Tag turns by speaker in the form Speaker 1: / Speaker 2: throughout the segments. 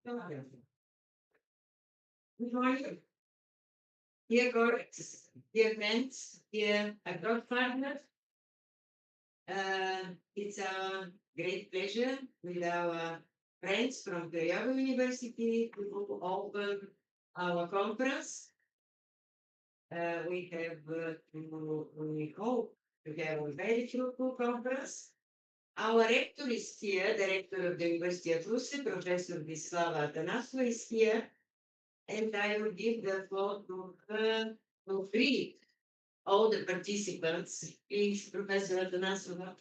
Speaker 1: Good morning, dear colleagues, dear friends, dear abroad partners. It's a great pleasure with our friends from Craiova University to open our conference. We hope to have a very fruitful conference. Our rector is here, the rector of the University of Russia, Professor Wisława Atanasova is here, and I will give the floor to her to greet all the participants. Please, Professor Atanasova.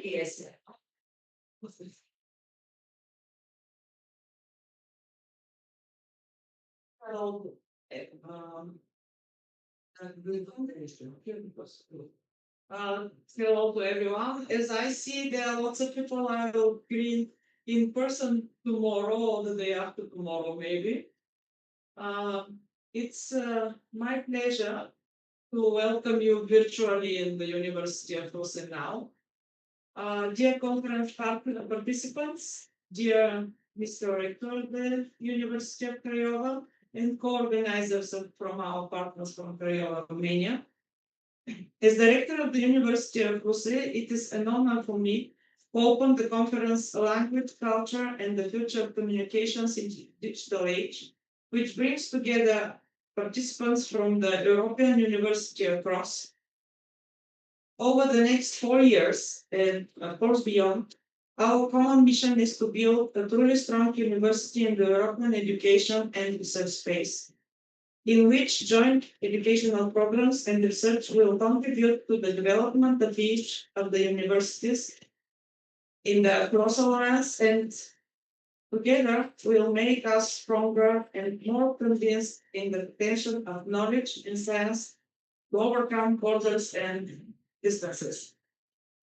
Speaker 1: Yes. Hello, hello to everyone. As I see, there are lots of people I will greet in person tomorrow or the day after tomorrow, maybe. It's my pleasure to welcome you virtually in the University of Rosenau. Dear conference participants, dear Mr. Rector of the University of Craiova, and co-organizers from our partners from Craiova, Romania. As director of the University of Russia, it is an honor for me to open the conference Language, Culture, and the Future of Communications in Digital Age, which brings together participants from the European University across. Over the next 4 years, and of course beyond, our common mission is to build a truly strong university in the European education and research space, in which joint educational programs and research will contribute to the development of each of the universities in the cross alliance, and together will make us stronger and more convinced in the potential of knowledge and science to overcome borders and distances.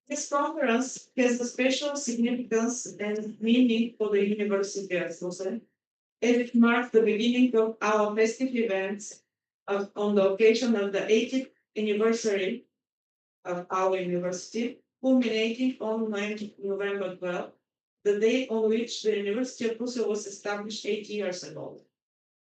Speaker 1: This conference has a special significance and meaning for the University of Lausanne, and it marks the beginning of our festive events on the occasion of the 80th anniversary of our university, culminating on 9th November 12th, the day on which the University of Russia was established 8 years ago.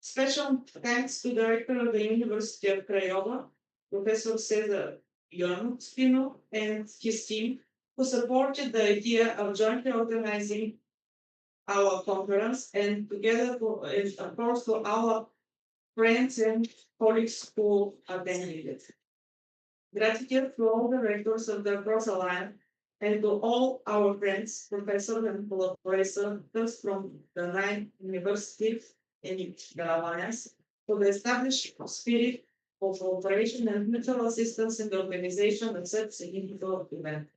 Speaker 1: Special thanks to the Director of the University of Craiova, Professor Cesar Ioanu-Spinu, and his team, who supported the idea of jointly organizing our conference, and together, and of course, to our friends and colleagues who attended it. Gratitude to all the rectors of the Cross Alliance and to all our friends, professors, and collaborators from the 9 universities in the Alliance for the established spirit of cooperation and mutual assistance in the organization of such significant event.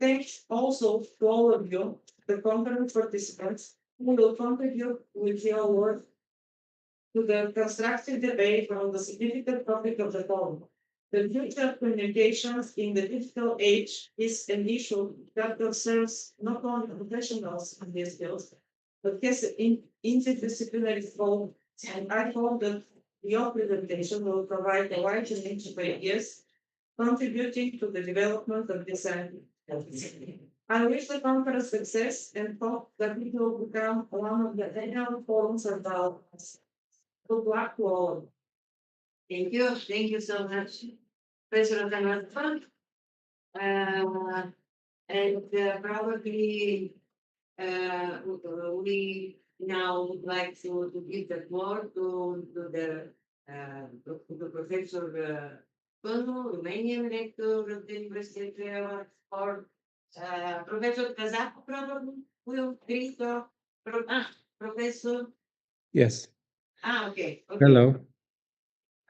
Speaker 1: Thanks also to all of you, the conference participants, who will contribute with your work to the constructive debate on the significant topic of the forum. The future of communications in the digital age is an issue that concerns not only professionals in these fields, but has an interdisciplinary scope, and I hope that your presentation will provide a wide range of ideas contributing to the development of this area. I wish the conference success and hope that it will become one of the annual forums of our. Good luck to all. Thank you so much, President Atanasova. And probably we now would like to give the floor to the Professor Panu, Romanian rector of the University of Craiova, or Professor Kazakh probably will greet the Professor.
Speaker 2: Yes.
Speaker 1: Okay.
Speaker 2: Hello.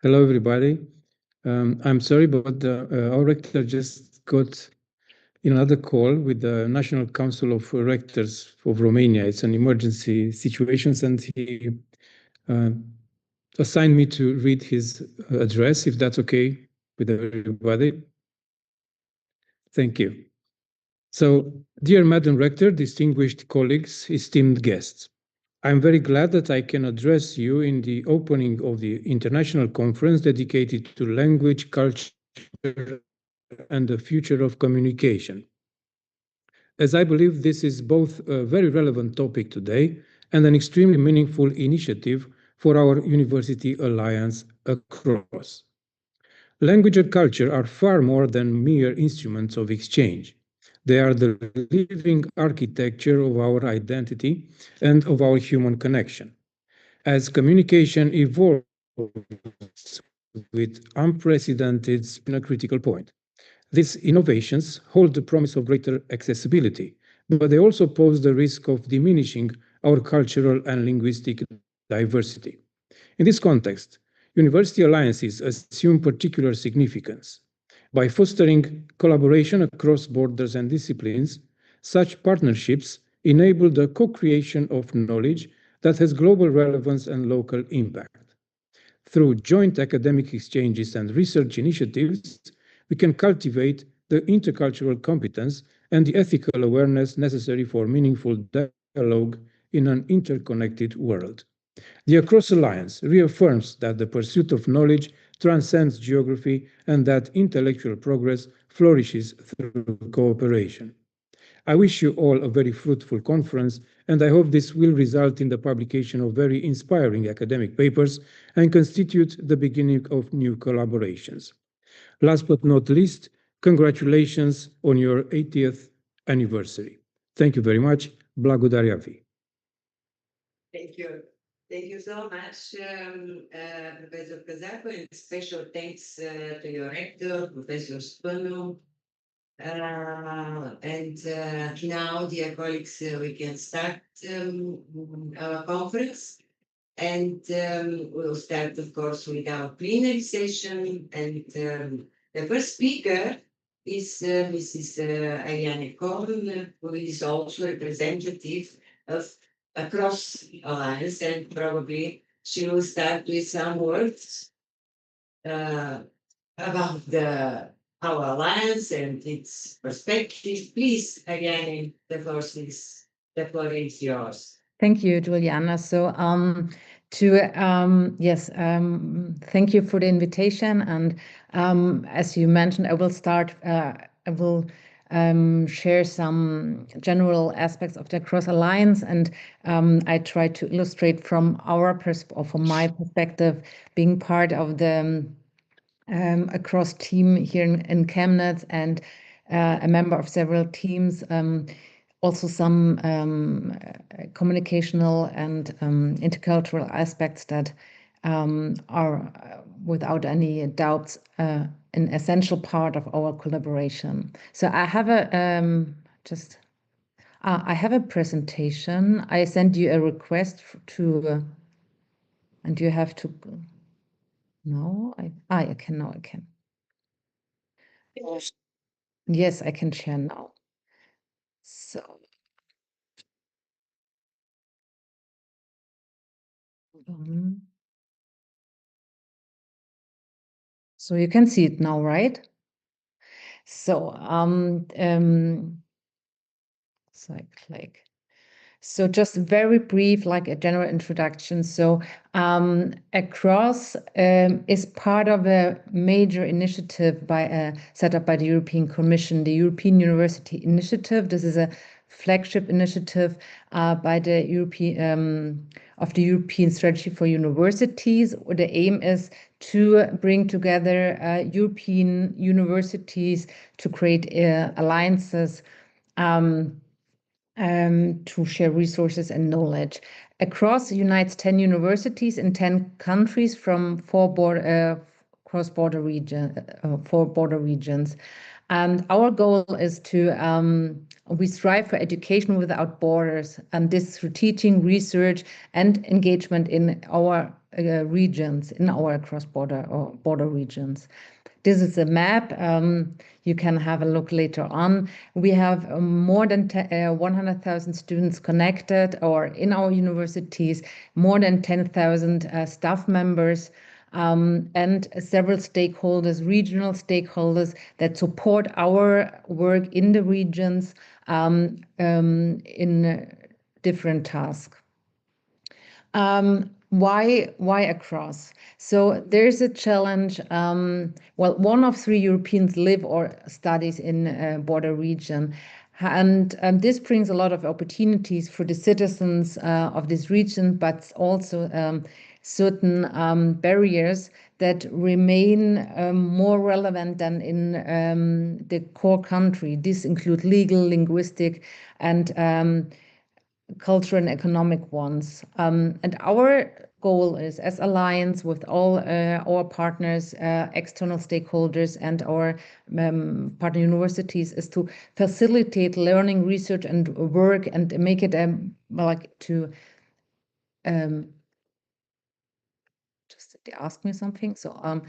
Speaker 2: Hello, everybody. I'm sorry, but our rector just got in another call with the National Council of Rectors of Romania. It's an emergency situation, and he assigned me to read his address, if that's okay with everybody. Thank you. So, dear Madam Rector, distinguished colleagues, esteemed guests, I'm very glad that I can address you in the opening of the international conference dedicated to language, culture, and the future of communication. as I believe this is both a very relevant topic today and an extremely meaningful initiative for our University Alliance across. Language and culture are far more than mere instruments of exchange. They are the living architecture of our identity and of our human connection. As communication evolves with unprecedented speed and a critical point, these innovations hold the promise of greater accessibility, but they also pose the risk of diminishing our cultural and linguistic diversity. In this context, university alliances assume particular significance. By fostering collaboration across borders and disciplines, such partnerships enable the co-creation of knowledge that has global relevance and local impact. Through joint academic exchanges and research initiatives, we can cultivate the intercultural competence and the ethical awareness necessary for meaningful dialogue in an interconnected world. The Across Alliance reaffirms that the pursuit of knowledge transcends geography and that intellectual progress flourishes through cooperation. I wish you all a very fruitful conference, and I hope this will result in the publication of very inspiring academic papers and constitute the beginning of new collaborations. Last but not least, congratulations on your 80th anniversary. Thank you very much. Благодаря ви.
Speaker 3: Thank you. Thank you so much, Professor Kazako, and special thanks to your rector, Professor Spanu. Now, dear colleagues, we can start our conference. And we'll start, of course, with our plenary session. And the first speaker is Mrs. Ariane Korn, who is also representative of Across Alliance, and probably she will start with some words about our alliance and its perspective. Please, Ariane, the floor is yours.
Speaker 4: Thank you, Juliana. So, thank you for the invitation. And as you mentioned, I will start. I will share some general aspects of the Across Alliance, and I try to illustrate from from my perspective, being part of the Across team here in Chemnitz and a member of several teams. Also some communicational and intercultural aspects that are without any doubts an essential part of our collaboration. So I have I have a presentation. I sent you a request to, and you have to. No, I can now. I can. Yes, I can share now. So. So you can see it now, right? So so I click. So just very brief, like a general introduction. So Across is part of a major initiative set up by the European Commission, the European University Initiative. This is a flagship initiative by the European Strategy for Universities. The aim is to bring together European universities to create alliances to share resources and knowledge. Across unites 10 universities in 10 countries from four border regions. And our goal is to, we strive for education without borders, and this through teaching, research, and engagement in our regions, in our cross-border or border regions. This is a map. You can have a look later on. We have more than 100,000 students connected or in our universities, more than 10,000 staff members, and several stakeholders, regional stakeholders that support our work in the regions in different tasks. Why Across? So there's a challenge. Well, 1 of 3 Europeans live or studies in a border region. And this brings a lot of opportunities for the citizens of this region, but also certain barriers that remain more relevant than in the core country. These include legal, linguistic, and cultural and economic ones. And our goal is, as Alliance, with all our partners, external stakeholders, and our partner universities, is to facilitate learning, research, and work, and make it just they asked me something. So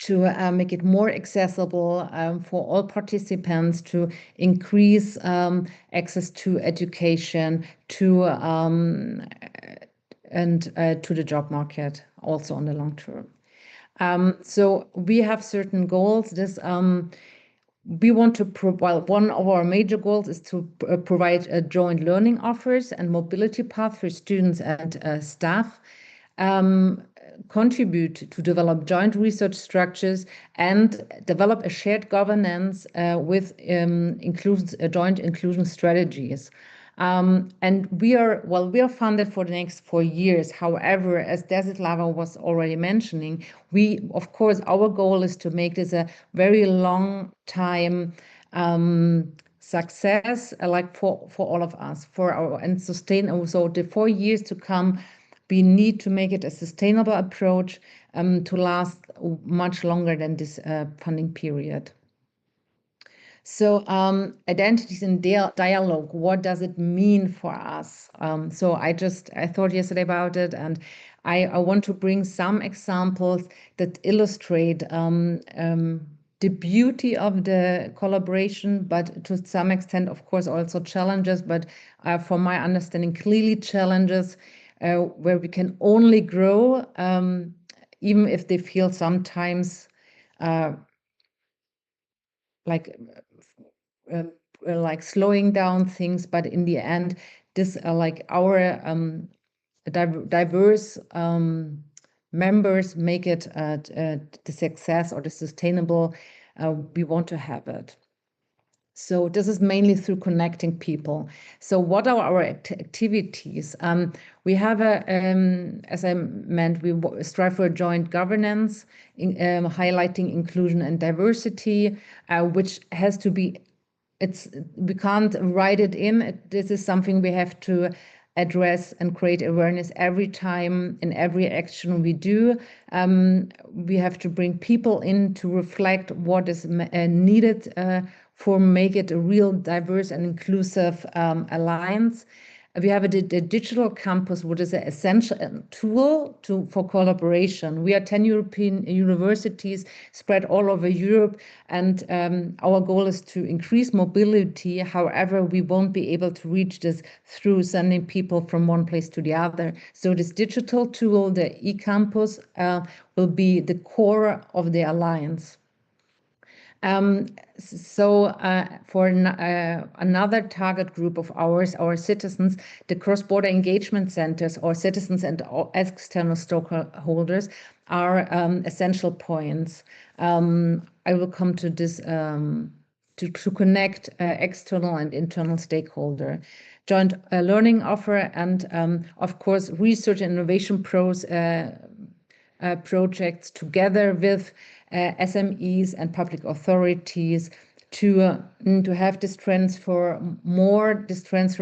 Speaker 4: to make it more accessible for all participants, to increase access to education, to to the job market, also on the long term. So we have certain goals. This we want to provide, one of our major goals is to provide joint learning offers and mobility paths for students and staff. Contribute to develop joint research structures and develop a shared governance with joint inclusion strategies. And we are funded for the next 4 years. However, as Desislava was already mentioning, of course, our goal is to make this a very long time success, like for all of us, and sustain. So the 4 years to come, we need to make it a sustainable approach to last much longer than this funding period. So identities in dialogue, what does it mean for us? So I thought yesterday about it, and I want to bring some examples that illustrate the beauty of the collaboration, but to some extent, of course, also challenges, but from my understanding, clearly challenges where we can only grow, even if they feel sometimes like slowing down things. But in the end, this like our diverse members make it the success or the sustainable we want to have it. So this is mainly through connecting people. So what are our activities? We have as I meant, we strive for a joint governance, highlighting inclusion and diversity, which has to be, we can't write it in. This is something we have to address and create awareness every time in every action we do. We have to bring people in to reflect what is needed for make it a real diverse and inclusive alliance. We have a digital campus, which is an essential tool for collaboration. We are 10 European universities spread all over Europe, and our goal is to increase mobility. However, we won't be able to reach this through sending people from one place to the other. So this digital tool, the eCampus, will be the core of the alliance. So for another target group of ours, our citizens, the cross-border engagement centers, or citizens and external stakeholders, are essential points. I will come to this to connect external and internal stakeholder. Joint learning offer, and of course research and innovation projects together with SMEs and public authorities to have this transfer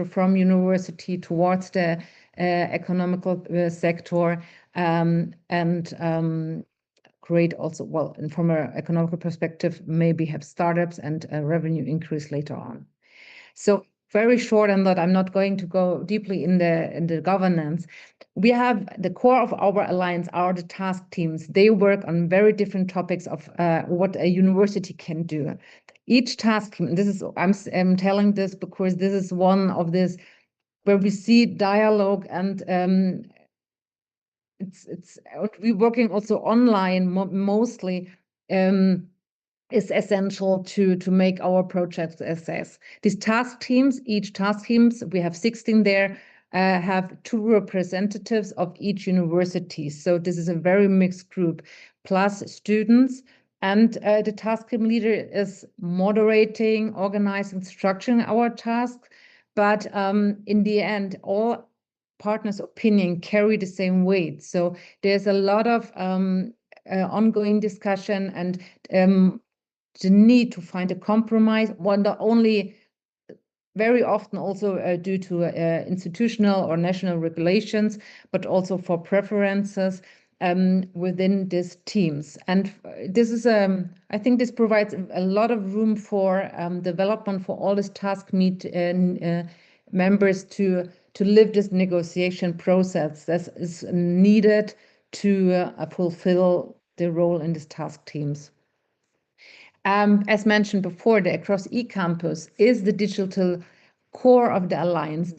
Speaker 4: from university towards the economical sector, and create also, well, and from an economical perspective, maybe have startups and revenue increase later on. So very short on that, I'm not going to go deeply in the governance. We have the core of our alliance are the task teams. They work on very different topics of what a university can do. Each task team, this is, I'm telling this because this is one of this where we see dialogue, and we're working also online mostly. Is essential to make our projects assess. These task teams, each task teams, we have 16 there, have 2 representatives of each university. So this is a very mixed group, plus students And the task team leader is moderating, organizing, structuring our tasks. But in the end, all partners' opinion carry the same weight. So there's a lot of ongoing discussion and the need to find a compromise, one not only very often also due to institutional or national regulations, but also for preferences within these teams. And this is, I think this provides a lot of room for development for all these task members to live this negotiation process that is needed to fulfill the role in these task teams. As mentioned before, the Across eCampus is the digital core of the alliance.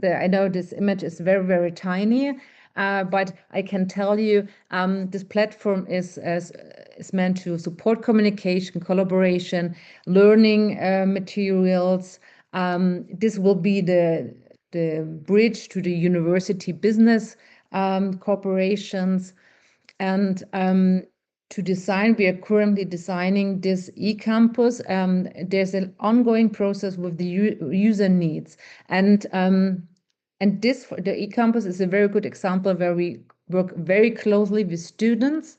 Speaker 4: I know this image is very, very tiny, but I can tell you this platform is meant to support communication, collaboration, learning materials. This will be the bridge to the university business corporations. And to design, we are currently designing this eCampus. There's an ongoing process with the user needs. And the eCampus is a very good example where we work very closely with students.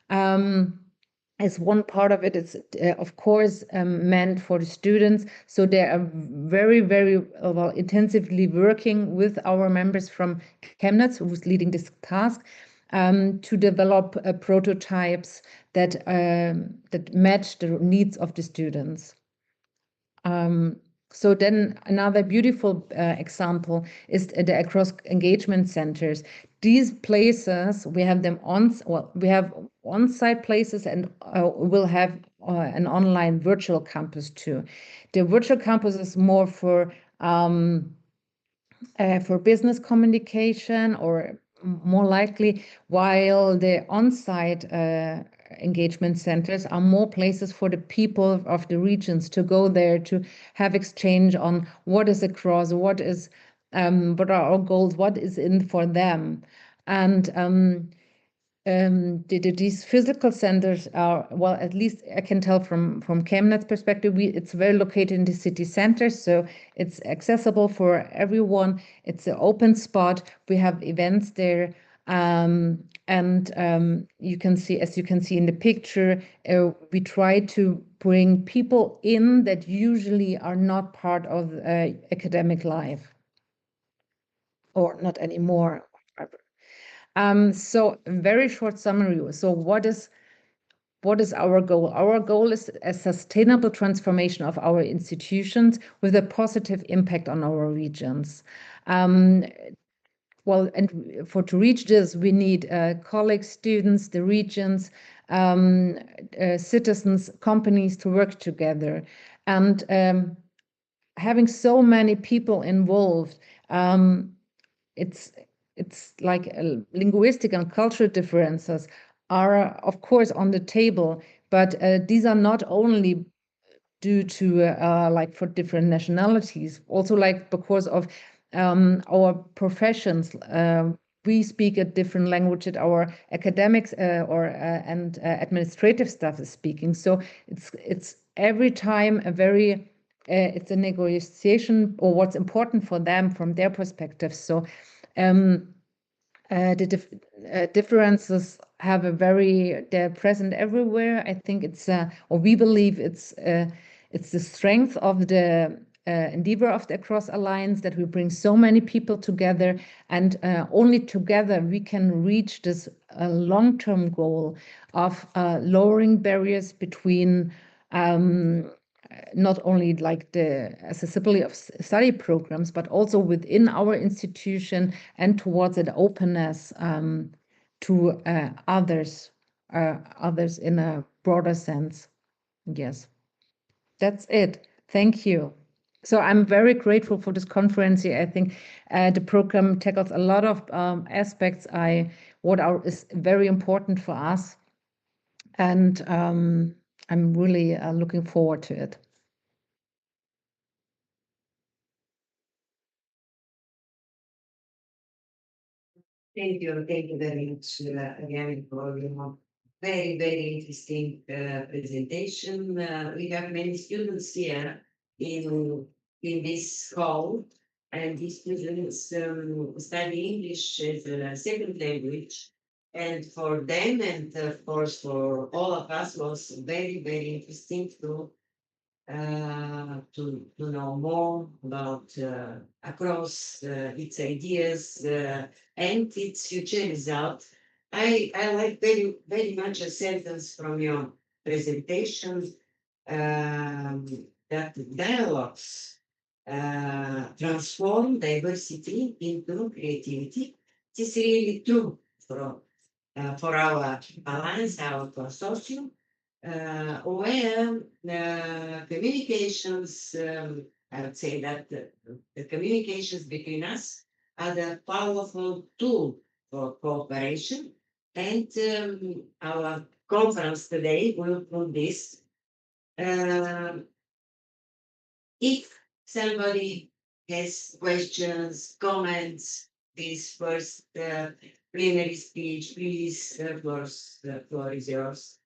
Speaker 4: As one part of it is, of course, meant for the students. So they are very, very well intensively working with our members from Chemnitz, who's leading this task, to develop prototypes that match the needs of the students. So then another beautiful example is the Across engagement centers. These places, we have them we have on-site places and we'll have an online virtual campus too. The virtual campus is more for business communication or more likely, while the on-site engagement centers are more places for the people of the regions to go there to have exchange on what is across, what are our goals, what is in for them. And these physical centers are, well, at least I can tell from Chemnitz perspective, it's very located in the city center, so it's accessible for everyone. It's an open spot. We have events there, and you can see, as you can see in the picture, we try to bring people in that usually are not part of academic life, or not anymore. So very short summary. So what is our goal? Our goal is a sustainable transformation of our institutions with a positive impact on our regions. Well, and to reach this, we need colleagues, students, the regions, citizens, companies to work together. And having so many people involved, it's like linguistic and cultural differences are, of course, on the table, but these are not only due to like for different nationalities, also like because of our professions. We speak a different language that our academics and administrative staff is speaking. So it's every time it's a negotiation or what's important for them from their perspective. So the differences they're present everywhere. I think or we believe it's the strength of the endeavor of the Across Alliance that we bring so many people together, and only together we can reach this long-term goal of lowering barriers between not only like the accessibility of study programs, but also within our institution and towards an openness to others in a broader sense. Yes, that's it. Thank you. So I'm very grateful for this conference here. I think the program tackles a lot of aspects is very important for us, and I'm really looking forward to it.
Speaker 3: Thank you very much again for very, very interesting presentation. We have many students here in this hall, and these students study English as a second language. And for them, and of course for all of us, was very, very interesting to know more about across its ideas and its future result. I like very, very much a sentence from your presentation that dialogues transform diversity into creativity. It is really true for our alliance, our consortium, where communications, I would say that the communications between us are the powerful tool for cooperation. And our conference today will prove this. If somebody has questions, comments, this first plenary speech, please, the floor is yours.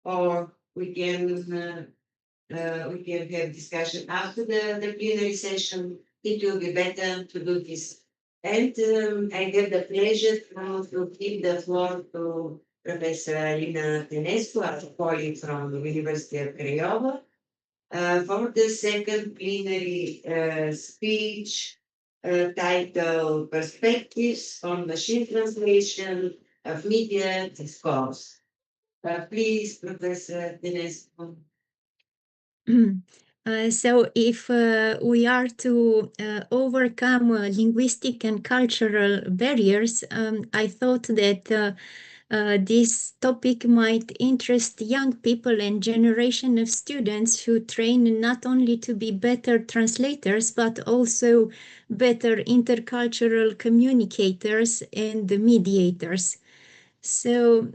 Speaker 3: Or we can have discussion after the plenary session. It will be better to do this. And I have the pleasure to give the floor to Professor Alina Tănescu, our colleague from the University of Craiova, for the second plenary speech titled Perspectives on Machine Translation of Media Discourse. Please, Professor Tănescu.
Speaker 5: So if we are to overcome linguistic and cultural barriers, I thought that this topic might interest young people and generation of students who train not only to be better translators, but also better intercultural communicators and mediators. So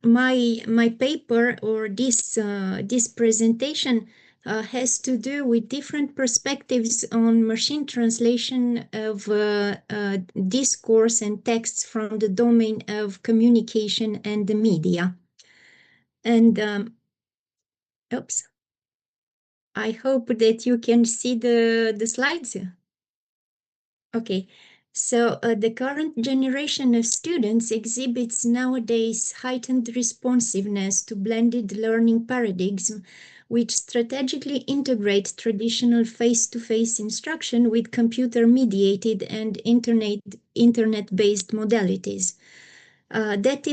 Speaker 5: my paper or this presentation has to do with different perspectives on machine translation of discourse and texts from the domain of communication and the media. And oops, I hope that you can see the slides. Okay. So the current generation of students exhibits nowadays heightened responsiveness to blended learning paradigms, which strategically integrate traditional face-to-face instruction with computer-mediated and internet-based modalities. That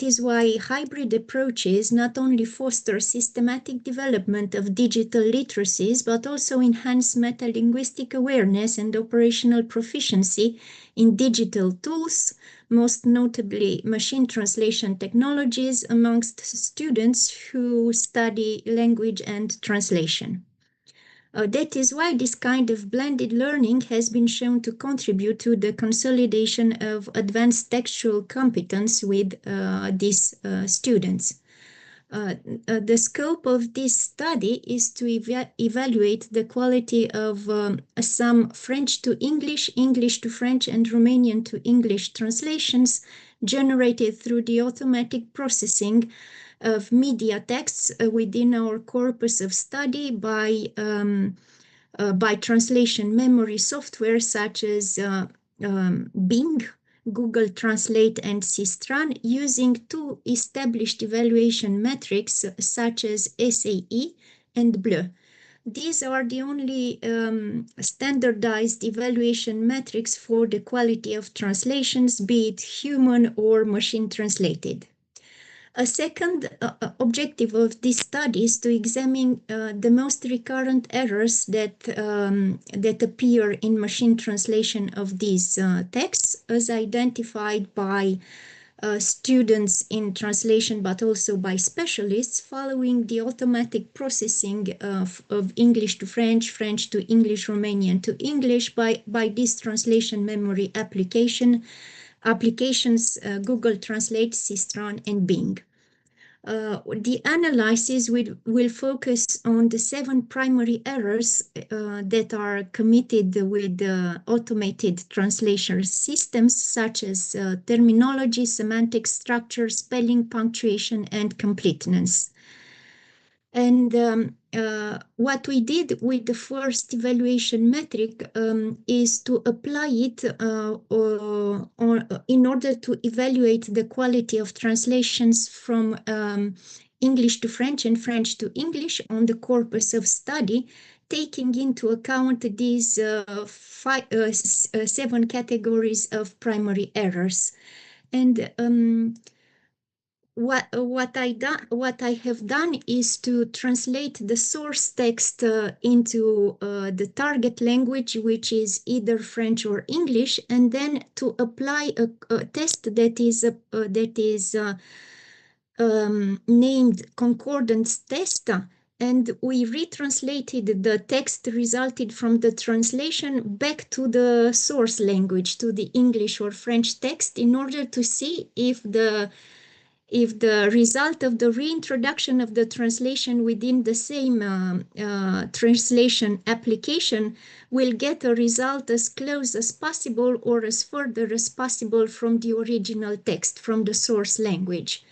Speaker 5: is why hybrid approaches not only foster systematic development of digital literacies, but also enhance metalinguistic awareness and operational proficiency in digital tools, most notably machine translation technologies, amongst students who study language and translation. That is why this kind of blended learning has been shown to contribute to the consolidation of advanced textual competence with these students. The scope of this study is to evaluate the quality of some French to English, English to French, and Romanian to English translations generated through the automatic processing of media texts within our corpus of study by translation memory software such as Bing, Google Translate, and Sistran, using two established evaluation metrics such as SAE and BLEU. These are the only standardized evaluation metrics for the quality of translations, be it human or machine translated. A second objective of this study is to examine the most recurrent errors that appear in machine translation of these texts, as identified by students in translation, but also by specialists, following the automatic processing of English to French, French to English, Romanian to English by this translation memory applications Google Translate, Sistran, and Bing. The analysis will focus on the 7 primary errors that are committed with automated translation systems, such as terminology, semantic structure, spelling, punctuation, and completeness. And what we did with the first evaluation metric is to apply it in order to evaluate the quality of translations from English to French and French to English on the corpus of study, taking into account these 7 categories of primary errors. And what I have done is to translate the source text into the target language, which is either French or English, and then to apply a test that is named concordance test. And we retranslated the text resulted from the translation back to the source language, to the English or French text, in order to see if the result of the reintroduction of the translation within the same translation application will get a result as close as possible or as further as possible from the original text, from the source language.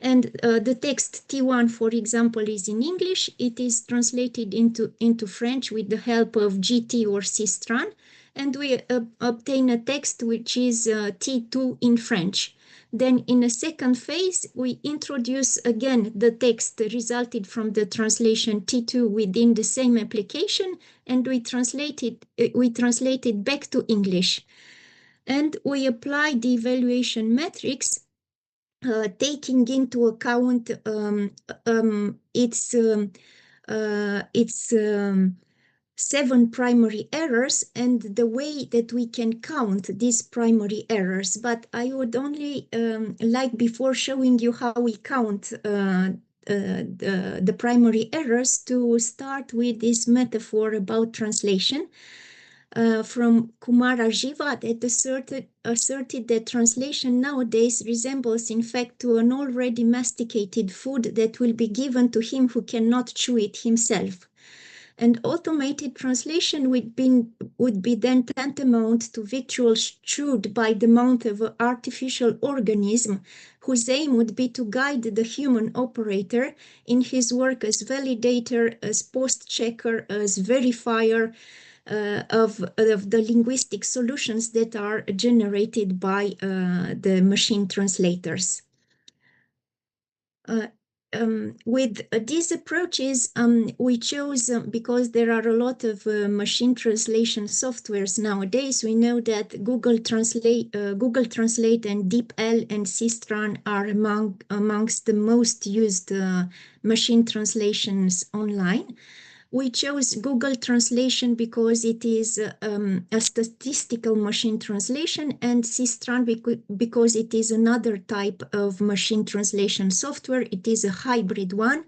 Speaker 5: And the text T1, for example, is in English. It is translated into French with the help of GT or Sistran, and we obtain a text which is T2 in French. Then in a second phase, we introduce again the text resulted from the translation T2 within the same application, and we translate it back to English. And we apply the evaluation metrics, taking into account its 7 primary errors and the way that we can count these primary errors. But I would only like, before showing you how we count the primary errors, to start with this metaphor about translation from Kumara Jiva, that asserted that translation nowadays resembles, in fact, to an already masticated food that will be given to him who cannot chew it himself. And automated translation would be then tantamount to victuals chewed by the mouth of an artificial organism, whose aim would be to guide the human operator in his work as validator, as post-checker, as verifier of the linguistic solutions that are generated by the machine translators. With these approaches, we chose, because there are a lot of machine translation softwares nowadays. We know that Google Translate and DeepL and Sistran are amongst the most used machine translations online. We chose Google Translation because it is a statistical machine translation, and Sistran because it is another type of machine translation software. It is a hybrid one.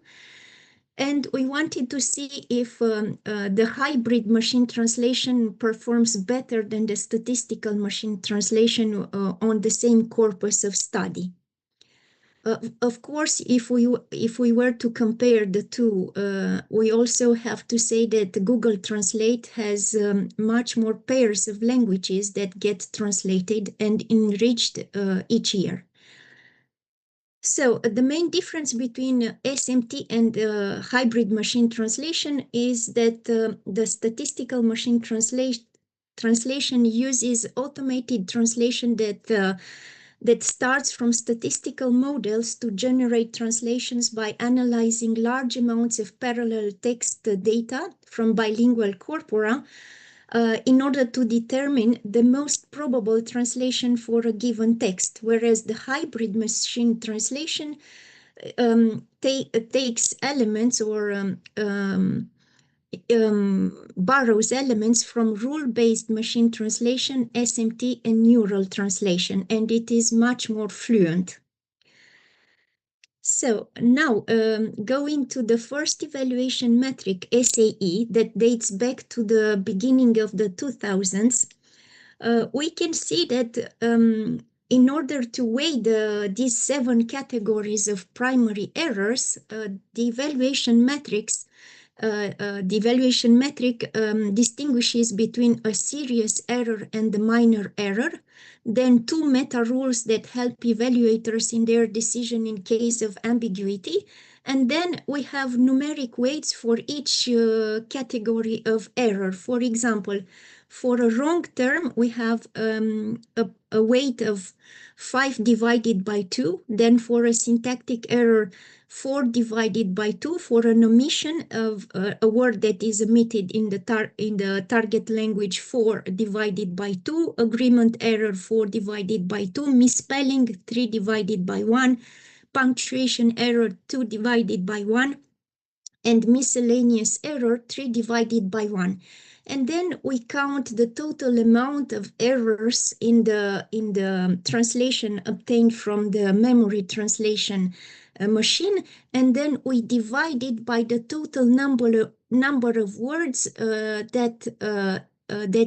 Speaker 5: And we wanted to see if the hybrid machine translation performs better than the statistical machine translation on the same corpus of study. Of course, if we were to compare the two, we also have to say that Google Translate has much more pairs of languages that get translated and enriched each year. So the main difference between SMT and hybrid machine translation is that the statistical machine translation uses automated translation that starts from statistical models to generate translations by analyzing large amounts of parallel text data from bilingual corpora in order to determine the most probable translation for a given text, whereas the hybrid machine translation takes elements or borrows elements from rule-based machine translation, SMT, and neural translation, and it is much more fluent. So now, going to the first evaluation metric, SAE, that dates back to the beginning of the 2000s, we can see that in order to weigh these 7 categories of primary errors, the evaluation metrics the evaluation metric distinguishes between a serious error and a minor error, then 2 meta rules that help evaluators in their decision in case of ambiguity, and then we have numeric weights for each category of error. For example, for a wrong term, we have a weight of 5 divided by 2, then for a syntactic error, 4 divided by 2, for an omission of a word that is omitted in the target language, 4 divided by 2, agreement error 4 divided by 2, misspelling 3 divided by 1, punctuation error 2 divided by 1, and miscellaneous error 3 divided by 1. And then we count the total amount of errors in the translation obtained from the memory translation machine, and then we divide it by the total number of words that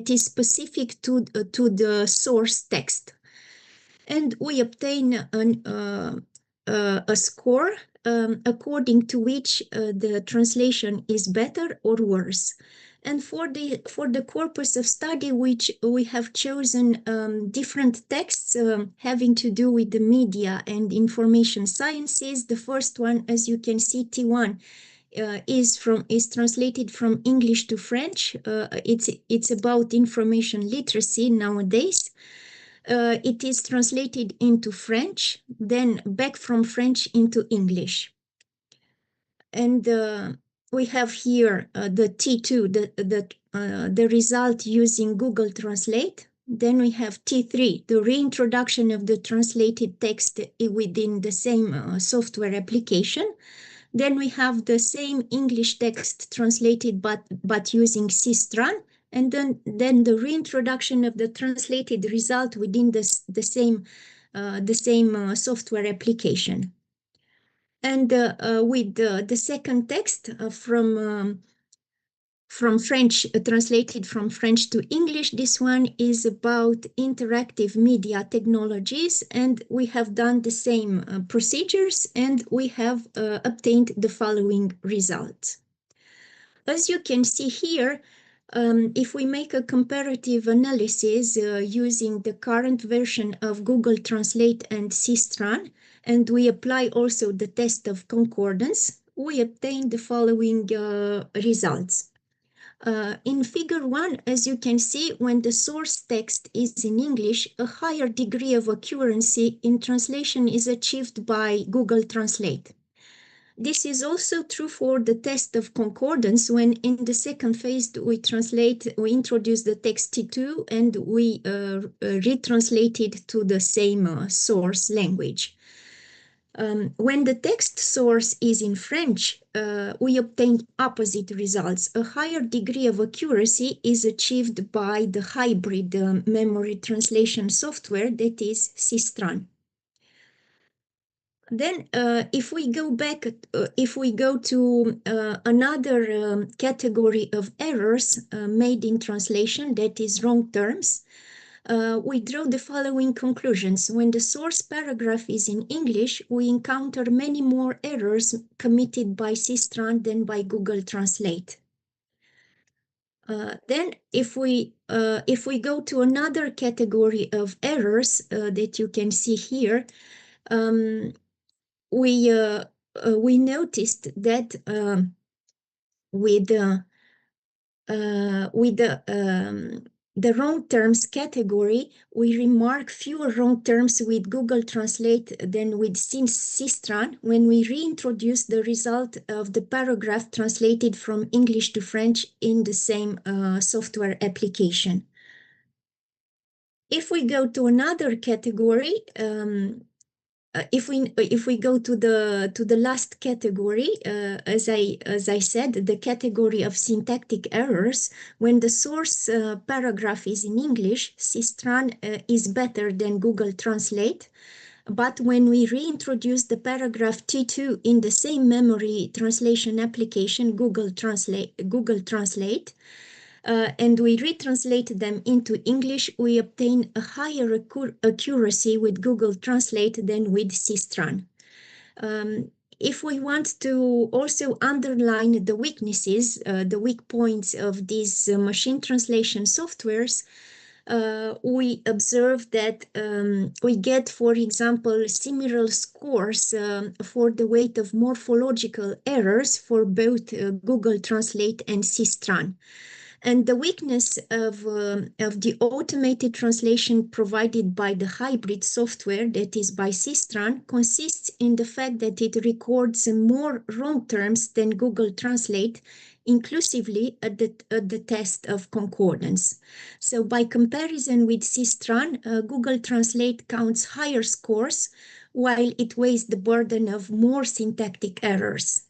Speaker 5: is specific to the source text, and we obtain a score according to which the translation is better or worse. And for the corpus of study, which we have chosen different texts having to do with the media and information sciences. The first one, as you can see, T1, is translated from English to French. It's about information literacy nowadays. It is translated into French, then back from French into English. And we have here the T2, the result using Google Translate. Then we have T3, the reintroduction of the translated text within the same software application. Then we have the same English text translated but using Sistran. And then the reintroduction of the translated result within the same software application. And with the second text from French, translated from French to English, this one is about interactive media technologies, and we have done the same procedures, and we have obtained the following results. As you can see here, if we make a comparative analysis using the current version of Google Translate and Sistran, and we apply also the test of concordance, we obtain the following results. In figure 1, as you can see, when the source text is in English, a higher degree of accuracy in translation is achieved by Google Translate. This is also true for the test of concordance, when in the second phase we introduce the text T2 and we retranslate it to the same source language. When the text source is in French, we obtain opposite results. A higher degree of accuracy is achieved by the hybrid memory translation software that is Sistran. Then if we go back, if we go to another category of errors made in translation, that is wrong terms, we draw the following conclusions. When the source paragraph is in English, we encounter many more errors committed by Sistran than by Google Translate. Then if we go to another category of errors that you can see here, we noticed that with the wrong terms category, we remark fewer wrong terms with Google Translate than with Sistran when we reintroduce the result of the paragraph translated from English to French in the same software application. If we go to another category, if we go to the last category, as I said, the category of syntactic errors, when the source paragraph is in English, Sistran is better than Google Translate. But when we reintroduce the paragraph T2 in the same memory translation application, Google Translate, and we retranslate them into English, we obtain a higher accuracy with Google Translate than with Sistran. If we want to also underline the weaknesses, the weak points of these machine translation softwares, we observe that we get, for example, similar scores for the weight of morphological errors for both Google Translate and Sistran. And the weakness of the automated translation provided by the hybrid software, that is by Sistran, consists in the fact that it records more wrong terms than Google Translate, inclusively at the test of concordance. So by comparison with Sistran, Google Translate counts higher scores, while it weighs the burden of more syntactic errors.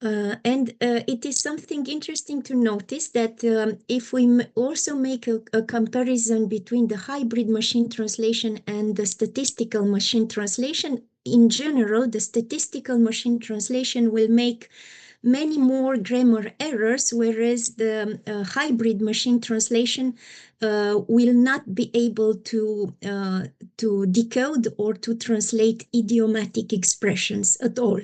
Speaker 5: And it is something interesting to notice that if we also make a comparison between the hybrid machine translation and the statistical machine translation, in general, the statistical machine translation will make many more grammar errors, whereas the hybrid machine translation will not be able to decode or to translate idiomatic expressions at all.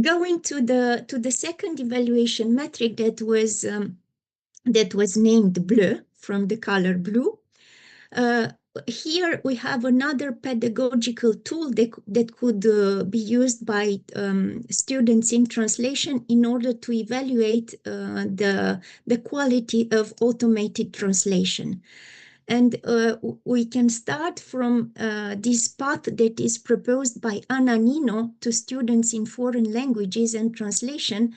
Speaker 5: Going to the second evaluation metric that was named bleu, from the color blue. Here we have another pedagogical tool that could be used by students in translation in order to evaluate the quality of automated translation. And we can start from this path that is proposed by Anna Nino to students in foreign languages and translation,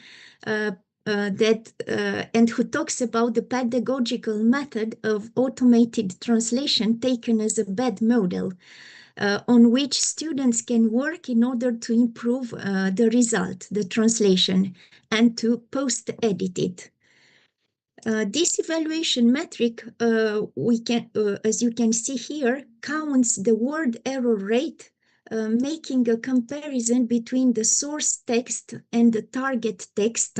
Speaker 5: and who talks about the pedagogical method of automated translation taken as a bed model, on which students can work in order to improve the result, the translation, and to post-edit it. This evaluation metric, we can, as you can see here, counts the word error rate, making a comparison between the source text and the target text.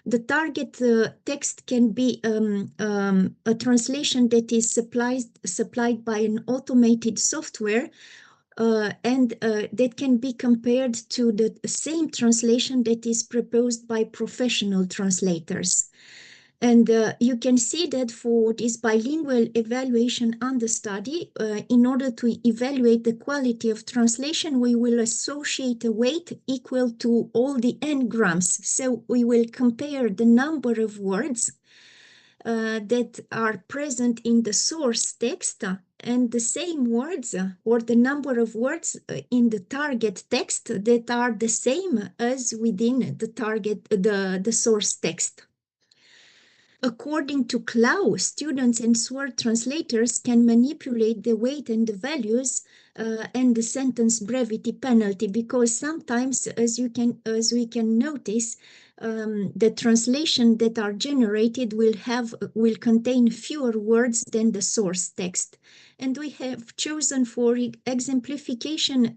Speaker 5: The target text can be a translation that is supplied by an automated software, and that can be compared to the same translation that is proposed by professional translators. And you can see that for this bilingual evaluation understudy, in order to evaluate the quality of translation, we will associate a weight equal to all the n-grams. So we will compare the number of words that are present in the source text and the same words or the number of words in the target text that are the same as within the target, the source text. According to Clau, students and sword translators can manipulate the weight and the values and the sentence brevity penalty, because sometimes, as we can notice, the translation that are generated will contain fewer words than the source text. And we have chosen for exemplification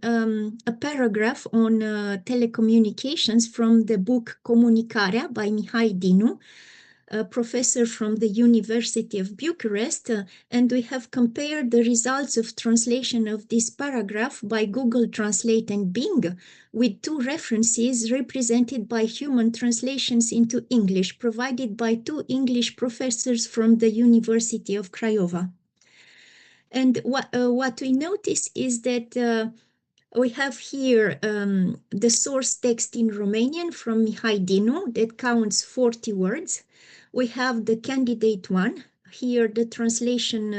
Speaker 5: a paragraph on telecommunications from the book Comunicarea by Mihai Dinu, a professor from the University of Bucharest, and we have compared the results of translation of this paragraph by Google Translate and Bing with two references represented by human translations into English, provided by two English professors from the University of Craiova. And what we notice is that we have here the source text in Romanian from Mihai Dinu that counts 40 words. We have the candidate one, here the translation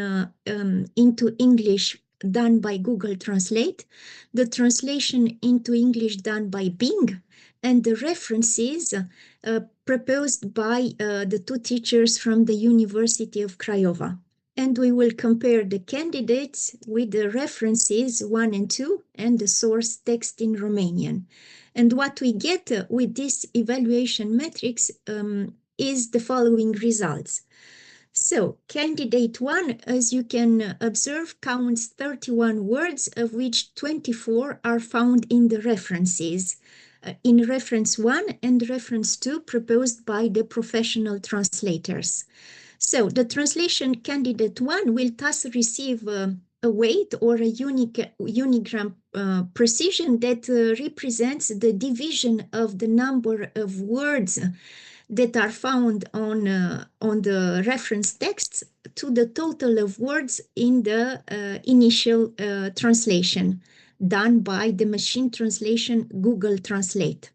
Speaker 5: into English done by Google Translate, the translation into English done by Bing, and the references proposed by the two teachers from the University of Craiova. And we will compare the candidates with the references 1 and 2 and the source text in Romanian. And what we get with this evaluation metrics is the following results. So candidate 1, as you can observe, counts 31 words, of which 24 are found in the references. in reference 1 and reference 2 proposed by the professional translators. So the translation candidate 1 will thus receive a weight or a unigram precision that represents the division of the number of words that are found on the reference texts to the total of words in the initial translation done by the machine translation Google Translate.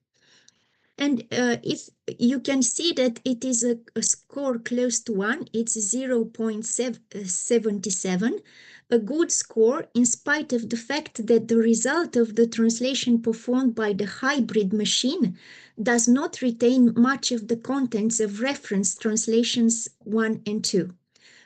Speaker 5: And if you can see that it is a score close to 1, it's 0.77, a good score in spite of the fact that the result of the translation performed by the hybrid machine does not retain much of the contents of reference translations 1 and 2.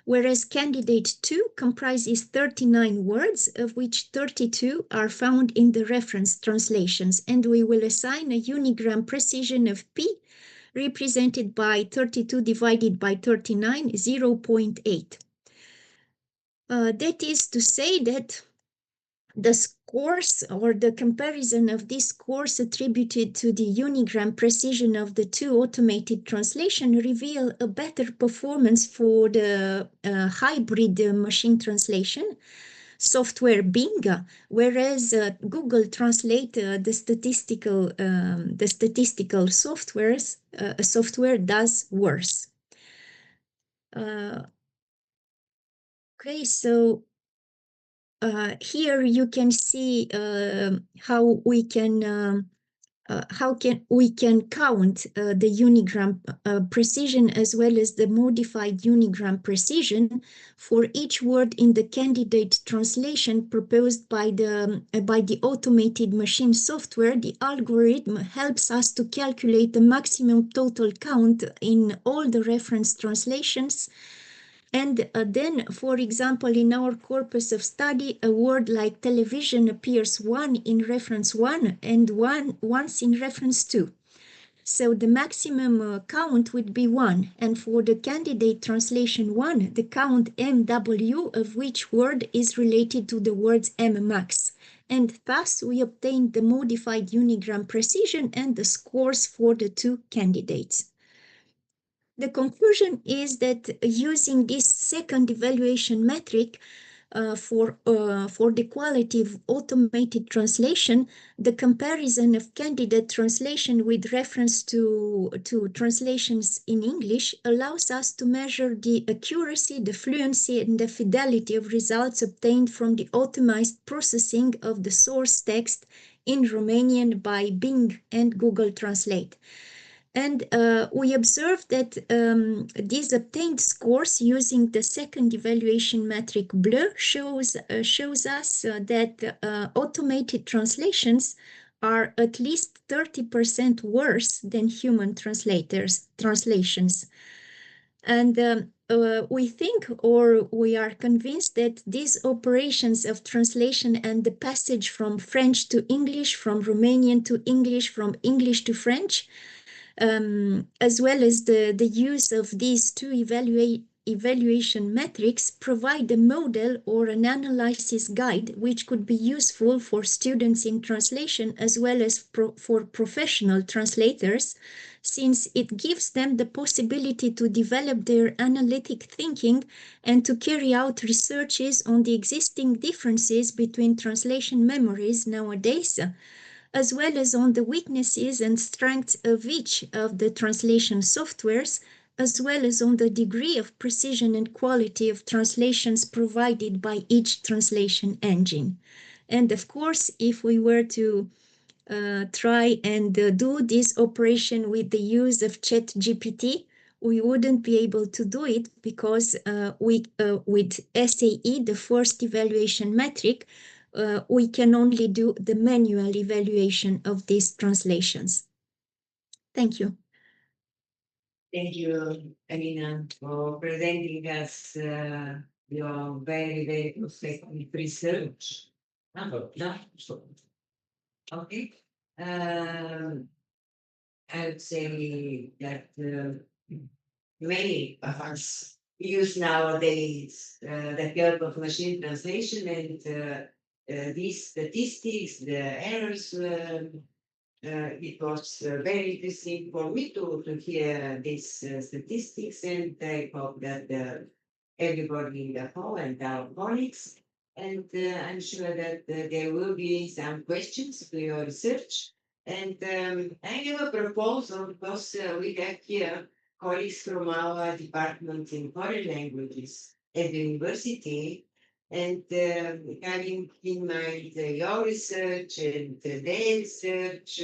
Speaker 5: Whereas candidate 2 comprises 39 words, of which 32 are found in the reference translations, and we will assign a unigram precision of P represented by 32 divided by 39, 0.8. That is to say that the scores or the comparison of these scores attributed to the unigram precision of the two automated translation reveal a better performance for the hybrid machine translation software Bing, whereas Google Translate, the statistical software does worse. Okay, so here you can see how we can count the unigram precision as well as the modified unigram precision for each word in the candidate translation proposed by the automated machine software. The algorithm helps us to calculate the maximum total count in all the reference translations. And then, for example, in our corpus of study, a word like television appears 1 in reference 1 and once in reference 2. So the maximum count would be 1. And for the candidate translation 1, the count MW of which word is related to the words MMax. And thus, we obtained the modified unigram precision and the scores for the two candidates. The conclusion is that using this second evaluation metric for the quality of automated translation, the comparison of candidate translation with reference to translations in English allows us to measure the accuracy, the fluency, and the fidelity of results obtained from the optimized processing of the source text in Romanian by Bing and Google Translate. And we observed that these obtained scores using the second evaluation metric BLEU shows us that automated translations are at least 30% worse than human translations. And we think, or we are convinced, that these operations of translation and the passage from French to English, from Romanian to English, from English to French, as well as the use of these two evaluation metrics, provide a model or an analysis guide which could be useful for students in translation as well as for professional translators, since it gives them the possibility to develop their analytic thinking and to carry out researches on the existing differences between translation memories nowadays, as well as on the weaknesses and strengths of each of the translation softwares, as well as on the degree of precision and quality of translations provided by each translation engine. And of course, if we were to try and do this operation with the use of ChatGPT, we wouldn't be able to do it because with SAE, the first evaluation metric, we can only do the manual evaluation of these translations. Thank you.
Speaker 3: Thank you, Alina, for presenting us your very, very prospective research. No? Okay. I would say that many of us use nowadays the help of machine translation, and these statistics, the errors It was very interesting for me to hear these statistics, and I hope that everybody in the hall and our colleagues, and I'm sure that there will be some questions to your research. And I have a proposal because we have here colleagues from our department in foreign languages at the university, and having in mind your research and their research,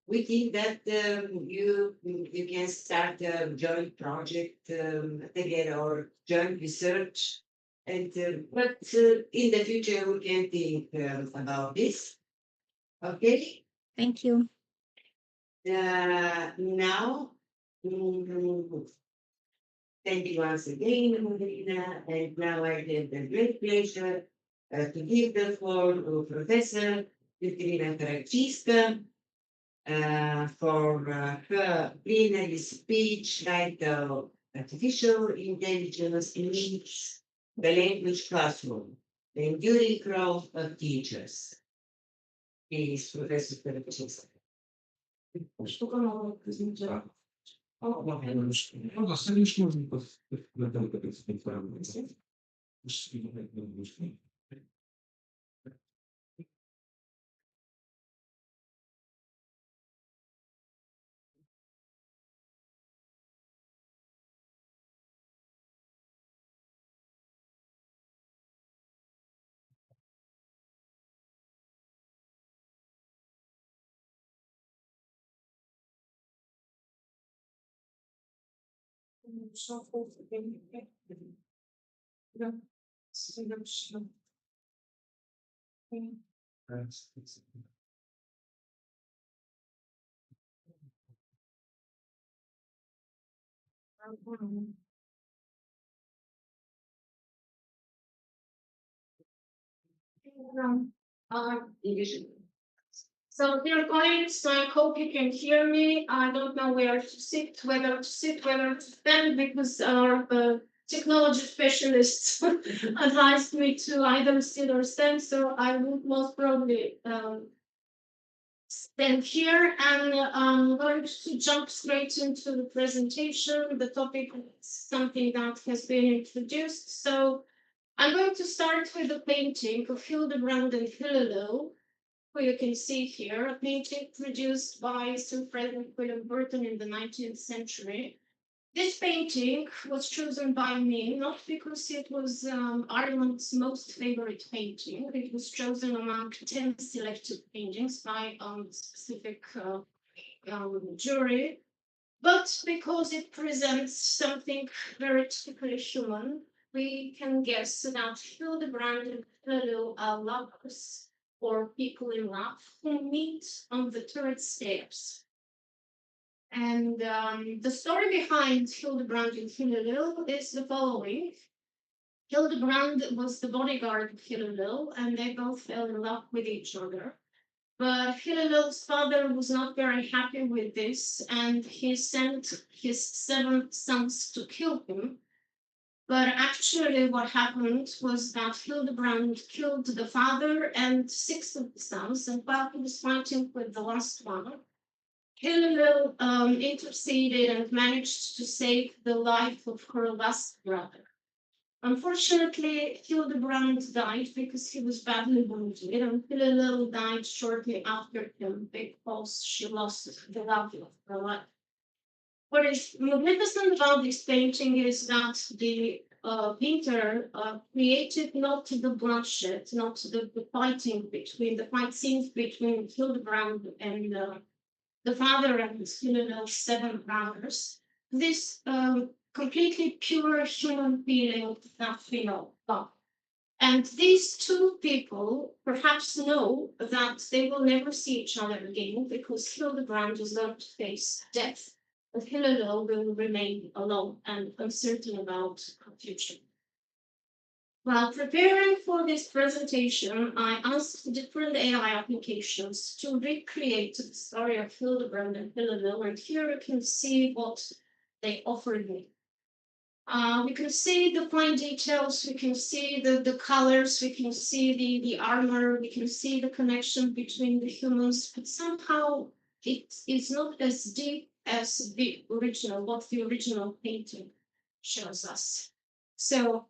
Speaker 3: we think that you can start a joint project together or joint research, and but in the future we can think about this. Okay.
Speaker 5: Thank you.
Speaker 3: Now, thank you once again, Marina, and now I have the great pleasure to give the floor to Professor Katerina Karakczewska for her plenary speech titled Artificial Intelligence Meets the Language Classroom, the Enduring Growth of Teachers. Please, Professor Karakczewska.
Speaker 6: So, dear colleagues, I hope you can hear me. I don't know where to sit, whether to stand, because our technology specialists advised me to either sit or stand. So I would most probably stand here, and I'm going to jump straight into the presentation. The topic is something that has been introduced. So I'm going to start with a painting of Hildebrand and Hillelo, who you can see here, a painting produced by Sir Frederick William Burton in the 19th century. This painting was chosen by me not because it was Ireland's most favorite painting. It was chosen among 10 selected paintings by a specific jury, but because it presents something very typically human. We can guess that Hildebrand and Hillelo are lovers, or people in love, who meet on the turret stairs. And the story behind Hildebrand and Hillelo is the following. Hildebrand was the bodyguard of Hillelo, and they both fell in love with each other. But Hillelo's father was not very happy with this, and he sent his 7 sons to kill him. But actually what happened was that Hildebrand killed the father and 6 of the sons, and while he was fighting with the last one, Hillelo interceded and managed to save the life of her last brother. Unfortunately, Hildebrand died because he was badly wounded, and Hillelo died shortly after him because she lost the love of her life. What is magnificent about this painting is that the painter created not the bloodshed, not the fight scenes between Hildebrand and the father and Hillelo's 7 brothers. This completely pure human feeling that we know of. And these 2 people perhaps know that they will never see each other again because Hildebrand is going to face death, but Hillelo will remain alone and uncertain about her future. While preparing for this presentation, I asked different AI applications to recreate the story of Hildebrand and Hillelo, and here you can see what they offered me. We can see the fine details, we can see the colors, we can see the armor, we can see the connection between the humans, but somehow it is not as deep as the original, what the original painting shows us. So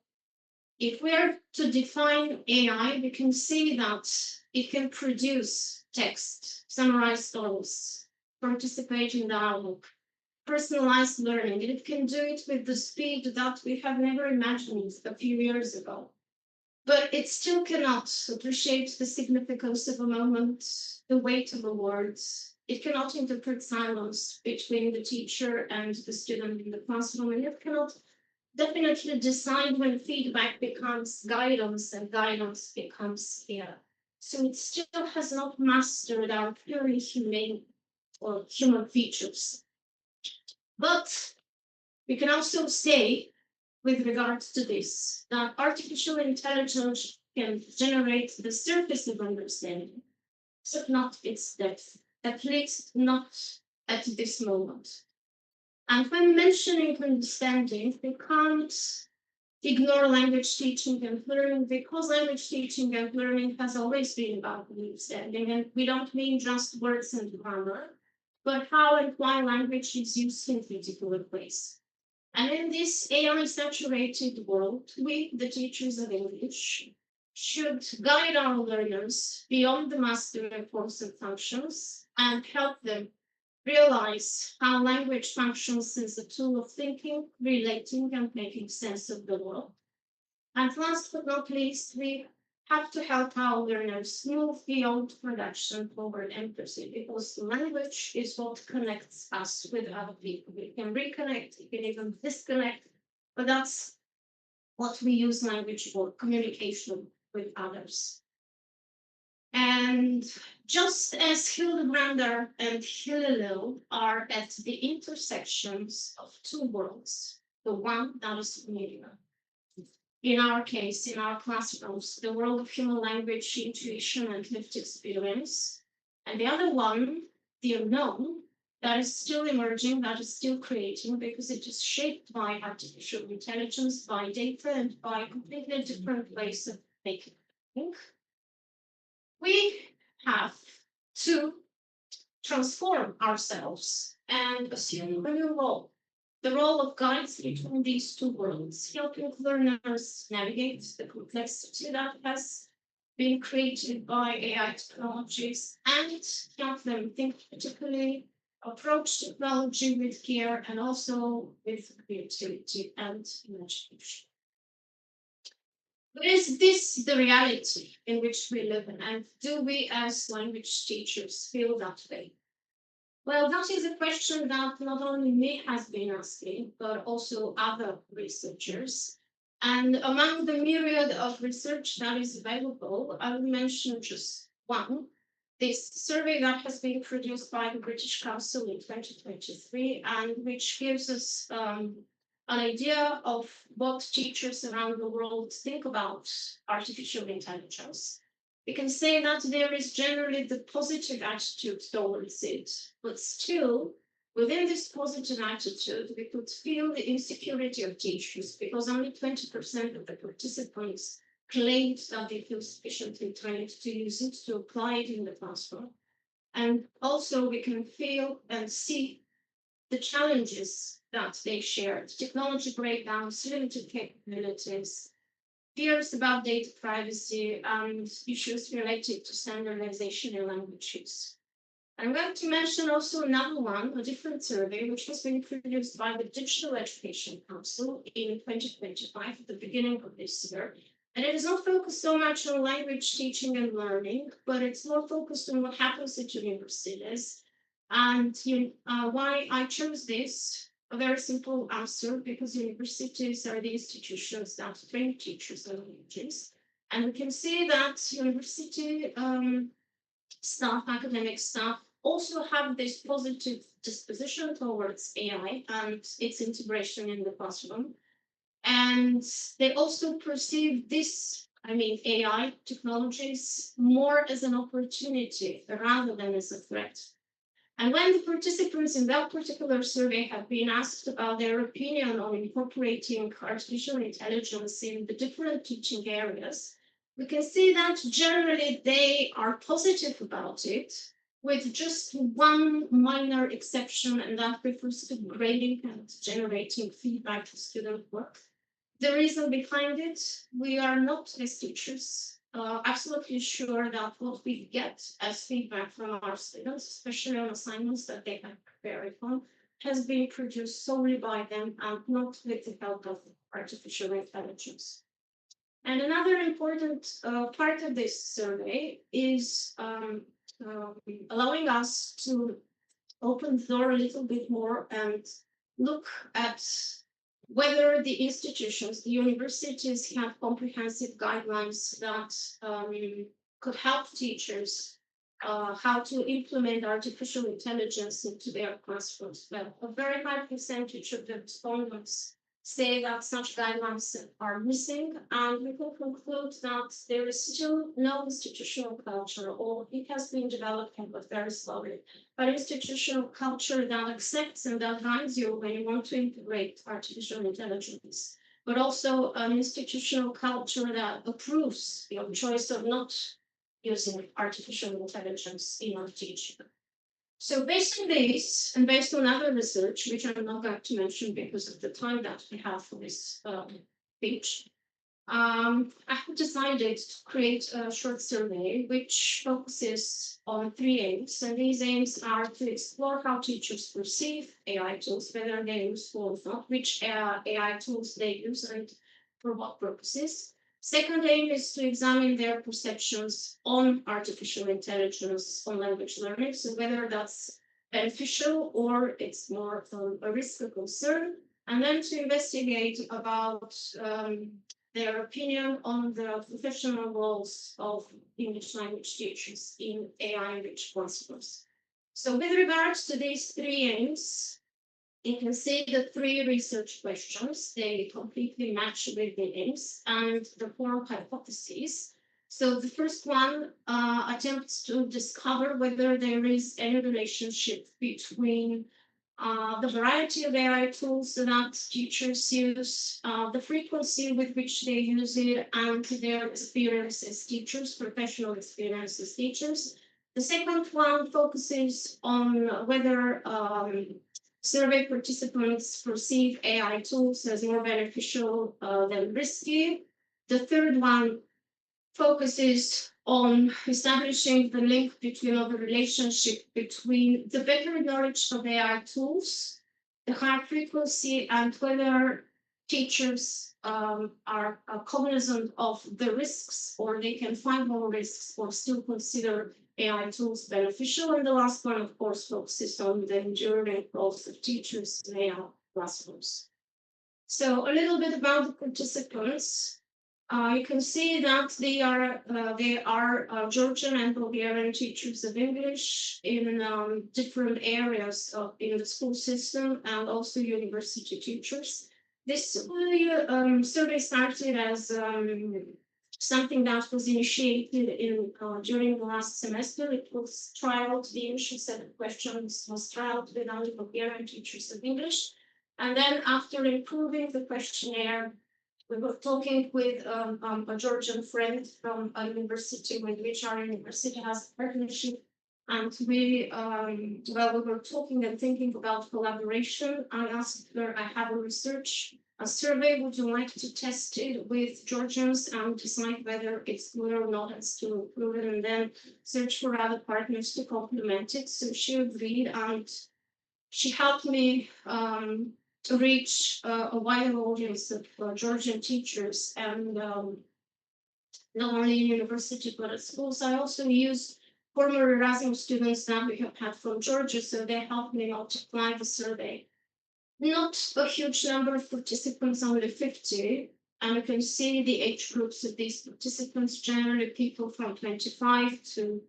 Speaker 6: if we are to define AI, we can see that it can produce text, summarize thoughts, participate in dialogue, personalized learning, and it can do it with the speed that we have never imagined a few years ago. But it still cannot appreciate the significance of a moment, the weight of a word. It cannot interpret silence between the teacher and the student in the classroom, and it cannot definitely decide when feedback becomes guidance and guidance becomes fear. So it still has not mastered our purely humane or human features. But we can also say, with regards to this, that artificial intelligence can generate the surface of understanding, but not its depth, at least not at this moment. And when mentioning understanding, we can't ignore language teaching and learning, because language teaching and learning has always been about understanding, and we don't mean just words and grammar, but how and why language is used in particular ways. And in this AI-saturated world, we, the teachers of English, should guide our learners beyond the mastery of forms and functions and help them realize how language functions as a tool of thinking, relating, and making sense of the world. And last but not least, we have to help our learners move beyond production toward empathy, because language is what connects us with other people. We can reconnect, we can even disconnect, but that's what we use language for, communication with others. And just as Hildebrander and Hillel are at the intersections of two worlds, the one that is familiar, in our case, in our classrooms, the world of human language, intuition, and lived experience, and the other one, the unknown, that is still emerging, that is still creating, because it is shaped by artificial intelligence, by data, and by completely different ways of making think. We have to transform ourselves and assume a new role, the role of guides between these two worlds, helping learners navigate the complexity that has been created by AI technologies, and help them think critically, approach technology with care, and also with creativity and imagination. But is this the reality in which we live in? And do we as language teachers feel that way? Well, that is a question that not only me has been asking, but also other researchers. And among the myriad of research that is available, I will mention just one. This survey that has been produced by the British Council in 2023, and which gives us an idea of what teachers around the world think about artificial intelligence. We can say that there is generally the positive attitude towards it, but still, within this positive attitude, we could feel the insecurity of teachers, because only 20% of the participants claimed that they feel sufficiently trained to use it, to apply it in the classroom. And also we can feel and see the challenges that they shared: technology breakdowns, limited capabilities, fears about data privacy, and issues related to standardization in language use. I'm going to mention also another one, a different survey, which has been produced by the Digital Education Council in 2025, at the beginning of this year. And it is not focused so much on language teaching and learning, but it's more focused on what happens at universities. And why I chose this, a very simple answer: because universities are the institutions that train teachers and languages. And we can see that university staff, academic staff, also have this positive disposition towards AI and its integration in the classroom. And they also perceive this, AI technologies, more as an opportunity rather than as a threat. And when the participants in that particular survey have been asked about their opinion on incorporating artificial intelligence in the different teaching areas, we can see that generally they are positive about it, with just one minor exception, and that refers to grading and generating feedback to student work. The reason behind it, we are not, as teachers, absolutely sure that what we get as feedback from our students, especially on assignments that they have prepared on, has been produced solely by them and not with the help of artificial intelligence. And another important part of this survey is allowing us to open the door a little bit more and look at whether the institutions, the universities, have comprehensive guidelines that could help teachers how to implement artificial intelligence into their classrooms. Well, a very high percentage of the respondents say that such guidelines are missing, and we can conclude that there is still no institutional culture, or it has been developing, but very slowly, but institutional culture that accepts and that guides you when you want to integrate artificial intelligence, but also an institutional culture that approves your choice of not using artificial intelligence in your teaching. So based on this, and based on other research, which I'm not going to mention because of the time that we have for this speech, I have decided to create a short survey which focuses on 3 aims. And these aims are to explore how teachers perceive AI tools, whether they're useful or not, which AI tools they use and for what purposes. Second aim is to examine their perceptions on artificial intelligence, on language learning, so whether that's beneficial or it's more a risk or concern, and then to investigate about their opinion on the professional roles of English language teachers in AI-enriched classrooms. So with regards to these 3 aims, you can see the 3 research questions. They completely match with the aims and the 4 hypotheses. So the first one attempts to discover whether there is any relationship between the variety of AI tools that teachers use, the frequency with which they use it, and their experience as teachers, professional experience as teachers. The second one focuses on whether survey participants perceive AI tools as more beneficial than risky. The third one focuses on establishing the link between, or the relationship between the better knowledge of AI tools, the high frequency, and whether teachers are cognizant of the risks, or they can find more risks or still consider AI tools beneficial. And the last one, of course, focuses on the enduring roles of teachers in AI classrooms. So a little bit about the participants. You can see that they are Georgian and Bulgarian teachers of English in different areas in the school system, and also university teachers. This survey started as something that was initiated during the last semester. It was trialed, the initial set of questions was trialed with only Bulgarian teachers of English. And then after improving the questionnaire, we were talking with a Georgian friend from a university with which our university has a partnership. And we were talking and thinking about collaboration. I asked her, I have a survey, would you like to test it with Georgians and decide whether it's good or not, and still improve it, and then search for other partners to complement it. So she agreed, and she helped me to reach a wider audience of Georgian teachers, and not only in university but at schools. I also use former Erasmus students that we have had from Georgia, so they helped me multiply the survey. Not a huge number of participants, only 50, and you can see the age groups of these participants, generally people from 25 to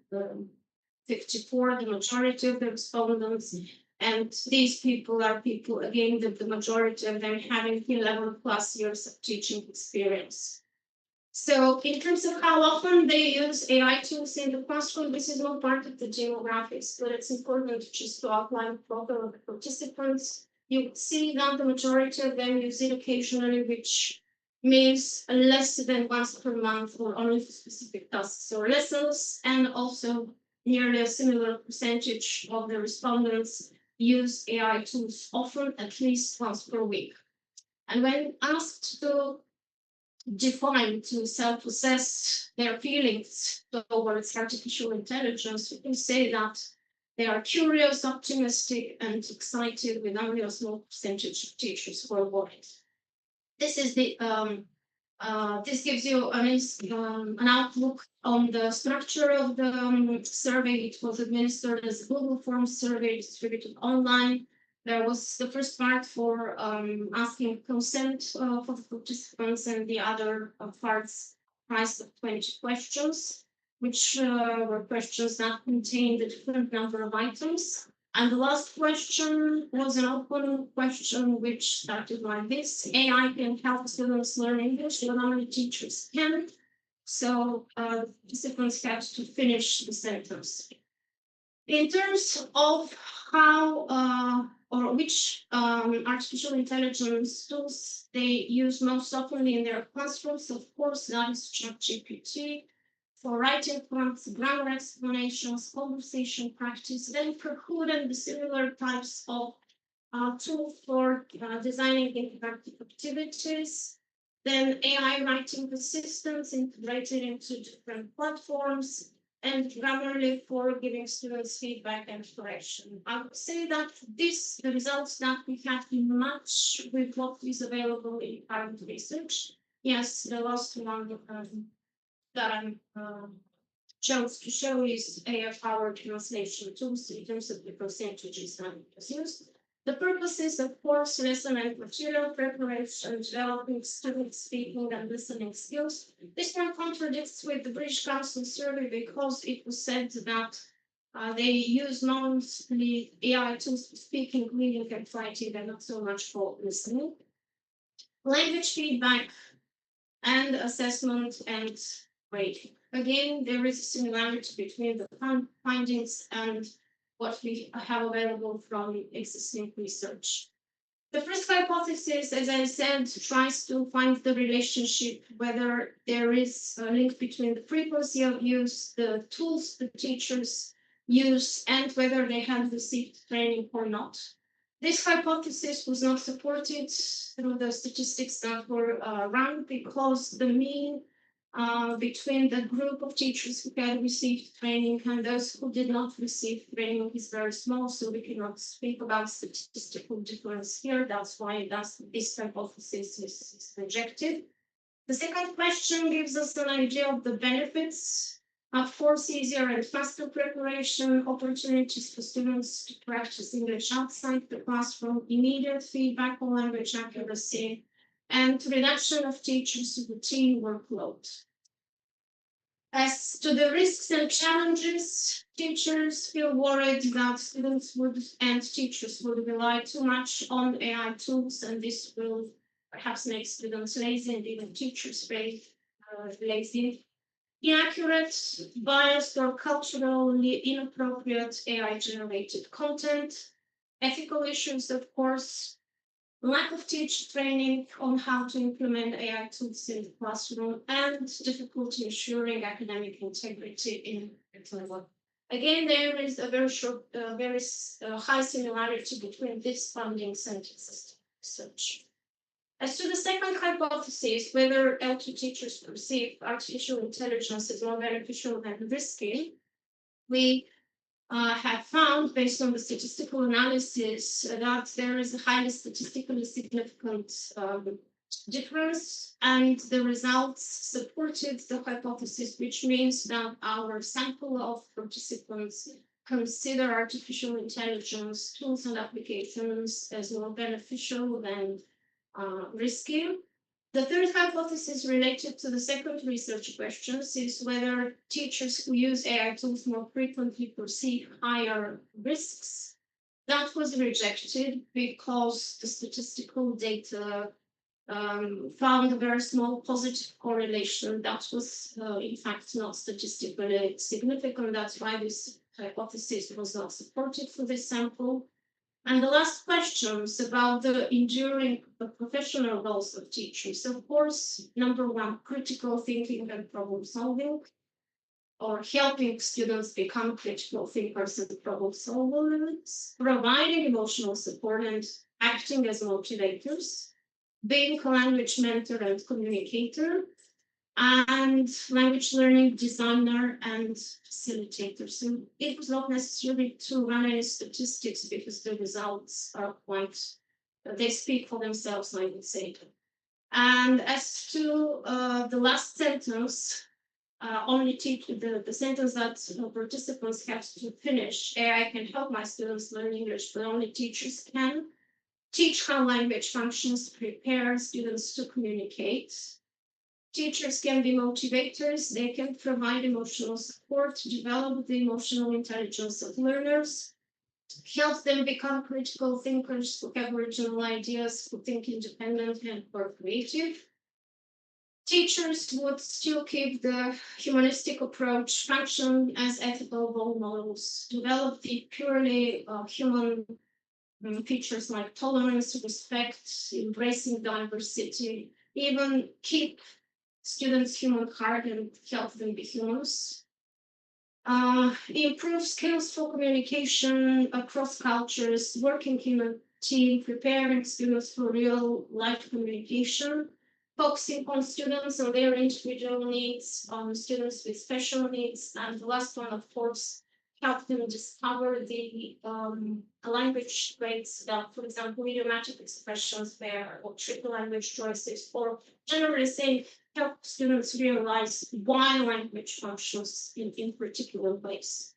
Speaker 6: 54, the majority of the respondents. And these people are people, again, the majority of them having 11 plus years of teaching experience. So in terms of how often they use AI tools in the classroom, this is not part of the demographics, but it's important just to outline the profile of the participants. You see that the majority of them use it occasionally, which means less than once per month or only for specific tasks or lessons. And also nearly a similar percentage of the respondents use AI tools often, at least once per week. And when asked to define, to self-assess their feelings towards artificial intelligence, we can say that they are curious, optimistic, and excited, with only a small percentage of teachers who are worried. This is the this gives you an outlook on the structure of the survey. It was administered as a Google Forms survey distributed online. There was the first part for asking consent for the participants, and the other parts comprised of 20 questions, which were questions that contained a different number of items. And the last question was an open question, which started like this: AI can help students learn English, but only teachers can. So participants had to finish the sentence. In terms of how or which artificial intelligence tools they use most often in their classrooms, of course, that is ChatGPT. For writing prompts, grammar explanations, conversation practice, then Kahoot and the similar types of tools for designing interactive activities, then AI writing assistants integrated into different platforms, and Grammarly for giving students feedback and correction. I would say that the results that we have match with what is available in current research. Yes, the last one that I chose to show is AI-powered translation tools in terms of the percentages that was used. The purpose is, of course, lesson and material preparation, developing student speaking and listening skills. This one contradicts with the British Council survey because it was said that they use mostly AI tools for speaking, reading, and writing, and not so much for listening. Language feedback and assessment and grading. Again, there is a similarity between the findings and what we have available from existing research. The first hypothesis, as I said, tries to find the relationship, whether there is a link between the frequency of use, the tools the teachers use, and whether they have received training or not. This hypothesis was not supported through the statistics that were run, because the mean between the group of teachers who had received training and those who did not receive training is very small, so we cannot speak about statistical difference here. That's why this hypothesis is rejected. The second question gives us an idea of the benefits. Of course, easier and faster preparation, opportunities for students to practice English outside the classroom, immediate feedback on language accuracy, and reduction of teachers' routine workload. As to the risks and challenges, teachers feel worried that students and teachers would rely too much on AI tools, and this will perhaps make students lazy and even teachers lazy. Inaccurate, biased, or culturally inappropriate AI-generated content. Ethical issues, of course. Lack of teacher training on how to implement AI tools in the classroom, and difficulty ensuring academic integrity in curriculum. Again, there is a very high similarity between these findings and existing research. As to the second hypothesis, whether L2 teachers perceive artificial intelligence as more beneficial than risky, we have found, based on the statistical analysis, that there is a highly statistically significant difference, and the results supported the hypothesis, which means that our sample of participants consider artificial intelligence tools and applications as more beneficial than risky. The third hypothesis related to the second research questions is whether teachers who use AI tools more frequently perceive higher risks. That was rejected because the statistical data found a very small positive correlation that was in fact not statistically significant. That's why this hypothesis was not supported for this sample. And the last questions about the enduring professional roles of teachers. Of course, number one, critical thinking and problem solving. or helping students become critical thinkers and problem solvers, providing emotional support and acting as motivators, being a language mentor and communicator, and language learning designer and facilitator. So it was not necessary to run any statistics because the results are quite, they speak for themselves, I would say. And as to the last sentence, only teach the sentence that participants have to finish. AI can help my students learn English, but only teachers can teach how language functions, prepare students to communicate. Teachers can be motivators, they can provide emotional support, develop the emotional intelligence of learners, help them become critical thinkers who have original ideas, who think independent and are creative. Teachers would still keep the humanistic approach, function as ethical role models, develop the purely human features like tolerance, respect, embracing diversity, even keep students' human heart and help them be humans. Improve skills for communication across cultures, working in a team, preparing students for real life communication, focusing on students and their individual needs, on students with special needs, and the last one, of course, help them discover the language traits that, for example, idiomatic expressions there, or triple language choices, or generally saying, help students realize why language functions in particular ways.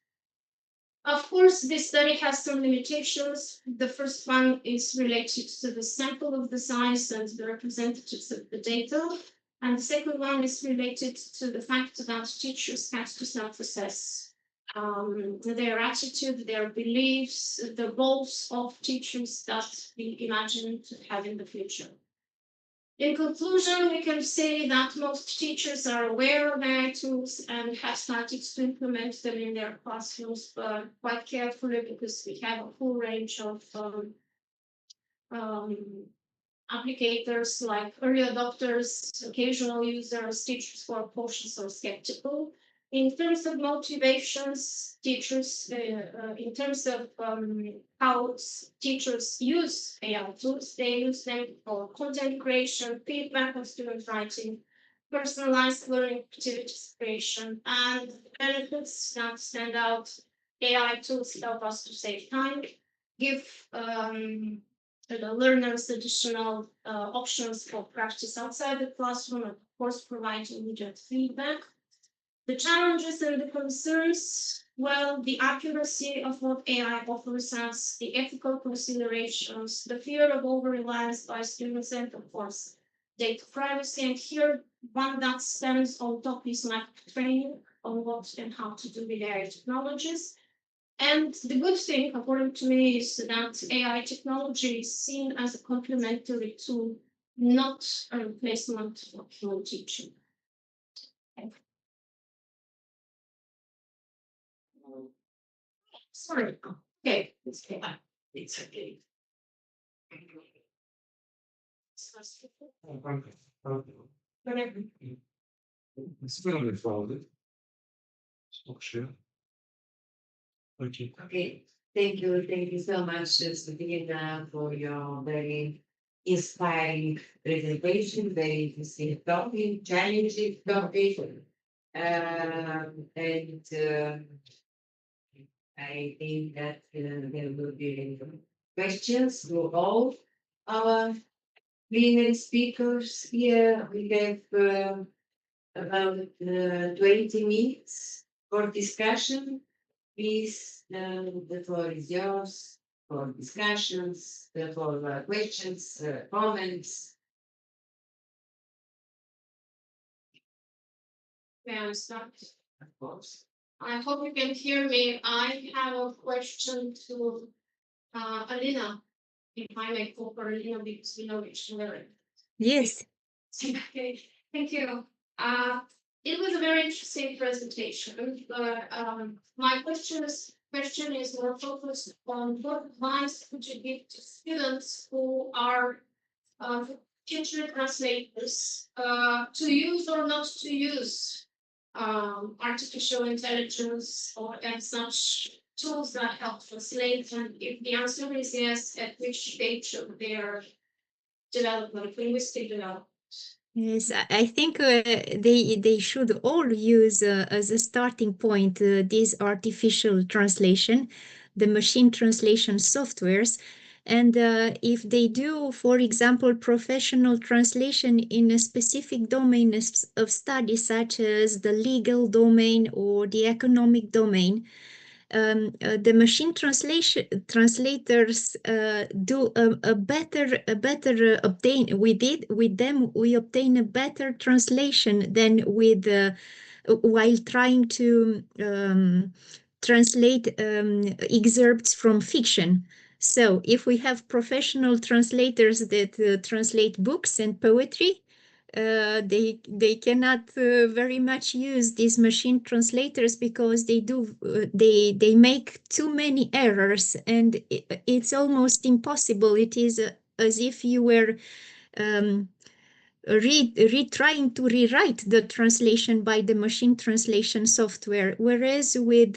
Speaker 6: Of course, this study has some limitations. The first one is related to the sample of the size and the representatives of the data. And the second one is related to the fact that teachers have to self-assess their attitude, their beliefs, the roles of teachers that we imagine to have in the future. In conclusion, we can say that most teachers are aware of AI tools and have started to implement them in their classrooms, but quite carefully because we have a full range of applicators like early adopters, occasional users, teachers who are cautious or skeptical. In terms of motivations, teachers, in terms of how teachers use AI tools, they use them for content creation, feedback on student writing, personalized learning activities creation, and benefits that stand out. AI tools help us to save time, give the learners additional options for practice outside the classroom, and of course provide immediate feedback. The challenges and the concerns, well, the accuracy of what AI offers us, the ethical considerations, the fear of over-reliance by students, and of course, data privacy. And here, one that stands on top is lack of training on what and how to do with AI technologies. And the good thing, according to me, is that AI technology is seen as a complementary tool, not a replacement for human teaching. Sorry. Okay. It's okay. It's okay.
Speaker 7: It's very folded. Stop share. Okay.
Speaker 3: Okay, thank you so much, Sabina, for your very inspiring presentation, very interesting topic, challenging topic. And I think that there will be questions to all our plenary speakers here. We have about 20 minutes for discussion. Please, the floor is yours for discussions, for questions, comments.
Speaker 6: May I start?
Speaker 3: Of course.
Speaker 6: I hope you can hear me. I have a question to Alina, if I may call her Alina because we know each other.
Speaker 5: Yes.
Speaker 6: Okay, thank you. It was a very interesting presentation. My question is more focused on what advice would you give to students who are future translators to use or not to use artificial intelligence or and such tools that help translate? And if the answer is yes, at which stage of their development, linguistic development?
Speaker 5: Yes, I think they should all use as a starting point this artificial translation, the machine translation softwares. And if they do, for example, professional translation in a specific domain of study, such as the legal domain or the economic domain, the machine translators do a better obtain with them we obtain a better translation than with while trying to translate excerpts from fiction. So if we have professional translators that translate books and poetry, they cannot very much use these machine translators because they make too many errors, and it's almost impossible. It is as if you were trying to rewrite the translation by the machine translation software, whereas with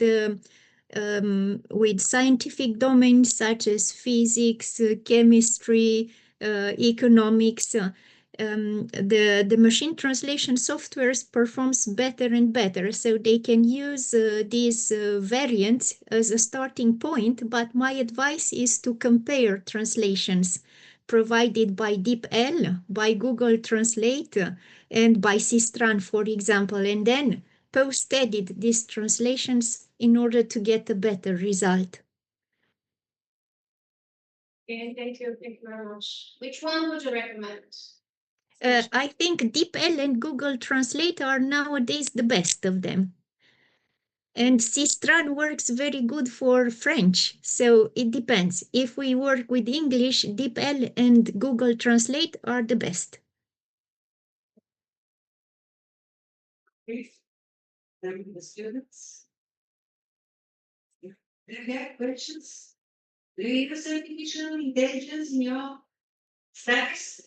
Speaker 5: scientific domains such as physics, chemistry, economics, the machine translation softwares performs better and better, so they can use these variants as a starting point. But my advice is to compare translations provided by DeepL, by Google Translate, and by Sistran, for example, and then post-edit these translations in order to get a better result.
Speaker 6: Okay, thank you very much. Which one would you recommend?
Speaker 5: I think DeepL and Google Translate are nowadays the best of them. And Sistran works very good for French, so it depends. If we work with English, DeepL and Google Translate are the best.
Speaker 3: The students. Do you have questions? Do you use artificial intelligence in your studies?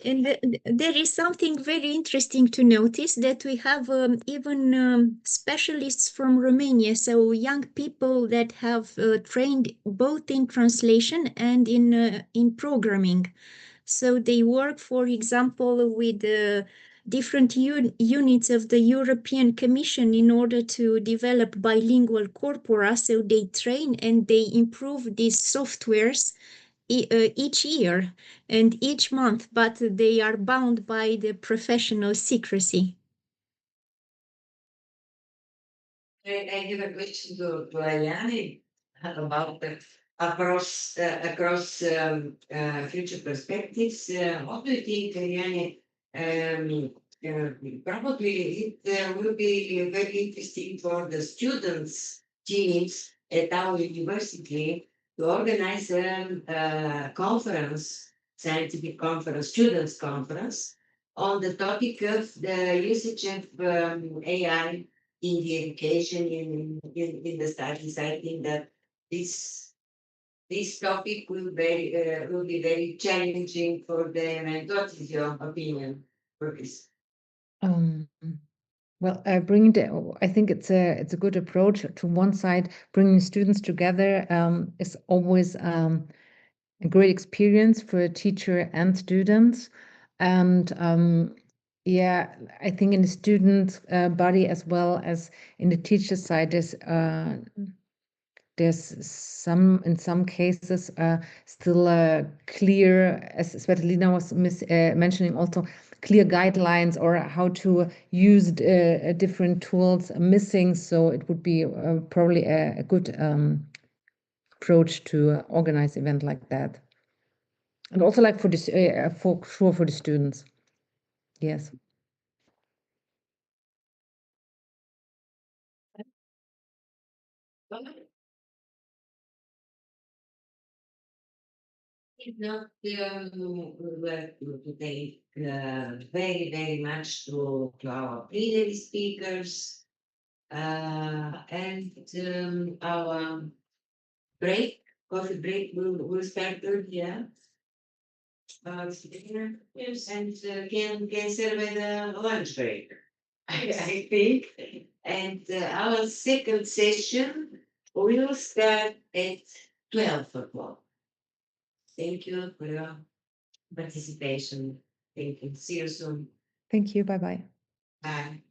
Speaker 5: And there is something very interesting to notice, that we have even specialists from Romania, so young people that have trained both in translation and in programming. So they work, for example, with different units of the European Commission in order to develop bilingual corpora. So they train and they improve these softwares each year and each month, but they are bound by the professional secrecy.
Speaker 3: I have a question to Ayane about the across future perspectives. What do you think, Ayane? Probably it will be very interesting for the students teams at our university to organize a conference, scientific conference, students conference, on the topic of the usage of AI in the education, in the studies. I think that this topic will be very challenging for them. And what is your opinion for this?
Speaker 4: Well, I think it's a good approach. To one side, bringing students together is always a great experience for a teacher and students. And yeah, I think in the student body as well as in the teacher side, there's in some cases still clear, as Svetlana was mentioning, also clear guidelines or how to use different tools missing. So it would be probably a good approach to organize event like that, and also like for this for sure for the students. Yes.
Speaker 3: If not, we were to thank very, very much to our plenary speakers and our coffee break will start early, yeah. Yes, and can serve at a lunch break. I think. And our second session will start at 12 o'clock. Thank you for your participation. Thank you. See you soon.
Speaker 4: Thank you. Bye-bye.
Speaker 3: Bye.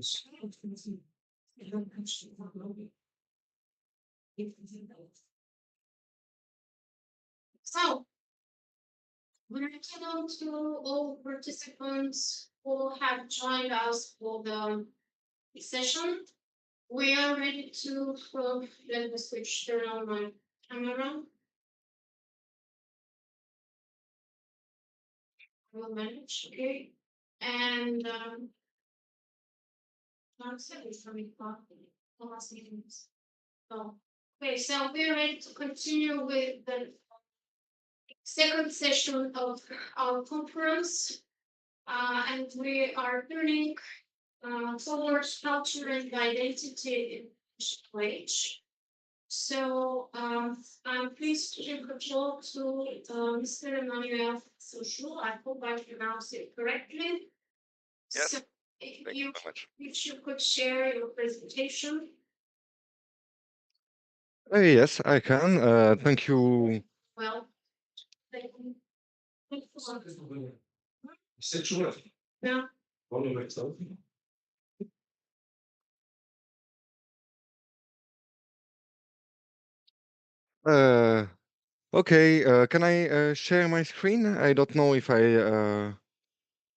Speaker 6: So, welcome to all participants who have joined us for the session. We are ready to let me switch turn on my camera. I will manage, okay? And I'm sorry, coming back. Oh, okay, so we're ready to continue with the second session of our conference. And we are turning towards culture and identity in language. So I'm pleased to give the floor to Mr. Emmanuel Souchou. I hope I pronounced it correctly.
Speaker 8: Yes,
Speaker 6: So
Speaker 8: thank you so much.
Speaker 6: if you could share your presentation.
Speaker 8: Yes, I can. Thank you.
Speaker 6: Well, thank you.
Speaker 7: Sexual.
Speaker 6: Yeah.
Speaker 7: All of it, so.
Speaker 8: Okay, can I share my screen? I don't know if I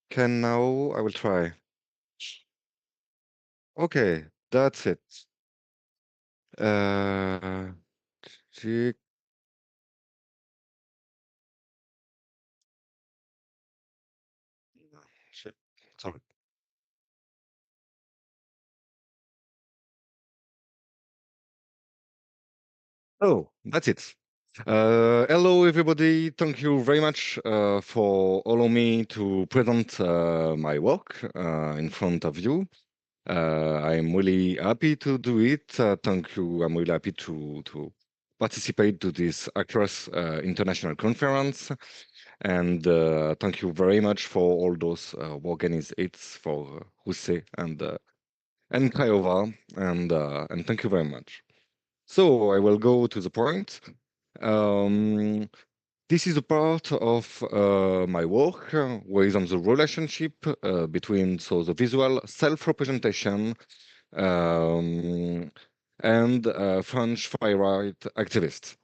Speaker 8: can now. I will try. Okay, that's it. Check. Shit, sorry. Oh, that's it. Hello, everybody. Thank you very much for allowing me to present my work in front of you. I'm really happy to do it. Thank you. I'm really happy to participate to this Actros International Conference. And thank you very much for all those organizers, for Jose and Craiova, and thank you very much. So I will go to the point. Um, this is a part of my work with on the relationship between the visual self-representation um, and French far-right activists.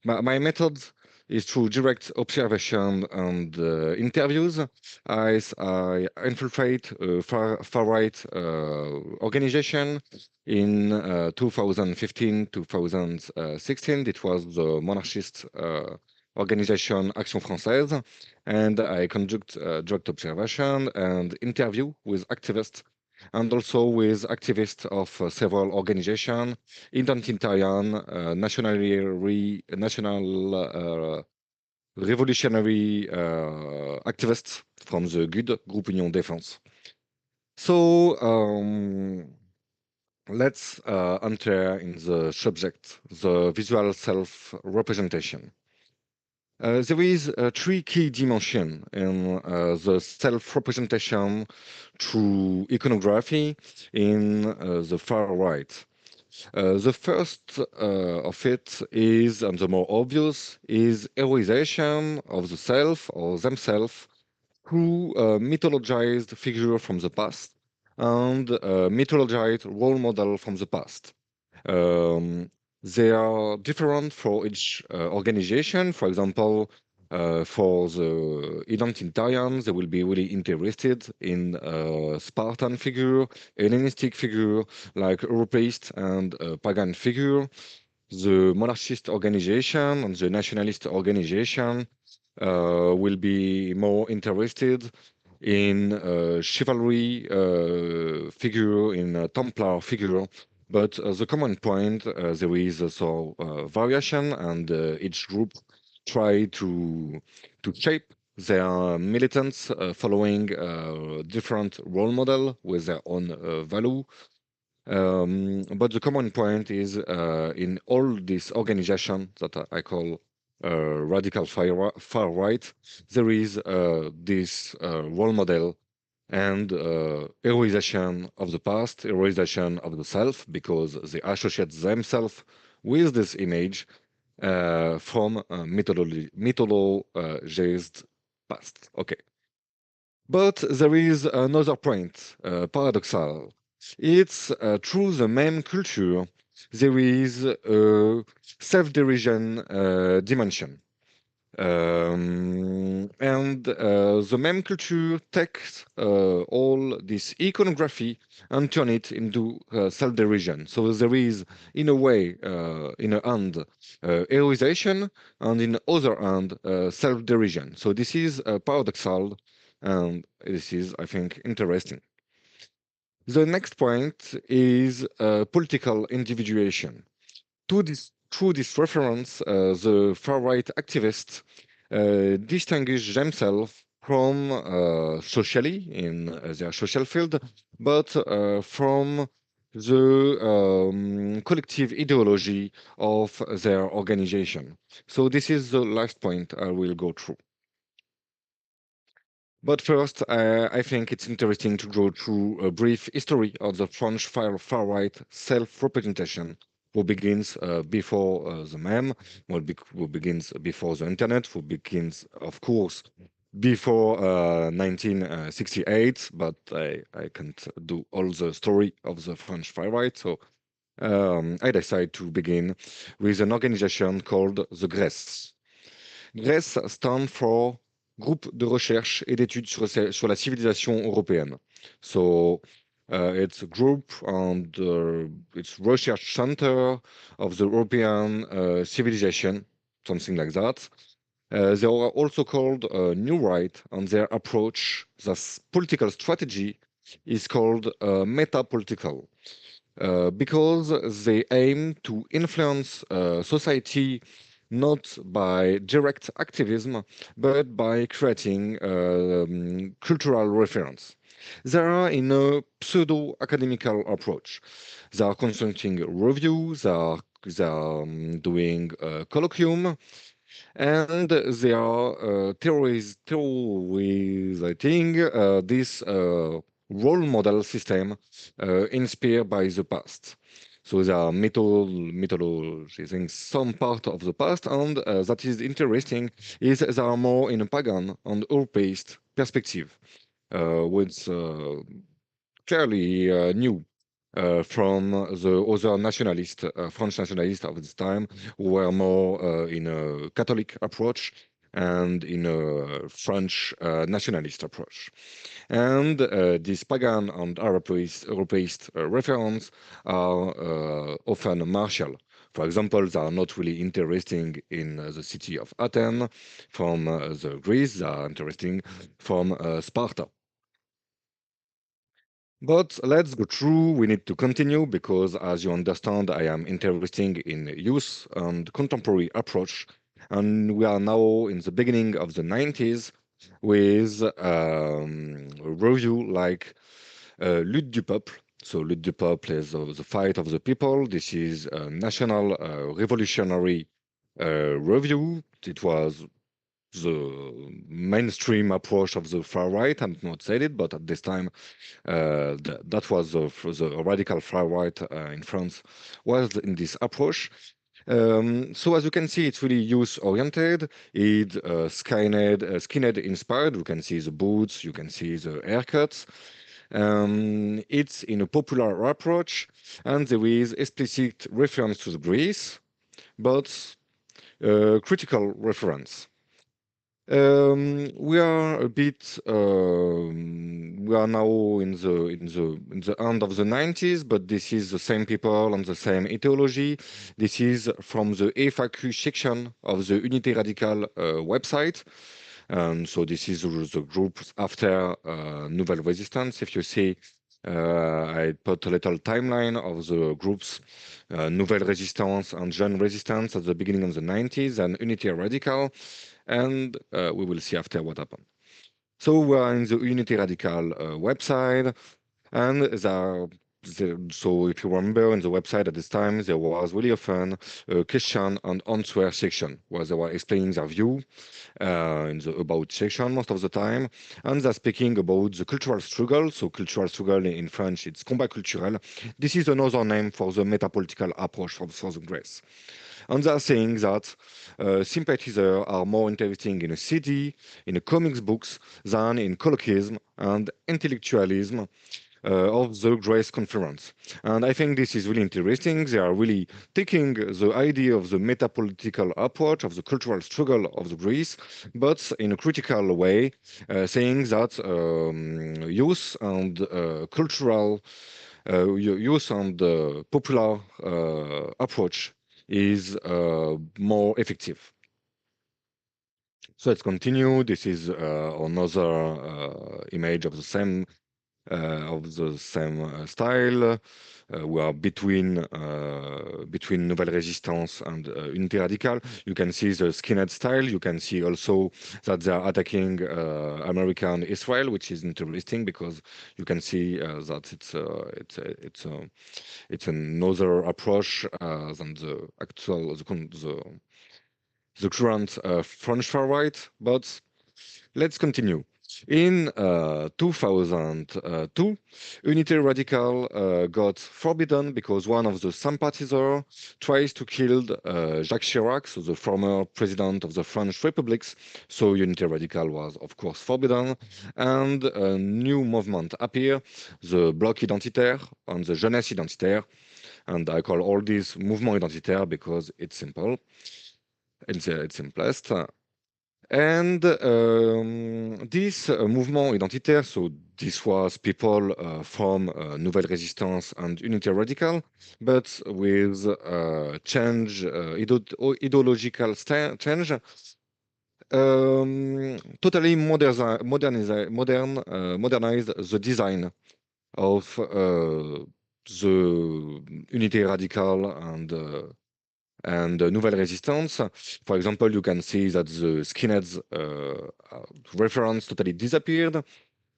Speaker 8: My method is through direct observation and interviews as I infiltrate a far-right organization in 2015-2016. It was the monarchist organization Action Française, and I conduct direct observation and interview with activists and also with activists of several organizations, identitarian, national revolutionary activists from the GUD, Groupe Union Défense. So let's enter in the subject, the visual self-representation. There is three key dimensions in the self-representation through iconography in the far right. The first of it is, and the more obvious, is heroization of the self or themselves through a mythologized figure from the past and a mythologized role model from the past. They are different for each organization. For example, for the identitarians, they will be really interested in a Spartan figure, Hellenistic figure, like Europeist and pagan figure. The monarchist organization and the nationalist organization will be more interested in chivalry figure, in a Templar figure. But the common point, there is also variation, and each group try to shape their militants following different role model with their own value. But the common point is in all these organizations that I call radical far right, there is this role model and heroization of the past, heroization of the self, because they associate themselves with this image from mythologized past. Okay. But there is another point, paradoxal. It's through the meme culture, there is a self-derision dimension. And the meme culture takes all this iconography and turn it into self-derision. So there is, in a way, in a hand, heroization, and in other hand, self-derision. So this is paradoxal, and this is, I think, interesting. The next point is political individuation. Through this reference, the far-right activists distinguish themselves from socially in their social field, but from the collective ideology of their organization. So this is the last point I will go through. But first, I think it's interesting to go through a brief history of the French far-right self-representation, who begins before the meme, who begins before the internet, who begins, of course, before 1968, but I can't do all the story of the French far-right, so I decided to begin with an organization called the GRES. GRES stands for Groupe de recherche et d'études sur la civilisation européenne. So it's a group and it's research center of the European civilization, something like that. They are also called New Right, and their approach, the political strategy, is called meta-political. Because they aim to influence society not by direct activism, but by creating cultural reference. They are in a pseudo-academical approach. They are consulting reviews, they are doing colloquium, and they are theorizing this role model system inspired by the past. So they are mythologizing some part of the past, and that is interesting is they are more in a pagan and Europeist perspective, which clearly new from the other nationalists, French nationalists of this time, who were more in a Catholic approach and in a French nationalist approach. And these pagan and Europeist references are often martial. For example, they are not really interesting in the city of Athens from the Greece, they are interesting from Sparta. But let's go through, we need to continue because as you understand, I am interested in youth and contemporary approach. And we are now in the beginning of the 90s with a review like Lutte du Peuple. So Lutte du Peuple is the fight of the people. This is a national revolutionary review. It was the mainstream approach of the far right. I'm not said it, but at this time, that was the radical far right in France was in this approach. So as you can see, it's really youth-oriented. It's skinhead inspired. You can see the boots, you can see the haircuts. It's in a popular approach, and there is explicit reference to Greece, but critical reference. We are a bit. We are now in the end of the 90s, but this is the same people and the same ideology. This is from the FAQ section of the Unité Radicale website. So this is the group after Nouvelle Resistance. If you see, I put a little timeline of the groups Nouvelle Résistance and Jeune Résistance at the beginning of the 90s and Unité Radicale. And we will see after what happened. So we are in the Unité Radicale website, and there are so if you remember on the website at this time, there was really often a question and answer section where they were explaining their view in the about section most of the time, and they're speaking about the cultural struggle. So cultural struggle in French, it's combat culturel. This is another name for the metapolitical approach for the Greece. And they're saying that sympathizers are more interesting in a city, in a comics books, than in colloquialism and intellectualism of the Grace Conference. And I think this is really interesting. They are really taking the idea of the metapolitical approach of the cultural struggle of the Greece, but in a critical way, saying that youth and cultural youth and popular approach is more effective. So let's continue. This is another image of the same style. We are between Nouvelle Résistance and Unité Radicale. You can see the skinhead style. You can see also that they are attacking American Israel, which is interesting because you can see that it's another approach than the actual the current French far right. But let's continue. In 2002, Unité Radicale got forbidden because one of the sympathizers tries to kill Jacques Chirac, so the former president of the French Republic. So Unité Radicale was, of course, forbidden, and a new movement appeared, the Bloc Identitaire and the Jeunesse Identitaire. And I call all these mouvements identitaires because it's simple. It's simplest. And this movement identitaire, so this was people from Nouvelle Résistance and Unité Radicale, but with change, ideological change, totally modernized the design of the Unité Radicale and Nouvelle Résistance. For example, you can see that the skinheads reference totally disappeared,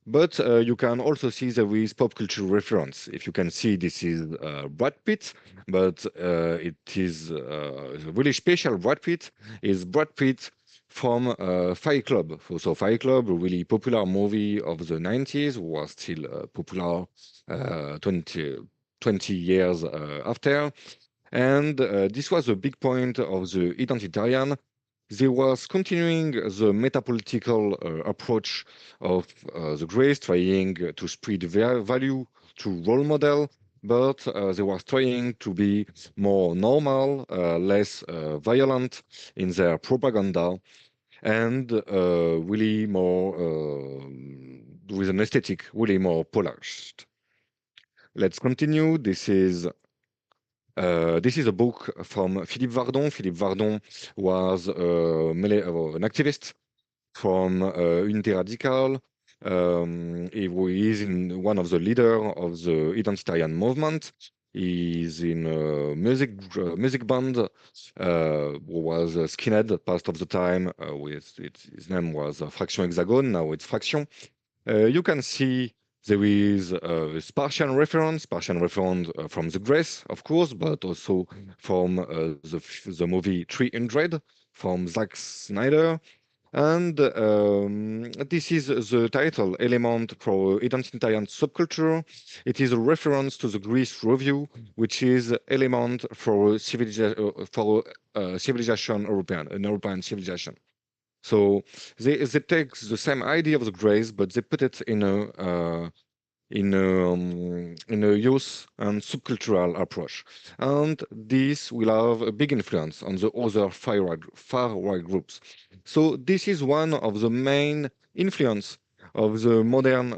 Speaker 8: but you can also see there is pop culture reference. If you can see, this is Brad Pitt, but it is a really special Brad Pitt is Brad Pitt from Fight Club. So Fight Club, a really popular movie of the 90s, was still popular 20 years after. And this was a big point of the identitarian. They was continuing the metapolitical approach of the Grace, trying to spread their value to role model, but they were trying to be more normal, less violent in their propaganda, and really more with an aesthetic really more polished. Let's continue. This is a book from Philippe Vardon. Philippe Vardon was an activist from Unité Radicale. He is in one of the leaders of the identitarian movement. He is in a music band who was a skinhead past of the time. His name was Fraction Hexagone. Now it's Fraction. You can see there is a Spartian reference from the Grace, of course, but also from the movie 300 from Zack Snyder. And this is the title, Element for Identitarian Subculture. It is a reference to the Greece Review, which is Element for civilization European, an European civilization. So they take the same idea of the Grace, but they put it in a youth and subcultural approach, and this will have a big influence on the other far right groups. So this is one of the main influence of the modern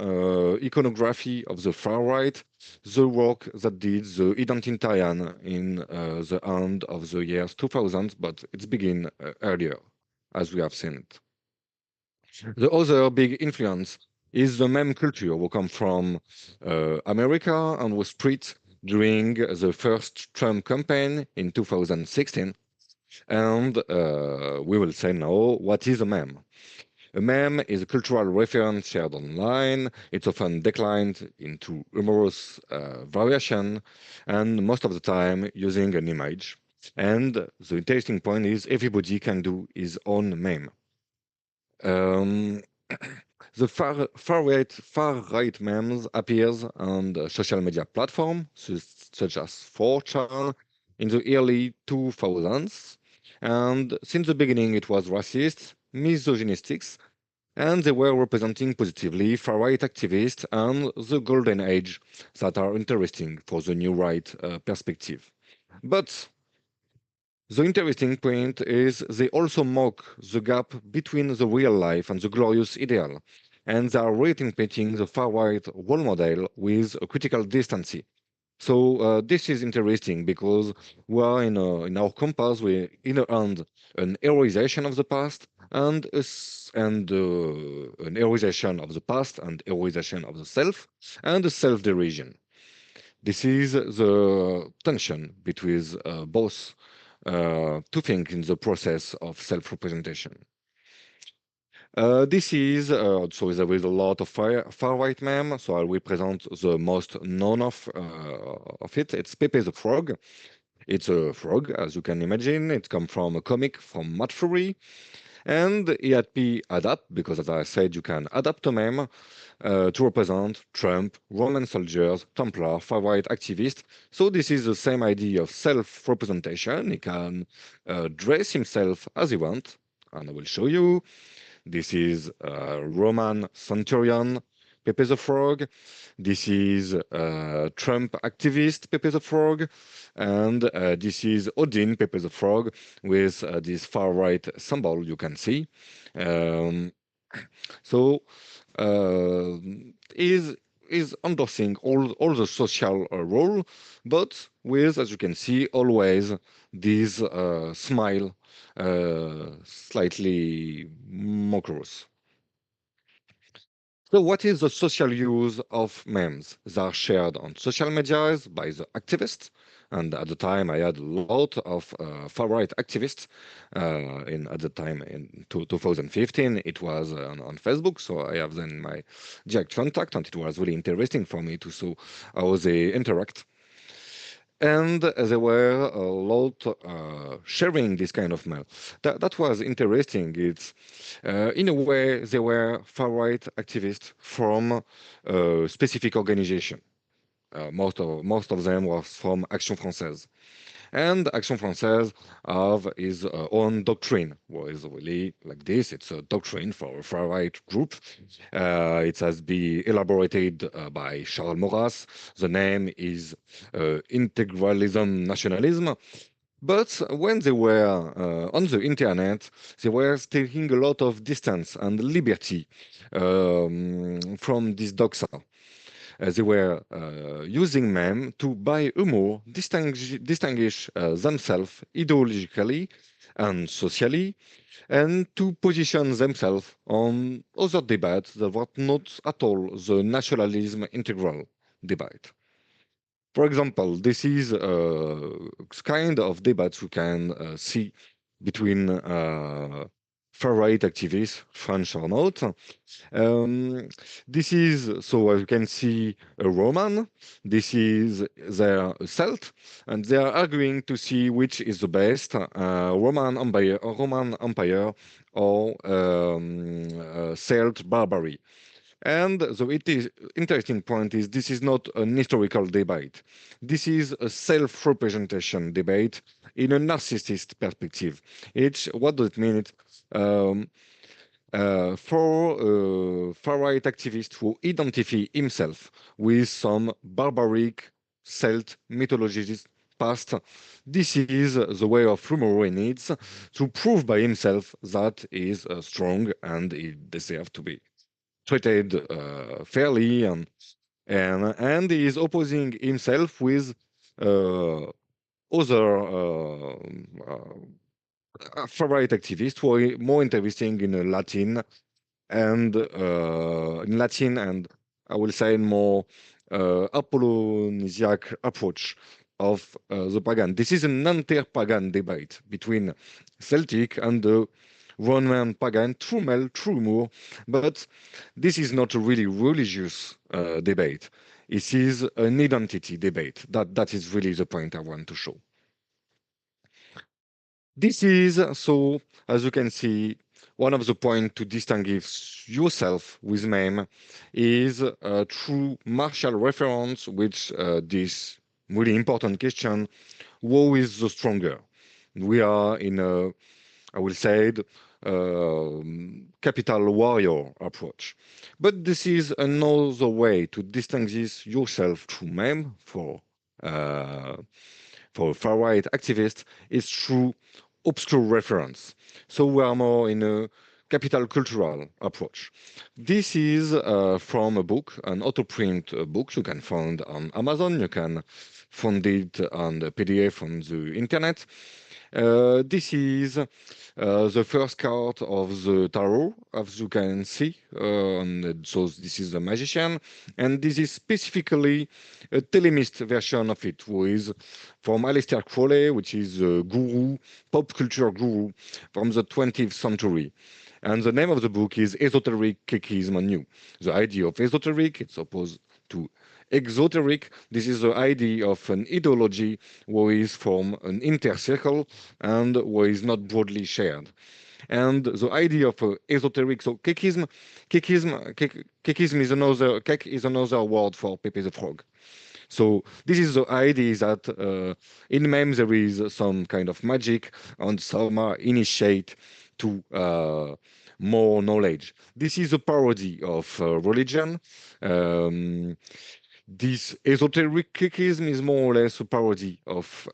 Speaker 8: iconography of the far right, the work that did the identitarian in the end of the years 2000, but it's begin earlier, as we have seen it. The other big influence is the meme culture who come from America and was spread during the first Trump campaign in 2016. And we will say now, what is a meme? A meme is a cultural reference shared online. It's often declined into humorous variation, and most of the time using an image. And the interesting point is everybody can do his own meme. The far right memes appears on the social media platform such as 4chan in the early 2000s, and since the beginning it was racist, misogynistic, and they were representing positively far-right activists and the golden age that are interesting for the new right perspective. But the interesting point is they also mock the gap between the real life and the glorious ideal, and they are reinterpreting the far-right role model with a critical distance. So this is interesting because we are in our compass, we in a hand an heroization of the past and an heroization of the past and heroization of the self and the self-derision. This is the tension between both to think in the process of self-representation. This is so there is a lot of far-right meme. So I will present the most known of it. It's Pepe the Frog. It's a frog, as you can imagine. It comes from a comic from Matt Fury, and he had to adapt because, as I said, you can adapt a meme to represent Trump, Roman soldiers, Templar, far-right activists. So this is the same idea of self-representation. He can dress himself as he wants, and I will show you. This is Roman centurion, Pepe the Frog. This is Trump activist, Pepe the Frog. And this is Odin, Pepe the Frog, with this far-right symbol you can see. So is endorsing all the social role, but with, as you can see, always this smile, slightly mockerous. So what is the social use of memes? They are shared on social medias by the activists. And at the time, I had a lot of far-right activists. At the time in 2015, it was on Facebook. So I have then my direct contact, and it was really interesting for me to see how they interact. And there were a lot sharing this kind of mail. That was interesting. It's in a way they were far-right activists from a specific organization. Most of them was from Action Française. And Action Française have his own doctrine, what is really like this. It's a doctrine for a far-right group. It has been elaborated by Charles Maurras. The name is Integralism Nationalism. But when they were on the internet, they were taking a lot of distance and liberty from this doxa. They were using meme to by humor distinguish themselves ideologically and socially, and to position themselves on other debates that were not at all the nationalism integral debate. For example, this is kind of debates we can see between far-right activists, French or not. This is, so as you can see, a Roman. This is their Celt, and they are arguing to see which is the best, Roman Empire or Celt barbarity. And so it is interesting point is this is not an historical debate. This is a self-representation debate in a narcissist perspective. What does it mean? For far-right activist who identify himself with some barbaric Celt mythologies past, this is the way of humor he needs to prove by himself that he is strong and he deserves to be treated fairly, and he is opposing himself with other far-right activists who are more interesting in Latin and I will say more Apollonisiac approach of the pagan. This is an anti-pagan debate between Celtic and the Roman pagan, true male, true humor. But this is not a really religious debate. It is an identity debate. That is really the point I want to show. This is, so as you can see, one of the points to distinguish yourself with meme is through martial reference, which this really important question, who is the stronger? We are in a, I will say, capital warrior approach. But this is another way to distinguish yourself through meme for far-right activists is through obscure reference. So we are more in a capital cultural approach. This is from a book, an auto-print book you can find on Amazon. You can find it on the PDF on the internet. This is the first card of the tarot, as you can see. So this is the magician, and this is specifically a Telemist version of it, who is from Aleister Crowley, which is a guru, pop culture guru from the 20th century. And the name of the book is Esoteric Kekism Anew. The idea of esoteric, it's opposed to exoteric. This is the idea of an ideology who is from an inner circle and who is not broadly shared. And the idea of esoteric, so kekism is another word for Pepe the Frog. So this is the idea that in memes there is some kind of magic and some are initiate to more knowledge. This is a parody of religion. This esoteric kekism is more or less a parody of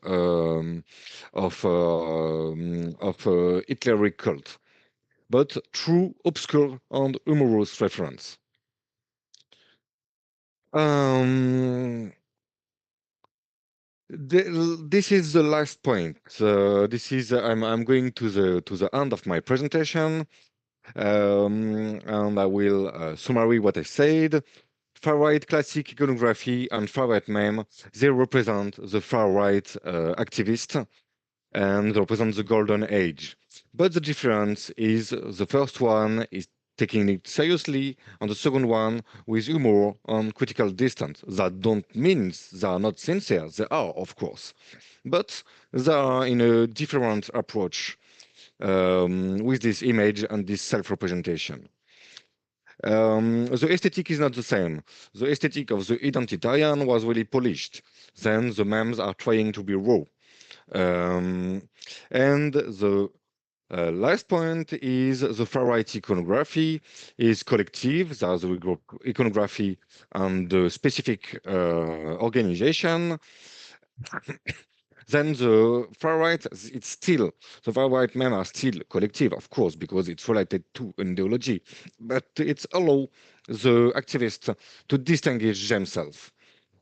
Speaker 8: Hitleric cult, but true, obscure, and humorous reference. This is the last point. This is I'm going to the end of my presentation, and I will summary what I said. Far-right classic iconography and far-right meme, they represent the far-right activist and represent the golden age. But the difference is the first one is taking it seriously, and the second one with humor and critical distance. That don't mean they are not sincere. They are, of course, but they are in a different approach with this image and this self-representation. The aesthetic is not the same. The aesthetic of the identitarian was really polished. Then the memes are trying to be raw. And the last point is the far-right iconography is collective. There's the iconography and the specific organization. Then the far-right, it's still, the far-right men are still collective, of course, because it's related to an ideology, but it's allow the activists to distinguish themselves.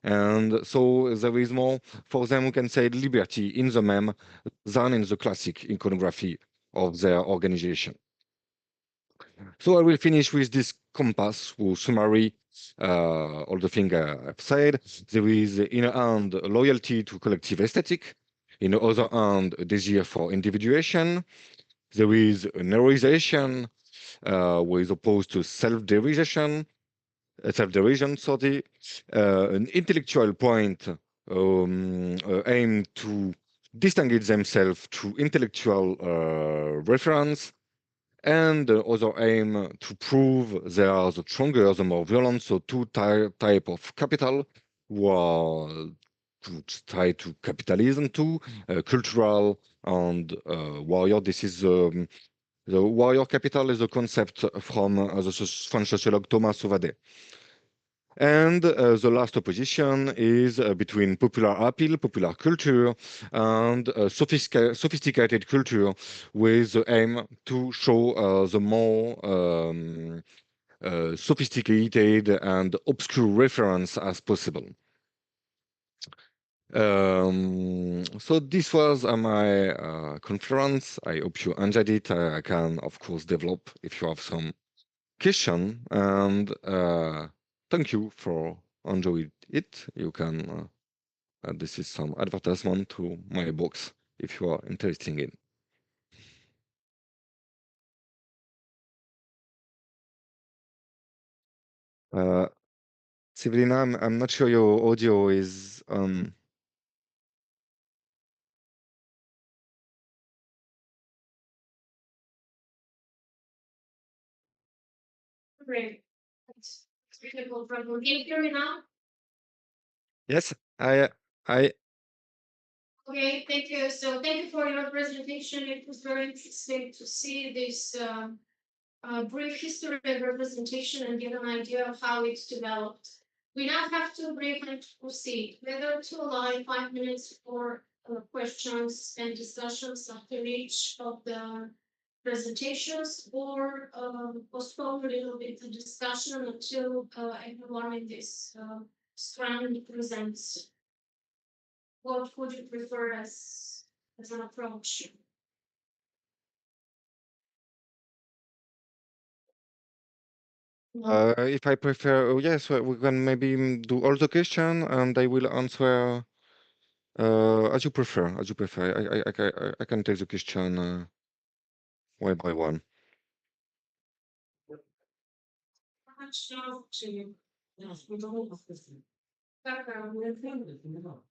Speaker 8: And so there is more, for them, we can say, liberty in the meme than in the classic iconography of their organization. So I will finish with this compass, who summary all the things I've said. There is, in a hand, loyalty to collective aesthetic. In the other hand, a desire for individuation. There is a narrowization, which is opposed to self-derision, an intellectual point aim to distinguish themselves through intellectual reference, and the other aim to prove they are the stronger, the more violent. So two type of capital who are to try to capitalism too, cultural and warrior. This is the warrior capital is a concept from the French sociologue Thomas Sauvadet. And the last opposition is between popular appeal, popular culture, and sophisticated culture, with the aim to show the more sophisticated and obscure reference as possible. So this was my conference. I hope you enjoyed it. I can, of course, develop if you have some question, and thank you for enjoying it. You can, this is some advertisement to my books if you are interested in. Sivelina, I'm not sure your audio is
Speaker 6: Great. It's really cool. Can you hear me now?
Speaker 8: Yes, I
Speaker 6: Okay, thank you. So thank you for your presentation. It was very interesting to see this brief history and representation and get an idea of how it's developed. We now have to briefly proceed, whether to allow 5 minutes for questions and discussions after each of the presentations, or postpone a little bit the discussion until everyone in this strand presents. What would you prefer as an approach?
Speaker 8: if I prefer, oh, yes, we can maybe do all the question and I will answer as you prefer. As you prefer. I can take the question one by one.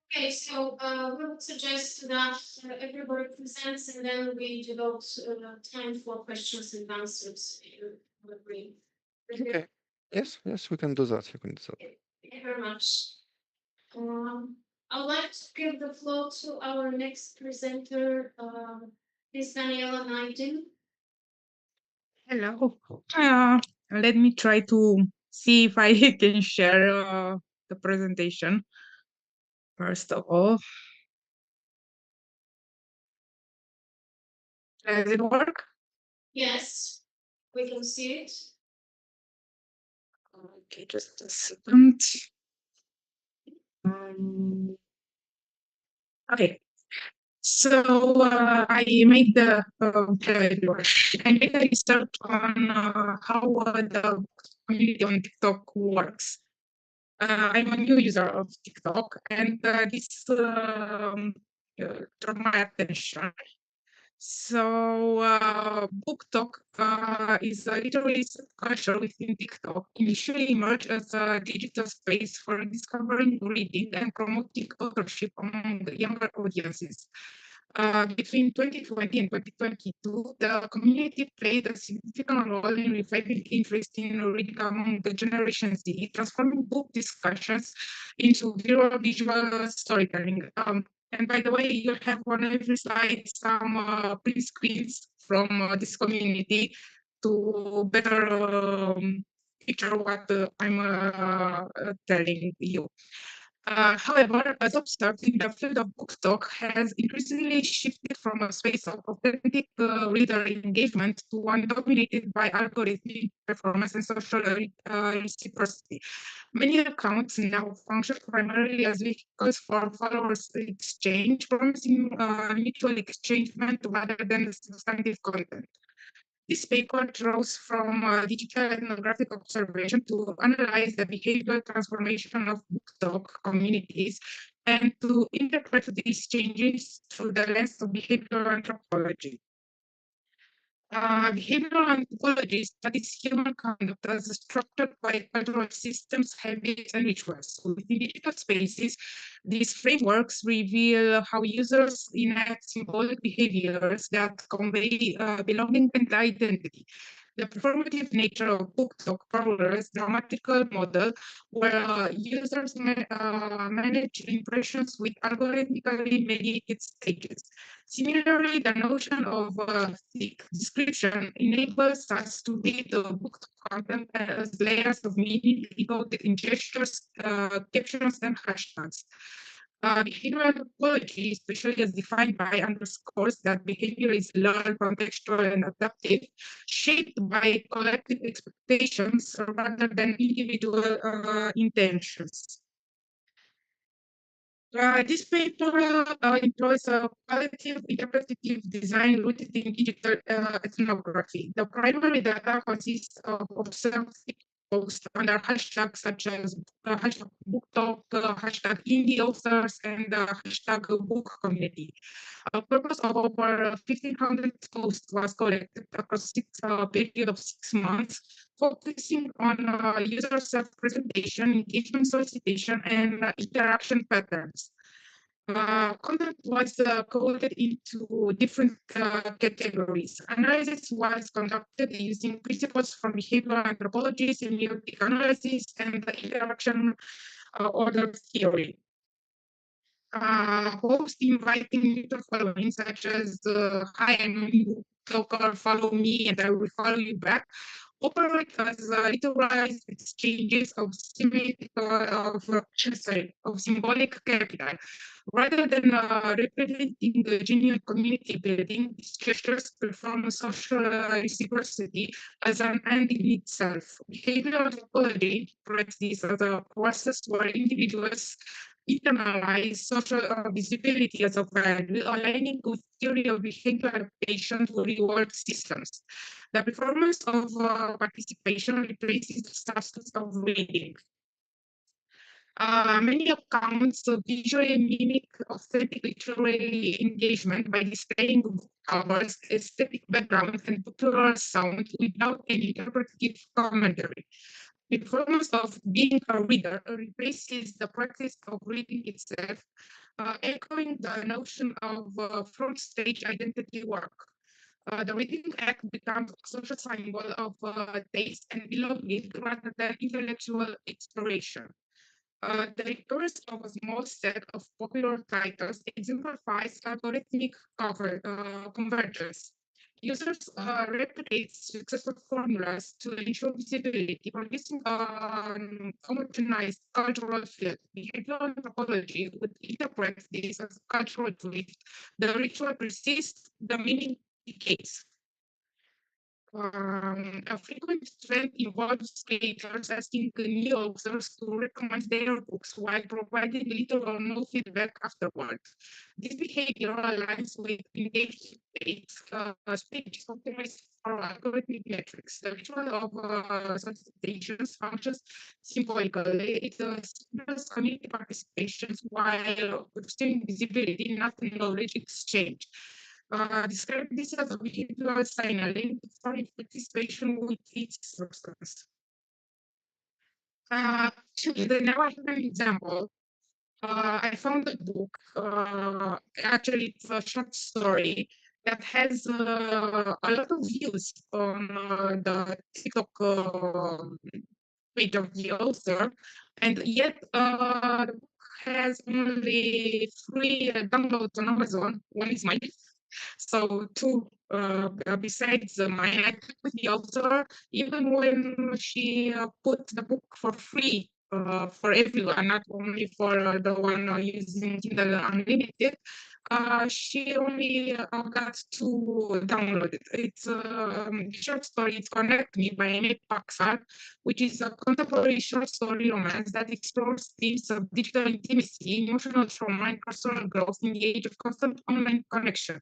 Speaker 6: Okay, so we would suggest that everybody presents and then we devote time for questions and answers. You agree?
Speaker 8: Okay. Yes, yes, we can do that. You can do that.
Speaker 6: Thank you very much. I would like to give the floor to our next presenter, Ms. Daniela Naidoo.
Speaker 9: Hello. Let me try to see if I can share the presentation. First of all, does it work?
Speaker 6: Yes, we can see it.
Speaker 9: Okay, just a second. Okay. So I made the I made a research on how the community on TikTok works. I'm a new user of TikTok, and this drew my attention. So BookTok is a literary culture within TikTok, initially emerged as a digital space for discovering, reading, and promoting authorship among younger audiences. Between 2020 and 2022, the community played a significant role in reviving interest in reading among the Generation Z, transforming book discussions into visual storytelling. And by the way, you have on every slide some print screens from this community to better picture what I'm telling you. However, as observed, the field of BookTok has increasingly shifted from a space of authentic reader engagement to one dominated by algorithmic performance and social reciprocity. Many accounts now function primarily as vehicles for followers exchange, promising mutual engagement rather than substantive content. This paper draws from digital ethnographic observation to analyze the behavioral transformation of BookTok communities and to interpret these changes through the lens of behavioral anthropology. Behavioral anthropology studies human conduct as structured by cultural systems, habits, and rituals. Within digital spaces, these frameworks reveal how users enact symbolic behaviors that convey belonging and identity. The performative nature of BookTok parallels dramatical model where users manage impressions with algorithmically mediated stages. Similarly, the notion of thick description enables us to read the book content as layers of meaning encoded in gestures, captions, and hashtags. Behavioral anthropology, especially as defined by, underscores that behavior is learned, contextual, and adaptive, shaped by collective expectations rather than individual intentions. This paper employs a qualitative interpretative design rooted in digital ethnography. The primary data consists of observed posts under hashtags such as hashtag BookTok, hashtag indie authors, and hashtag book community. A purpose of over 1,500 posts was collected across a period of 6 months focusing on user self-presentation, engagement solicitation, and interaction patterns. Content was coded into different categories. Analysis was conducted using principles from behavioral anthropology, semiotic analysis, and the interaction order theory. Host inviting user following, such as hi, I'm a new talker, follow me, and I will follow you back, operate as literalized exchanges of symbolic capital. Rather than representing the genuine community building, these gestures perform social reciprocity as an end in itself. Behavioral anthropology interprets this as a process where individuals internalize social visibility as a value, aligning with theory of behavior adaptation to reward systems. The performance of participation replaces the substance of reading. Many accounts visually mimic authentic literary engagement by displaying book covers, aesthetic backgrounds, and popular sound without any interpretive commentary. The performance of being a reader replaces the practice of reading itself, echoing the notion of front stage identity work. The reading act becomes a social symbol of taste and belonging rather than intellectual exploration. The recurrence of a small set of popular titles exemplifies algorithmic convergence. Users replicate successful formulas to ensure visibility, producing an homogenized cultural field. Behavioral anthropology would interpret this as cultural drift. The ritual persists, the meaning decays. A frequent trend involves creators asking new authors to recommend their books while providing little or no feedback afterward. This behavior aligns with engaged speech optimized for algorithmic metrics. The ritual of solicitations functions symbolically. It signals community participations while boosting visibility, not knowledge exchange. Describe this as a behavioral signaling for participation with its substance. Now I have an example. I found a book, actually it's a short story that has a lot of views on the TikTok page of the author, and yet the book has only 3 downloads on Amazon. One is mine. So two, besides mine, I talked with the author, even when she put the book for free for everyone, not only for the one using Kindle Unlimited, she only got to download it. It's a short story, It's Connect Me by Amy Paxar, which is a contemporary short story romance that explores themes of digital intimacy, emotional trauma, and personal growth in the age of constant online connection.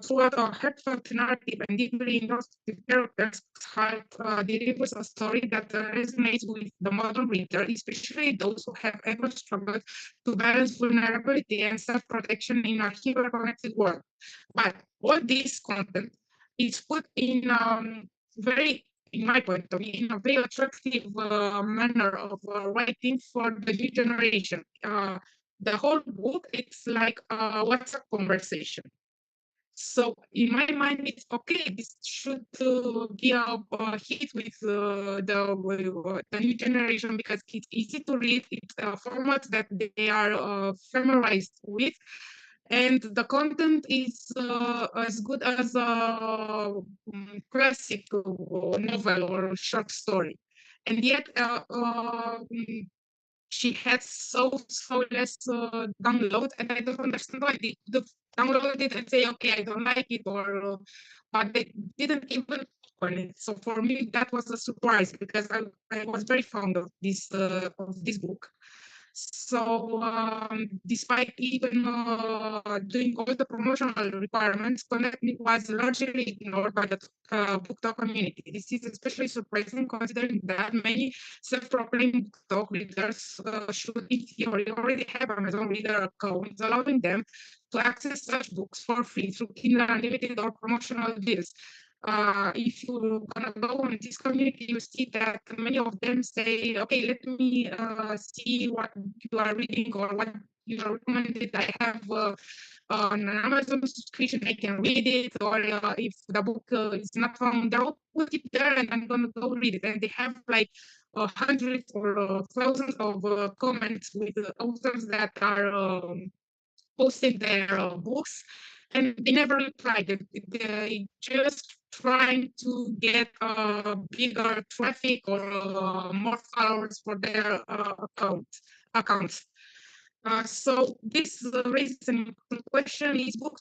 Speaker 9: Throughout a heartfelt narrative and deeply introspective characters, Heart delivers a story that resonates with the modern reader, especially those who have ever struggled to balance vulnerability and self-protection in a hyper-connected world. But all this content is put in in my point of view, in a very attractive manner of writing for the new generation. The whole book, it's like a WhatsApp conversation. So in my mind, it's okay. This should be a hit with the new generation because it's easy to read. It's a format that they are familiarized with, and the content is as good as a classic novel or short story. And yet, she had so less download, and I don't understand why the download it and say, okay, I don't like it, or but they didn't even open it. So for me, that was a surprise because I was very fond of this book. So despite even doing all the promotional requirements, Connect Me was largely ignored by the BookTok community. This is especially surprising considering that many self-proclaimed BookTok readers should in theory already have Amazon Reader accounts, allowing them to access such books for free through Kindle Unlimited or promotional deals. if you're gonna go on this community, you see that many of them say, okay, let me see what you are reading or what you are recommended. I have an Amazon subscription, I can read it, or if the book is not found, they'll put it there and I'm gonna go read it. And they have like hundreds or thousands of comments with authors that are posted their books, and they never reply. They just trying to get bigger traffic or more followers for their accounts. So this raises an important question: is book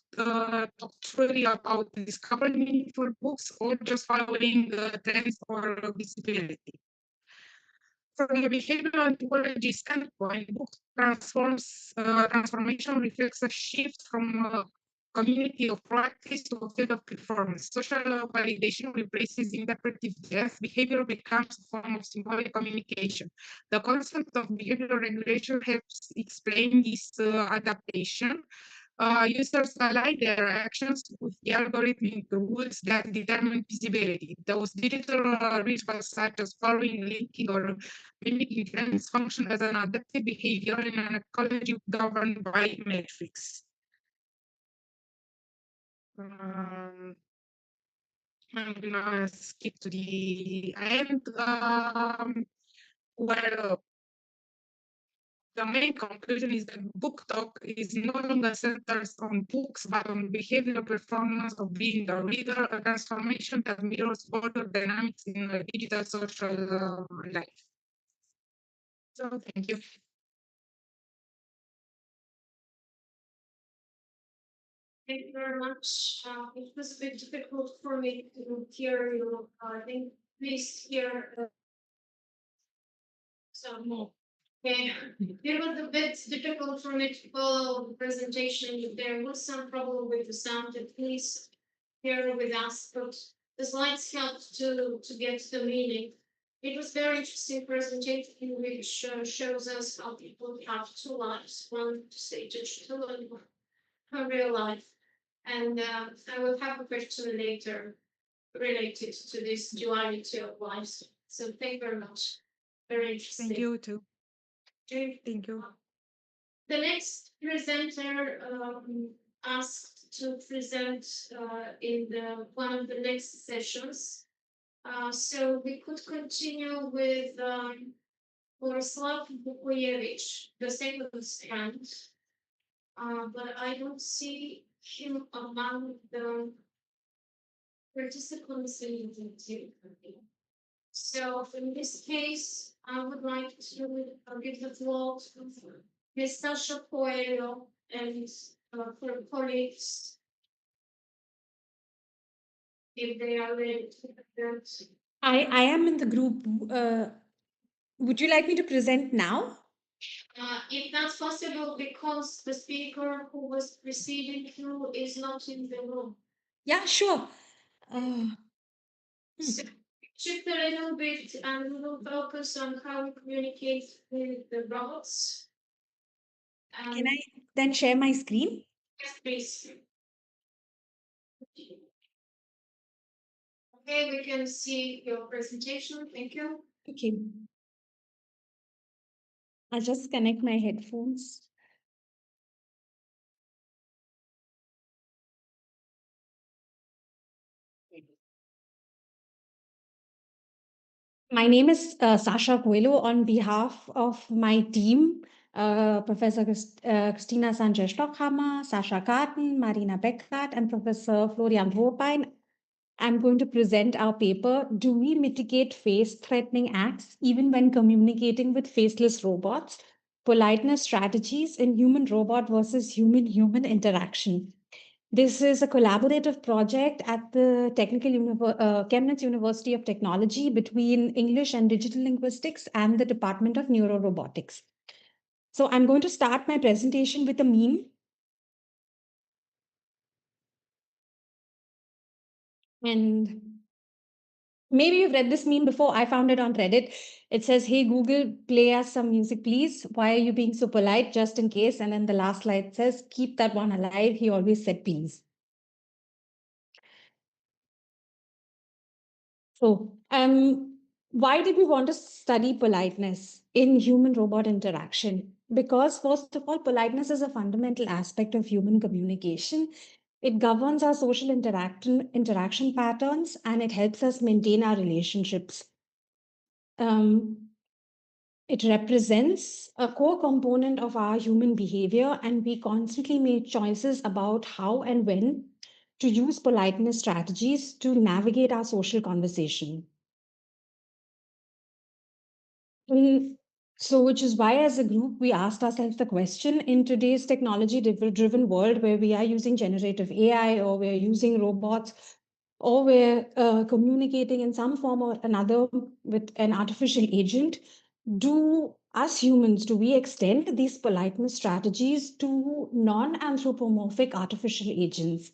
Speaker 9: truly about discovering meaningful books or just following trends or visibility? From a behavioral anthropology standpoint, book transformation reflects a shift from a community of practice to a field of performance. Social validation replaces interpretive depth. Behavior becomes a form of symbolic communication. The concept of behavioral regulation helps explain this adaptation. Users align their actions with the algorithmic rules that determine visibility. Those digital rituals such as following, linking, or mimicking trends function as an adaptive behavior in an ecology governed by metrics. I'm gonna skip to the end, where the main conclusion is that BookTok is no longer centered on books, but on behavioral performance of being a reader, a transformation that mirrors broader dynamics in a digital social life. So thank you.
Speaker 6: Thank you very much. It was a bit difficult for me to hear you. I think please hear some more. Okay, it was a bit difficult for me to follow the presentation. If there was some problem with the sound, please hear with us. But the slides helped to get the meaning. It was very interesting presentation, which shows us how people have two lives: one to say digital and one real life. And I will have a question later related to this duality of lives. So thank you very much. Very interesting.
Speaker 9: Thank you too.
Speaker 6: Okay.
Speaker 9: Thank you.
Speaker 6: The next presenter asked to present in one of the next sessions. So we could continue with Borislav Bukuyevich, the second hand. But I don't see him among the participants in the meeting. So in this case, I would like to give the floor to Ms. Sasha Coelho and her colleagues, if they are ready to present.
Speaker 10: I am in the group. Would you like me to present now?
Speaker 6: If that's possible, because the speaker who was preceding you is not in the room.
Speaker 10: Yeah, sure.
Speaker 6: So shift a little bit and we will focus on how we communicate with the robots.
Speaker 10: Can I then share my screen?
Speaker 6: Yes, please. Okay, we can see your presentation. Thank you.
Speaker 10: Okay. I'll just connect my headphones. My name is Sasha Coelho on behalf of my team, Professor Christina Sanchez-Stockhammer, Sascha Karten, Marina Beckhardt, and Professor Florian Wohrbein. I'm going to present our paper, Do We Mitigate Face-Threatening Acts Even When Communicating with Faceless Robots? Politeness Strategies in Human-Robot versus Human-Human Interaction. This is a collaborative project at the Chemnitz University of Technology between English and Digital Linguistics and the Department of Neurorobotics. So I'm going to start my presentation with a meme. And maybe you've read this meme before. I found it on Reddit. It says, hey, Google, play us some music, please. Why are you being so polite, just in case? And then the last slide says, keep that one alive. He always said, please. So, why did we want to study politeness in human-robot interaction? Because first of all, politeness is a fundamental aspect of human communication. It governs our social interaction patterns, and it helps us maintain our relationships. It represents a core component of our human behavior, and we constantly make choices about how and when to use politeness strategies to navigate our social conversation. So, which is why, as a group, we asked ourselves the question, in today's technology-driven world where we are using generative AI, or we're using robots, or we're communicating in some form or another with an artificial agent, do we extend these politeness strategies to non-anthropomorphic artificial agents?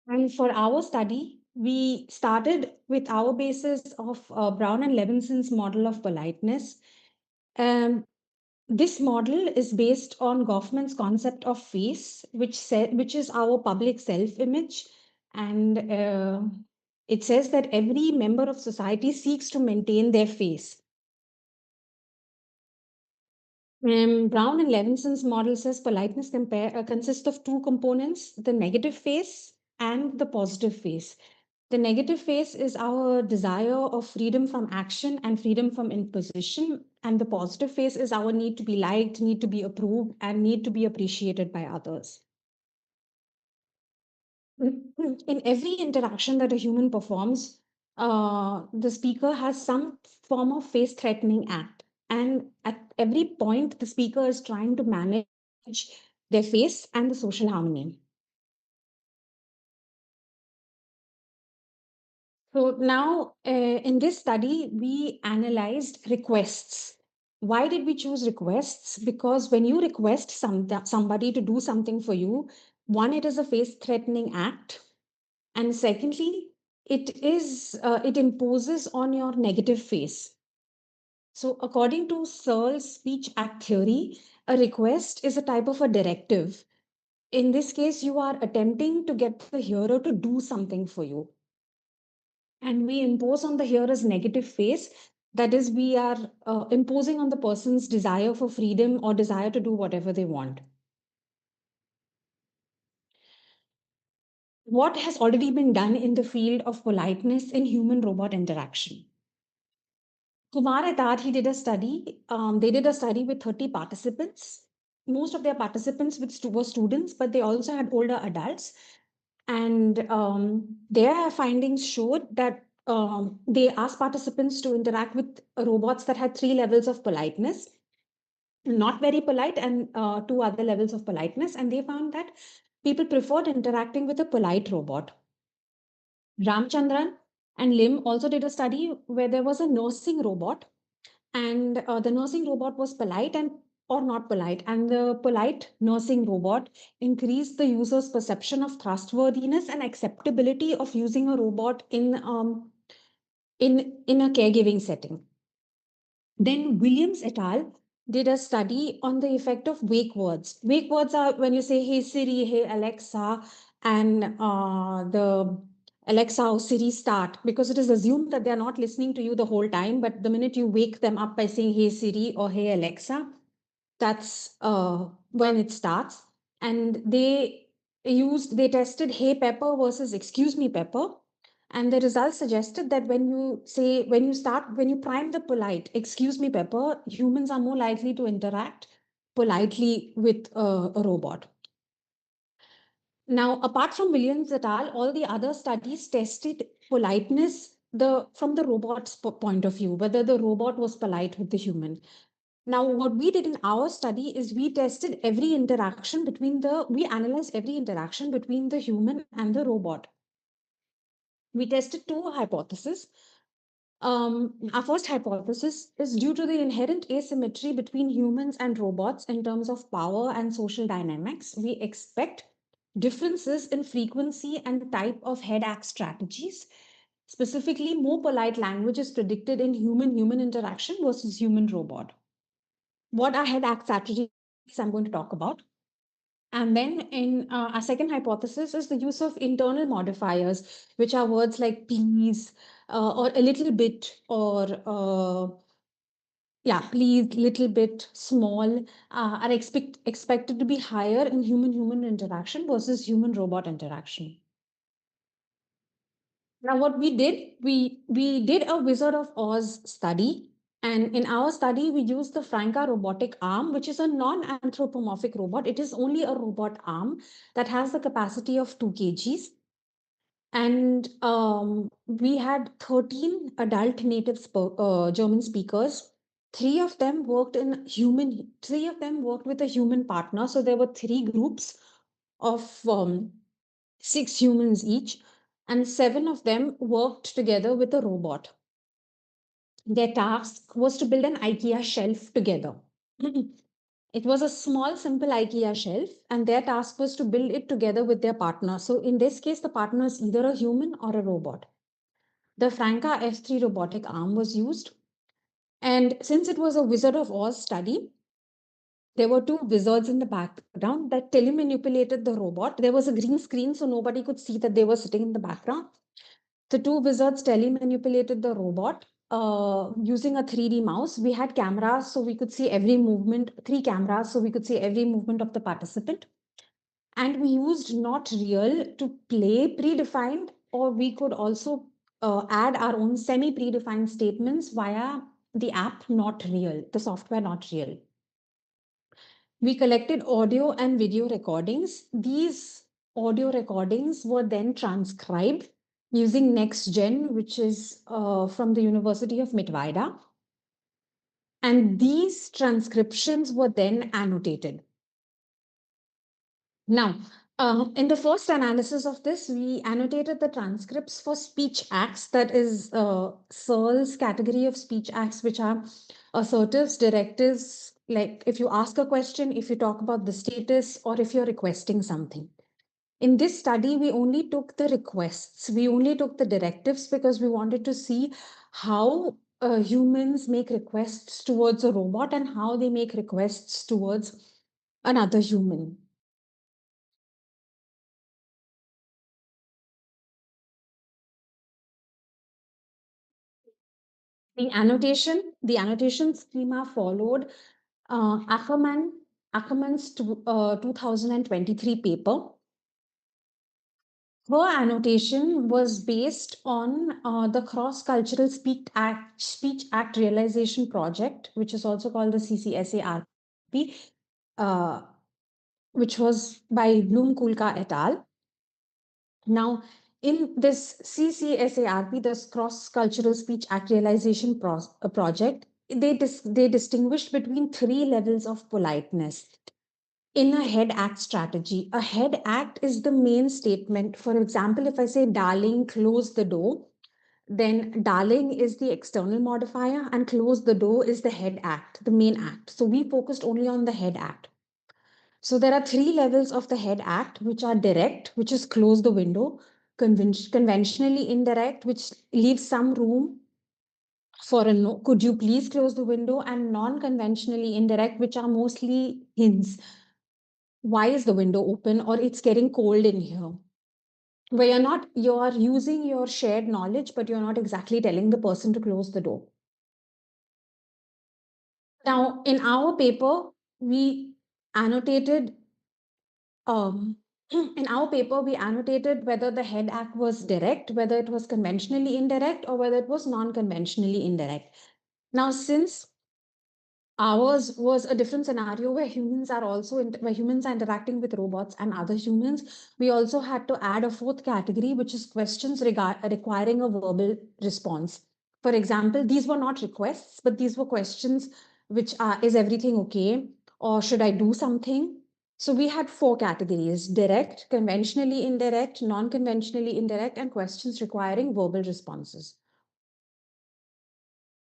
Speaker 10: And for our study, we started with our basis of Brown and Levinson's model of politeness. This model is based on Goffman's concept of face, which is our public self-image, and it says that every member of society seeks to maintain their face. Brown and Levinson's model says politeness consists of two components: the negative face and the positive face. The negative face is our desire of freedom from action and freedom from imposition. And the positive face is our need to be liked, need to be approved, and need to be appreciated by others. In every interaction that a human performs, the speaker has some form of face-threatening act. And at every point, the speaker is trying to manage their face and the social harmony. So now, in this study, we analyzed requests. Why did we choose requests? Because when you request somebody to do something for you, one, it is a face-threatening act. And secondly, it imposes on your negative face. So according to Searle's speech act theory, a request is a type of a directive. In this case, you are attempting to get the hearer to do something for you. And we impose on the hearer's negative face. That is, we are imposing on the person's desire for freedom or desire to do whatever they want. What has already been done in the field of politeness in human-robot interaction? Kumar et al. He did a study. They did a study with 30 participants. Most of their participants were students, but they also had older adults. And their findings showed that they asked participants to interact with robots that had 3 levels of politeness, not very polite, and 2 other levels of politeness. And they found that people preferred interacting with a polite robot. Ramchandran and Lim also did a study where there was a nursing robot, and the nursing robot was polite or not polite, and the polite nursing robot increased the user's perception of trustworthiness and acceptability of using a robot in a caregiving setting. Then Williams et al. Did a study on the effect of wake words. Wake words are when you say, hey Siri, hey Alexa, and the Alexa or Siri start, because it is assumed that they are not listening to you the whole time, but the minute you wake them up by saying, hey Siri or hey Alexa, that's when it starts. And they tested hey Pepper versus excuse me Pepper. And the results suggested that when you prime the polite, excuse me Pepper, humans are more likely to interact politely with a robot. Now, apart from Williams et al., all the other studies tested politeness from the robot's point of view, whether the robot was polite with the human. Now, what we did in our study is we analyzed every interaction between the human and the robot. We tested 2 hypotheses. Our first hypothesis is due to the inherent asymmetry between humans and robots in terms of power and social dynamics. We expect differences in frequency and type of head act strategies. Specifically, more polite language is predicted in human-human interaction versus human-robot. What are head act strategies I'm going to talk about? And then in our second hypothesis is the use of internal modifiers, which are words like please, or a little bit, or yeah, please, little bit, small, are expected to be higher in human-human interaction versus human-robot interaction. Now, what we did, we did a Wizard of Oz study. And in our study, we used the Franka robotic arm, which is a non-anthropomorphic robot. It is only a robot arm that has the capacity of 2 kgs. And we had 13 adult native German speakers. 3 of them worked with a human partner. So there were 3 groups of 6 humans each, and 7 of them worked together with a robot. Their task was to build an IKEA shelf together. It was a small, simple IKEA shelf, and their task was to build it together with their partner. So in this case, the partner is either a human or a robot. The Franka F3 robotic arm was used. And since it was a Wizard of Oz study, there were 2 wizards in the background that telemanipulated the robot. There was a green screen, so nobody could see that they were sitting in the background. The 2 wizards telemanipulated the robot using a 3D mouse. We had cameras, so we could see every movement, 3 cameras, so we could see every movement of the participant. And we used not real to play predefined, or we could also add our own semi-predefined statements via the app Not Real, the software Not Real. We collected audio and video recordings. These audio recordings were then transcribed using NextGen, which is from the University of Mittweida. And these transcriptions were then annotated. Now, in the first analysis of this, we annotated the transcripts for speech acts, that is Searle's category of speech acts, which are assertives, directives, like if you ask a question, if you talk about the status, or if you're requesting something. In this study, we only took the requests. We only took the directives because we wanted to see how humans make requests towards a robot and how they make requests towards another human. The annotation schema followed Ackerman's 2023 paper. Her annotation was based on the Cross-Cultural Speech Act Realization Project, which is also called the CCSARP, which was by Bloom Kulka et al. Now, in this CCSARP, this Cross-Cultural Speech Act Realization Project, they distinguished between 3 levels of politeness. In a head act strategy, a head act is the main statement. For example, if I say, darling, close the door, then darling is the external modifier and close the door is the head act, the main act. So we focused only on the head act. So there are 3 levels of the head act, which are direct, which is close the window, conventionally indirect, which leaves some room for a no, could you please close the window, and non-conventionally indirect, which are mostly hints. Why is the window open, or it's getting cold in here? Where you're using your shared knowledge, but you're not exactly telling the person to close the door. Now, in our paper, we annotated whether the head act was direct, whether it was conventionally indirect, or whether it was non-conventionally indirect. Now, since ours was a different scenario where humans are interacting with robots and other humans, we also had to add a 4th category, which is questions requiring a verbal response. For example, these were not requests, but these were questions which are, is everything okay? Or should I do something? So we had 4 categories: direct, conventionally indirect, non-conventionally indirect, and questions requiring verbal responses.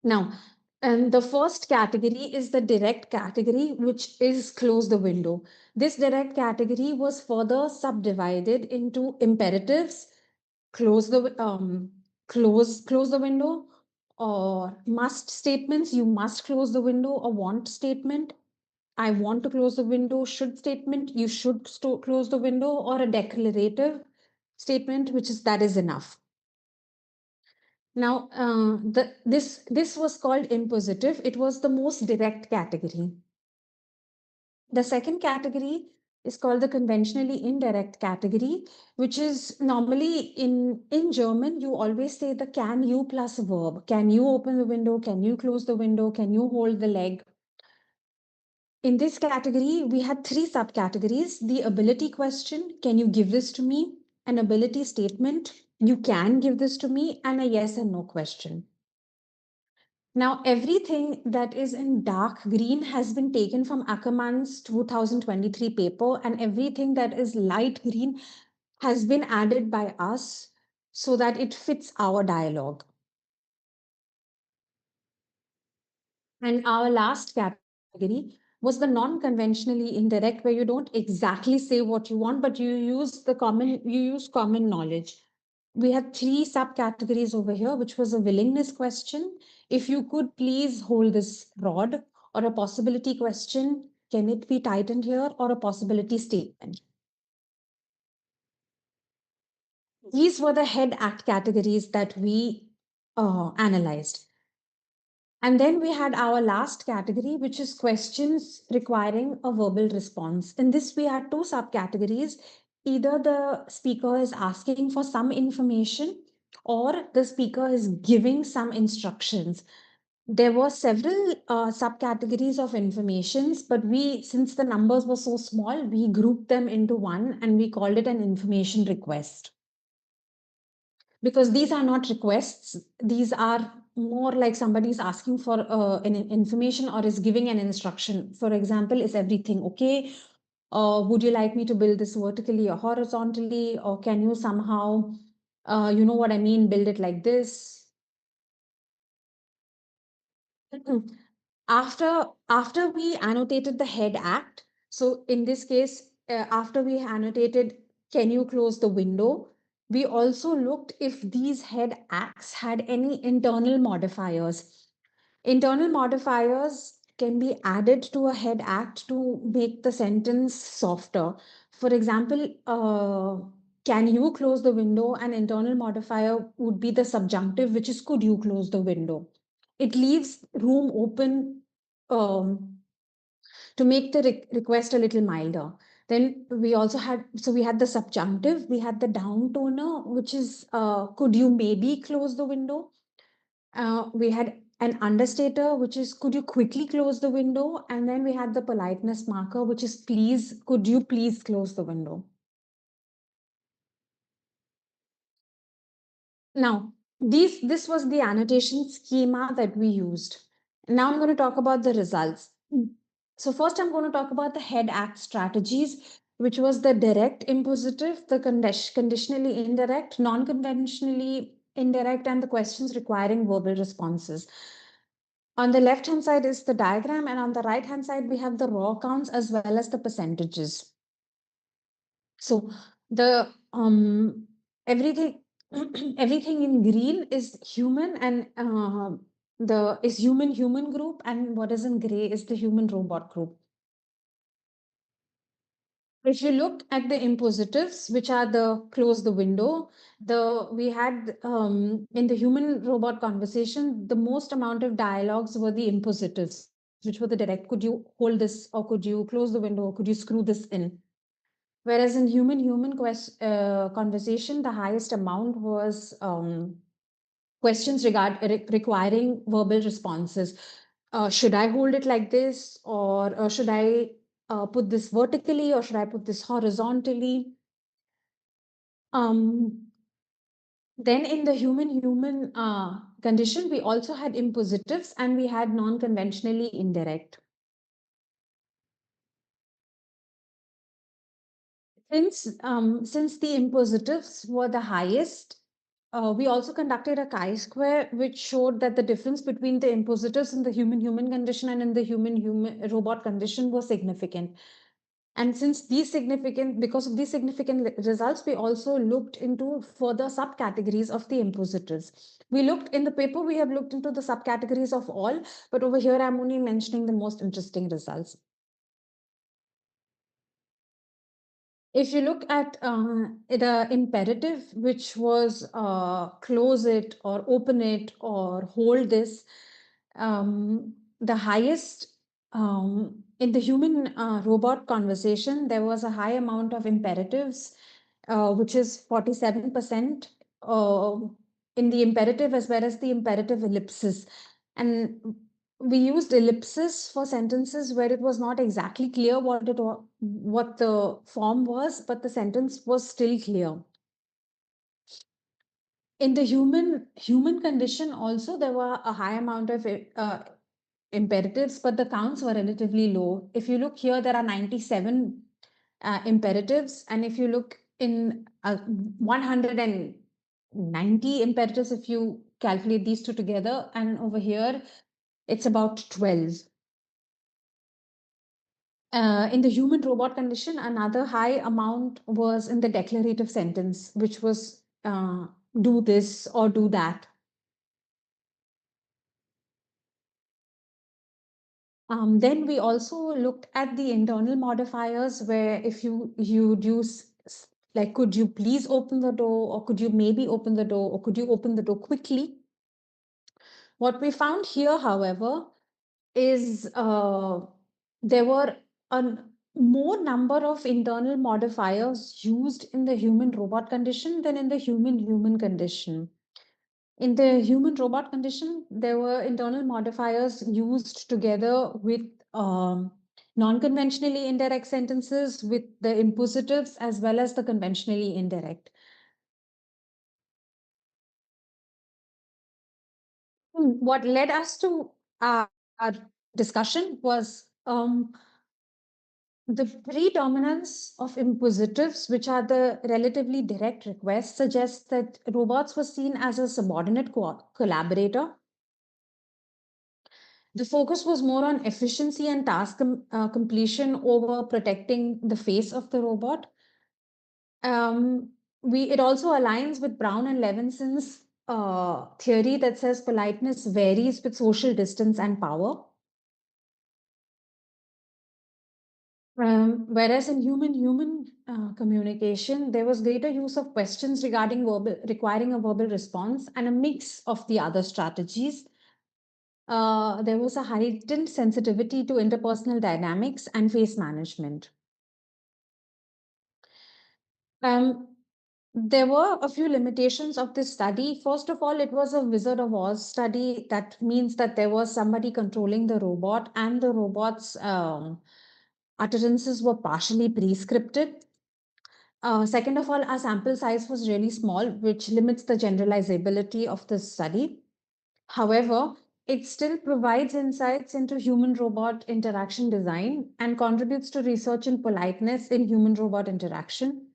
Speaker 10: Now, the first category is the direct category, which is close the window. This direct category was further subdivided into imperatives, close the window, or must statements, you must close the window, or want statement. I want to close the window, should statement, you should close the window, or a declarative statement, which is that is enough. Now, this was called impositive. It was the most direct category. The second category is called the conventionally indirect category, which is normally in German, you always say the can you plus a verb. Can you open the window? Can you close the window? Can you hold the leg? In this category, we had three subcategories: the ability question, can you give this to me? An ability statement, you can give this to me, and a yes and no question. Now, everything that is in dark green has been taken from Ackermann's 2023 paper, and everything that is light green has been added by us so that it fits our dialogue. And our last category was the non-conventionally indirect, where you don't exactly say what you want, but you use common knowledge. We had three subcategories over here, which was a willingness question. If you could please hold this rod, or a possibility question, can it be tightened here, or a possibility statement. These were the head act categories that we analyzed. And then we had our last category, which is questions requiring a verbal response. In this, we had two subcategories. Either the speaker is asking for some information, or the speaker is giving some instructions. There were several subcategories of informations, but since the numbers were so small, we grouped them into one and we called it an information request. Because these are not requests, these are more like somebody is asking for an information or is giving an instruction. For example, is everything okay? Would you like me to build this vertically or horizontally? Or can you somehow, you know what I mean, build it like this? After we annotated the head act, so in this case, after we annotated, can you close the window? We also looked if these head acts had any internal modifiers. Internal modifiers can be added to a head act to make the sentence softer. For example, can you close the window? An internal modifier would be the subjunctive, which is could you close the window? It leaves room open to make the request a little milder. Then we also had, so we had the subjunctive, we had the down toner, which is could you maybe close the window? We had an understater, which is could you quickly close the window? And then we had the politeness marker, which is please, could you please close the window? Now, this was the annotation schema that we used. Now I'm going to talk about the results. So first I'm going to talk about the head act strategies, which was the direct impositive, the conditionally indirect, non-conventionally indirect, and the questions requiring verbal responses. On the left-hand side is the diagram, and on the right-hand side, we have the raw counts as well as the percentages. So the everything everything in green is human, and the human group, and what is in gray is the human robot group. If you look at the impositives, which are the close the window, we had in the human robot conversation, the most amount of dialogues were the impositives, which were the direct, could you hold this, or could you close the window, or could you screw this in? Whereas in human conversation, the highest amount was questions requiring verbal responses. Should I hold it like this, or should I put this vertically, or should I put this horizontally? Then in the human condition, we also had impositives and we had non-conventionally indirect. Since the impositives were the highest, we also conducted a chi-square, which showed that the difference between the impositives in the human condition and in the human robot condition was significant. And because of these significant results, we also looked into further subcategories of the impositives. In the paper, we have looked into the subcategories of all, but over here, I'm only mentioning the most interesting results. If you look at the imperative, which was close it or open it or hold this, the highest in the human robot conversation, there was a high amount of imperatives, which is 47% in the imperative as well as the imperative ellipsis. And we used ellipsis for sentences where it was not exactly clear what the form was, but the sentence was still clear. In the human condition also, there were a high amount of imperatives, but the counts were relatively low. If you look here, there are 97 imperatives, and if you look in 190 imperatives, if you calculate these two together, and over here, it's about 12. In the human robot condition, another high amount was in the declarative sentence, which was do this or do that. Then we also looked at the internal modifiers, where if you use, like, could you please open the door, or could you maybe open the door, or could you open the door quickly? What we found here, however, is there were a more number of internal modifiers used in the human robot condition than in the human condition. In the human robot condition, there were internal modifiers used together with non-conventionally indirect sentences, with the impositives as well as the conventionally indirect. What led us to our discussion was the predominance of impositives, which are the relatively direct requests, suggests that robots were seen as a subordinate collaborator. The focus was more on efficiency and task completion over protecting the face of the robot. It also aligns with Brown and Levinson's theory that says politeness varies with social distance and power. Whereas in human communication, there was greater use of questions requiring a verbal response and a mix of the other strategies. There was a heightened sensitivity to interpersonal dynamics and face management. There were a few limitations of this study. First of all, it was a Wizard of Oz study. That means that there was somebody controlling the robot, and the robot's utterances were partially pre-scripted. Second of all, our sample size was really small, which limits the generalizability of the study. However, it still provides insights into human-robot interaction design and contributes to research in politeness in human-robot interaction.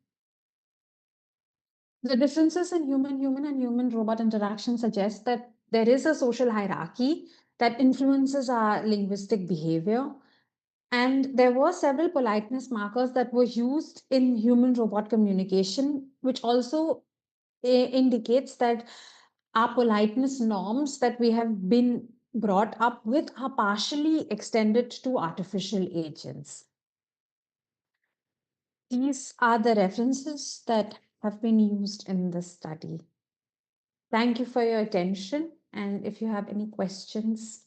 Speaker 10: The differences in human-human and human-robot interaction suggest that there is a social hierarchy that influences our linguistic behavior. And there were several politeness markers that were used in human-robot communication, which also indicates that our politeness norms that we have been brought up with are partially extended to artificial agents. These are the references that have been used in this study. Thank you for your attention, and if you have any questions.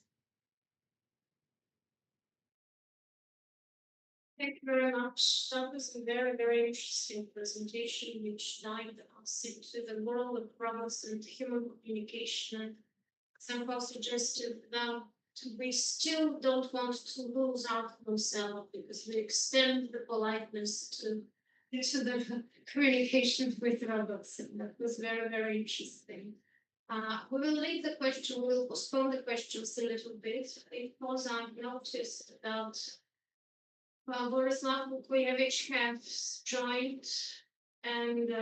Speaker 6: Thank you very much. That was a very, very interesting presentation, which dived us into the world of robots and human communication. Somehow suggested that we still don't want to lose out ourselves, because we extend the politeness to the communication with robots. And that was very, very interesting. We will leave the question, we will postpone the questions a little bit, because I've noticed that Borislav Vukojevich has joined, and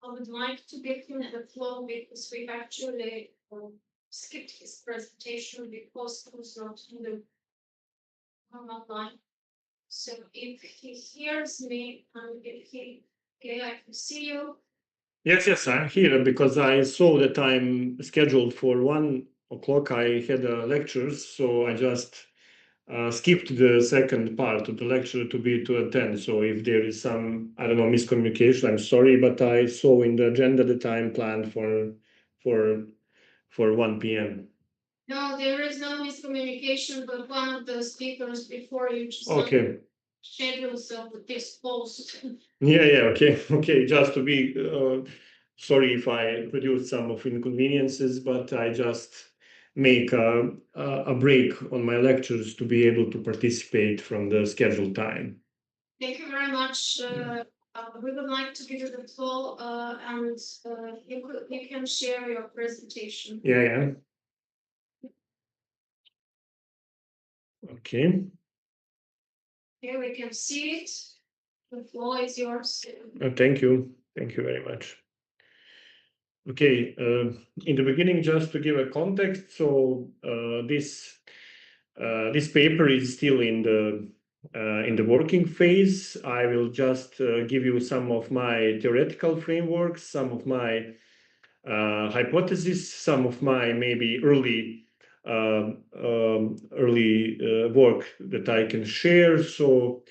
Speaker 6: I would like to give him the floor, because we've actually skipped his presentation because he was not in the online. So if he hears me and if he, okay, I can see you.
Speaker 7: Yes, I'm here because I saw that I'm scheduled for 1 o'clock. I had lectures, so I just skipped the second part of the lecture to attend. So if there is some, I don't know, miscommunication, I'm sorry, but I saw in the agenda the time planned for 1 p.m.
Speaker 6: No, there is no miscommunication, but one of the speakers before you just
Speaker 7: Okay.
Speaker 6: schedules of this post.
Speaker 7: Yeah, okay. Just to be sorry if I produced some of inconveniences, but I just make a break on my lectures to be able to participate from the scheduled time.
Speaker 6: Thank you very much. We would like to give you the floor, and you can share your presentation.
Speaker 7: Yeah. Okay.
Speaker 6: Here we can see it. The floor is yours.
Speaker 7: Thank you. Thank you very much. Okay, in the beginning, just to give a context, so this paper is still in the working phase. I will just give you some of my theoretical frameworks, some of my hypotheses, some of my maybe early work that I can share. So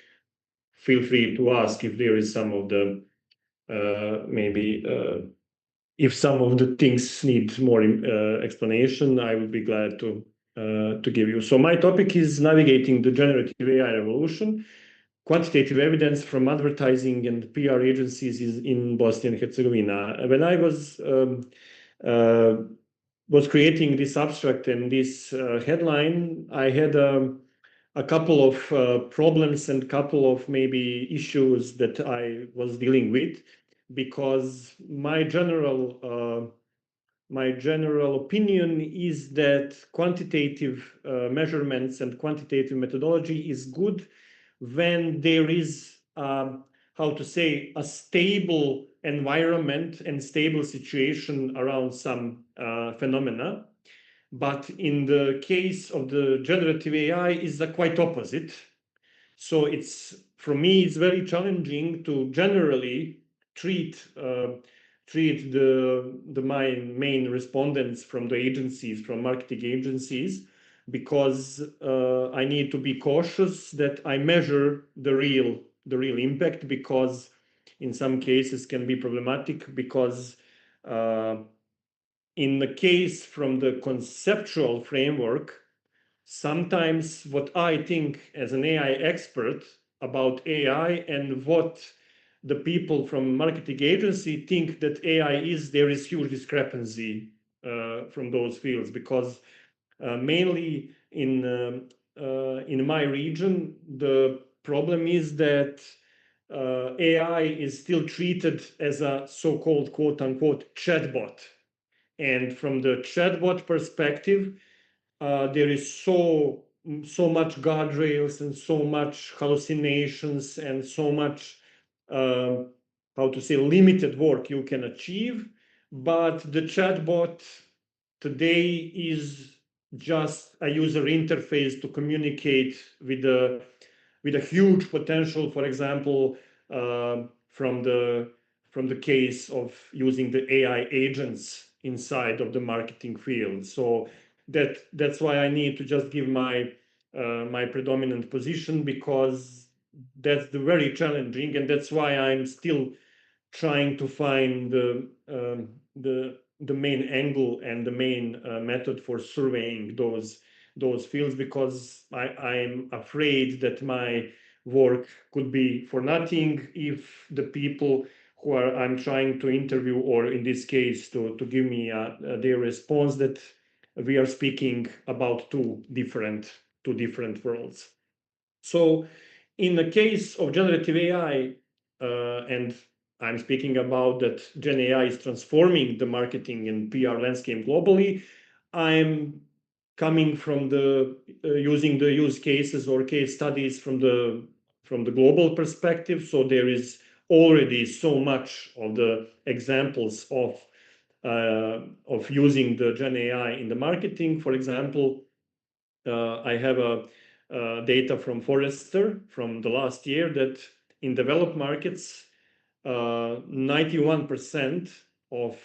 Speaker 7: feel free to ask if there is some of the if some of the things need more explanation, I would be glad to give you. So my topic is navigating the generative AI revolution, quantitative evidence from advertising and PR agencies in Bosnia and Herzegovina. When I was creating this abstract and this headline, I had a couple of problems and couple of maybe issues that I was dealing with, because my general opinion is that quantitative measurements and quantitative methodology is good when there is how to say a stable environment and stable situation around some phenomena. But in the case of the generative AI, is the quite opposite. So for me, it's very challenging to generally treat my main respondents from the agencies, from marketing agencies, because I need to be cautious that I measure the real impact, because in some cases can be problematic, because in the case from the conceptual framework, sometimes what I think as an AI expert about AI and what the people from marketing agency think that AI is, there is huge discrepancy from those fields, because mainly in my region, the problem is that AI is still treated as a so-called quote-unquote chatbot. And from the chatbot perspective, there is so much guardrails and so much hallucinations and so much how to say limited work you can achieve. But the chatbot today is just a user interface to communicate with a huge potential, for example, from the case of using the AI agents inside of the marketing field. So that's why I need to just give my predominant position, because that's the very challenging, and that's why I'm still trying to find the main angle and the main method for surveying those fields, because I'm afraid that my work could be for nothing if the people who I'm trying to interview, or in this case to give me their response, that we are speaking about two different worlds. So in the case of generative AI, and I'm speaking about that Gen AI is transforming the marketing and PR landscape globally, I'm coming from the using the use cases or case studies from the global perspective. So there is already so much of the examples of using the Gen AI in the marketing. For example, I have data from Forrester from the last year that in developed markets, 91% of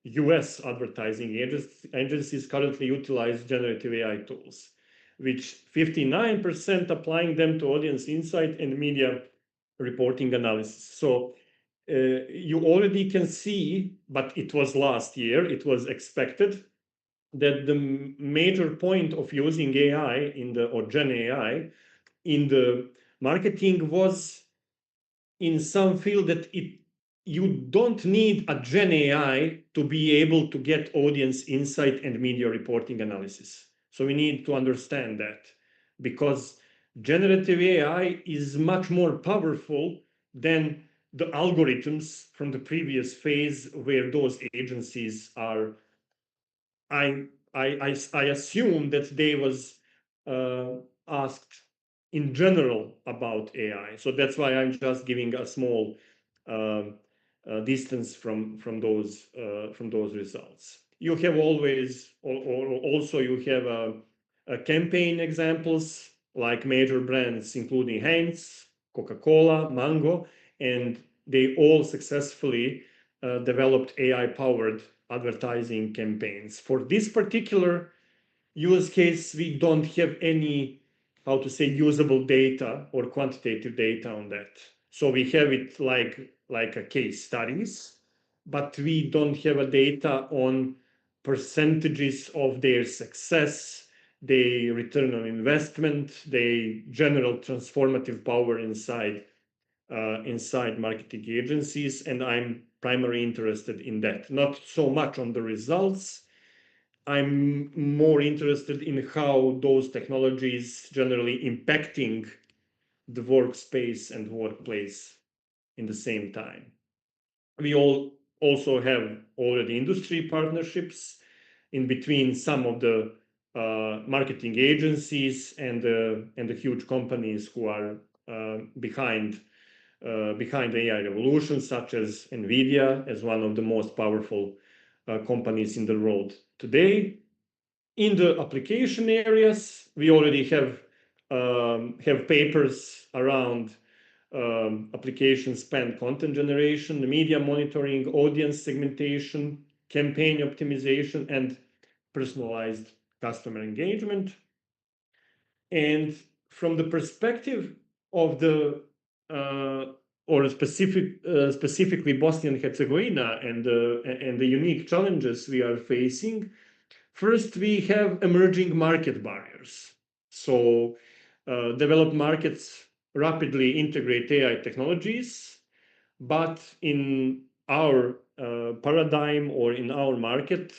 Speaker 7: US advertising agencies currently utilize generative AI tools. which 59% applying them to audience insight and media reporting analysis. So you already can see, but it was last year, it was expected that the major point of using AI or Gen AI in the marketing was in some field that you don't need a Gen AI to be able to get audience insight and media reporting analysis. So we need to understand that, because generative AI is much more powerful than the algorithms from the previous phase where those agencies are. I assume that they was asked in general about AI. So that's why I'm just giving a small distance from those results. You have always, or also you have campaign examples like major brands, including Heinz, Coca-Cola, Mango, and they all successfully developed AI-powered advertising campaigns. For this particular use case, we don't have any, how to say, usable data or quantitative data on that. So we have it like a case studies, but we don't have a data on percentages of their success, their return on investment, their general transformative power inside marketing agencies, and I'm primarily interested in that. Not so much on the results. I'm more interested in how those technologies generally impacting the workspace and workplace in the same time. We also have already industry partnerships in between some of the marketing agencies and the huge companies who are behind the AI revolution, such as NVIDIA, as one of the most powerful companies in the world today. In the application areas, we already have papers around application spend content generation, media monitoring, audience segmentation, campaign optimization, and personalized customer engagement. And from the perspective of the specifically Bosnia and Herzegovina and the unique challenges we are facing, first we have emerging market barriers. So developed markets rapidly integrate AI technologies, but in our paradigm or in our market,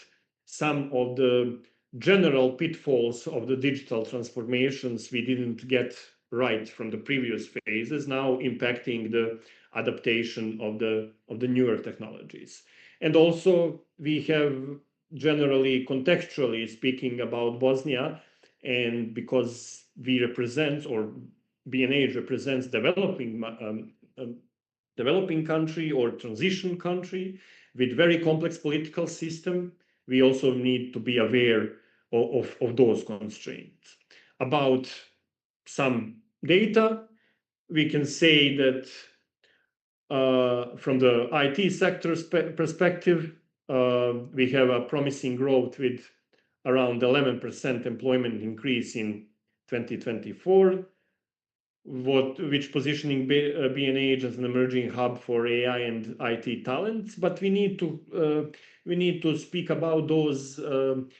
Speaker 7: some of the general pitfalls of the digital transformations we didn't get right from the previous phases now impacting the adaptation of the newer technologies. And also we have generally contextually speaking about Bosnia, and because we represent, or B&H represents developing country or transition country with very complex political system, we also need to be aware of those constraints. About some data, we can say that from the IT sector's perspective, we have a promising growth with around 11% employment increase in 2024, which positioning B&H as an emerging hub for AI and IT talents. But we need to speak about those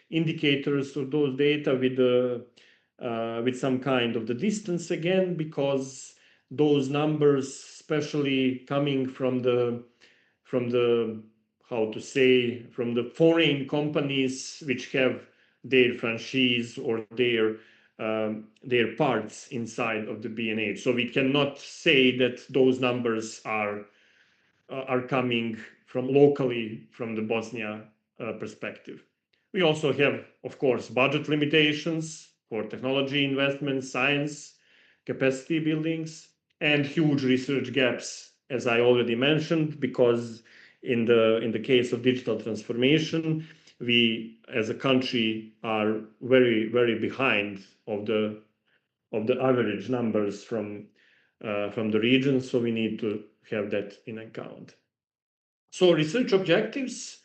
Speaker 7: indicators or those data with some kind of the distance again, because those numbers, especially coming from the how to say, from the foreign companies which have their franchise or their parts inside of the B&H. So we cannot say that those numbers are coming from locally from the Bosnia perspective. We also have, of course, budget limitations for technology investments, science, capacity buildings, and huge research gaps, as I already mentioned, because in the case of digital transformation, we as a country are very, very behind of the average numbers from the region, so we need to have that in account. So research objectives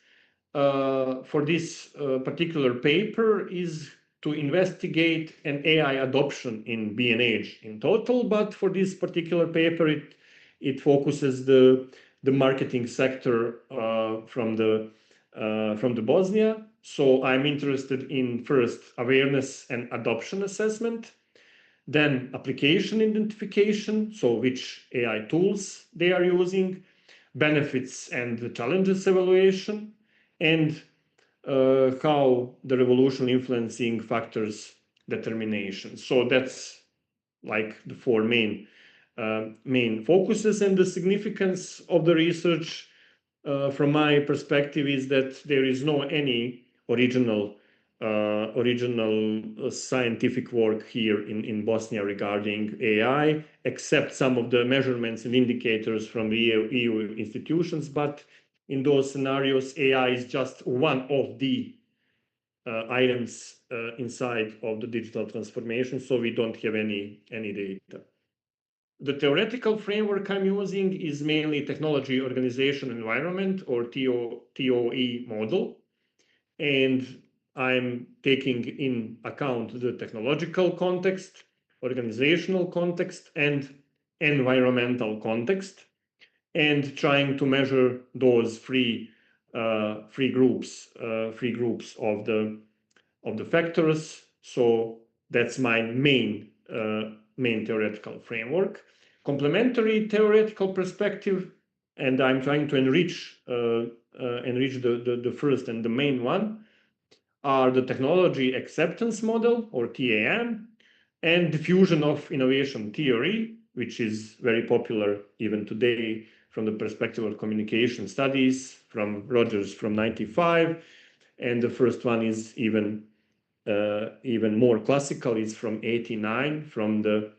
Speaker 7: for this particular paper is to investigate an AI adoption in B&H in total, but for this particular paper, it focuses the marketing sector from the Bosnia. So I'm interested in first awareness and adoption assessment, then application identification, so which AI tools they are using, benefits and the challenges evaluation, and how the revolution influencing factors determination. So that's like the four main focuses, and the significance of the research from my perspective is that there is no any original scientific work here in Bosnia regarding AI, except some of the measurements and indicators from the EU institutions. But in those scenarios, AI is just one of the items inside of the digital transformation, so we don't have any data. The theoretical framework I'm using is mainly technology organization environment, or TOE model, and I'm taking in account the technological context, organizational context, and environmental context, and trying to measure those three groups of the factors. So that's my main theoretical framework. Complementary theoretical perspective, and I'm trying to enrich the first and the main one, are the technology acceptance model, or TAM, and diffusion of innovation theory, which is very popular even today from the perspective of communication studies, from Rogers from '95, and the first one is even more classical, is from '89, from the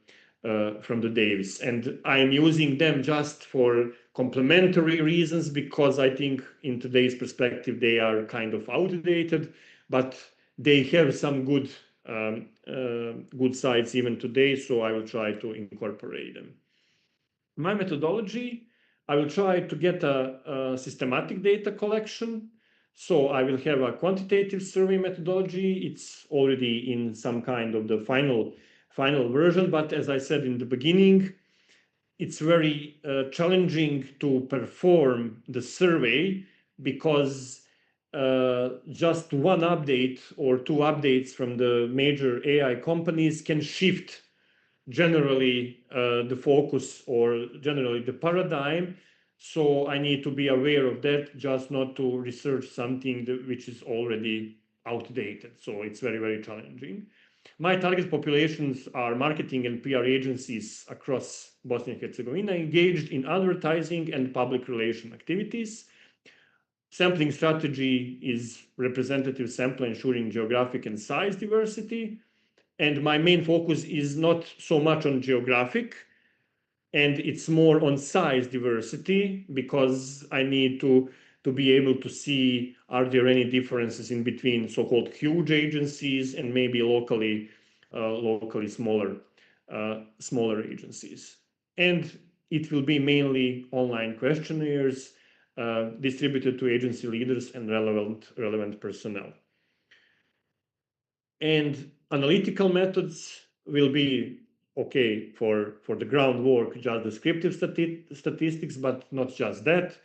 Speaker 7: Davis. And I'm using them just for complementary reasons, because I think in today's perspective they are kind of outdated, but they have some good sides even today, so I will try to incorporate them. My methodology, I will try to get a systematic data collection. So I will have a quantitative survey methodology. It's already in some kind of the final version, but as I said in the beginning, it's very challenging to perform the survey, because just one update or two updates from the major AI companies can shift generally the focus, or generally the paradigm. So I need to be aware of that, just not to research something which is already outdated. So it's very, very challenging. My target populations are marketing and PR agencies across Bosnia and Herzegovina engaged in advertising and public relation activities. Sampling strategy is representative sample ensuring geographic and size diversity. And my main focus is not so much on geographic, and it's more on size diversity, because I need to be able to see, are there any differences in between so-called huge agencies and maybe locally smaller agencies. And it will be mainly online questionnaires distributed to agency leaders and relevant personnel. And analytical methods will be okay for the groundwork, just descriptive statistics, but not just that.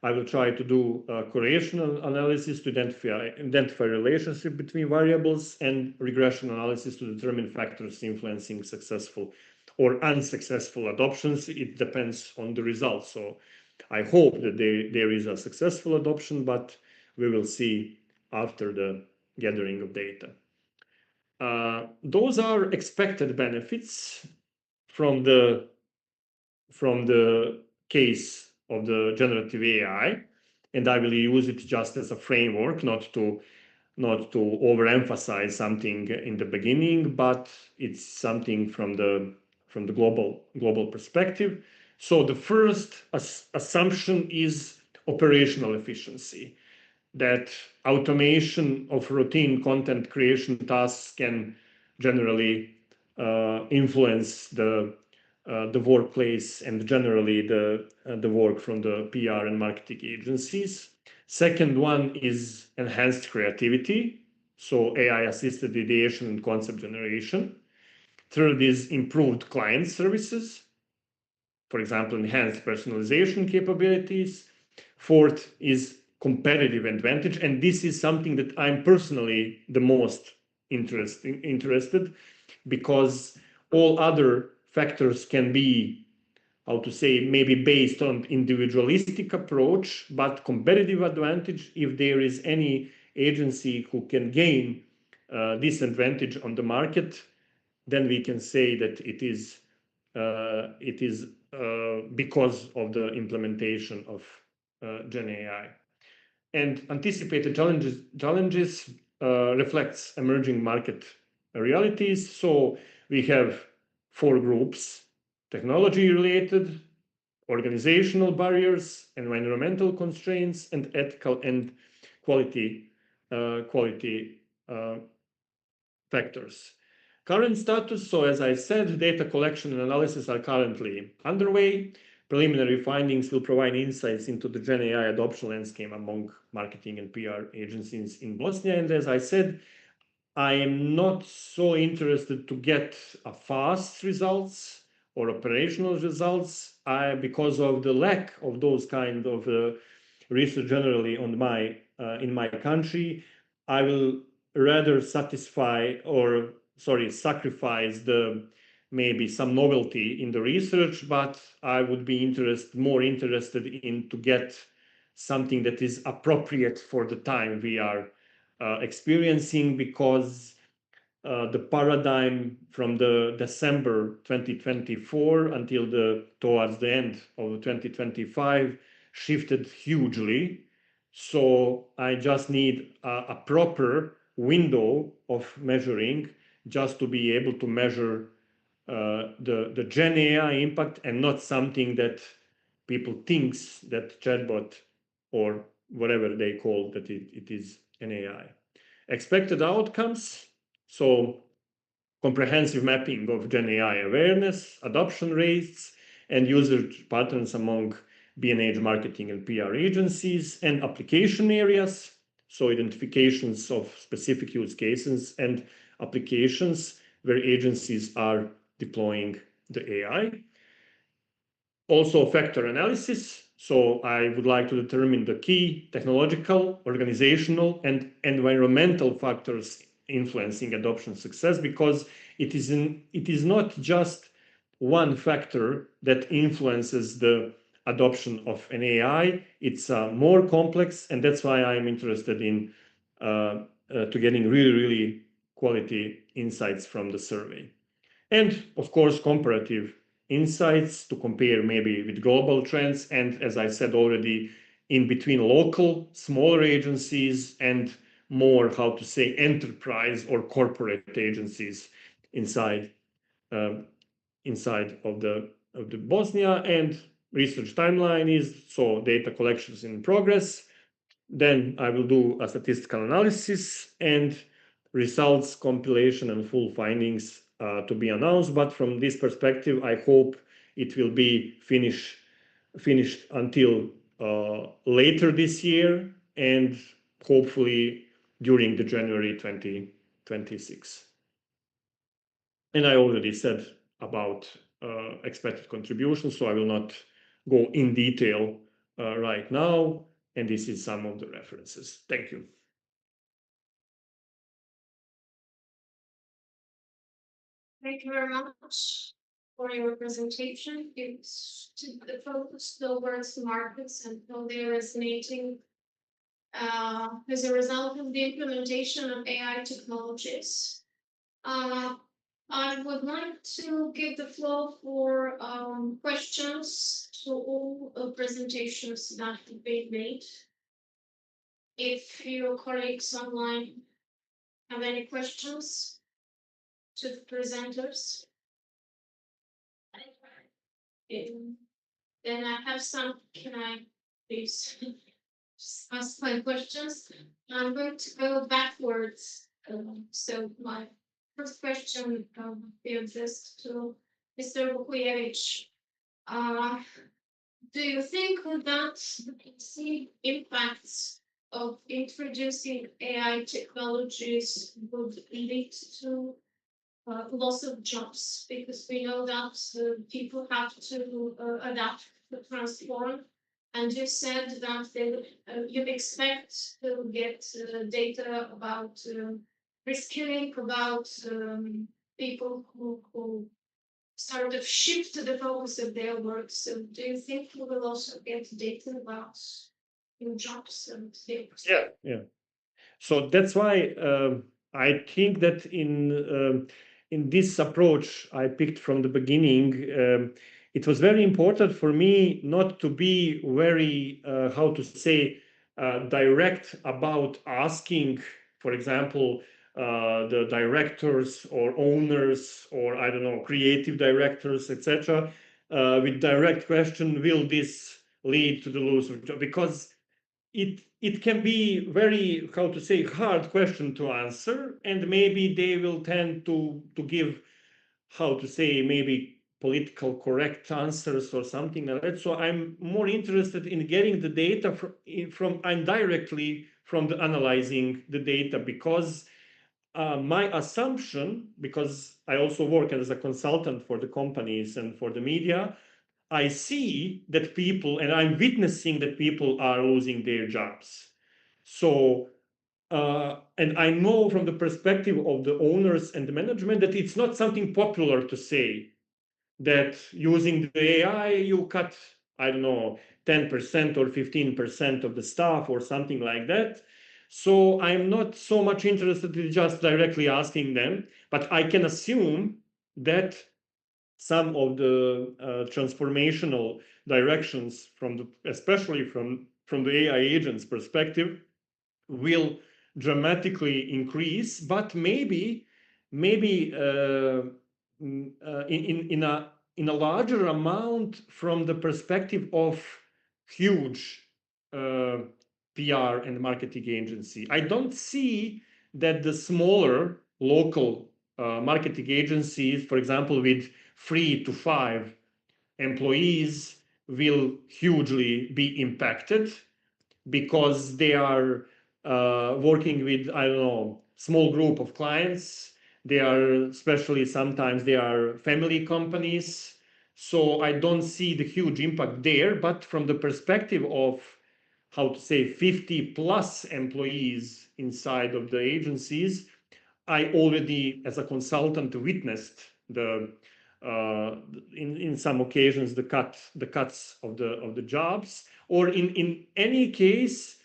Speaker 7: I will try to do correlation analysis to identify relationship between variables, and regression analysis to determine factors influencing successful or unsuccessful adoptions. It depends on the results. So I hope that there is a successful adoption, but we will see after the gathering of data. Those are expected benefits from the case of the generative AI, and I will use it just as a framework, not to overemphasize something in the beginning, but it's something from the global perspective. So the first assumption is operational efficiency, that automation of routine content creation tasks can generally influence the workplace and generally the work from the PR and marketing agencies. Second one is enhanced creativity. so AI-assisted ideation and concept generation. Third is improved client services, for example, enhanced personalization capabilities. Fourth is competitive advantage, and this is something that I'm personally the most interested, because all other factors can be, how to say, maybe based on individualistic approach, but competitive advantage, if there is any agency who can gain this advantage on the market, then we can say that it is because of the implementation of Gen AI. And anticipated challenges reflects emerging market realities. So we have 4 groups: technology-related, organizational barriers, environmental constraints, and ethical and quality factors. Current status, so as I said, data collection and analysis are currently underway. Preliminary findings will provide insights into the Gen AI adoption landscape among marketing and PR agencies in Bosnia. And as I said, I am not so interested to get a fast results or operational results because of the lack of those kind of research generally on in my country. I will rather sacrifice the maybe some novelty in the research, but I would be more interested in to get something that is appropriate for the time we are experiencing, because the paradigm from the December 2024 until towards the end of 2025 shifted hugely. So I just need a proper window of measuring just to be able to measure the Gen AI impact, and not something that people thinks that chatbot or whatever they call that it is an AI. Expected outcomes, so comprehensive mapping of Gen AI awareness, adoption rates, and user patterns among B&H marketing and PR agencies, and application areas, so identifications of specific use cases and applications where agencies are deploying the AI. Also factor analysis. So I would like to determine the key technological, organizational, and environmental factors influencing adoption success, because it is not just one factor that influences the adoption of an AI. It's more complex, and that's why I'm interested in to getting really quality insights from the survey. And of course, comparative insights to compare maybe with global trends, and as I said already, in between local, smaller agencies and more, how to say, enterprise or corporate agencies inside of the Bosnia. And research timeline is, so data collections in progress. Then I will do a statistical analysis and results compilation and full findings to be announced. But from this perspective, I hope it will be finished until later this year, and hopefully during the January 2026. And I already said about expected contributions, so I will not go in detail right now. And this is some of the references. Thank you.
Speaker 6: Thank you very much for your presentation. It's the focus towards markets and how they're resonating as a result of the implementation of AI technologies. I would like to give the floor for questions to all presentations that have been made. If your colleagues online have any questions to the presenters, then I have some. Can I please just ask my questions? I'm going to go backwards. So my first question will be addressed to Mr. Vukujevich. Do you think that the PC impacts of introducing AI technologies would lead to loss of jobs, because we know that people have to adapt to transform. And you said that you expect to get data about reskilling, about people who sort of shift the focus of their work. So do you think we will also get data about new jobs and their
Speaker 7: Yeah. So that's why I think that in this approach I picked from the beginning, it was very important for me not to be very, how to say, direct about asking, for example, the directors or owners or I don't know, creative directors, etc., with direct question, will this lead to the loss of job? Because it can be very, how to say, hard question to answer, and maybe they will tend to give, how to say, maybe political correct answers or something like that. So I'm more interested in getting the data from and directly from the analyzing the data, because my assumption, because I also work as a consultant for the companies and for the media, I see that people, and I'm witnessing that people are losing their jobs. So, and I know from the perspective of the owners and the management that it's not something popular to say, that using the AI, you cut, I don't know, 10% or 15% of the staff or something like that. So I'm not so much interested in just directly asking them, but I can assume that some of the transformational directions from the, especially from the AI agents perspective, will dramatically increase, but maybe in a larger amount from the perspective of huge PR and marketing agency. I don't see that the smaller local marketing agencies, for example, with 3 to 5 employees, will hugely be impacted, because they are working with, I don't know, small group of clients. They are, especially sometimes they are family companies. So I don't see the huge impact there, but from the perspective of, how to say, 50 plus employees inside of the agencies, I already, as a consultant, witnessed the in some occasions the cuts of the jobs, or in any case,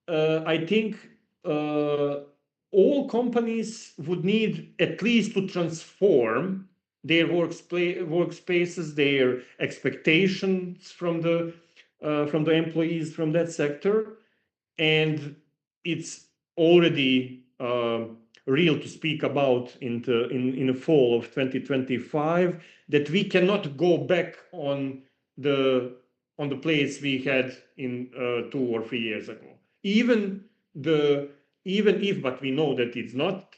Speaker 7: I think all companies would need at least to transform their workspaces, their expectations from the employees from that sector, and it's already real to speak about in the fall of 2025, that we cannot go back on the place we had in 2 or 3 years ago. Even if, but we know that it's not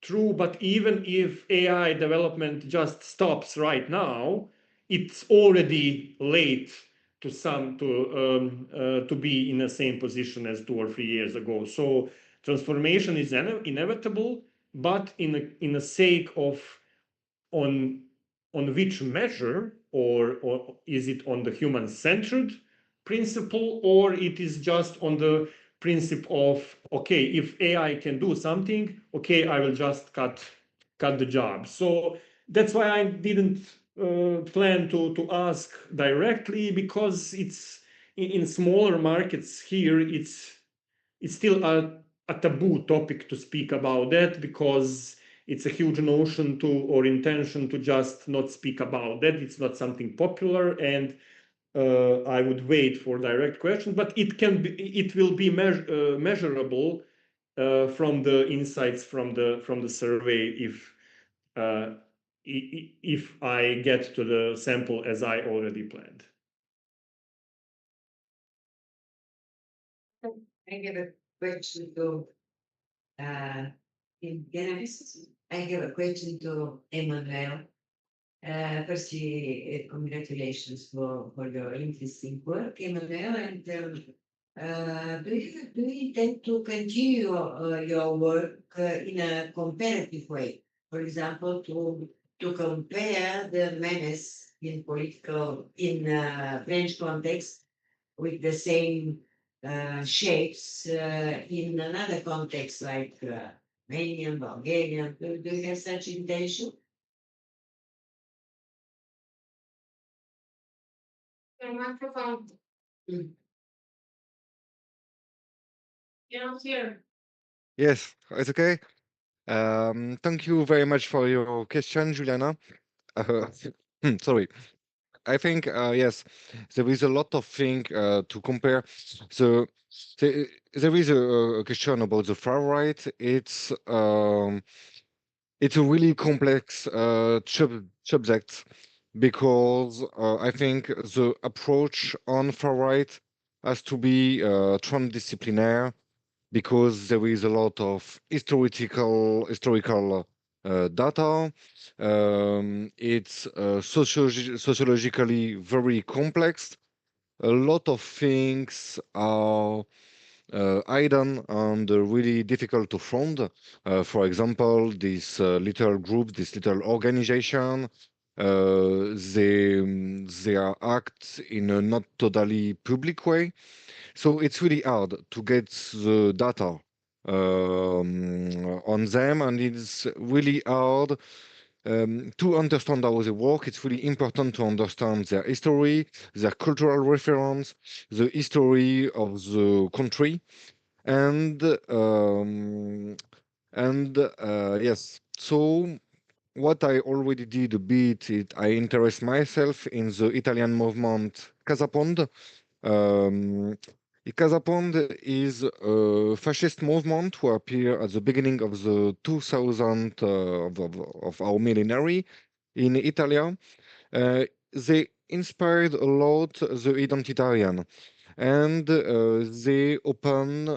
Speaker 7: true, but even if AI development just stops right now, it's already late to be in the same position as 2 or 3 years ago. So transformation is inevitable, but in the sake of on which measure, or is it on the human-centered principle, or it is just on the principle of, okay, if AI can do something, okay, I will just cut the job. So that's why I didn't plan to ask directly, because it's in smaller markets here, it's still a taboo topic to speak about that, because it's a huge notion to, or intention to, just not speak about that. It's not something popular, and I would wait for direct questions, but it will be measurable from the insights from the survey, if I get to the sample as I already planned.
Speaker 3: I have a question to I have a question to Emmanuel. Firstly, congratulations for your interesting work, Emmanuel, and Do you intend to continue your work in a comparative way? For example, to compare the menace in French context with the same shapes in another context like Romanian, Bulgarian. Do you have such intention?
Speaker 6: Your microphone.
Speaker 3: Mm.
Speaker 6: You're not here.
Speaker 8: Yes, it's okay. Thank you very much for your question, Juliana. Uh, sorry. I think yes, there is a lot of thing to compare. So there is a question about the far right. It's a really complex subject because I think the approach on far right has to be transdisciplinary because there is a lot of historical data. It's sociologically very complex. A lot of things are hidden and really difficult to find. For example, this little group, this little organization, they are act in a not totally public way. So it's really hard to get the data on them, and it's really hard to understand how they work. It's really important to understand their history, their cultural reference, the history of the country, and yes. So what I already did a bit, I interest myself in the Italian movement Casapond. Um, Casapond is a fascist movement who appeared at the beginning of the 2000 of our millenary in Italy. They inspired a lot the identitarian, and they open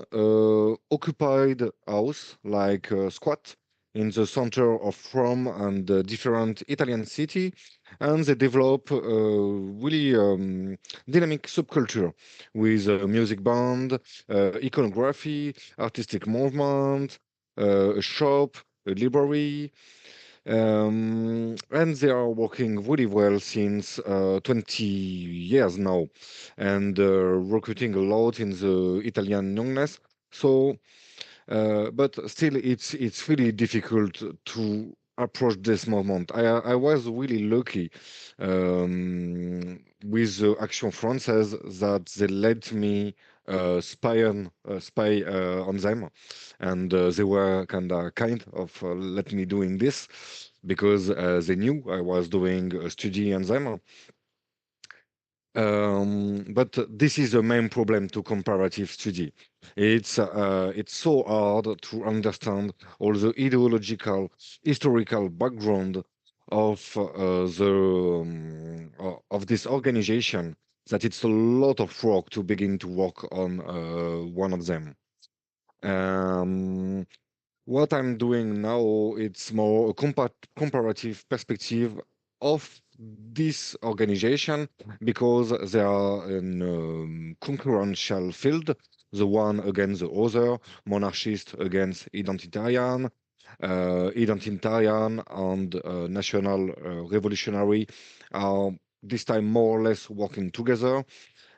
Speaker 8: occupied house like squat in the center of Rome and different Italian city, and they develop really dynamic subculture with a music band, iconography, artistic movement, a shop, a library, and they are working really well since 20 years now, and recruiting a lot in the Italian youngness. So, but still, it's really difficult to approach this movement. I was really lucky with the Action Française that they let me spy on them, and they were kind of let me doing this because they knew I was doing a study on them. But this is the main problem to comparative study. It's so hard to understand all the ideological, historical background of this organization that it's a lot of work to begin to work on one of them. Um, what I'm doing now, it's more a comparative perspective of this organization because they are in concurrential field, the one against the other, monarchist against identitarian and national revolutionary are this time more or less working together,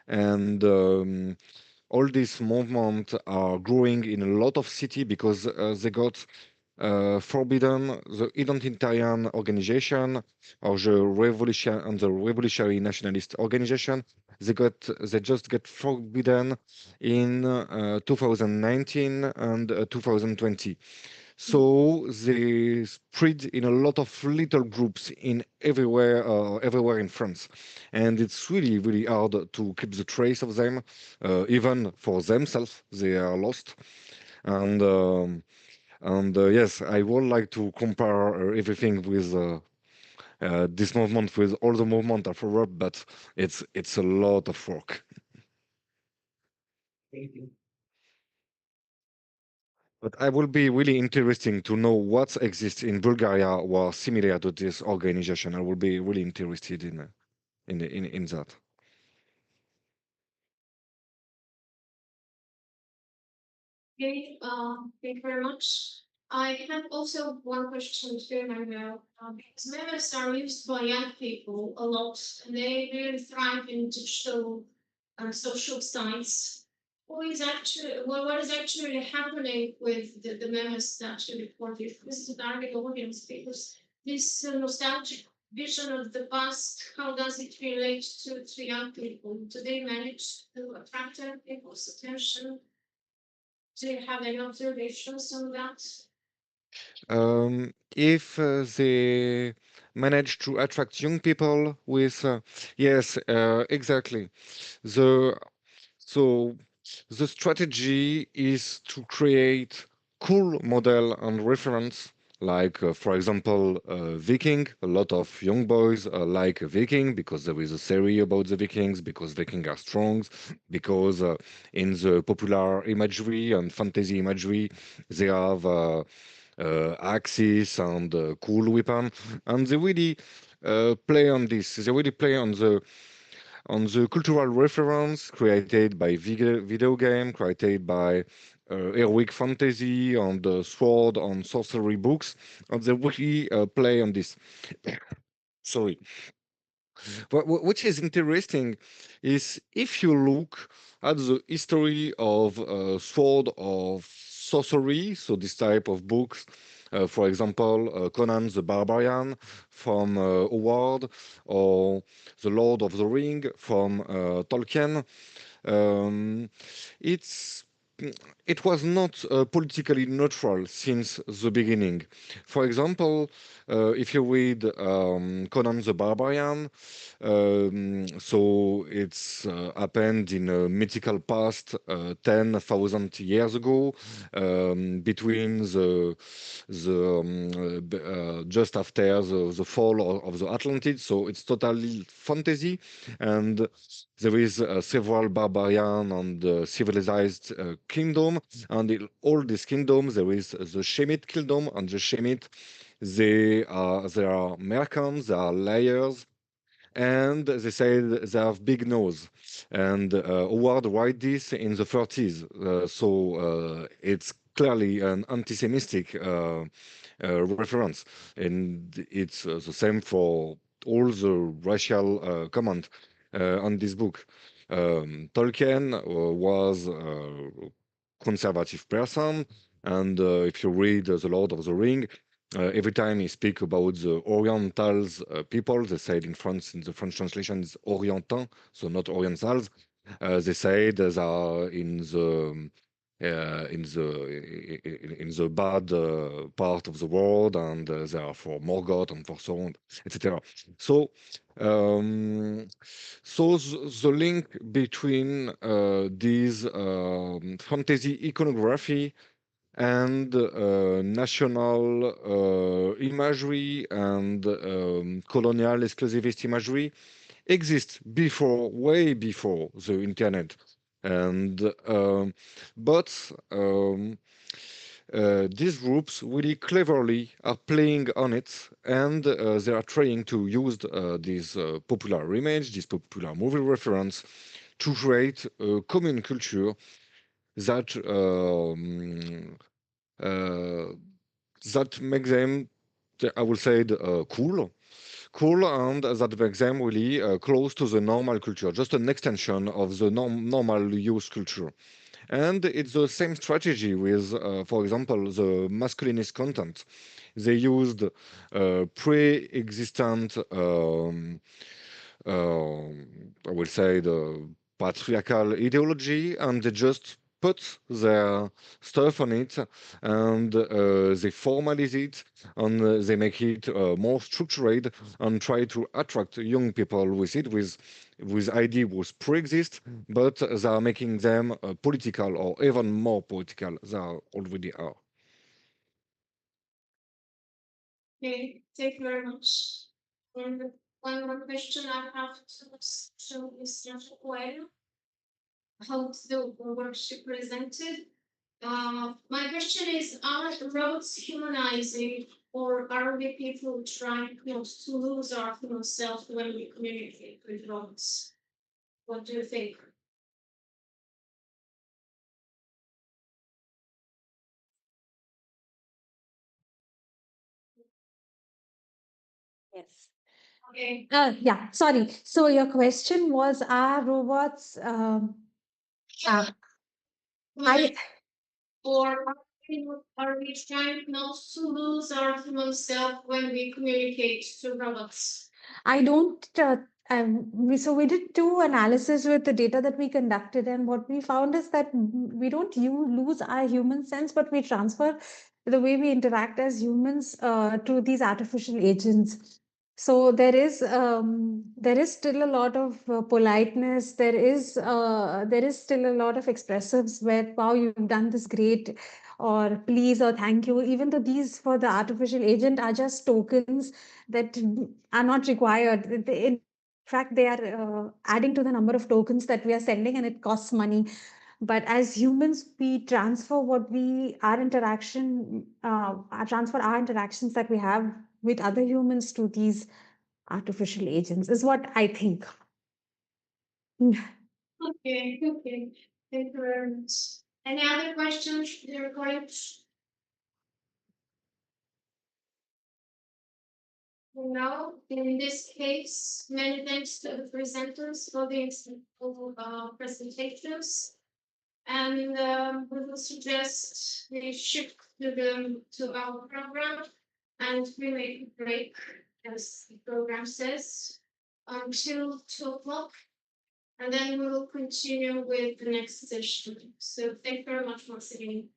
Speaker 8: and all these movements are growing in a lot of city because they got forbidden the identitarian organization or the revolution and the revolutionary nationalist organization. They just get forbidden in 2019 and 2020. So they spread in a lot of little groups in everywhere in France, and it's really hard to keep the trace of them. Even for themselves, they are lost. And yes, I would like to compare everything with this movement with all the movement of Europe, but it's a lot of work.
Speaker 3: Thank you.
Speaker 8: But I will be really interesting to know what exists in Bulgaria or similar to this organization. I will be really interested in that.
Speaker 6: Okay, thank you very much. I have also one question to Manuel, because memes are used by young people a lot, and they really thrive in digital and social sites. What is actually happening with the memes that you reported? This is a target audience because this nostalgic vision of the past, how does it relate to young people? Do they manage to attract young people's attention? Do you have any observations on that?
Speaker 8: If they manage to attract young people with, yes, exactly. The so the strategy is to create cool model and reference, like for example, Viking. A lot of young boys like Viking because there is a series about the Vikings, because Vikings are strong, because in the popular imagery and fantasy imagery, they have axes and cool weapon, and they really play on this. They really play on the cultural reference created by video game, created by heroic fantasy and sword and sorcery books, and they really play on this. Sorry. Which is interesting is if you look at the history of sword of sorcery, so this type of books, for example, Conan the Barbarian from Howard, or The Lord of the Ring from Tolkien, um, it's it was not politically neutral since the beginning. For example, if you read Conan the Barbarian, so it's happened in a mythical past 10,000 years ago, between just after the fall of the Atlantis. So it's totally fantasy, and there is several barbarian and civilized kingdom, and in all these kingdoms there is the Shemite kingdom, and the Shemite they are merchants, they are liars, and they say they have big nose. And Howard write this in the 30s, so it's clearly an anti-Semitic reference, and it's the same for all the racial comment on this book. Tolkien was a conservative person, and if you read The Lord of the Ring, every time he speak about the Orientals people, they said in France, in the French translation, is Orientins, so not Orientals. They said they are in the bad part of the world, and they are for Morgoth and for so on, etc. So, um, the link between these fantasy iconography and national imagery and colonial exclusivist imagery exists before, way before the internet. And but these groups really cleverly are playing on it, and they are trying to use this popular image, this popular movie reference, to create a common culture that uh, that makes them, I will say, cool, and that makes them really close to the normal culture, just an extension of the normal youth culture. And it's the same strategy with, for example, the masculinist content. They used pre-existent, I will say, the patriarchal ideology, and they just put their stuff on it, and they formalize it, and they make it more structured, and try to attract young people with it, with idea was pre-exist, but they are making them political, or even more political than they already are.
Speaker 6: Okay, thank you very much. And one more question I have to Mr. Coelho, how the work she presented. My question is, are robots humanizing, or are we people trying to lose our human self when we communicate with robots? What do you think?
Speaker 10: Yes.
Speaker 6: Okay.
Speaker 10: Yeah, sorry. So your question was, are robots, I,
Speaker 6: Or are we trying not to lose our human self when we communicate to robots?
Speaker 10: I don't, we did two analysis with the data that we conducted, and what we found is that we don't lose our human sense, but we transfer the way we interact as humans to these artificial agents. So there is still a lot of politeness. There is still a lot of expressives where, wow, you've done this great, or please, or thank you. Even though these for the artificial agent are just tokens that are not required. In fact, they are adding to the number of tokens that we are sending, and it costs money. But as humans, we transfer our interactions that we have with other humans to these artificial agents, is what I think.
Speaker 6: Okay, okay. Thank you very much. Any other questions, dear colleagues? No, in this case, many thanks to the presenters for the presentations. And we will suggest we shift to our program, and we make a break, as the program says, until 2 o'clock. And then we will continue with the next session. So thank you very much once again.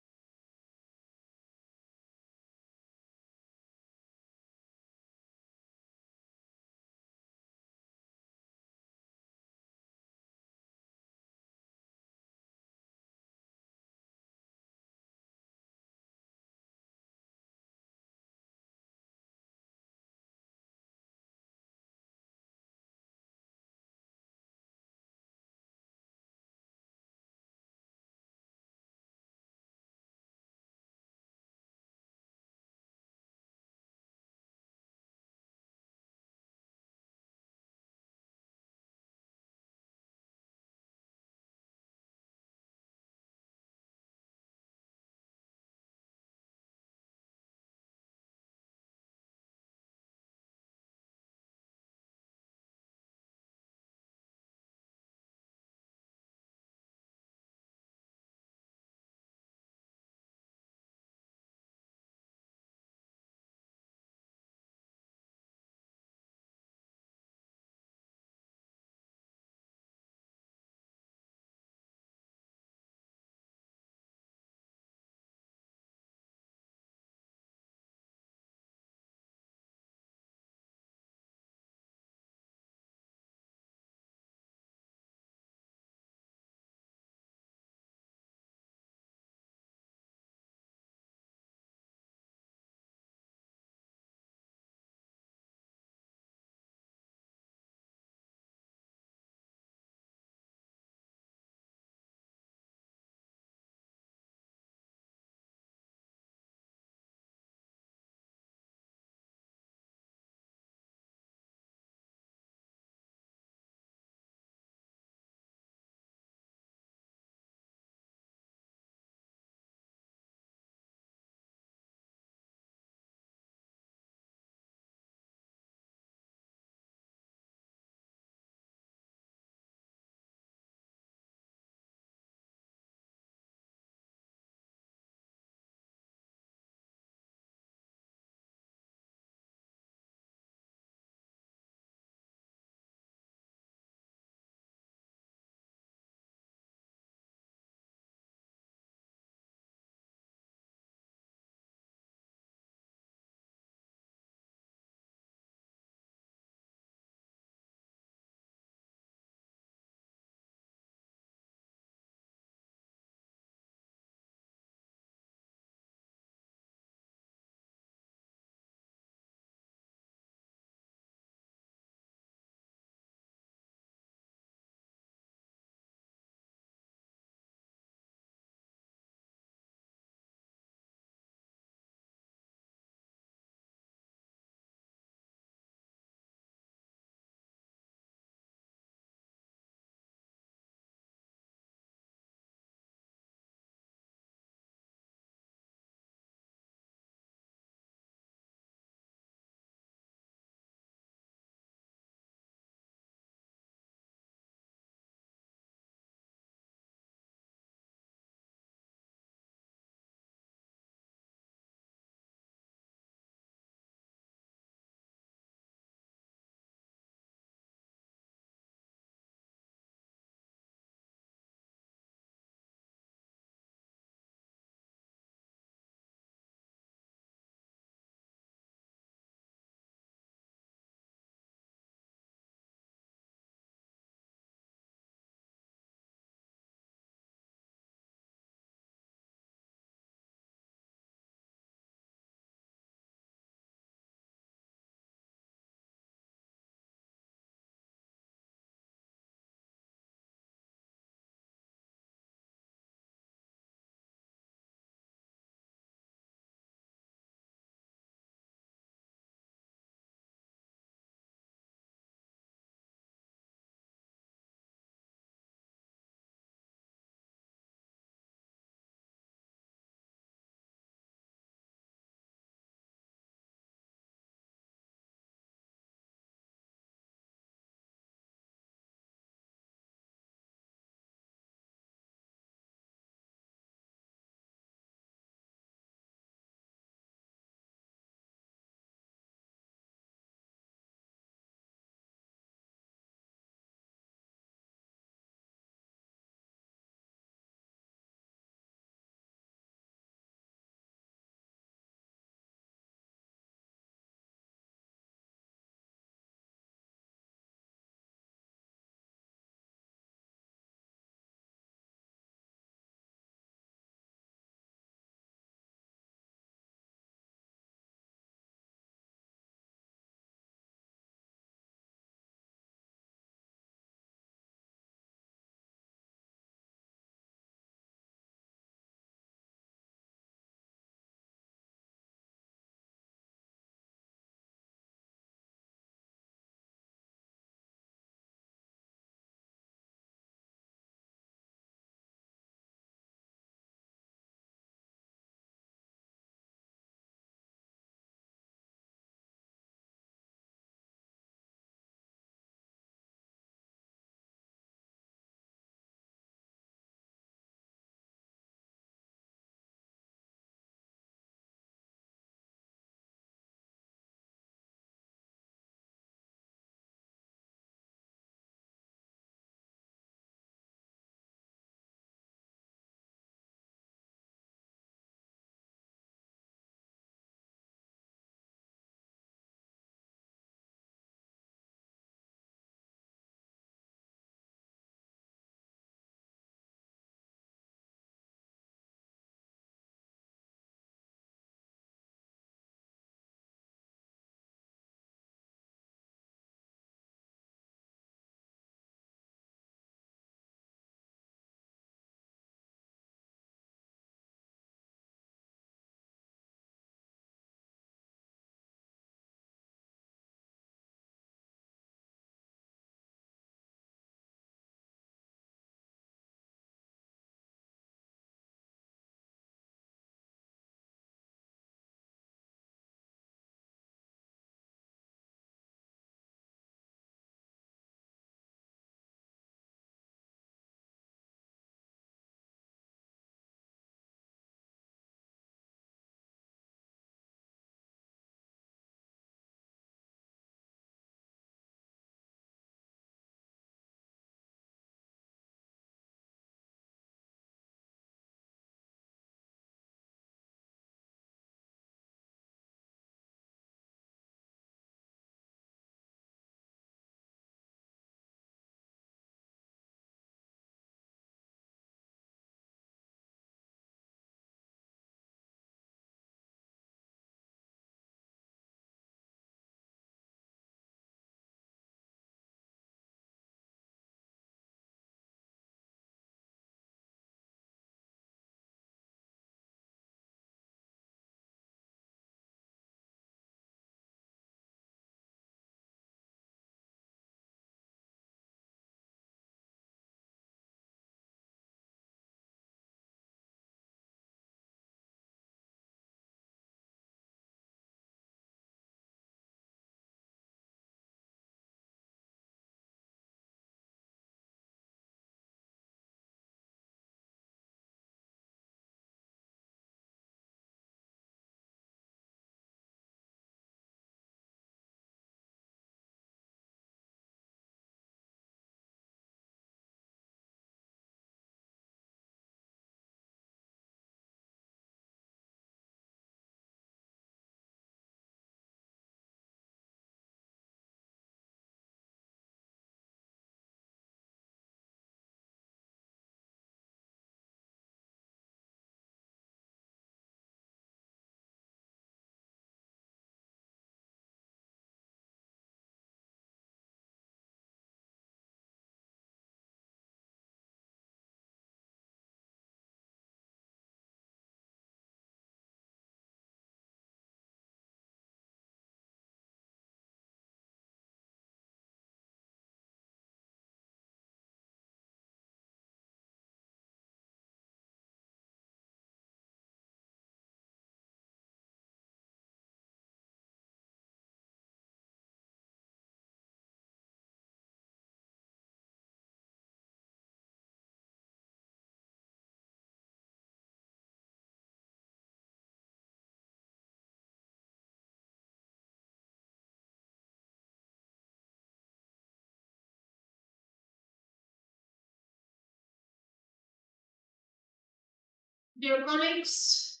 Speaker 6: Dear colleagues,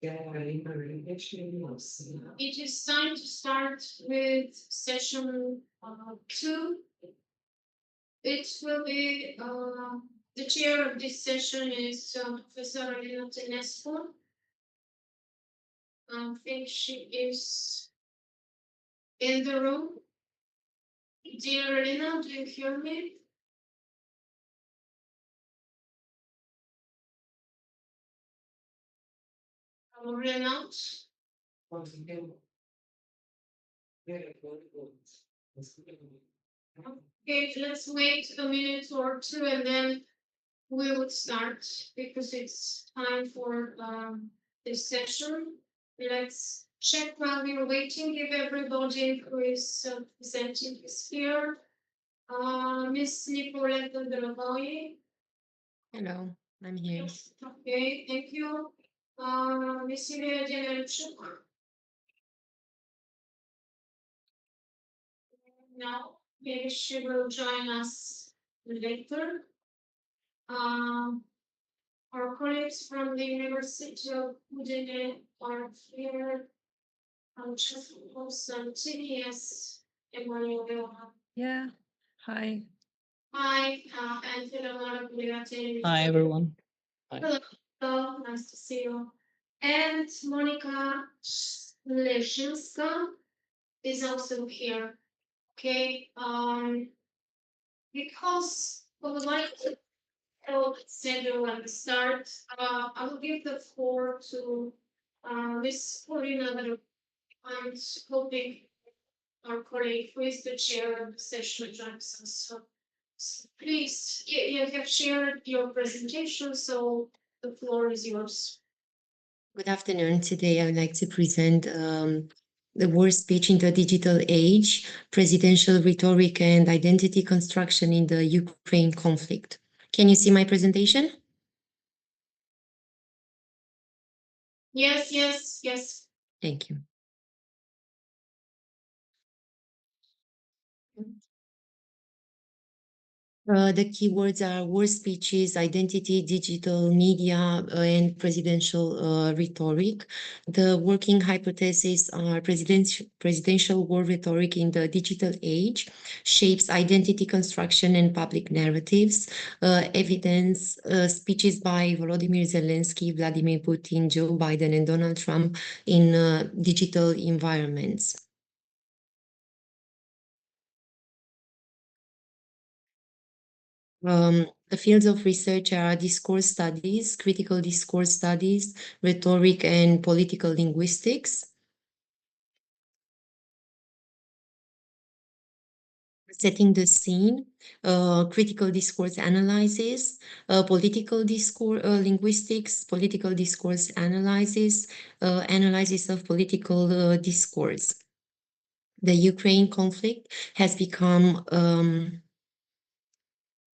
Speaker 3: Yeah,
Speaker 6: it is time to start with session 2. It will be the chair of this session is Professor Elena Tenescu. I think she is in the room. Dear Elena, do you hear me? Elena? Okay, let's wait a minute or two and then we would start because it's time for this session. Let's check while we're waiting if everybody who is presenting is here. Miss Nicoletta Delavoye.
Speaker 11: Hello, I'm here.
Speaker 6: Okay, thank you. Miss Ilya Janelchuk. Now, maybe she will join us later. Our colleagues from the University of Udine are here. Just also TDS Emmanuel.
Speaker 11: Yeah, hi.
Speaker 6: Hi, and Philomena Guliati.
Speaker 11: Hi, everyone. Hi.
Speaker 6: Hello, hello, nice to see you. And Monica Leshinska is also here. Okay, because we would like to send you at the start, I will give the floor to Miss Corina. I'm hoping our colleague who is the chair of the session joins us. So please, you have shared your presentation, so the floor is yours.
Speaker 11: Good afternoon. Today I would like to present the war speech in the digital age, presidential rhetoric and identity construction in the Ukraine conflict. Can you see my presentation?
Speaker 6: Yes, yes, yes.
Speaker 11: Thank you. The keywords are war speeches, identity, digital media, and presidential rhetoric. The working hypotheses are presidential war rhetoric in the digital age, shapes identity construction and public narratives, evidence, speeches by Volodymyr Zelensky, Vladimir Putin, Joe Biden, and Donald Trump in digital environments. The fields of research are discourse studies, critical discourse studies, rhetoric, and political linguistics. Setting the scene, critical discourse analysis, political discourse linguistics, political discourse analysis, analysis of political discourse. The Ukraine conflict has become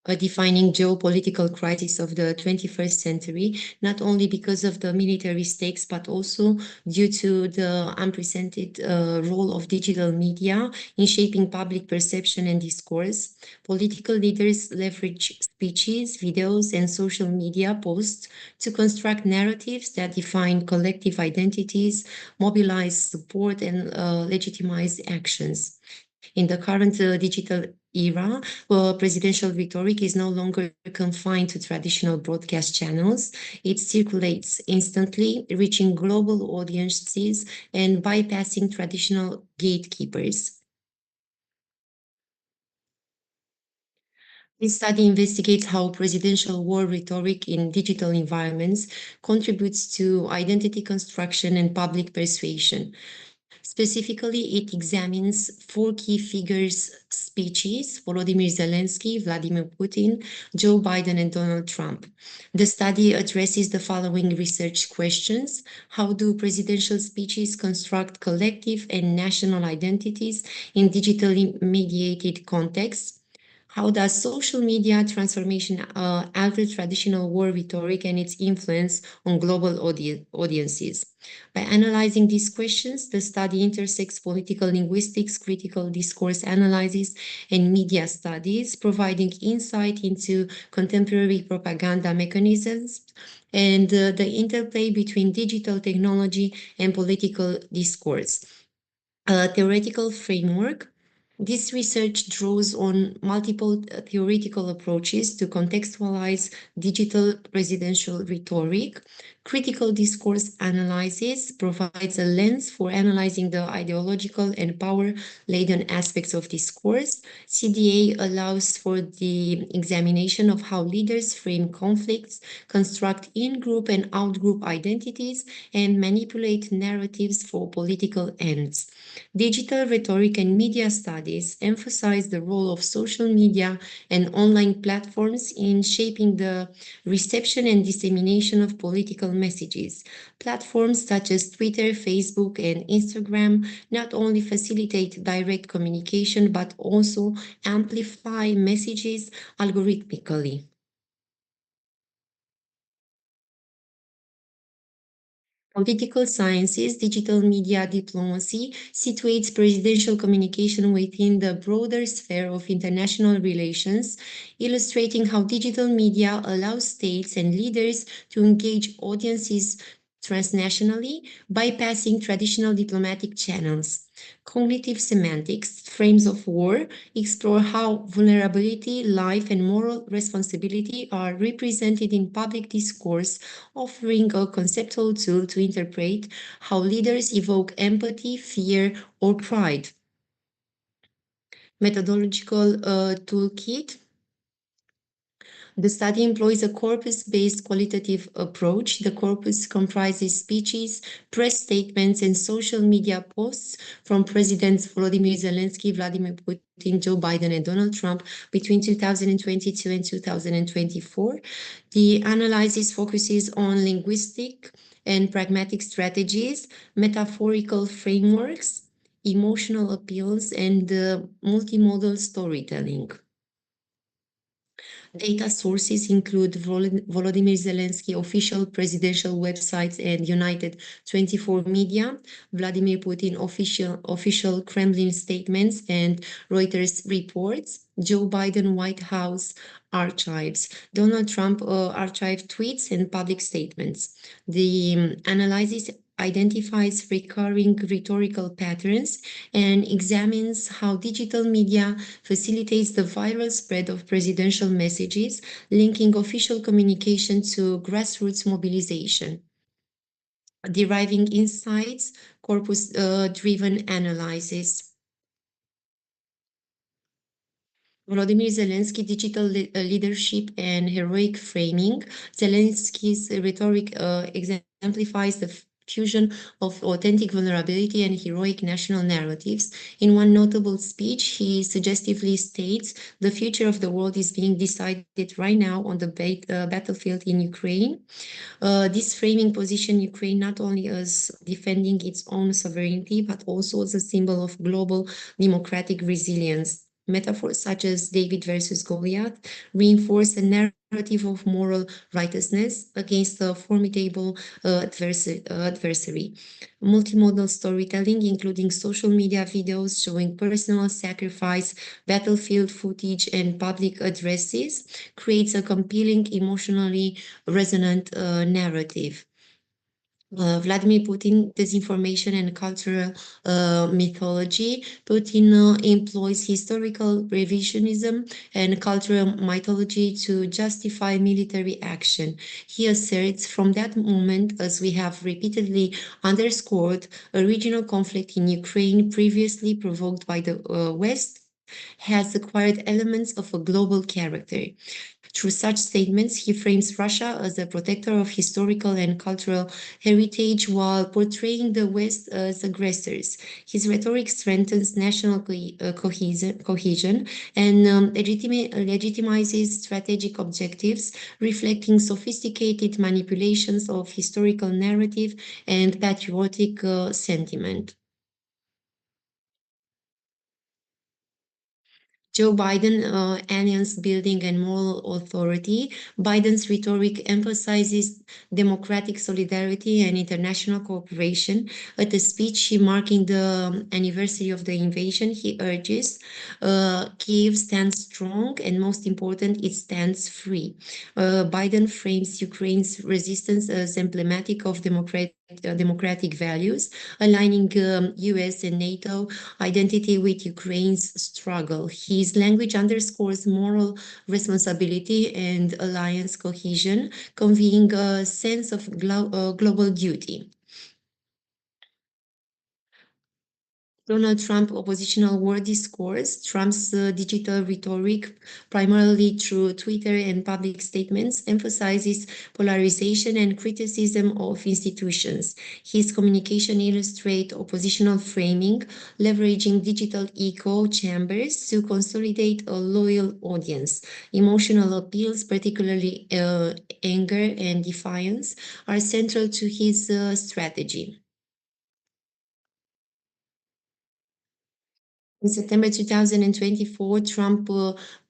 Speaker 11: a defining geopolitical crisis of the 21st century, not only because of the military stakes, but also due to the unprecedented role of digital media in shaping public perception and discourse. Political leaders leverage speeches, videos, and social media posts to construct narratives that define collective identities, mobilize support, and legitimize actions. In the current digital era, presidential rhetoric is no longer confined to traditional broadcast channels. It circulates instantly, reaching global audiences and bypassing traditional gatekeepers. This study investigates how presidential war rhetoric in digital environments contributes to identity construction and public persuasion. Specifically, it examines 4 key figures' speeches: Volodymyr Zelensky, Vladimir Putin, Joe Biden, and Donald Trump. The study addresses the following research questions: how do presidential speeches construct collective and national identities in digitally mediated contexts? How does social media transformation alter traditional war rhetoric and its influence on global audiences? By analyzing these questions, the study intersects political linguistics, critical discourse analysis, and media studies, providing insight into contemporary propaganda mechanisms and the interplay between digital technology and political discourse. A theoretical framework. This research draws on multiple theoretical approaches to contextualize digital presidential rhetoric. Critical discourse analysis provides a lens for analyzing the ideological and power-laden aspects of discourse. CDA allows for the examination of how leaders frame conflicts, construct in-group and out-group identities, and manipulate narratives for political ends. Digital rhetoric and media studies emphasize the role of social media and online platforms in shaping the reception and dissemination of political messages. Platforms such as Twitter, Facebook, and Instagram not only facilitate direct communication but also amplify messages algorithmically. Political sciences, digital media diplomacy situates presidential communication within the broader sphere of international relations, illustrating how digital media allows states and leaders to engage audiences transnationally, bypassing traditional diplomatic channels. Cognitive semantics, frames of war, explore how vulnerability, life, and moral responsibility are represented in public discourse, offering a conceptual tool to interpret how leaders evoke empathy, fear, or pride. Methodological toolkit. The study employs a corpus-based qualitative approach. The corpus comprises speeches, press statements, and social media posts from Presidents Volodymyr Zelensky, Vladimir Putin, Joe Biden, and Donald Trump between 2022 and 2024. The analysis focuses on linguistic and pragmatic strategies, metaphorical frameworks, emotional appeals, and multimodal storytelling. Data sources include Volodymyr Zelensky official presidential websites and United 24 Media, Vladimir Putin official Kremlin statements and Reuters reports, Joe Biden White House archives, Donald Trump archived tweets and public statements. The analysis identifies recurring rhetorical patterns and examines how digital media facilitates the viral spread of presidential messages, linking official communication to grassroots mobilization. Deriving insights, corpus-driven analysis. Volodymyr Zelensky, digital leadership and heroic framing. Zelensky's rhetoric exemplifies the fusion of authentic vulnerability and heroic national narratives. In one notable speech, he suggestively states, "The future of the world is being decided right now on the battlefield in Ukraine." This framing position Ukraine not only as defending its own sovereignty, but also as a symbol of global democratic resilience. Metaphors such as David versus Goliath reinforce a narrative of moral righteousness against a formidable adversary. Multimodal storytelling, including social media videos showing personal sacrifice, battlefield footage, and public addresses, creates a compelling, emotionally resonant narrative. Vladimir Putin, disinformation and cultural mythology. Putin employs historical revisionism and cultural mythology to justify military action. He asserts from that moment, as we have repeatedly underscored, a regional conflict in Ukraine previously provoked by the West has acquired elements of a global character. Through such statements, he frames Russia as a protector of historical and cultural heritage while portraying the West as aggressors. His rhetoric strengthens national cohesion and legitimizes strategic objectives, reflecting sophisticated manipulations of historical narrative and patriotic sentiment. Joe Biden, alliance building and moral authority. Biden's rhetoric emphasizes democratic solidarity and international cooperation. At a speech marking the anniversary of the invasion, he urges Kyiv stands strong and, most important, it stands free. Biden frames Ukraine's resistance as emblematic of democratic values, aligning US and NATO identity with Ukraine's struggle. His language underscores moral responsibility and alliance cohesion, conveying a sense of global duty. Donald Trump oppositional war discourse. Trump's digital rhetoric, primarily through Twitter and public statements, emphasizes polarization and criticism of institutions. His communication illustrates oppositional framing, leveraging digital echo chambers to consolidate a loyal audience. Emotional appeals, particularly anger and defiance, are central to his strategy. In September 2024, Trump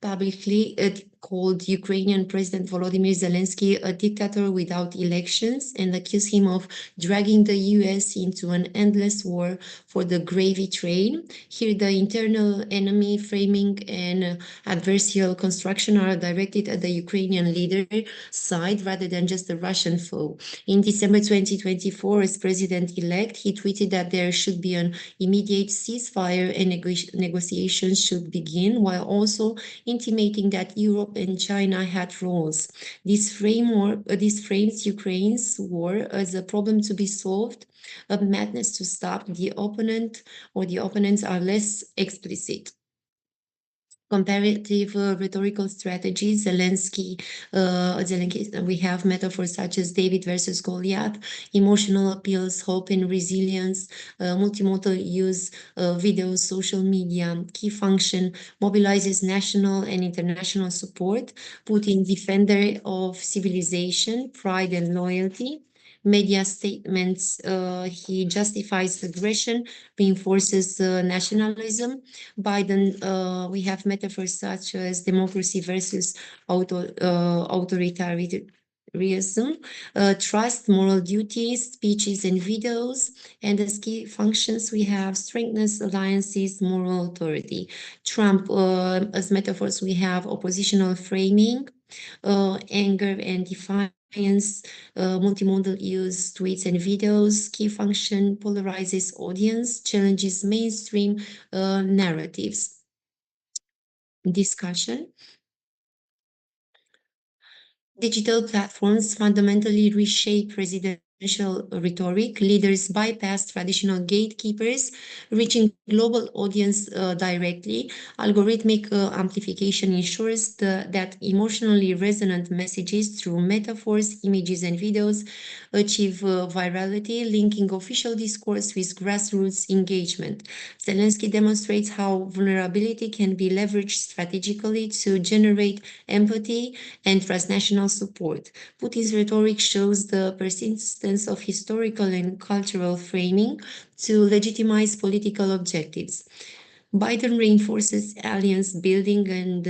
Speaker 11: publicly called Ukrainian President Volodymyr Zelensky a dictator without elections and accused him of dragging the US into an endless war for the gravy train. Here, the internal enemy framing and adversarial construction are directed at the Ukrainian leader side rather than just the Russian foe. In December 2024, as president-elect, he tweeted that there should be an immediate ceasefire and negotiations should begin, while also intimating that Europe and China had roles. This frames Ukraine's war as a problem to be solved, a madness to stop. The opponent or the opponents are less explicit. Comparative rhetorical strategies. Zelensky, we have metaphors such as David versus Goliath, emotional appeals, hope and resilience, multimodal use, videos, social media. Key function mobilizes national and international support. Putin, defender of civilization, pride and loyalty. Media statements, he justifies aggression, reinforces nationalism. Biden, we have metaphors such as democracy versus authoritarianism, trust, moral duties, speeches and videos. And as key functions, we have strengthness, alliances, moral authority. Trump, as metaphors, we have oppositional framing, anger and defiance. Multimodal use, tweets and videos. Key function polarizes audience, challenges mainstream narratives. Discussion. Digital platforms fundamentally reshape presidential rhetoric. Leaders bypass traditional gatekeepers, reaching global audience directly. Algorithmic amplification ensures that emotionally resonant messages through metaphors, images, and videos achieve virality, linking official discourse with grassroots engagement. Zelensky demonstrates how vulnerability can be leveraged strategically to generate empathy and transnational support. Putin's rhetoric shows the persistence of historical and cultural framing to legitimize political objectives. Biden reinforces alliance building and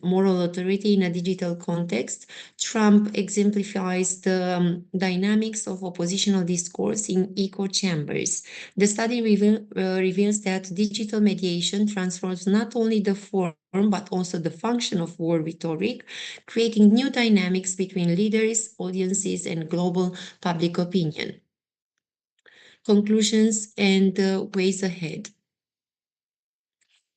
Speaker 11: moral authority in a digital context. Trump exemplifies the dynamics of oppositional discourse in echo chambers. The study reveals that digital mediation transforms not only the form but also the function of war rhetoric, creating new dynamics between leaders, audiences, and global public opinion. Conclusions and ways ahead.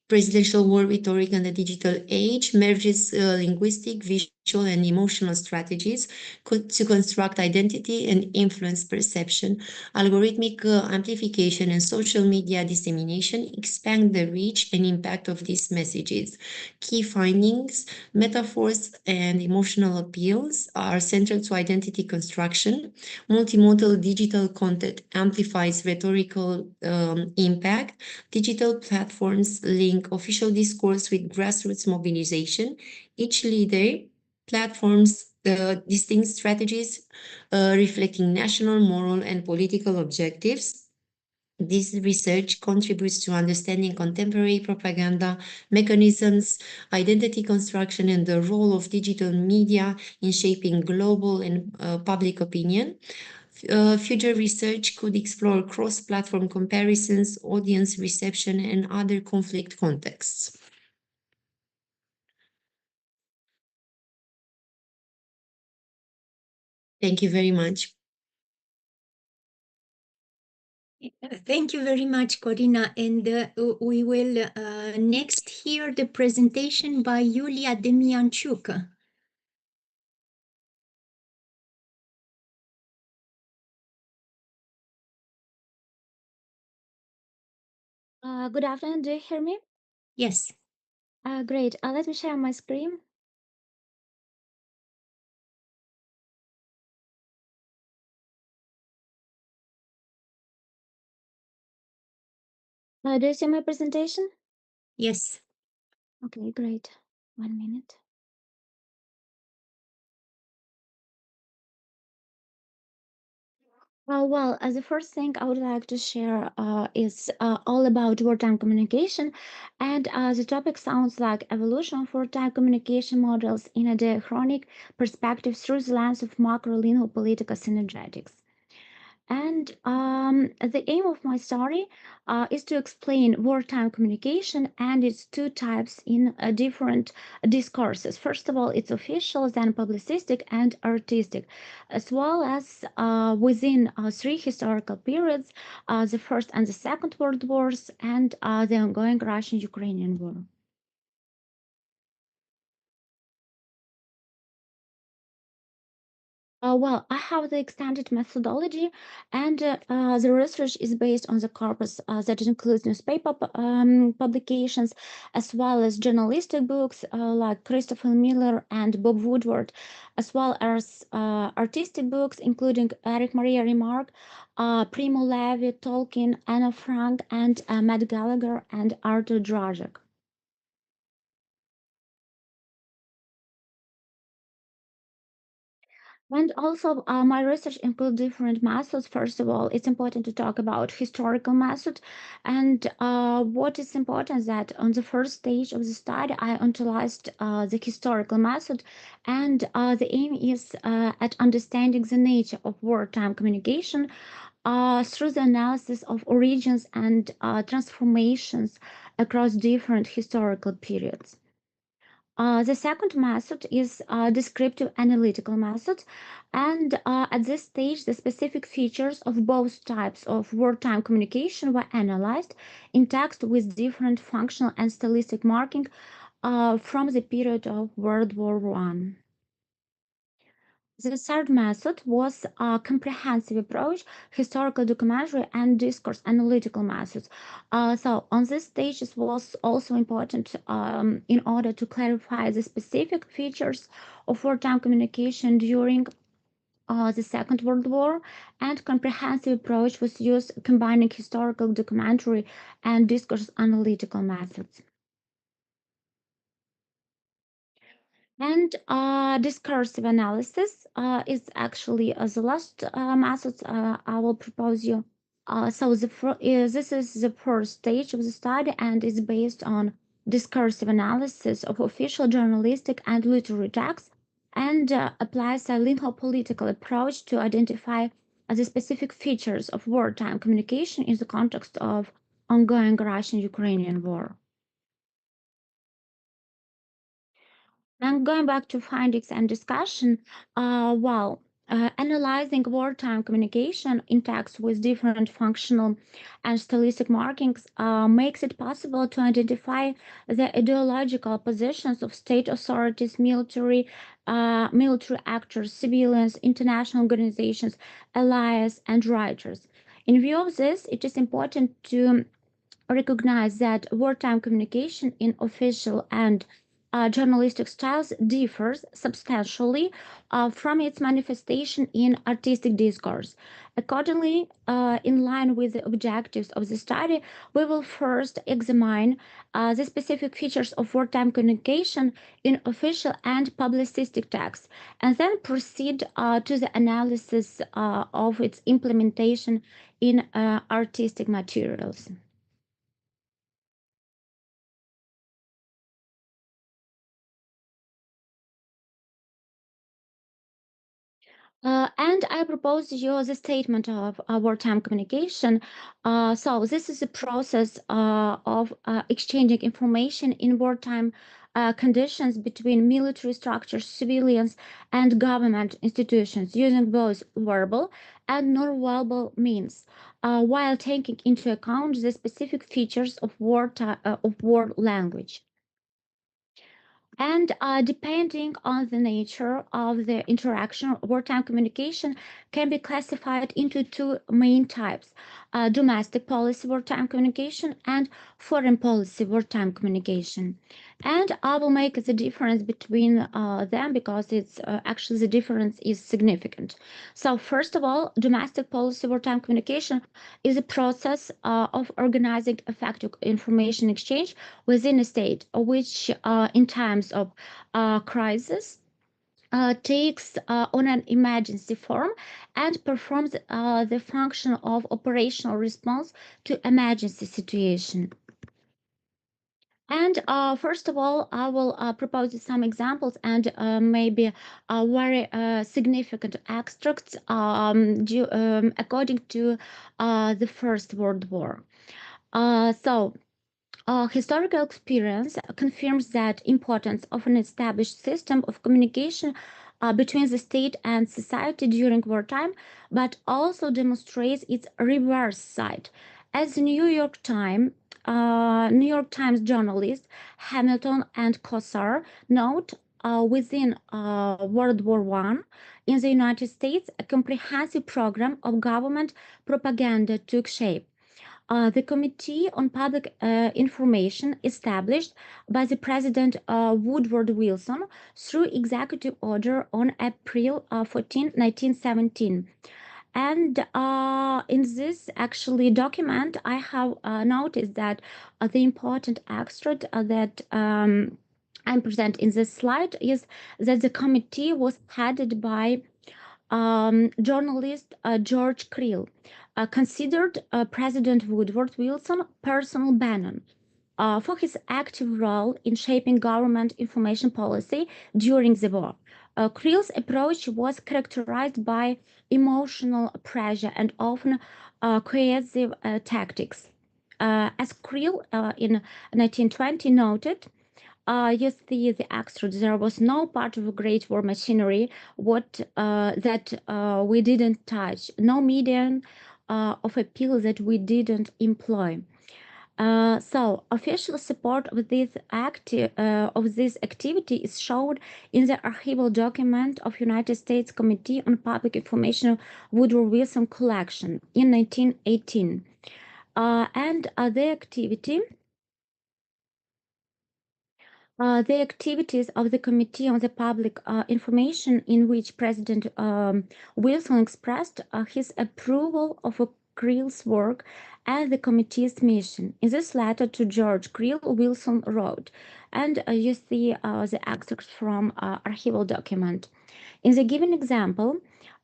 Speaker 11: Presidential war rhetoric in the digital age merges linguistic, visual, and emotional strategies to construct identity and influence perception. Algorithmic amplification and social media dissemination expand the reach and impact of these messages. Key findings, metaphors and emotional appeals are central to identity construction. Multimodal digital content amplifies rhetorical impact. Digital platforms link official discourse with grassroots mobilization. Each leader platforms distinct strategies reflecting national, moral, and political objectives. This research contributes to understanding contemporary propaganda mechanisms, identity construction, and the role of digital media in shaping global and public opinion. Future research could explore cross-platform comparisons, audience reception, and other conflict contexts. Thank you very much.
Speaker 5: Thank you very much, Corina. And we will next hear the presentation by Yulia Demianchuk.
Speaker 10: Good afternoon. Do you hear me?
Speaker 5: Yes.
Speaker 10: Great. Let me share my screen. Do you see my presentation?
Speaker 5: Yes.
Speaker 10: Okay, great. 1 minute. Well, as the first thing I would like to share is all about wartime communication. And the topic sounds like evolution of wartime communication models in a diachronic perspective through the lens of macro-linear political synergetics. And the aim of my study is to explain wartime communication and its two types in different discourses. First of all, it's official, then publicistic and artistic, as well as within three historical periods, the First and the Second World Wars, and the ongoing Russian-Ukrainian War. Well, I have the extended methodology, and the research is based on the corpus that includes newspaper publications, as well as journalistic books like Christopher Miller and Bob Woodward, as well as artistic books including Erich Maria Remarque, Primo Levi, Tolkien, Anna Frank, and Matt Gallagher and Arthur Dvořák. And also, my research includes different methods. First of all, it's important to talk about historical method. And what is important is that on the first stage of the study, I utilized the historical method. And the aim is at understanding the nature of wartime communication through the analysis of origins and transformations across different historical periods. The second method is descriptive analytical method, and at this stage, the specific features of both types of wartime communication were analyzed in text with different functional and stylistic marking from the period of World War I. The third method was a comprehensive approach, historical documentary and discourse analytical methods. So on this stage, it was also important in order to clarify the specific features of wartime communication during the Second World War, and comprehensive approach was used combining historical documentary and discourse analytical methods. And discursive analysis is actually the last method I will propose you. So this is the first stage of the study and is based on discursive analysis of official journalistic and literary texts, and applies a linguo-political approach to identify the specific features of wartime communication in the context of ongoing Russian-Ukrainian war. And going back to findings and discussion, analyzing wartime communication in text with different functional and stylistic markings makes it possible to identify the ideological positions of state authorities, military actors, civilians, international organizations, allies, and writers. In view of this, it is important to recognize that wartime communication in official and
Speaker 12: journalistic styles differs substantially from its manifestation in artistic discourse. Accordingly, in line with the objectives of the study, we will first examine the specific features of wartime communication in official and publicistic texts, and then proceed to the analysis of its implementation in artistic materials. And I propose you the statement of wartime communication. So this is a process of exchanging information in wartime conditions between military structures, civilians, and government institutions using both verbal and non-verbal means, while taking into account the specific features of war language. And depending on the nature of the interaction, wartime communication can be classified into two main types: domestic policy wartime communication and foreign policy wartime communication. And I will make the difference between them because it's actually the difference is significant. So first of all, domestic policy wartime communication is a process of organizing effective information exchange within a state, which in times of crisis takes on an emergency form and performs the function of operational response to emergency situation. And first of all, I will propose some examples and maybe very significant extracts according to the First World War. Historical experience confirms that importance of an established system of communication between the state and society during wartime, but also demonstrates its reverse side. As the New York Times journalist Hamilton and Kosar note, within World War I, in the United States, a comprehensive program of government propaganda took shape. The Committee on Public Information, established by the President Woodrow Wilson through Executive Order on April 14, 1917. And in this actually document, I have noticed that the important extract that I present in this slide is that the committee was headed by journalist George Creel, considered President Woodrow Wilson personal banner for his active role in shaping government information policy during the war. Creel's approach was characterized by emotional pressure and often coercive tactics. As Creel in 1920 noted, you see the extra. There was no part of the Great War machinery that we didn't touch, no medium of appeal that we didn't employ. So official support of this activity is shown in the archival document of United States Committee on Public Information Woodrow Wilson collection in 1918. The activities of the Committee on the Public Information, in which President Wilson expressed his approval of Creel's work and the committee's mission. In this letter to George Creel, Wilson wrote, and you see the extract from archival document. In the given example,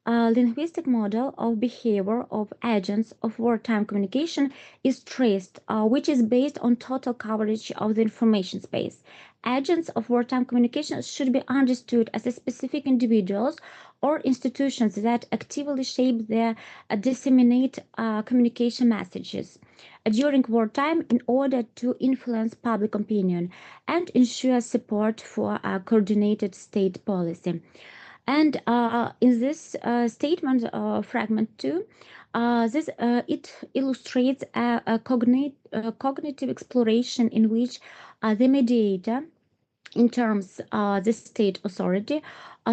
Speaker 12: a linguistic model of behavior of agents of wartime communication is traced, which is based on total coverage of the information space. Agents of wartime communication should be understood as specific individuals or institutions that actively shape their disseminate communication messages during wartime in order to influence public opinion and ensure support for a coordinated state policy. And in this statement, fragment 2, it illustrates a cognitive exploration in which the mediator, in terms the state authority,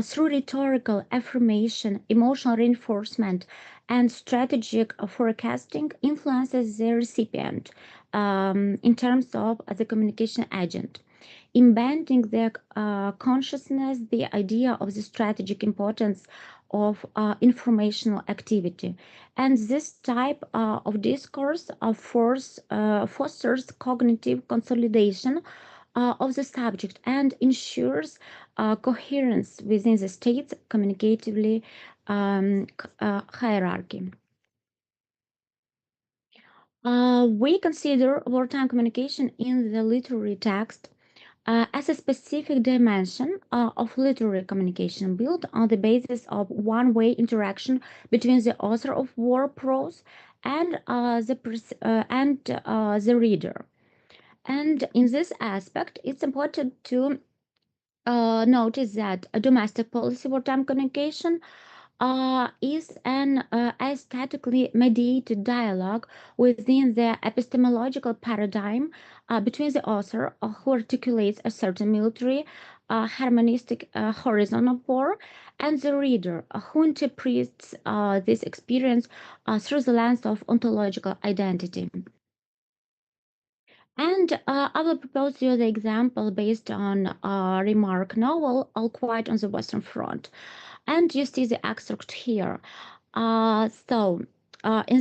Speaker 12: through rhetorical affirmation, emotional reinforcement, and strategic forecasting, influences the recipient in terms of the communication agent. embedding their consciousness the idea of the strategic importance of informational activity. And this type of discourse fosters cognitive consolidation of the subject and ensures coherence within the state's communicatively hierarchy. We consider wartime communication in the literary text as a specific dimension of literary communication built on the basis of one-way interaction between the author of war prose and the reader. And in this aspect, it's important to notice that a domestic policy wartime communication is an aesthetically mediated dialogue within the epistemological paradigm between the author who articulates a certain military harmonistic horizon of war and the reader who interprets this experience through the lens of ontological identity. And I will propose you the example based on Remarque novel, All Quiet on the Western Front. And you see the extract here. In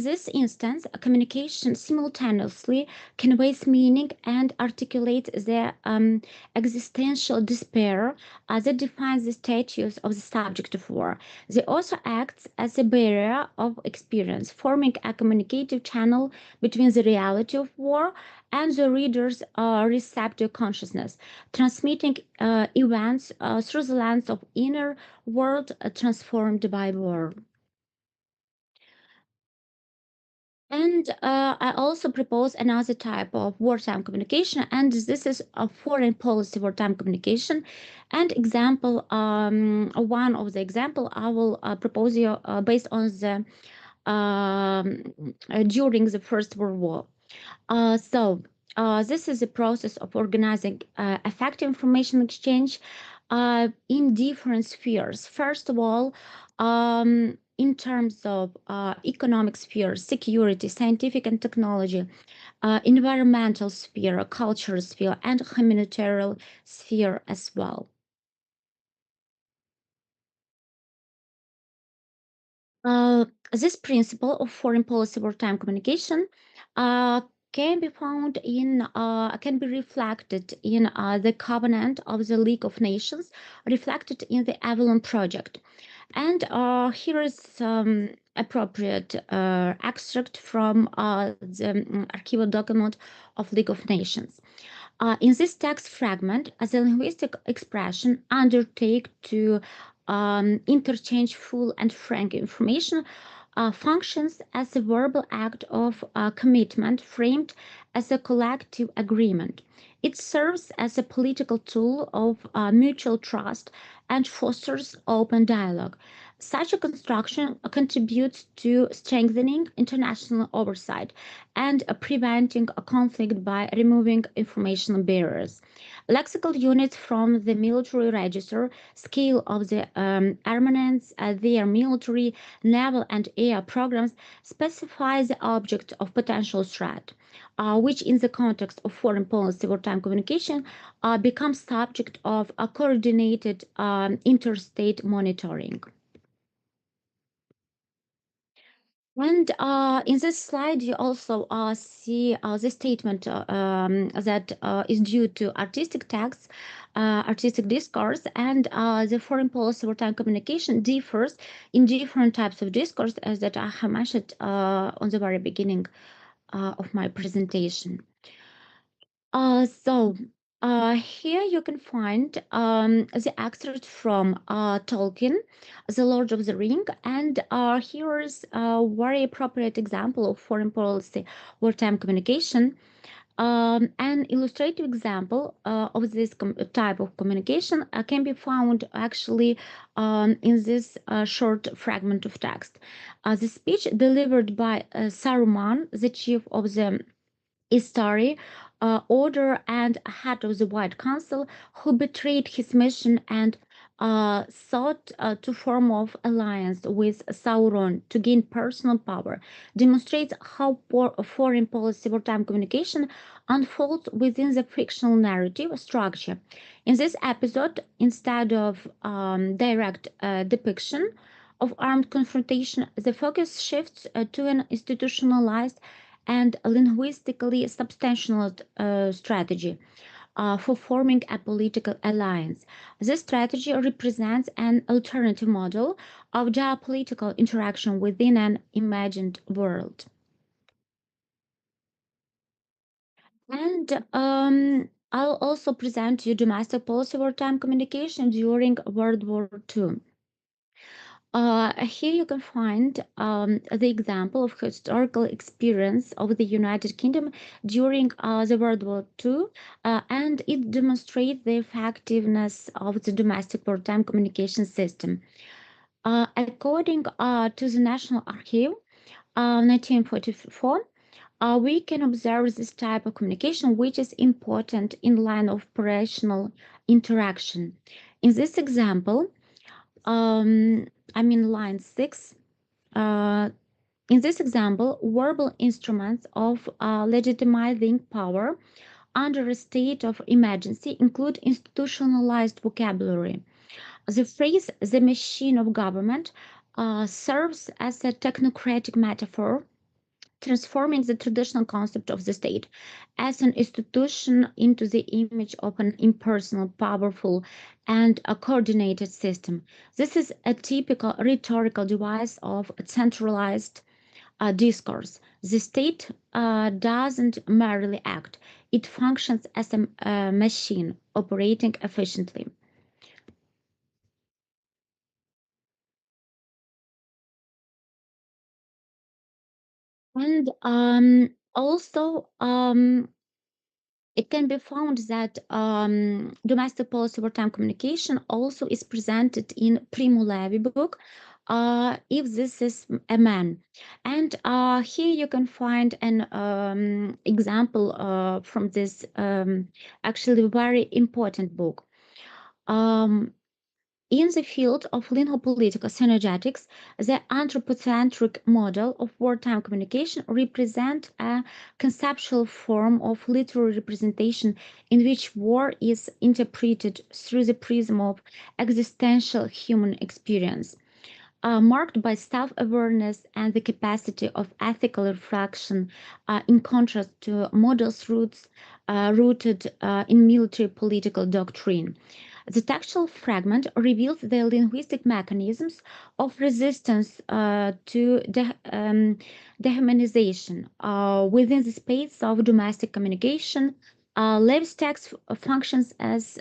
Speaker 12: this instance, a communication simultaneously conveys meaning and articulates the existential despair that defines the status of the subject of war. The author acts as a barrier of experience, forming a communicative channel between the reality of war and the reader's receptive consciousness, transmitting events through the lens of inner world transformed by war. And I also propose another type of wartime communication, and this is a foreign policy wartime communication. And example, one of the example I will propose you based on the during the First World War. This is a process of organizing effective information exchange in different spheres. First of all, in terms of economic sphere, security, scientific and technology, environmental sphere, cultural sphere, and humanitarian sphere as well. This principle of foreign policy wartime communication can be found in, can be reflected in the Covenant of the League of Nations, reflected in the Avalon Project. And here is some appropriate extract from the archival document of League of Nations. In this text fragment, as a linguistic expression undertake to interchange full and frank information functions as a verbal act of commitment framed as a collective agreement. It serves as a political tool of mutual trust and fosters open dialogue. Such a construction contributes to strengthening international oversight and preventing a conflict by removing information barriers. Lexical units from the military register, scale of the armaments, their military, naval, and air programs specify the object of potential threat, which in the context of foreign policy wartime communication becomes subject of a coordinated interstate monitoring. And in this slide, you also see the statement that is due to artistic texts, artistic discourse, and the foreign policy wartime communication differs in different types of discourse, as that I have mentioned on the very beginning of my presentation. Here you can find the extract from Tolkien, The Lord of the Ring, and here is a very appropriate example of foreign policy wartime communication. An illustrative example of this type of communication can be found actually in this short fragment of text. The speech delivered by Saruman, the chief of the Istari Order and head of the White Council, who betrayed his mission and sought to form of alliance with Sauron to gain personal power, demonstrates how foreign policy wartime communication unfolds within the fictional narrative structure. In this episode, instead of direct depiction of armed confrontation, the focus shifts to an institutionalized and linguistically substantialized strategy for forming a political alliance. This strategy represents an alternative model of geopolitical interaction within an imagined world. And I'll also present you domestic policy wartime communication during World War II. Here you can find the example of historical experience of the United Kingdom during the World War II, and it demonstrates the effectiveness of the domestic wartime communication system. According to the National Archive, 1944, we can observe this type of communication, which is important in line of operational interaction. In this example, line 6. In this example, verbal instruments of legitimizing power under a state of emergency include institutionalized vocabulary. The phrase "the machine of government" serves as a technocratic metaphor, transforming the traditional concept of the state as an institution into the image of an impersonal, powerful, and a coordinated system. This is a typical rhetorical device of a centralized discourse. The state doesn't merely act, it functions as a machine operating efficiently. And also, it can be found that domestic policy wartime communication also is presented in Primo Levi book, If This Is a Man. And here you can find an example from this actually very important book. In the field of linguopolitical synergetics, the anthropocentric model of wartime communication represents a conceptual form of literary representation in which war is interpreted through the prism of existential human experience. Marked by self-awareness and the capacity of ethical reflection, in contrast to models rooted in military political doctrine. The textual fragment reveals the linguistic mechanisms of resistance to dehumanization within the space of domestic communication. Levi's text functions as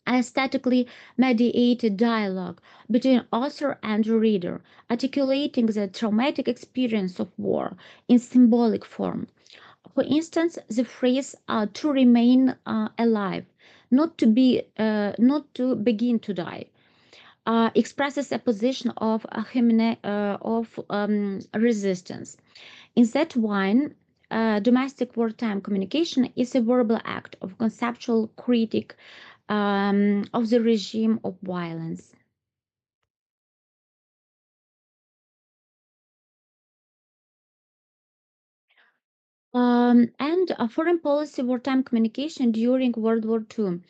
Speaker 12: aesthetically mediated dialogue between author and reader, articulating the traumatic experience of war in symbolic form. For instance, the phrase "to remain alive," not to begin to die, expresses a position of resistance. In that vein, domestic wartime communication is a verbal act of conceptual critique of the regime of violence. And foreign policy wartime communication during World War II.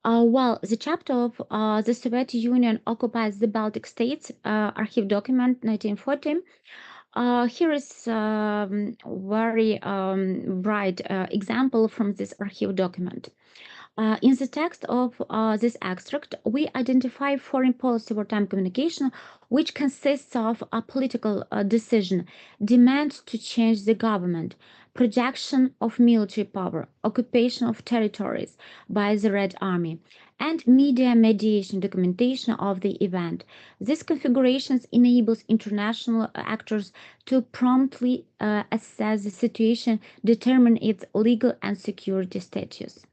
Speaker 12: Well, the chapter of the Soviet Union occupies the Baltic states, archive document 1940. Here is a very bright example from this archive document. In the text of this extract, we identify foreign policy wartime communication, which consists of a political decision, demand to change the government, projection of military power, occupation of territories by the Red Army, and media mediation documentation of the event. These configurations enables international actors to promptly assess the situation, determine its legal and security status.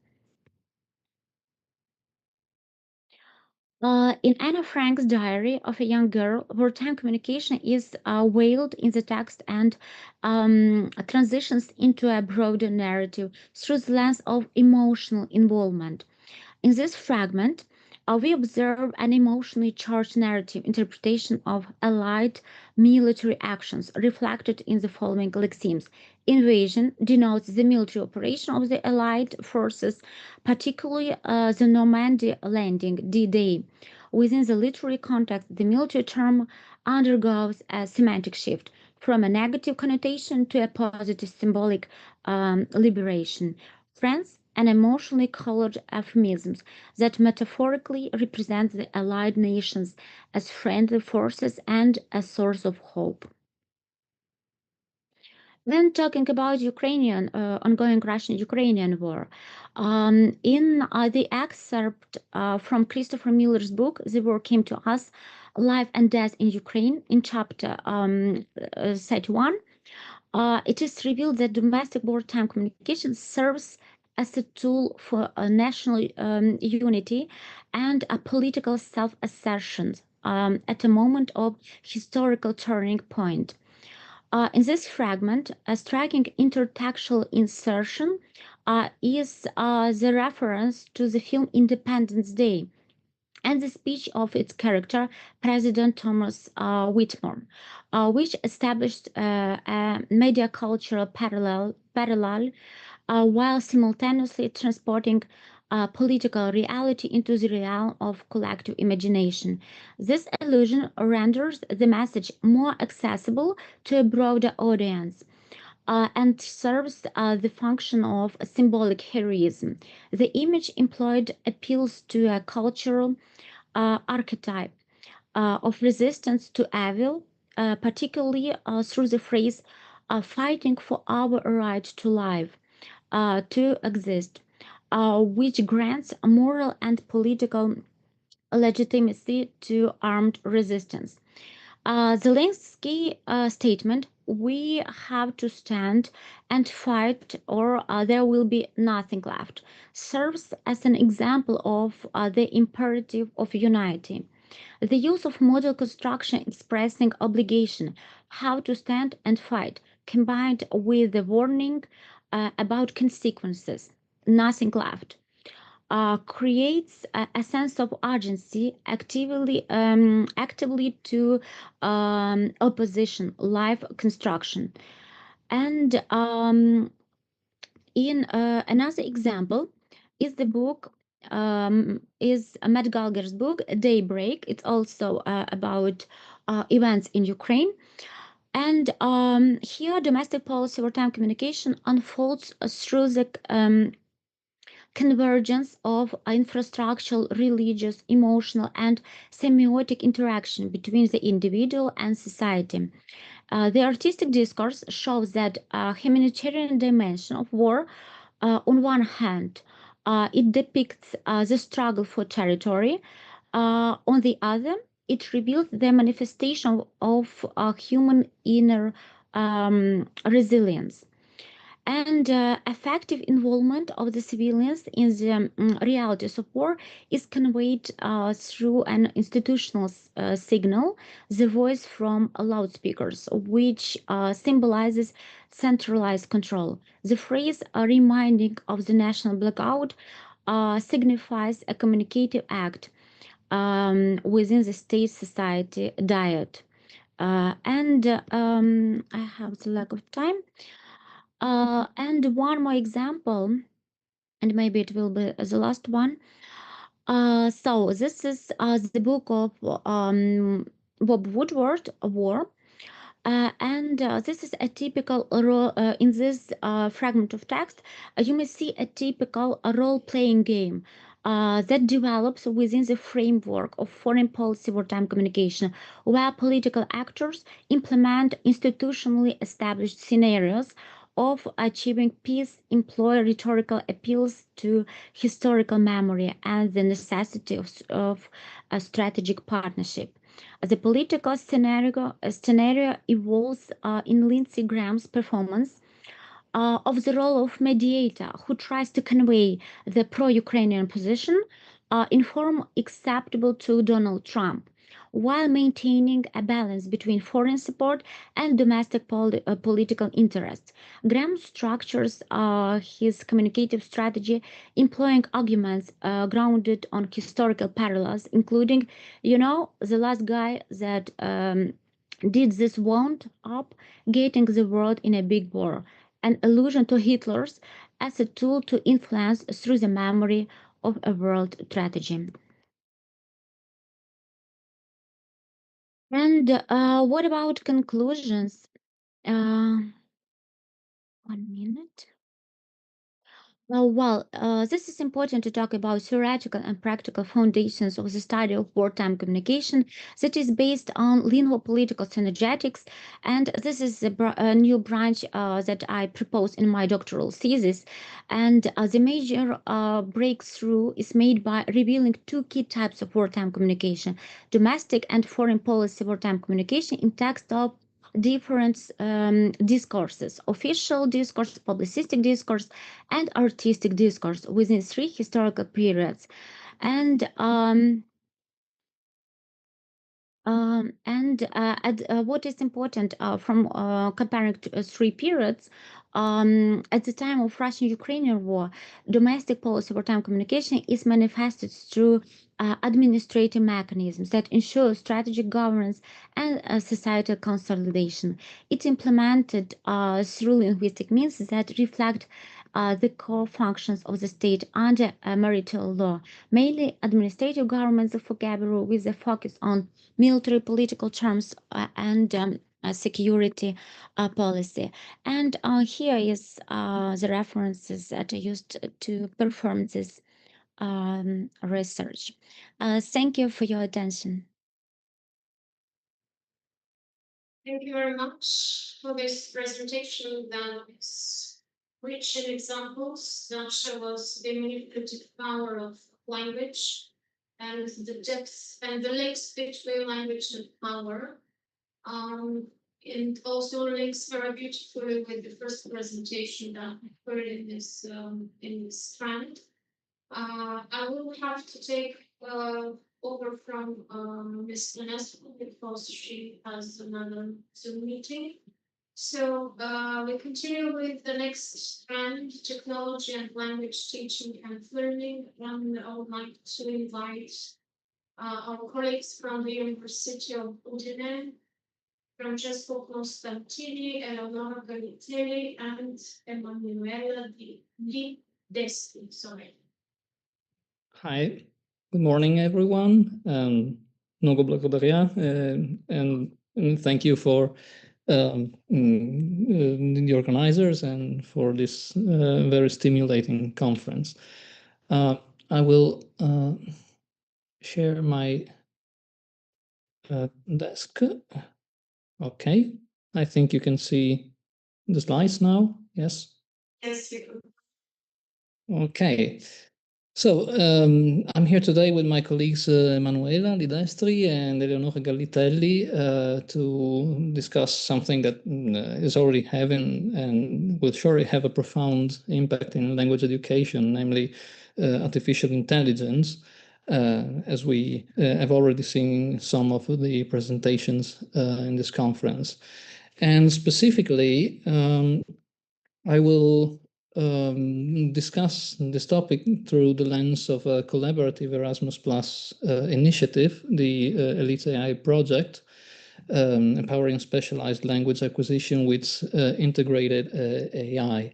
Speaker 12: In Anna Frank's diary of a young girl, wartime communication is veiled in the text and transitions into a broader narrative through the lens of emotional involvement. In this fragment, we observe an emotionally charged narrative interpretation of Allied military actions reflected in the following lexemes. Invasion denotes the military operation of the Allied forces, particularly the Normandy landing, D-Day. Within the literary context, the military term undergoes a semantic shift from a negative connotation to a positive symbolic liberation. France and emotionally colored euphemisms that metaphorically represent the allied nations as friendly forces and a source of hope. Then talking about Ukrainian ongoing Russian-Ukrainian war, in the excerpt from Christopher Miller's book, The War Came to Us, Life and Death in Ukraine, in chapter 31, it is revealed that domestic wartime communication serves as a tool for national unity and a political self-assertion at a moment of historical turning point. In this fragment, a striking intertextual insertion is the reference to the film Independence Day and the speech of its character, President Thomas Whitmore, which established a media cultural parallel while simultaneously transporting political reality into the realm of collective imagination. This allusion renders the message more accessible to a broader audience. And serves the function of symbolic heroism. The image employed appeals to a cultural archetype of resistance to evil, particularly through the phrase fighting for our right to life, to exist, which grants a moral and political legitimacy to armed resistance. Zelensky statement, we have to stand and fight or there will be nothing left, serves as an example of the imperative of unity. The use of model construction expressing obligation, how to stand and fight, combined with the warning about consequences, nothing left, creates a sense of urgency actively to opposition life construction. And in another example is the book is Matt Gallagher's book Daybreak. It's also about events in Ukraine. And here domestic policy wartime communication unfolds through the convergence of infrastructural, religious, emotional, and semiotic interaction between the individual and society. The artistic discourse shows that humanitarian dimension of war, on one hand, it depicts the struggle for territory. On the other, it reveals the manifestation of human inner resilience. And effective involvement of the civilians in the realities of war is conveyed through an institutional signal, the voice from loudspeakers, which symbolizes centralized control. The phrase reminding of the national blackout signifies a communicative act within the state society diet. And I have the lack of time. And one more example, and maybe it will be the last one. So this is the book of Bob Woodward, War. And this is a typical role in this fragment of text. You may see a typical role-playing game that develops within the framework of foreign policy wartime communication, where political actors implement institutionally established scenarios of achieving peace, employ rhetorical appeals to historical memory and the necessity of a strategic partnership. The political scenario evolves in Lindsey Graham's performance of the role of mediator who tries to convey the pro-Ukrainian position in form acceptable to Donald Trump, while maintaining a balance between foreign support and domestic political interests. Graham structures his communicative strategy employing arguments grounded on historical parallels, including, the last guy that did this wound up getting the world in a big war, an allusion to Hitler's as a tool to influence through the memory of a world tragedy. And what about conclusions? 1 minute. This is important to talk about theoretical and practical foundations of the study of wartime communication that is based on linguo-political synergetics, and this is a new branch that I propose in my doctoral thesis. And the major breakthrough is made by revealing two key types of wartime communication: domestic and foreign policy wartime communication in text of different discourses: official discourse, publicistic discourse, and artistic discourse within 3 historical periods. And what is important from comparing 3 periods, at the time of Russian-Ukrainian war, domestic policy wartime communication is manifested through administrative mechanisms that ensure strategic governance and societal consolidation. It's implemented through linguistic means that reflect the core functions of the state under marital law, mainly administrative governance vocabulary with a focus on military political terms and security policy. And here is the references that I used to perform this research. Thank you for your attention.
Speaker 6: Thank you very much for this presentation that is rich in examples that show us the manipulative power of language and the depth and the links between language and power. And also links very beautifully with the first presentation that occurred in this strand. I will have to take over from Ms. Ionescu because she has another Zoom meeting. So we continue with the next strand, technology and language teaching and learning. And I would like to invite our colleagues from the University of Udine, Francesco Constantini, Eleonora Galitelli, and Emanuela Di Desti. Sorry.
Speaker 13: Hi, good morning, everyone. Много благодаря, and thank you for the organizers and for this very stimulating conference. I will share my desk. Okay, I think you can see the slides now. Yes?
Speaker 6: Yes, you can.
Speaker 13: Okay. So I'm here today with my colleagues Emanuela Di Destri and Eleonora Galitelli to discuss something that is already having and will surely have a profound impact in language education, namely artificial intelligence, as we have already seen some of the presentations in this conference. And specifically, I will discuss this topic through the lens of a collaborative Erasmus Plus initiative, the Elite AI project, empowering specialized language acquisition with integrated AI.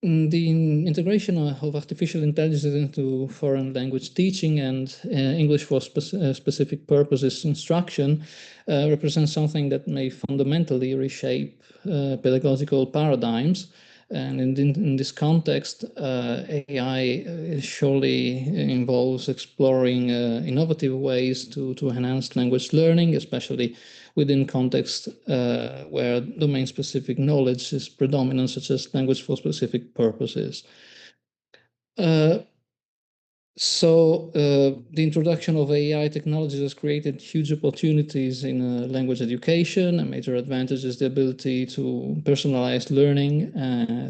Speaker 13: The integration of artificial intelligence into foreign language teaching and English for specific purposes instruction represents something that may fundamentally reshape pedagogical paradigms. And in this context, AI surely involves exploring innovative ways to enhance language learning, especially within context where domain-specific knowledge is predominant, such as language for specific purposes. The introduction of AI technologies has created huge opportunities in language education. A major advantage is the ability to personalize learning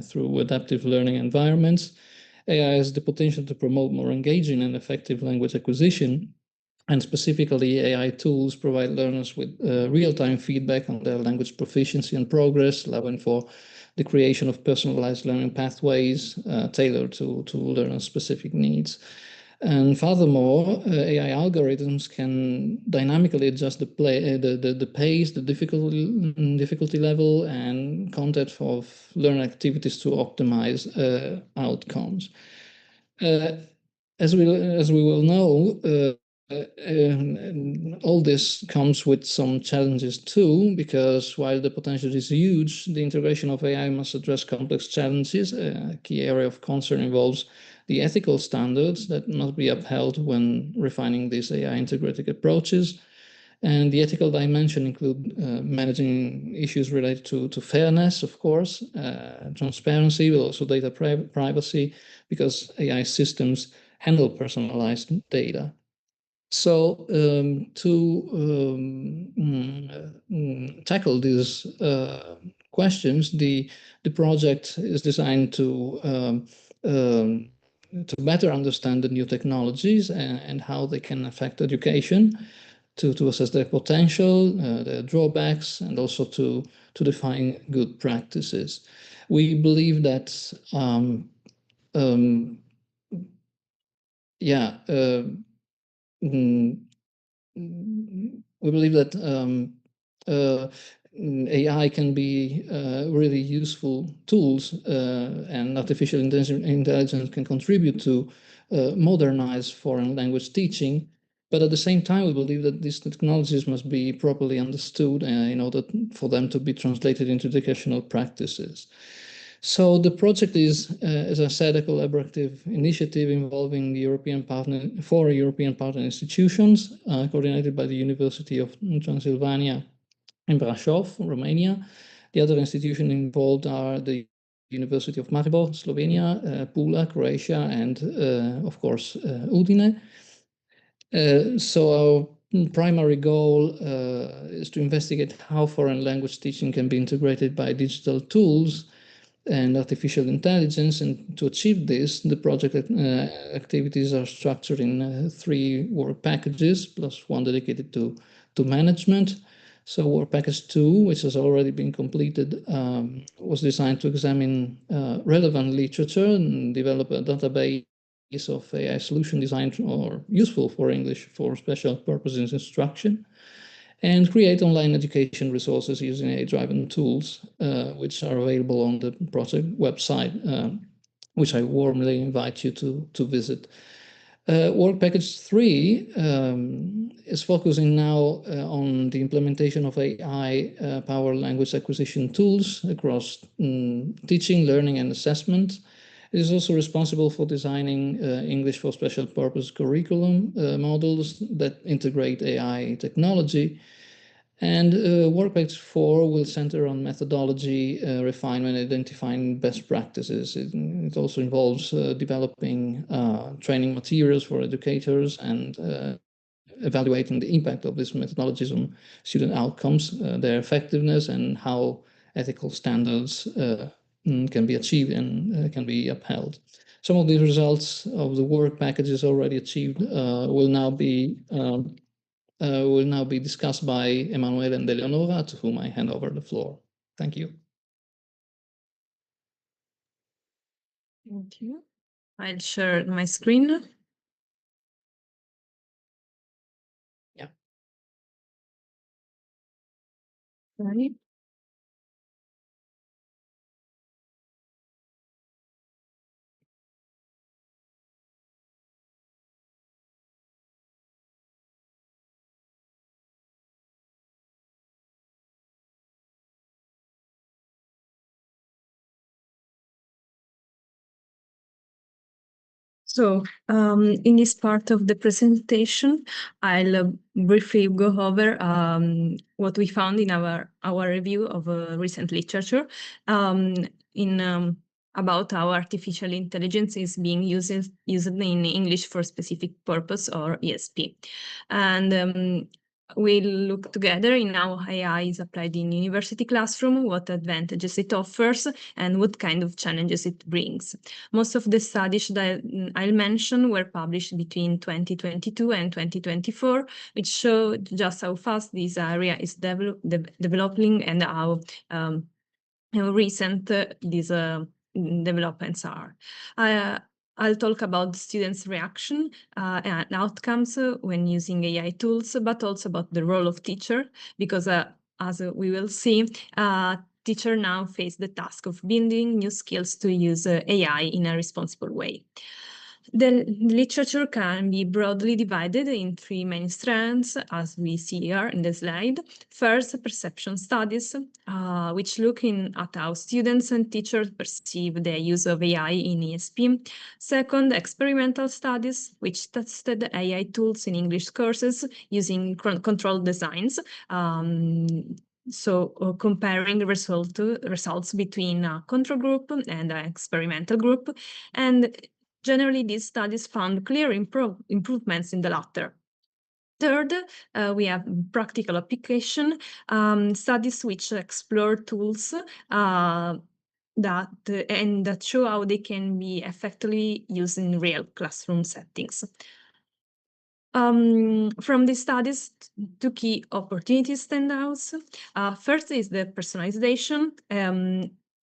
Speaker 13: through adaptive learning environments. AI has the potential to promote more engaging and effective language acquisition. And specifically, AI tools provide learners with real-time feedback on their language proficiency and progress, allowing for the creation of personalized learning pathways tailored to learner specific needs. And furthermore, AI algorithms can dynamically adjust the pace, the difficulty level, and content of learning activities to optimize outcomes. As we will know, all this comes with some challenges too, because while the potential is huge, the integration of AI must address complex challenges. A key area of concern involves the ethical standards that must be upheld when refining these AI integrated approaches. And the ethical dimension include managing issues related to fairness, of course, transparency, but also data privacy, because AI systems handle personalized data. So to tackle these questions, the project is designed to better understand the new technologies and how they can affect education, to assess their potential, their drawbacks, and also to define good practices. We believe that we believe that AI can be really useful tools, and artificial intelligence can contribute to modernize foreign language teaching. But at the same time, we believe that these technologies must be properly understood in order for them to be translated into educational practices. So the project is, as I said, a collaborative initiative involving four European partner institutions, coordinated by the University of Transylvania in Brașov, Romania. The other institutions involved are the University of Maribor, Slovenia, Pula, Croatia, and of course, Udine. So our primary goal is to investigate how foreign language teaching can be integrated by digital tools and artificial intelligence. And to achieve this, the project activities are structured in 3 work packages, plus 1 dedicated to management. So work package 2, which has already been completed, was designed to examine relevant literature and develop a database of AI solution designed or useful for English for special purposes instruction, and create online education resources using AI-driven tools, which are available on the project website, which I warmly invite you to visit. Work package 3 is focusing now on the implementation of AI-powered language acquisition tools across teaching, learning, and assessment. It is also responsible for designing English for special purpose curriculum models that integrate AI technology. And work package 4 will center on methodology refinement, identifying best practices. It also involves developing training materials for educators and evaluating the impact of these methodologies on student outcomes, their effectiveness, and how ethical standards can be achieved and can be upheld. Some of the results of the work packages already achieved will now be discussed by Emanuele and Eleonora, to whom I hand over the floor. Thank you.
Speaker 14: Thank you. I'll share my screen. Yeah. Right. So in this part of the presentation, I'll briefly go over what we found in our review of recent literature about how artificial intelligence is being used in English for specific purpose, or ESP. And we'll look together in how AI is applied in university classroom, what advantages it offers, and what kind of challenges it brings. Most of the studies that I'll mention were published between 2022 and 2024, which show just how fast this area is developing and how recent these developments are. I'll talk about students' reaction and outcomes when using AI tools, but also about the role of teacher, because as we will see, teacher now face the task of building new skills to use AI in a responsible way. The literature can be broadly divided in three main strands, as we see here in the slide. First, perception studies, which look at how students and teachers perceive the use of AI in ESP. Second, experimental studies, which tested AI tools in English courses using controlled designs. Comparing the results between a control group and an experimental group. And generally, these studies found clear improvements in the latter. Third, we have practical application studies which explore tools that show how they can be effectively used in real classroom settings. From these studies, two key opportunities stand out. First is the personalization.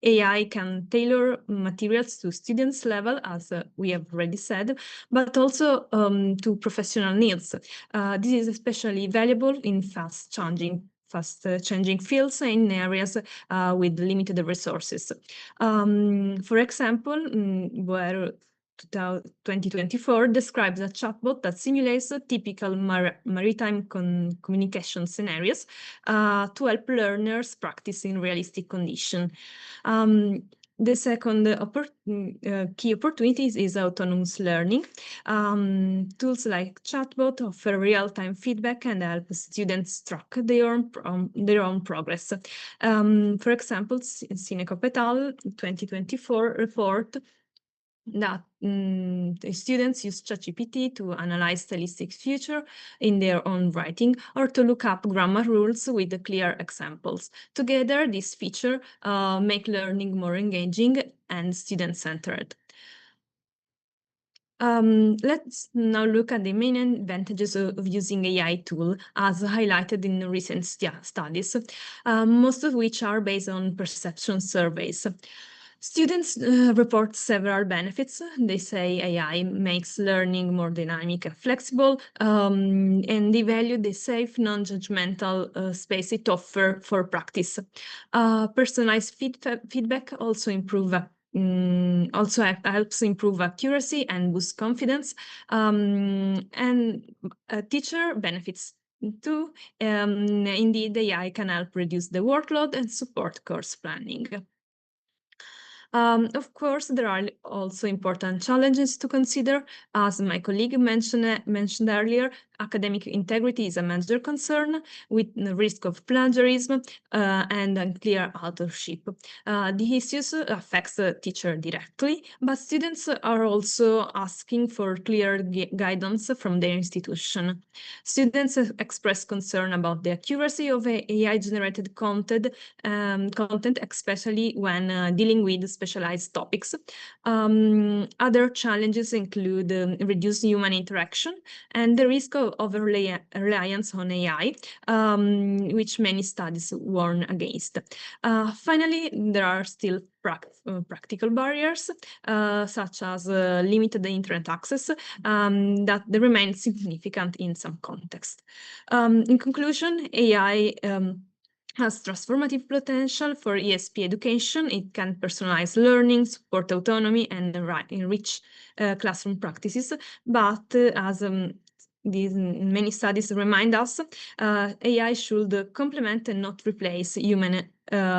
Speaker 14: AI can tailor materials to students' level, as we have already said, but also to professional needs. This is especially valuable in fast-changing fields in areas with limited resources. For example, where 2024 describes a chatbot that simulates typical maritime communication scenarios to help learners practice in realistic conditions. The second key opportunity is autonomous learning. Tools like chatbot offer real-time feedback and help students track their own progress. For example, Sinekop et al. 2024 report that the students use ChatGPT to analyze stylistic features in their own writing or to look up grammar rules with clear examples. Together, these features make learning more engaging and student-centered. Let's now look at the main advantages of using AI tool as highlighted in recent studies, most of which are based on perception surveys. Students report several benefits. They say AI makes learning more dynamic and flexible, and they value the safe, non-judgmental space it offers for practice. Personalized feedback also helps improve accuracy and boost confidence, and teacher benefits too. Indeed, AI can help reduce the workload and support course planning. Of course, there are also important challenges to consider. As my colleague mentioned earlier, academic integrity is a major concern with the risk of plagiarism and unclear authorship. The issues affects the teacher directly, but students are also asking for clear guidance from their institution. Students express concern about the accuracy of AI-generated content, especially when dealing with specialized topics. Other challenges include reduced human interaction and the risk of over-reliance on AI, which many studies warn against. Finally, there are still practical barriers, such as limited internet access, that remain significant in some contexts. In conclusion, AI has transformative potential for ESP education. It can personalize learning, support autonomy, and enrich classroom practices. But as these many studies remind us, AI should complement and not replace human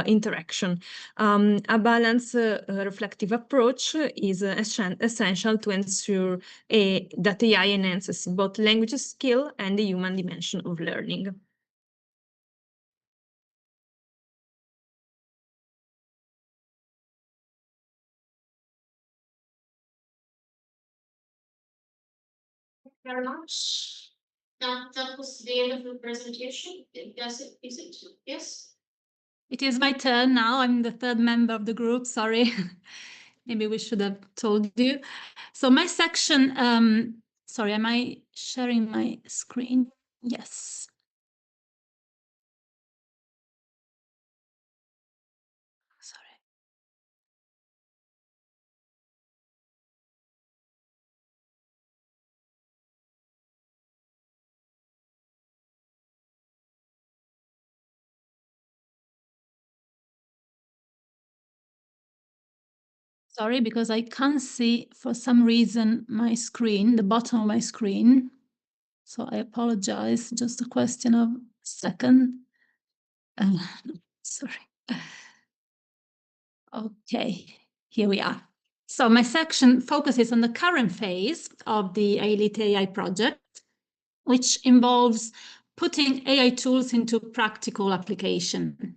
Speaker 14: interaction. A balanced, reflective approach is essential to ensure that AI enhances both language skill and the human dimension of learning.
Speaker 6: Very much. That was the end of the presentation. Is it? Yes?
Speaker 15: It is my turn now. I'm the third member of the group, sorry. Maybe we should have told you. So my section, sorry, am I sharing my screen? Yes. Sorry. Sorry, because I can't see for some reason my screen, the bottom of my screen. So I apologize. Just a question of a second. Sorry. Okay, here we are. So my section focuses on the current phase of the Elite AI project, which involves putting AI tools into practical application.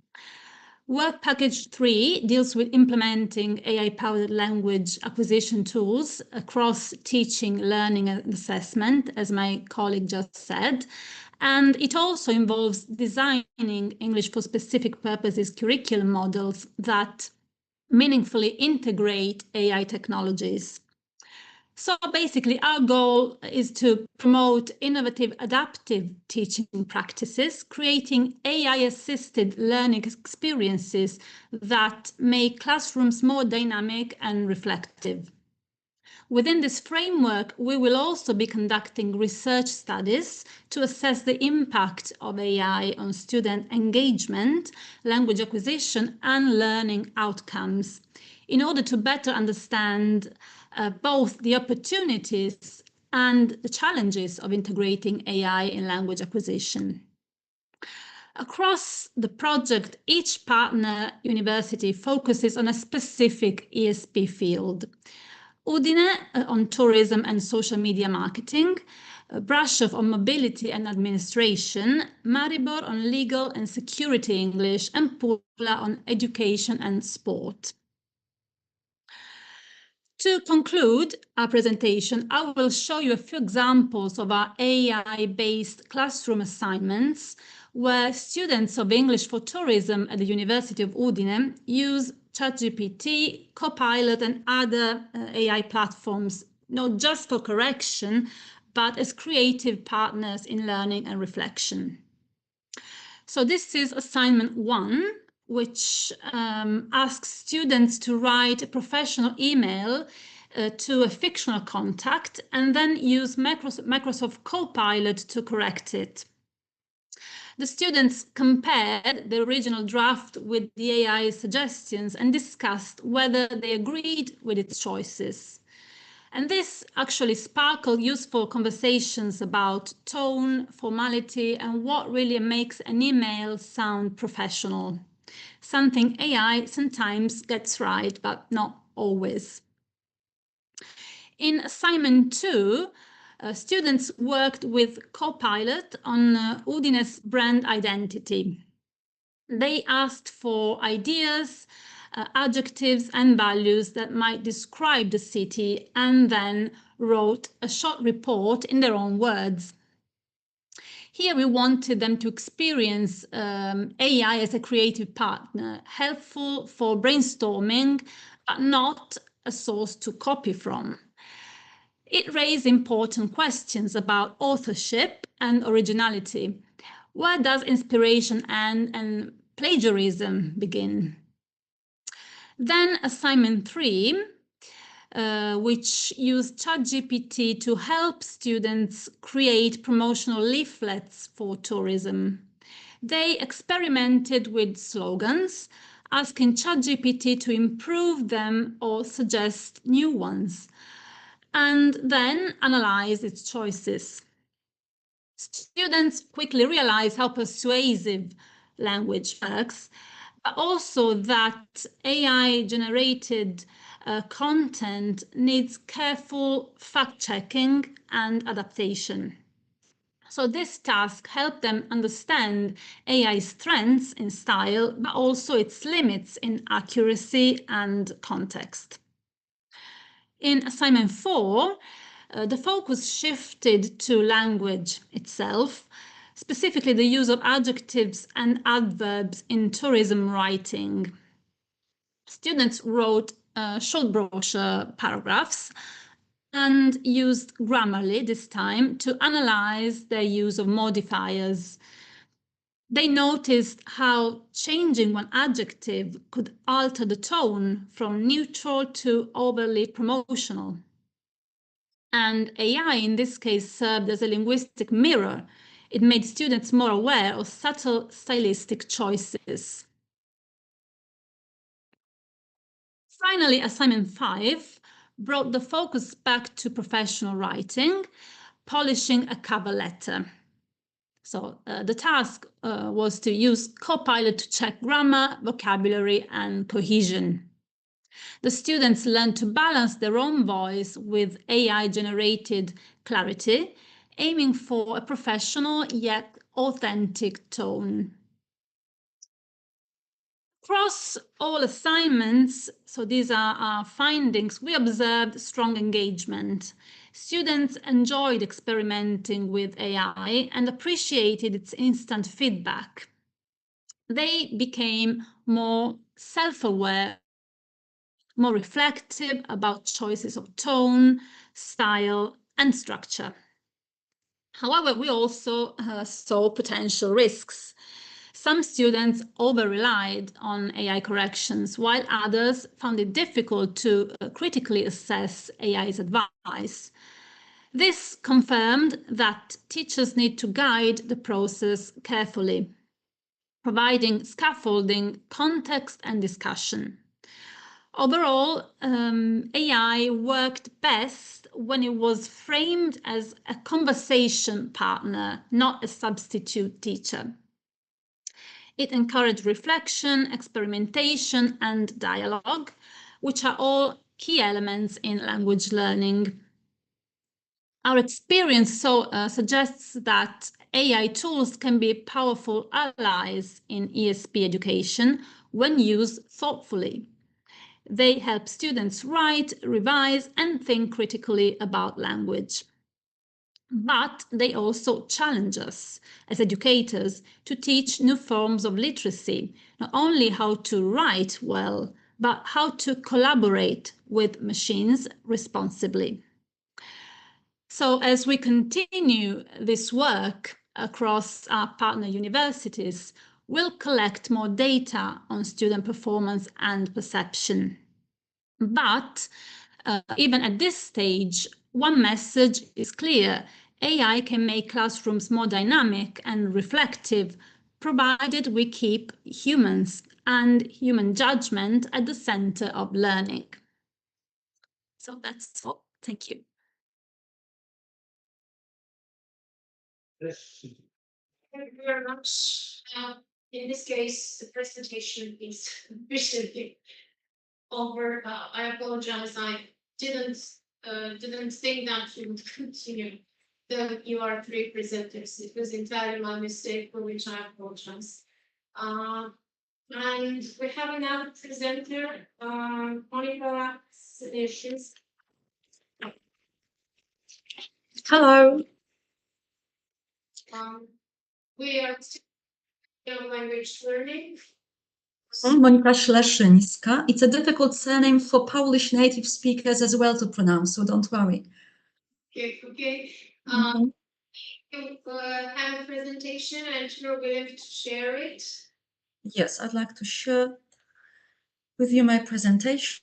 Speaker 15: Work package 3 deals with implementing AI-powered language acquisition tools across teaching, learning, and assessment, as my colleague just said. And it also involves designing English for specific purposes curriculum models that meaningfully integrate AI technologies. So basically, our goal is to promote innovative adaptive teaching practices, creating AI-assisted learning experiences that make classrooms more dynamic and reflective. Within this framework, we will also be conducting research studies to assess the impact of AI on student engagement, language acquisition, and learning outcomes in order to better understand both the opportunities and the challenges of integrating AI in language acquisition. Across the project, each partner university focuses on a specific ESP field. Udine on tourism and social media marketing, Brasov on mobility and administration, Maribor on legal and security English, and Pula on education and sport. To conclude our presentation, I will show you a few examples of our AI-based classroom assignments where students of English for Tourism at the University of Udine use ChatGPT, Copilot, and other AI platforms, not just for correction, but as creative partners in learning and reflection. So this is assignment 1, which asks students to write a professional email to a fictional contact and then use Microsoft Copilot to correct it. The students compared the original draft with the AI suggestions and discussed whether they agreed with its choices. And this actually sparkled useful conversations about tone, formality, and what really makes an email sound professional. Something AI sometimes gets right, but not always. In assignment 2, students worked with Copilot on Udine's brand identity. They asked for ideas, adjectives and values that might describe the city and then wrote a short report in their own words. Here we wanted them to experience AI as a creative partner, helpful for brainstorming, but not a source to copy from. It raised important questions about authorship and originality. Where does inspiration and plagiarism begin? Then assignment 3, which used ChatGPT to help students create promotional leaflets for tourism. They experimented with slogans, asking ChatGPT to improve them or suggest new ones, and then analyze its choices. Students quickly realized how persuasive language works, but also that AI-generated content needs careful fact-checking and adaptation. So this task helped them understand AI's strengths in style, but also its limits in accuracy and context. In assignment 4, the focus shifted to language itself, specifically the use of adjectives and adverbs in tourism writing. Students wrote short brochure paragraphs and used Grammarly this time to analyze their use of modifiers. They noticed how changing one adjective could alter the tone from neutral to overly promotional. And AI in this case served as a linguistic mirror. It made students more aware of subtle stylistic choices. Finally, assignment 5 brought the focus back to professional writing, polishing a cover letter. So the task was to use Copilot to check grammar, vocabulary, and cohesion. The students learned to balance their own voice with AI-generated clarity, aiming for a professional yet authentic tone. Across all assignments, so these are our findings, we observed strong engagement. Students enjoyed experimenting with AI and appreciated its instant feedback. They became more self-aware, more reflective about choices of tone, style, and structure. However, we also saw potential risks. Some students over-relied on AI corrections, while others found it difficult to critically assess AI's advice. This confirmed that teachers need to guide the process carefully, providing scaffolding, context, and discussion. Overall, AI worked best when it was framed as a conversation partner, not a substitute teacher. It encouraged reflection, experimentation, and dialogue, which are all key elements in language learning. Our experience suggests that AI tools can be powerful allies in ESP education when used thoughtfully. They help students write, revise, and think critically about language. But they also challenge us as educators to teach new forms of literacy, not only how to write well, but how to collaborate with machines responsibly. So as we continue this work across our partner universities, we'll collect more data on student performance and perception. But even at this stage, one message is clear: AI can make classrooms more dynamic and reflective, provided we keep humans and human judgment at the center of learning. So that's all. Thank you.
Speaker 6: Thank you very much. In this case, the presentation is officially over. I apologize. I didn't think that you would continue you are three presenters. It was entirely my mistake, for which I apologize. And we have another presenter, Monica Sessions.
Speaker 16: Hello.
Speaker 6: We are still language learning.
Speaker 16: Monika Śleszyńska. It's a difficult surname for Polish native speakers as well to pronounce, so don't worry.
Speaker 6: Okay. You have a presentation and you're willing to share it?
Speaker 16: Yes, I'd like to share with you my presentation.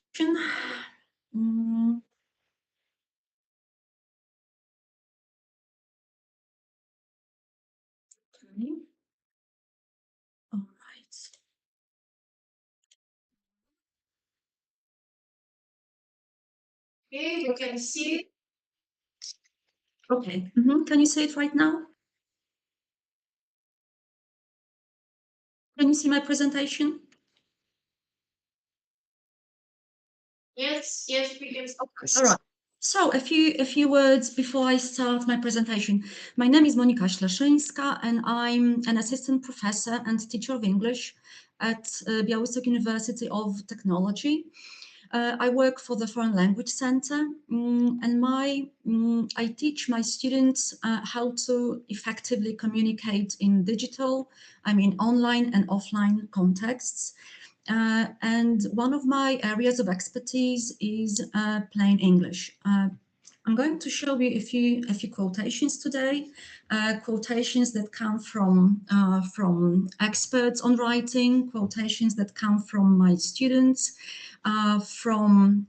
Speaker 16: Okay. All right.
Speaker 6: Okay, you can see it.
Speaker 16: Okay. Can you see it right now? Can you see my presentation?
Speaker 6: Yes, we can.
Speaker 16: All right. So a few words before I start my presentation. My name is Monika Śleszyńska and I'm an assistant professor and teacher of English at Białystok University of Technology. I work for the Foreign Language Center, and I teach my students how to effectively communicate in digital, online and offline contexts. And one of my areas of expertise is plain English. I'm going to show you a few quotations today, quotations that come from experts on writing, quotations that come from my students, from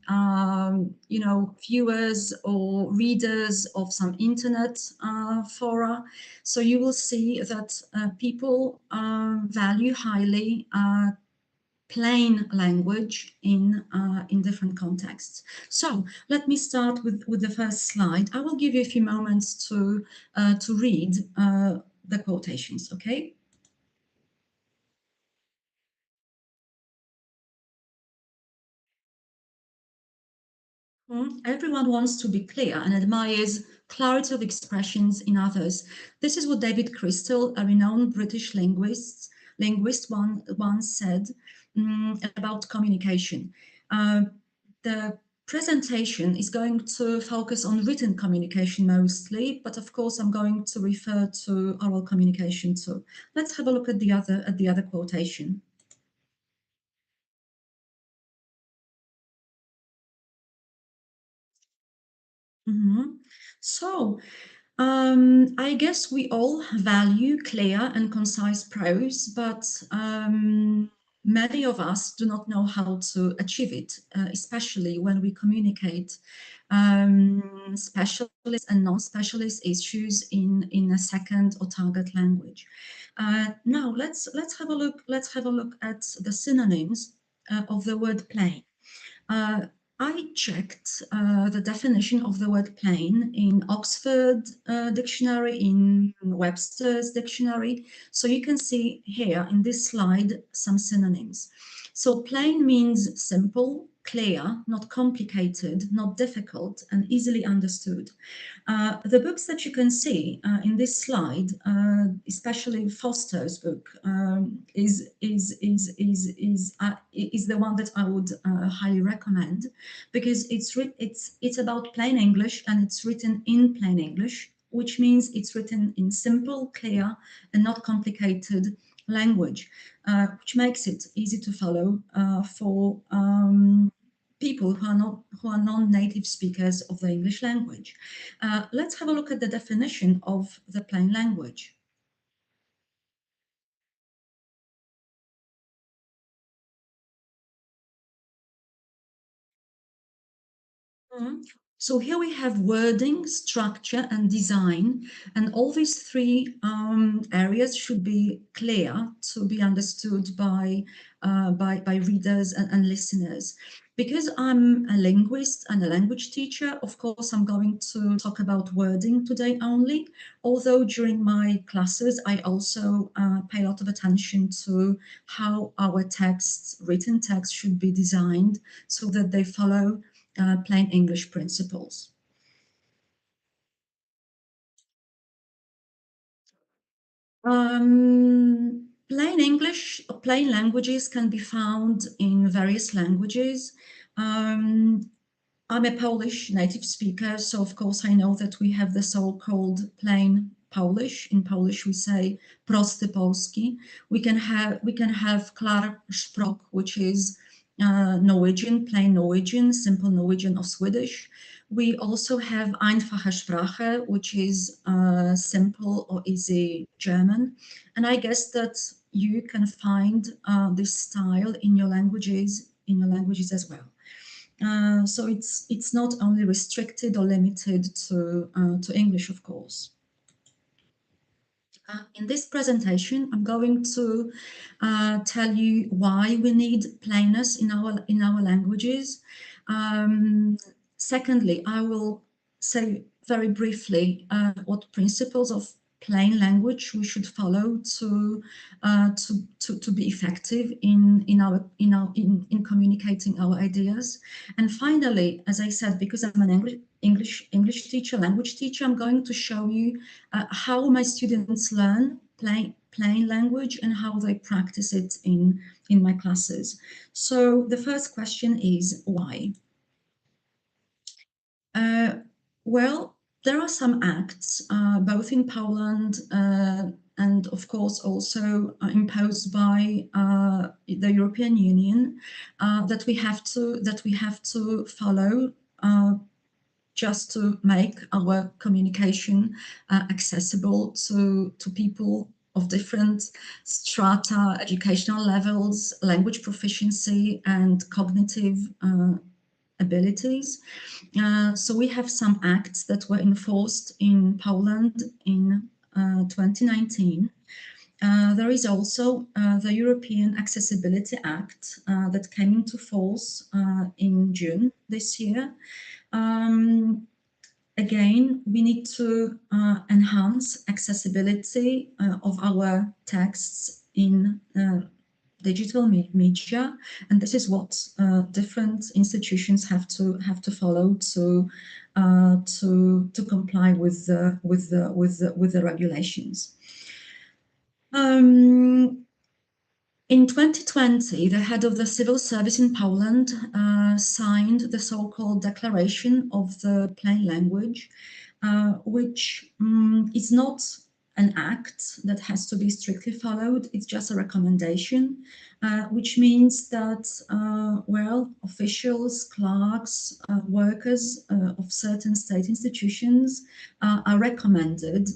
Speaker 16: viewers or readers of some internet fora. So you will see that people value highly plain language in different contexts. So let me start with the first slide. I will give you a few moments to read the quotations, okay? Everyone wants to be clear and admires clarity of expressions in others. This is what David Crystal, a renowned British linguist once said about communication. The presentation is going to focus on written communication mostly, but of course I'm going to refer to oral communication too. Let's have a look at the other quotation. So, I guess we all value clear and concise prose, but many of us do not know how to achieve it, especially when we communicate specialist and non-specialist issues in a second or target language. Now let's have a look. Let's have a look at the synonyms of the word plain. I checked the definition of the word plain in Oxford Dictionary, in Webster's Dictionary. So you can see here in this slide some synonyms. So plain means simple, clear, not complicated, not difficult, and easily understood. The books that you can see in this slide, especially Foster's book, is the one that I would highly recommend, because it's about plain English and it's written in plain English, which means it's written in simple, clear, and not complicated language, which makes it easy to follow for people who are non-native speakers of the English language. Let's have a look at the definition of the plain language. So here we have wording, structure, and design, and all these three areas should be clear to be understood by readers and listeners. Because I'm a linguist and a language teacher, of course, I'm going to talk about wording today only, although during my classes, I also pay a lot of attention to how our texts, written texts, should be designed so that they follow plain English principles. Plain English, plain languages can be found in various languages. I'm a Polish native speaker, so of course I know that we have the so-called plain Polish. In Polish we say prosty polski. We can have klar sprok, which is Norwegian, plain Norwegian, simple Norwegian or Swedish. We also have einfache Sprache, which is simple or easy German. And I guess that you can find this style in your languages as well. So it's not only restricted or limited to English, of course. In this presentation, I'm going to tell you why we need plainness in our languages. Secondly, I will say very briefly what principles of plain language we should follow to be effective in communicating our ideas. And finally, as I said, because I'm an English teacher, language teacher, I'm going to show you how my students learn plain language and how they practice it in my classes. So the first question is why? Well, there are some acts, both in Poland and of course also imposed by the European Union that we have to follow just to make our communication accessible to people of different strata, educational levels, language proficiency, and cognitive abilities. So we have some acts that were enforced in Poland in 2019. There is also the European Accessibility Act that came into force in June this year. Again, we need to enhance accessibility of our texts in digital media, and this is what different institutions have to follow to comply with the regulations. In 2020, the head of the civil service in Poland signed the so-called Declaration of the Plain Language, which is not an act that has to be strictly followed. It's just a recommendation, which means that, well, officials, clerks, workers of certain state institutions are recommended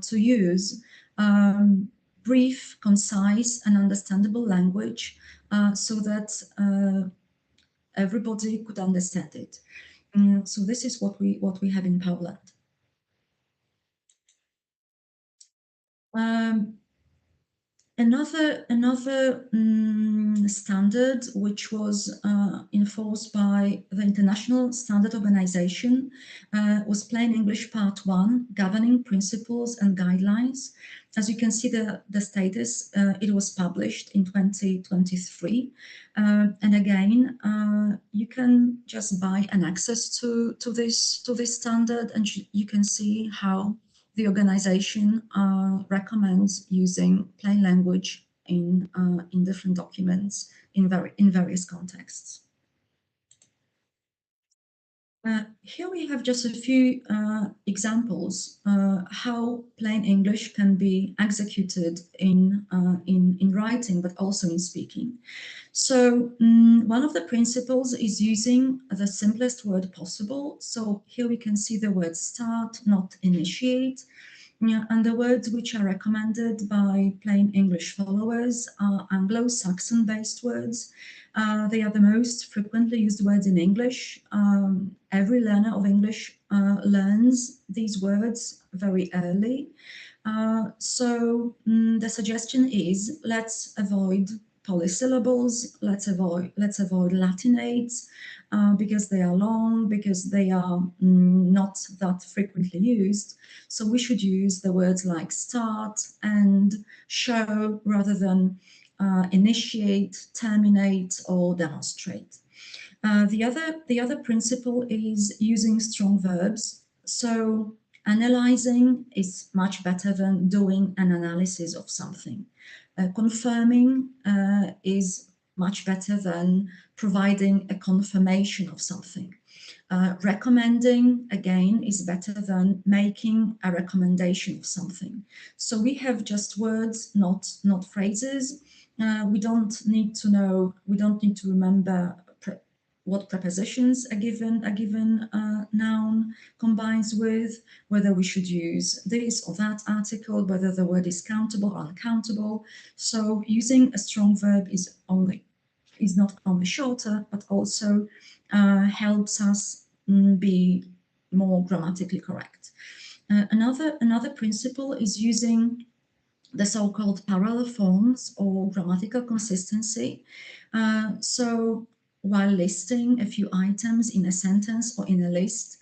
Speaker 16: to use brief, concise, and understandable language so that everybody could understand it. So this is what we have in Poland. Another standard which was enforced by the International Standard Organization was Plain English Part 1, Governing Principles and Guidelines. As you can see, the status, it was published in 2023. And again, you can just buy an access to this standard, and you can see how the organization recommends using plain language in different documents in various contexts. Here we have just a few examples how plain English can be executed in writing, but also in speaking. So one of the principles is using the simplest word possible. So here we can see the word start, not initiate. And the words which are recommended by plain English followers are Anglo-Saxon based words. They are the most frequently used words in English. Every learner of English learns these words very early. So the suggestion is, let's avoid polysyllables, let's avoid Latinates because they are long, because they are not that frequently used. So we should use the words like start and show rather than initiate, terminate, or demonstrate. The other principle is using strong verbs. So analyzing is much better than doing an analysis of something. Confirming is much better than providing a confirmation of something. Recommending, again, is better than making a recommendation of something. So we have just words, not phrases. We don't need to remember what prepositions a given noun combines with, whether we should use this or that article, whether the word is countable or uncountable. So using a strong verb is not only shorter, but also helps us be more grammatically correct. Another principle is using the so-called parallel forms or grammatical consistency. So while listing a few items in a sentence or in a list,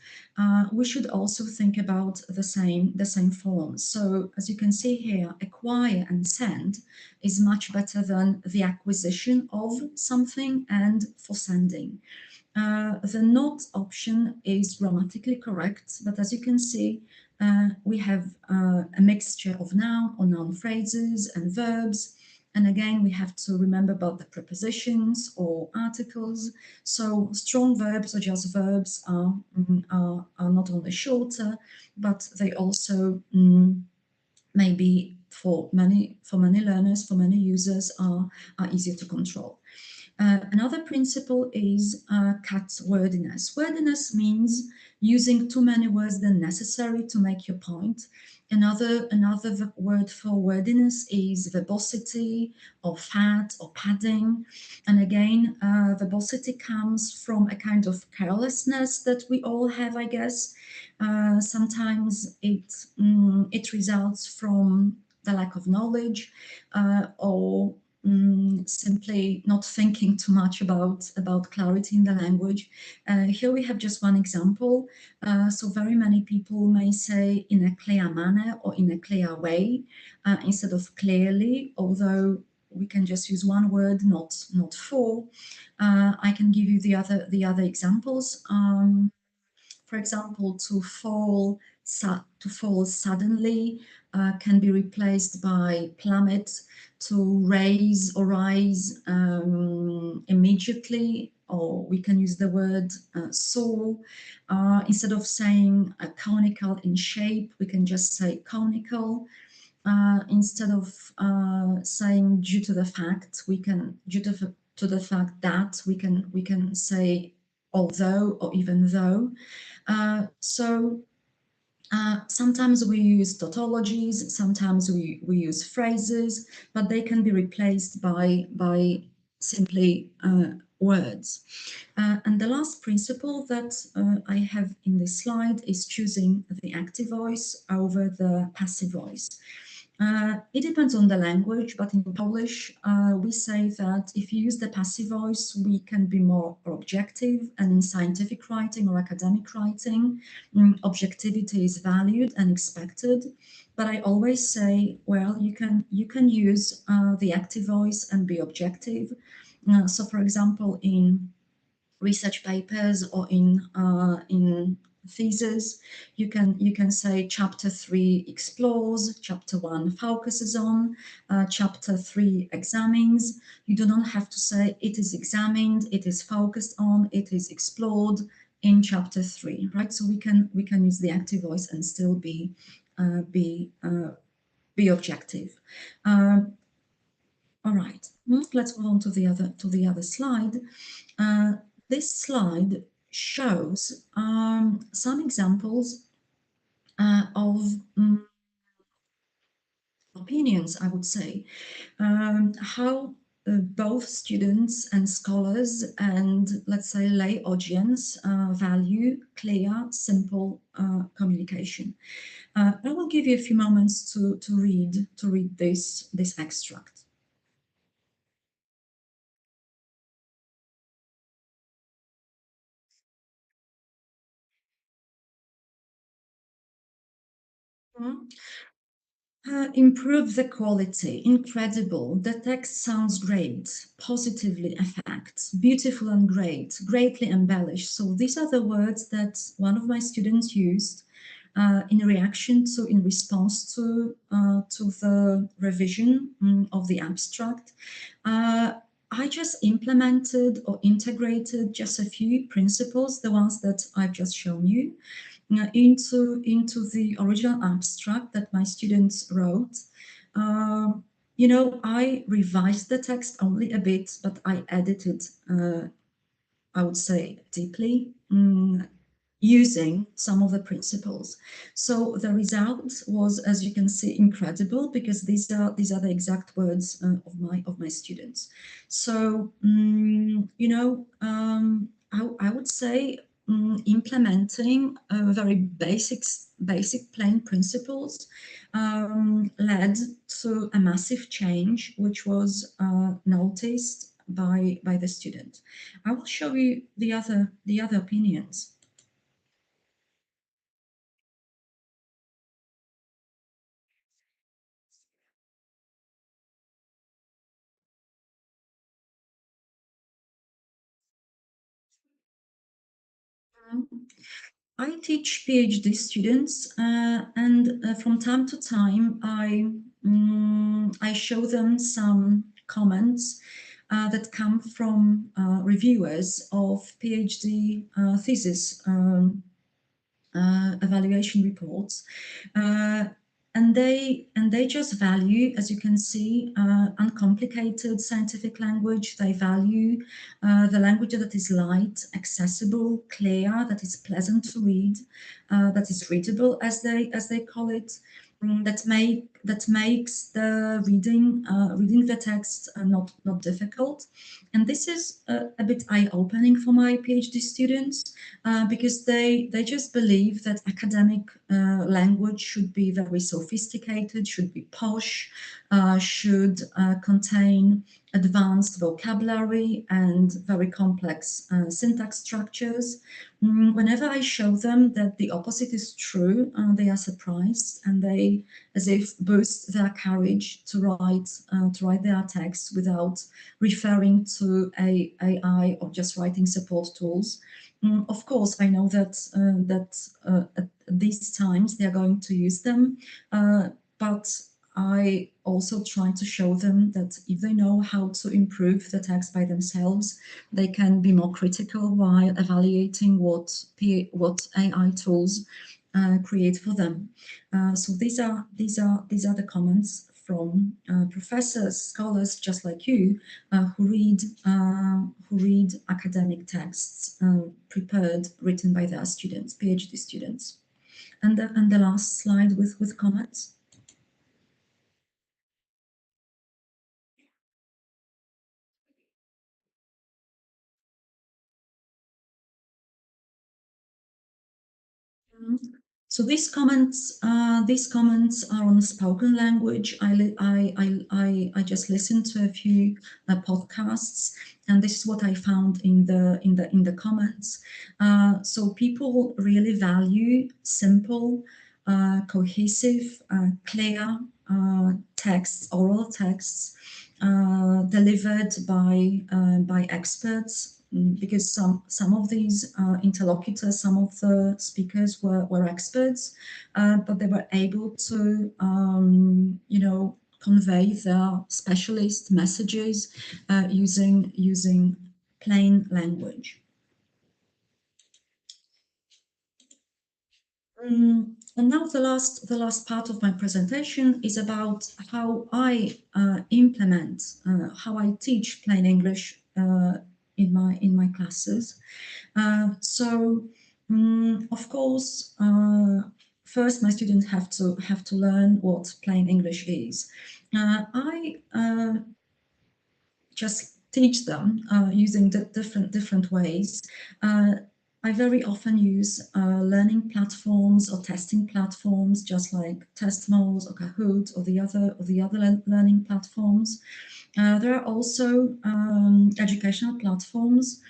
Speaker 16: we should also think about the same forms. So as you can see here, acquire and send is much better than the acquisition of something and for sending. The not option is grammatically correct, but as you can see, We have a mixture of noun or noun phrases and verbs. And again, we have to remember about the prepositions or articles. So strong verbs or just verbs are not only shorter, but they also maybe for many learners, for many users are easier to control. Another principle is cut wordiness. Wordiness means using too many words than necessary to make your point. Another word for wordiness is verbosity or fat or padding. And again, verbosity comes from a kind of carelessness that we all have, I guess. Sometimes it results from the lack of knowledge or simply not thinking too much about clarity in the language. Here we have just one example. So very many people may say in a clear manner or in a clear way instead of clearly, although we can just use one word, not four. I can give you the other examples. For example, to fall suddenly can be replaced by plummet. To raise or rise immediately, or we can use the word soar. Instead of saying conical in shape, we can just say conical. Instead of saying due to the fact, we can to the fact that we can say although or even though. Sometimes we use tautologies, sometimes we use phrases, but they can be replaced by simply words. And the last principle that I have in this slide is choosing the active voice over the passive voice. It depends on the language, but in Polish, we say that if you use the passive voice, we can be more objective, and in scientific writing or academic writing, objectivity is valued and expected. But I always say, well, you can use the active voice and be objective. So, for example, in research papers or in thesis, you can say chapter 3 explores, chapter 1 focuses on, chapter 3 examines. You do not have to say it is examined, it is focused on, it is explored in chapter 3, right? So we can use the active voice and still be objective. All right, let's move on to the other slide. This slide shows some examples of opinions, I would say, how both students and scholars and, let's say, lay audience value clear, simple communication. I will give you a few moments to read this extract. Improve the quality, incredible, the text sounds great, positively affects, beautiful and great, greatly embellished. So these are the words that one of my students used in response to the revision of the abstract. I just implemented or integrated just a few principles, the ones that I've just shown you, into the original abstract that my students wrote. You know, I revised the text only a bit, but I edited, I would say, deeply, using some of the principles. So the result was, as you can see, incredible, because these are the exact words of my students. So you know, I would say implementing very basic plain principles led to a massive change, which was noticed by the student. I will show you the other opinions. I teach PhD students, and from time to time, I show them some comments that come from reviewers of PhD thesis evaluation reports. And they just value, as you can see, uncomplicated scientific language. They value the language that is light, accessible, clear, that is pleasant to read, that is readable, as they call it, that makes the reading the text not difficult. And this is a bit eye-opening for my PhD students because they just believe that academic language should be very sophisticated, should be posh, should contain advanced vocabulary and very complex syntax structures. Whenever I show them that the opposite is true, they are surprised, and they, as if, boost their courage to write their text without referring to AI or just writing support tools. Of course, I know that at these times they are going to use them, but I also try to show them that if they know how to improve the text by themselves, they can be more critical while evaluating what AI tools create for them. So these are the comments from professors, scholars just like you, who read academic texts written by their students, PhD students. And the last slide with comments. So these comments are on spoken language. I just listened to a few podcasts, and this is what I found in the comments. So people really value simple, cohesive, clear texts, oral texts delivered by experts. Because some of these interlocutors, some of the speakers were experts, but they were able to, convey their specialist messages using plain language. And now the last part of my presentation is about how I implement, how I teach plain English in my classes. So of course, first my students have to learn what plain English is. I just teach them using different ways. I very often use learning platforms or testing platforms, just like Testmoles or Kahoot or the other learning platforms. There are also educational platforms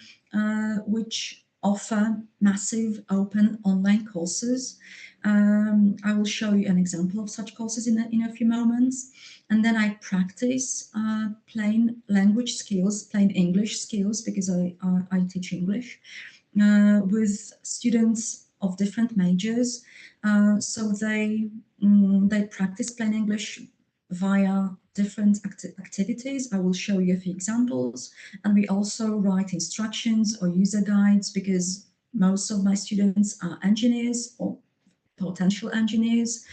Speaker 16: which offer massive open online courses. I will show you an example of such courses in a few moments. And then I practice plain language skills, plain English skills, because I teach English with students of different majors. So they practice plain English via different activities. I will show you a few examples. And we also write instructions or user guides, because most of my students are engineers or potential engineers.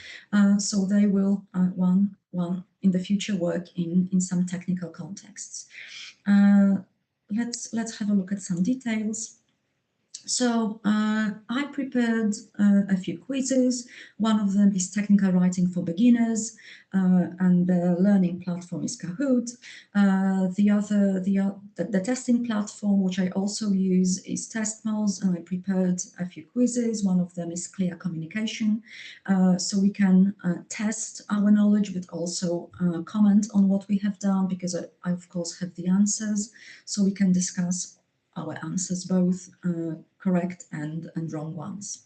Speaker 16: So they will one in the future work in some technical contexts. Let's have a look at some details. So I prepared a few quizzes. One of them is technical writing for beginners, and the learning platform is Kahoot. The testing platform, which I also use, is Testmoles, and I prepared a few quizzes. One of them is clear communication, so we can test our knowledge, but also comment on what we have done, because I of course have the answers, so we can discuss our answers, both correct and wrong ones.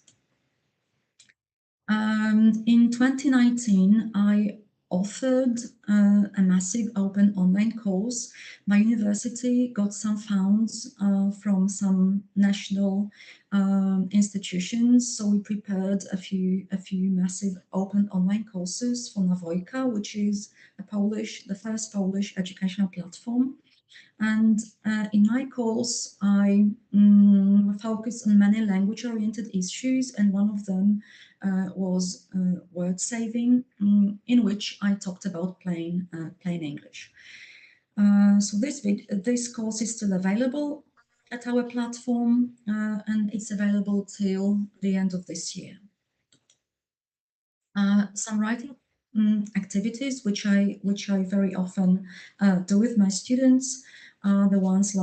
Speaker 16: In 2019, I authored a massive open online course. My university got some funds from some national institutions, so we prepared a few massive open online courses for Nawojka, which is the first Polish educational platform. And in my course, I focused on many language-oriented issues, and one of them was word saving, in which I talked about plain English. So this course is still available at our platform, and it's available till the end of this year. Some writing activities which I very often do with my students are the ones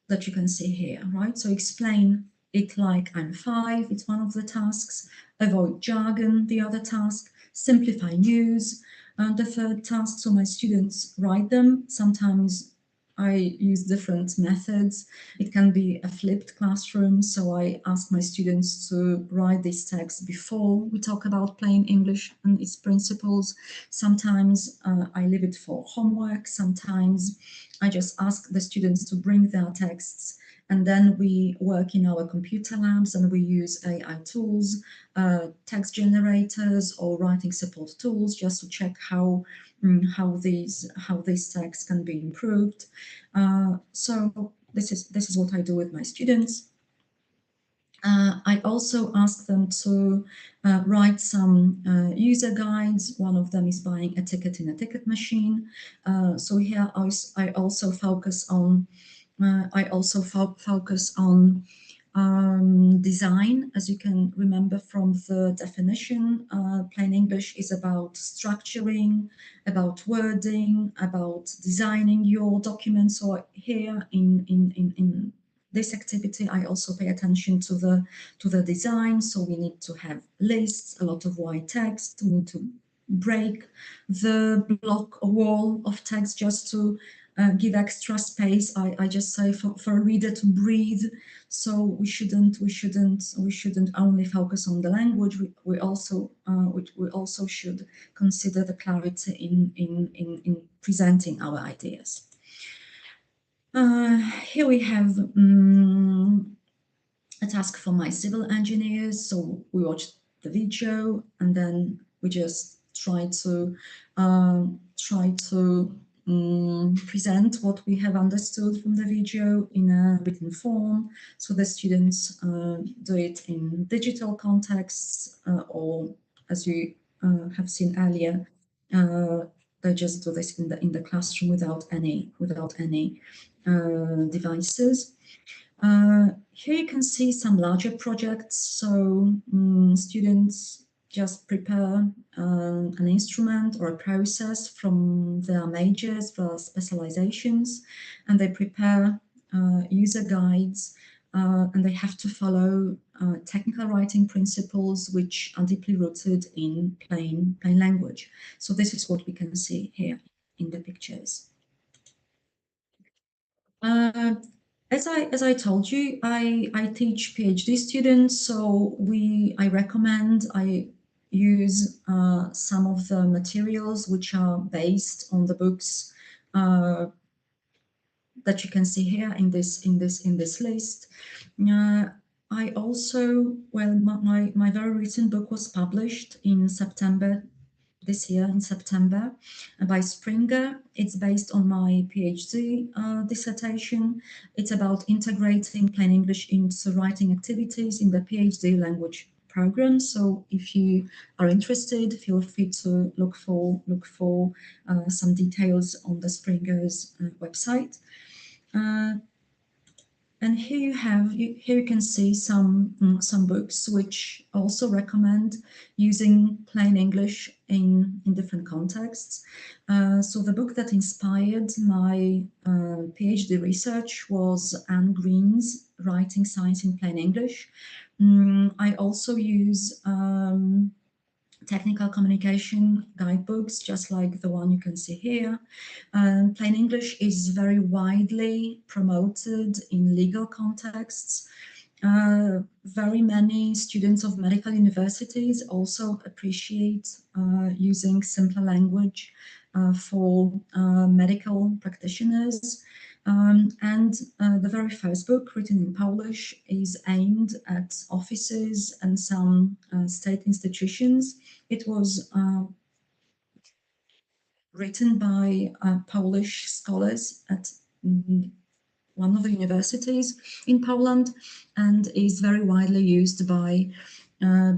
Speaker 16: that you can see here, right? So explain it like I'm 5, it's one of the tasks. Avoid jargon, the other task. Simplify news, the third task. So my students write them. Sometimes I use different methods. It can be a flipped classroom, so I ask my students to write these texts before we talk about plain English and its principles. Sometimes I leave it for homework. Sometimes I just ask the students to bring their texts, and then we work in our computer labs and we use AI tools, text generators or writing support tools, just to check how these texts can be improved. So this is what I do with my students. I also ask them to write some user guides. One of them is buying a ticket in a ticket machine. So here I also focus on design. As you can remember from the definition, plain English is about structuring, about wording, about designing your documents. So here in this activity, I also pay attention to the design. So we need to have lists, a lot of white text. We need to break the block or wall of text just to give extra space. I just say for a reader to breathe. So we shouldn't only focus on the language. We also should consider the clarity in presenting our ideas. Here we have a task for my civil engineers. So we watch the video and then we just try to present what we have understood from the video in a written form. So the students do it in digital contexts, or as you have seen earlier, they just do this in the classroom without any devices. Here you can see some larger projects. So students just prepare an instrument or a process from their majors, their specializations, and they prepare user guides, and they have to follow technical writing principles which are deeply rooted in plain language. So this is what we can see here in the pictures. As I told you, I teach PhD students, so I use some of the materials which are based on the books that you can see here in this list. I also, well, my very recent book was published in September this year, in September, by Springer. It's based on my PhD dissertation. It's about integrating plain English into writing activities in the PhD language program. So if you are interested, feel free to look for some details on the Springer's website. And here you can see some books which also recommend using plain English in different contexts. So the book that inspired my PhD research was Anne Green's Writing Science in Plain English. I also use technical communication guidebooks, just like the one you can see here. Plain English is very widely promoted in legal contexts. Very many students of medical universities also appreciate using simpler language for medical practitioners. And the very first book, written in Polish, is aimed at offices and some state institutions. It was written by Polish scholars at one of the universities in Poland, and is very widely used by the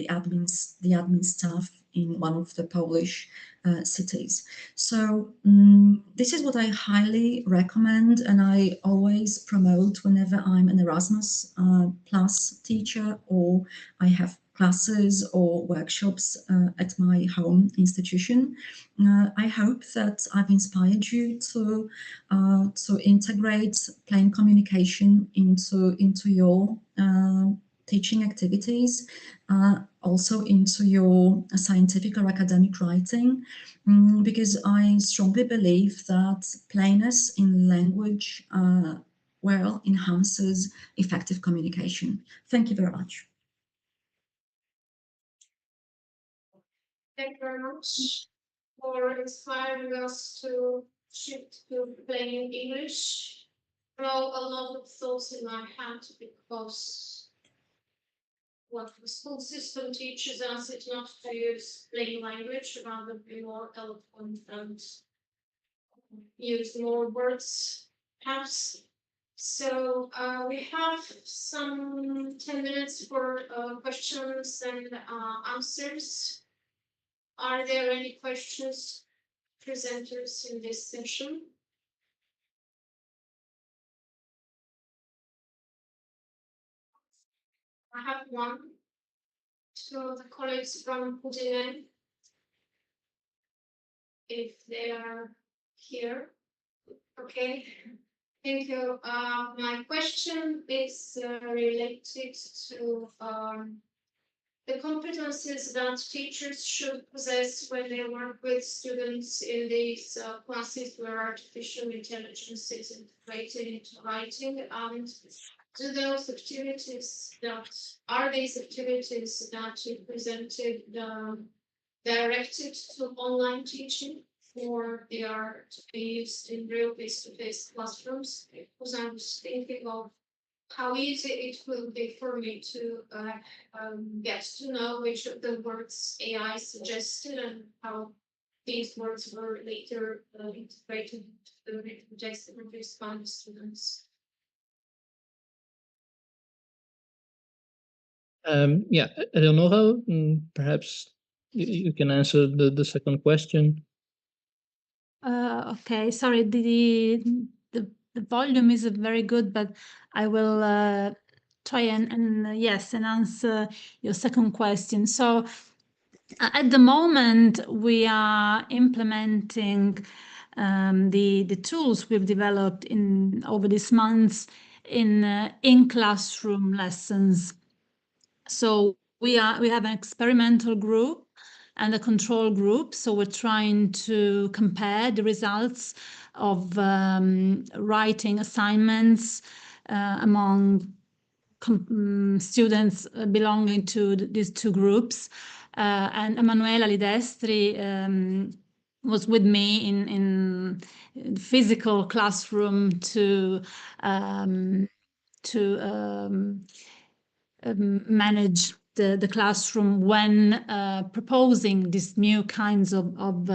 Speaker 16: admin staff in one of the Polish cities. So this is what I highly recommend, and I always promote whenever I'm an Erasmus Plus teacher or I have classes or workshops at my home institution. I hope that I've inspired you to integrate plain communication into your teaching activities, also into your scientific or academic writing, because I strongly believe that plainness in language well enhances effective communication. Thank you very much.
Speaker 6: Thank you very much for inspiring us to shift to plain English. Well, a lot of thoughts in my head, because what the school system teaches us is not to use plain language, rather be more eloquent and use more words, perhaps. So we have some 10 minutes for questions and answers. Are there any questions, presenters, in this session? I have one to the colleagues from Udine, if they are here. Okay, thank you. My question is related to the competencies that teachers should possess when they work with students in these classes where artificial intelligence is integrated into writing, and do those activities these activities that you presented directed to online teaching, or they are to be used in real face-to-face classrooms? Because I was thinking of how easy it will be for me to get to know which of the words AI suggested and how these words were later integrated into the text interface by the students.
Speaker 13: Yeah, Eleonora, perhaps you can answer the second question.
Speaker 15: Okay, sorry, the volume is very good, but I will try and yes, and answer your second question. So at the moment, we are implementing the tools we've developed over these months in classroom lessons. So we have an experimental group and a control group. So we're trying to compare the results of writing assignments among students belonging to these two groups. And Emanuela Lidestri was with me in the physical classroom to manage the classroom when proposing these new kinds of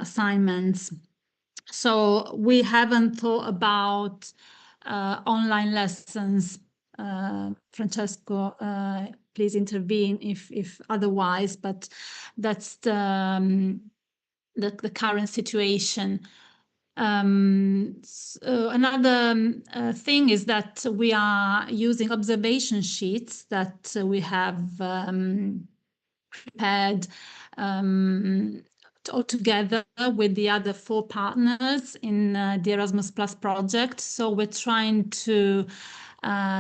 Speaker 15: assignments. So we haven't thought about online lessons. Francesco, please intervene if otherwise, but that's the current situation. So another thing is that we are using observation sheets that we have prepared all together with the other 4 partners in the Erasmus Plus project. So we're trying to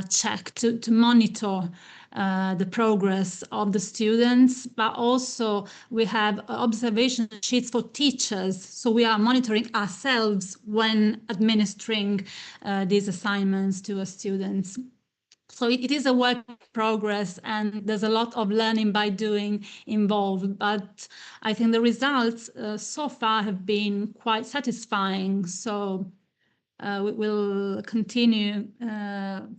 Speaker 15: check, to monitor the progress of the students, but also we have observation sheets for teachers. So we are monitoring ourselves when administering these assignments to our students. So it is a work in progress, and there's a lot of learning by doing involved, but I think the results so far have been quite satisfying. So we will continue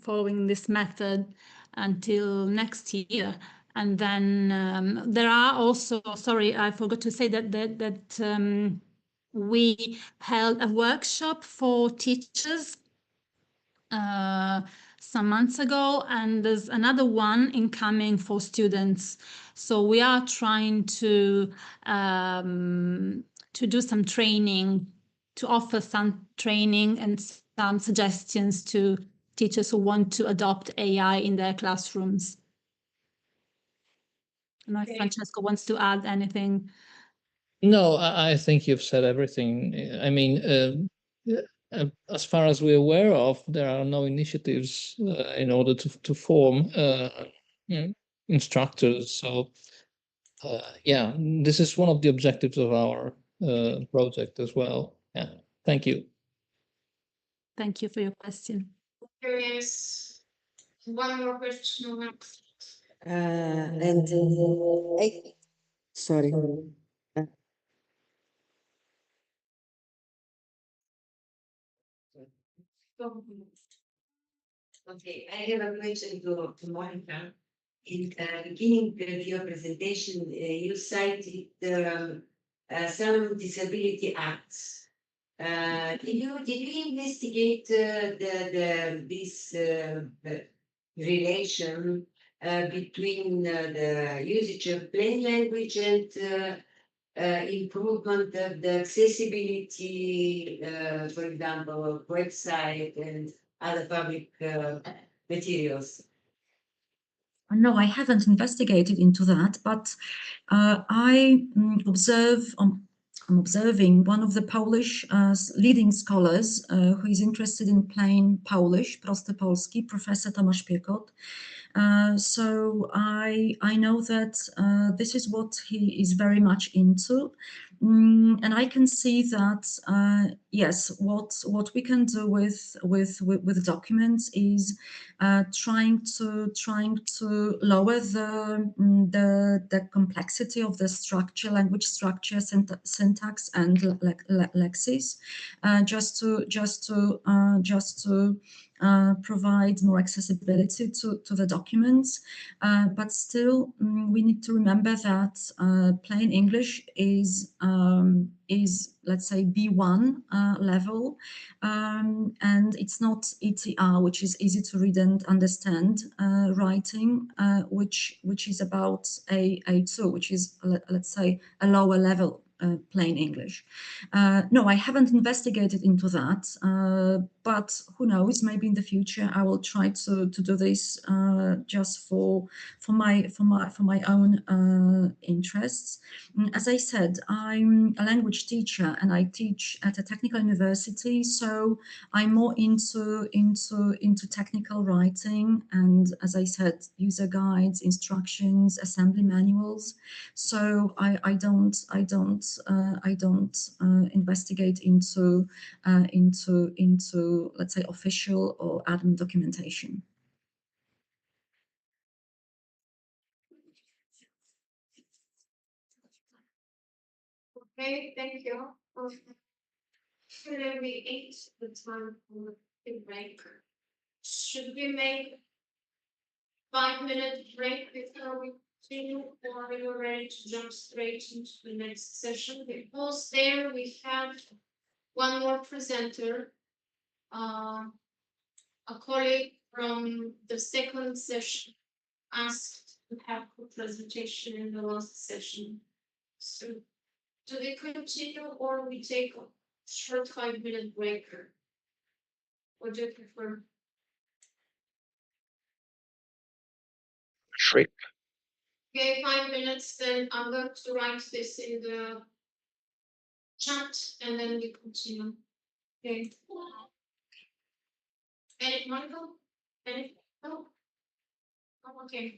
Speaker 15: following this method until next year. And then there are also, sorry, I forgot to say that we held a workshop for teachers some months ago, and there's another one incoming for students. So we are trying to do some training, to offer some training and some suggestions to teachers who want to adopt AI in their classrooms. I don't know if Francesco wants to add anything.
Speaker 13: No, I think you've said everything. I mean, as far as we're aware of, there are no initiatives in order to form instructors. So, yeah, this is one of the objectives of our project as well. Yeah, thank you.
Speaker 15: Thank you for your question.
Speaker 6: Yes. One more question.
Speaker 3: Sorry. Okay, I have a question to Monica. In the beginning of your presentation, you cited some disability acts. Did you investigate this relation between the usage of plain language and improvement of the accessibility, for example, of website and other public materials?
Speaker 16: No, I haven't investigated into that, but I'm observing one of the Polish leading scholars who is interested in plain Polish, proste polski, Professor Tomasz Piekot. So I know that this is what he is very much into. And I can see that yes, what we can do with documents is trying to lower the complexity of the structure, language structure, syntax, and lexis, just to provide more accessibility to the documents. But still, we need to remember that plain English is let's say B1 level, and it's not ETR, which is easy to read and understand writing, which is about A2, which is let's say a lower level plain English. No, I haven't investigated into that, but who knows? Maybe in the future I will try to do this just for my own interests. As I said, I'm a language teacher and I teach at a technical university, so I'm more into technical writing and, as I said, user guides, instructions, assembly manuals. So I don't investigate into let's say official or admin documentation.
Speaker 6: Okay, thank you. Should we 8 the time for the break? Should we make 5-minute break before we continue, or are you ready to jump straight into the next session? Because there we have one more presenter, a colleague from the second session asked to have a presentation in the last session. So do we continue or we take a short 5-minute break? What do you prefer?
Speaker 8: Shrek.
Speaker 6: Okay, 5 minutes, then I'm going to write this in the chat and then we continue. Okay. Edit Michael? And oh, okay.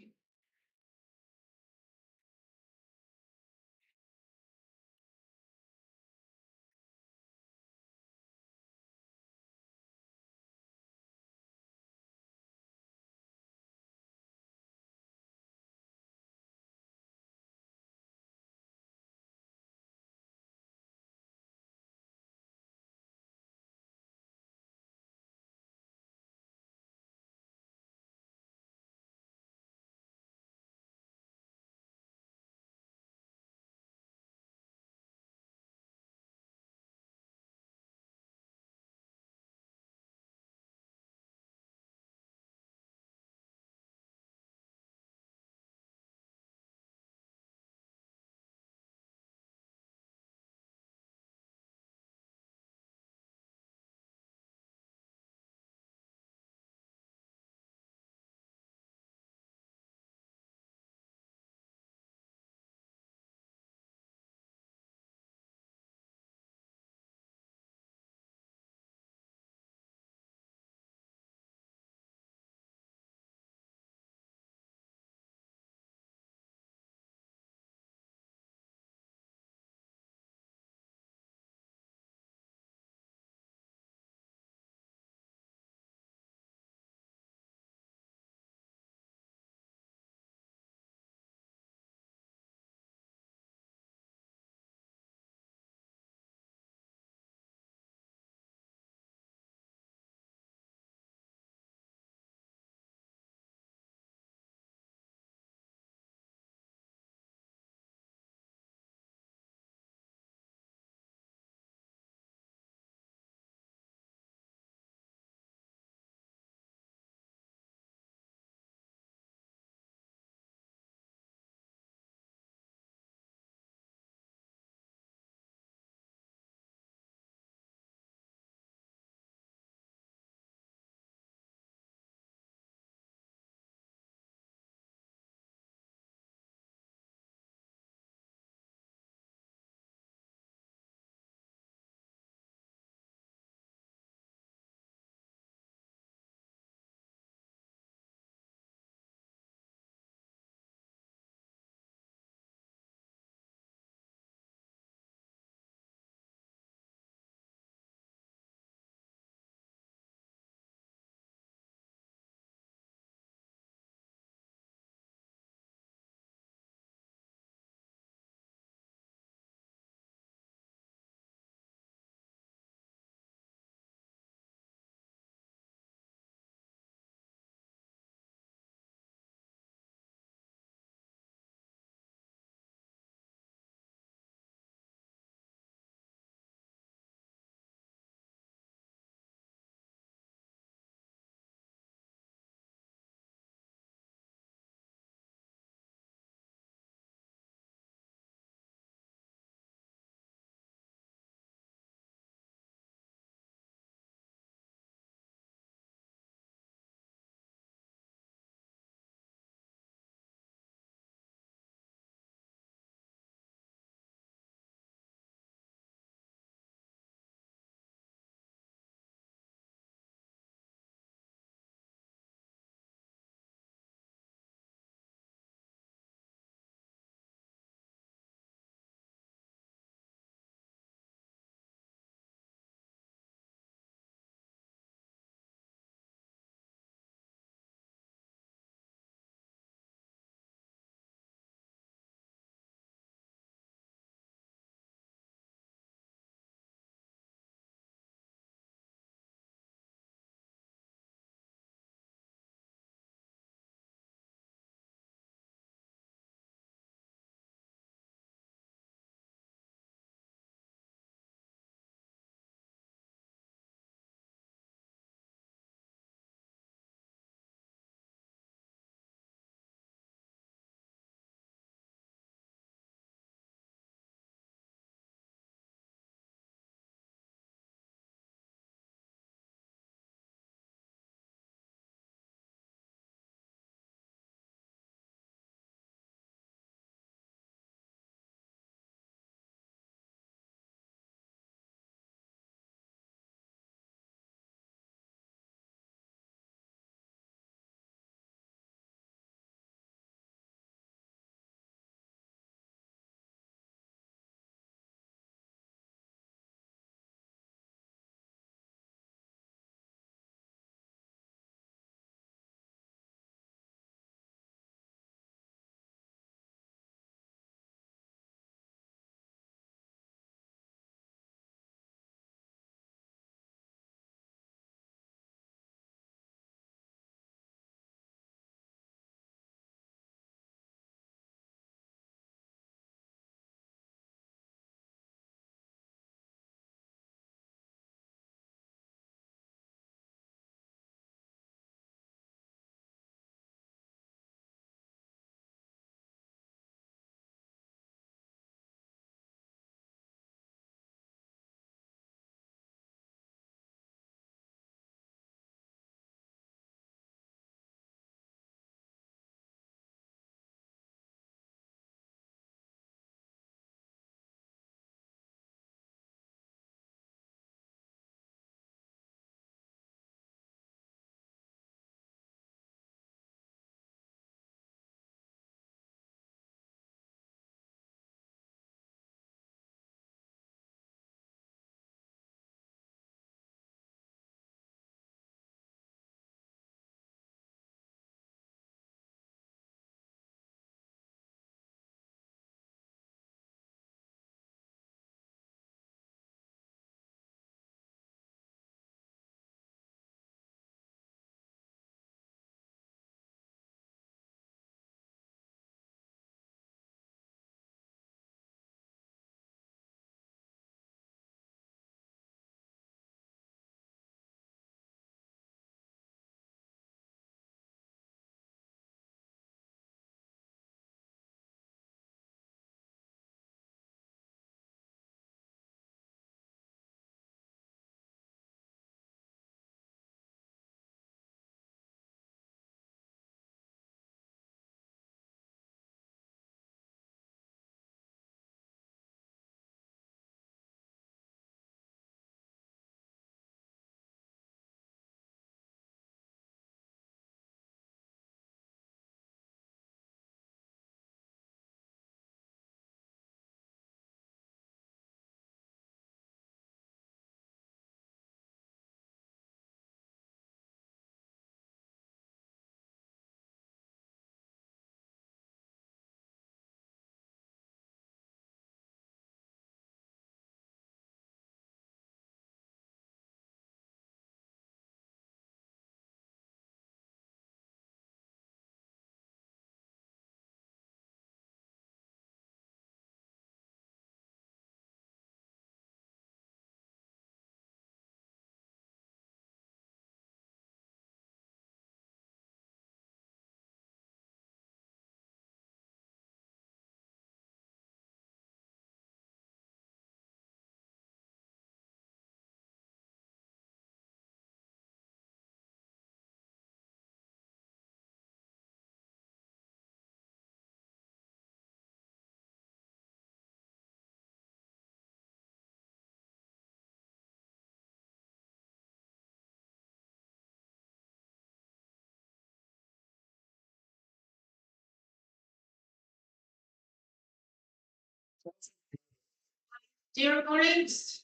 Speaker 6: Dear colleagues,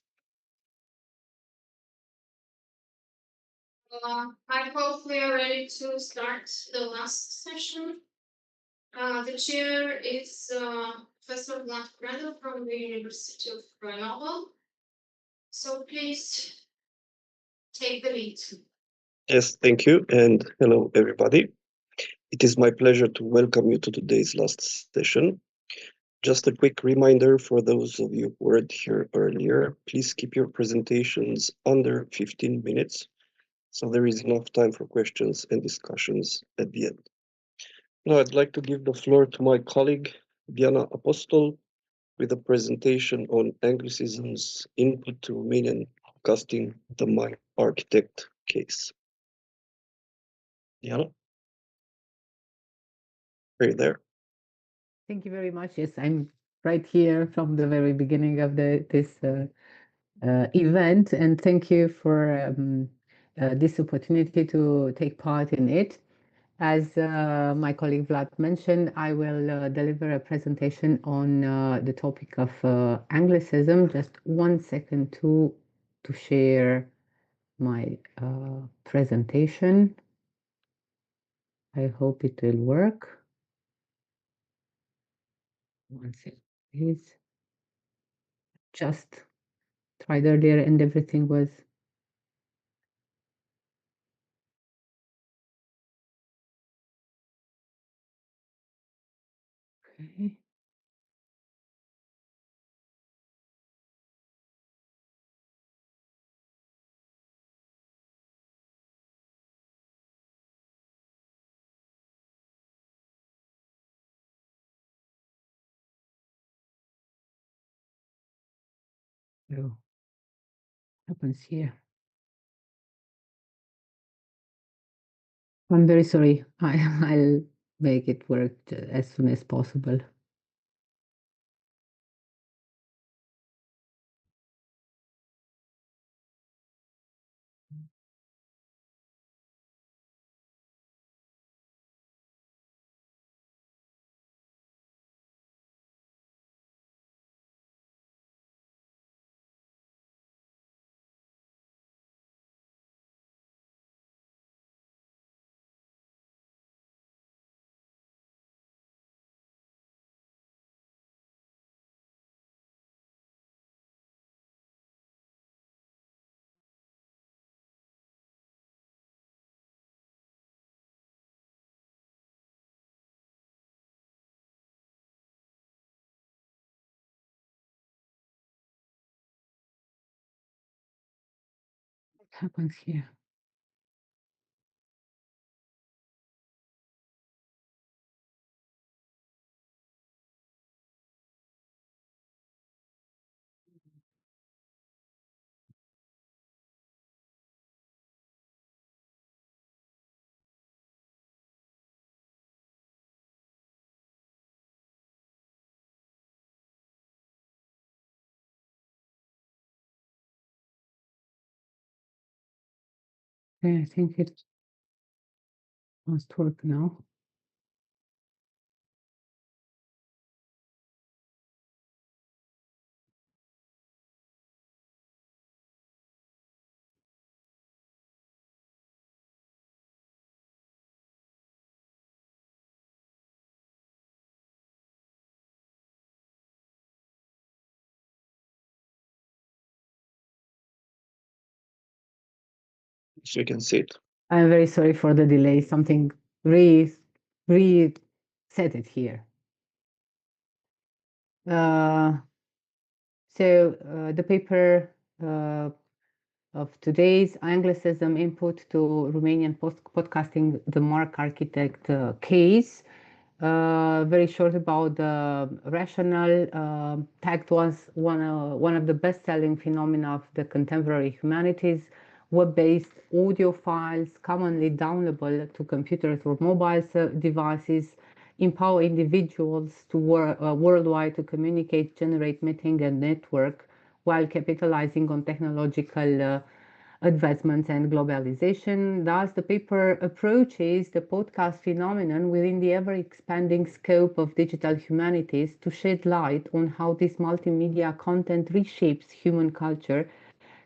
Speaker 6: I hope we are ready to start the last session. The chair is Professor Vlad Predel from the University of Grenoble. So please take the lead.
Speaker 17: Yes, thank you, and hello, everybody. It is my pleasure to welcome you to today's last session. Just a quick reminder for those of you who weren't here earlier, please keep your presentations under 15 minutes, so there is enough time for questions and discussions at the end. Now, I'd like to give the floor to my colleague, Diana Apostol, with a presentation on Anglicism's input to Romanian casting the My Architect case. Diana? Are you there?
Speaker 4: Thank you very much. Yes, I'm right here from the very beginning of this event, and thank you for this opportunity to take part in it. As my colleague Vlad mentioned, I will deliver a presentation on the topic of Anglicism. Just 1 second to share my presentation. I hope it will work. 1 second, please. Just tried earlier and everything was okay. So happens here. I'm very sorry. I'll make it work as soon as possible. What happens here? Okay, I think it must work now.
Speaker 17: So you can see it.
Speaker 4: I'm very sorry for the delay. Something reset it here. The paper of today's Anglicism input to Romanian podcasting, the Mark Architect case. Very short about the rationale. TACT was one of the best-selling phenomena of the contemporary humanities. Web-based audio files, commonly downloadable to computers or mobile devices, empower individuals to worldwide to communicate, generate, meeting, and network, while capitalizing on technological advancements and globalization. Thus, the paper approaches the podcast phenomenon within the ever-expanding scope of digital humanities to shed light on how this multimedia content reshapes human culture,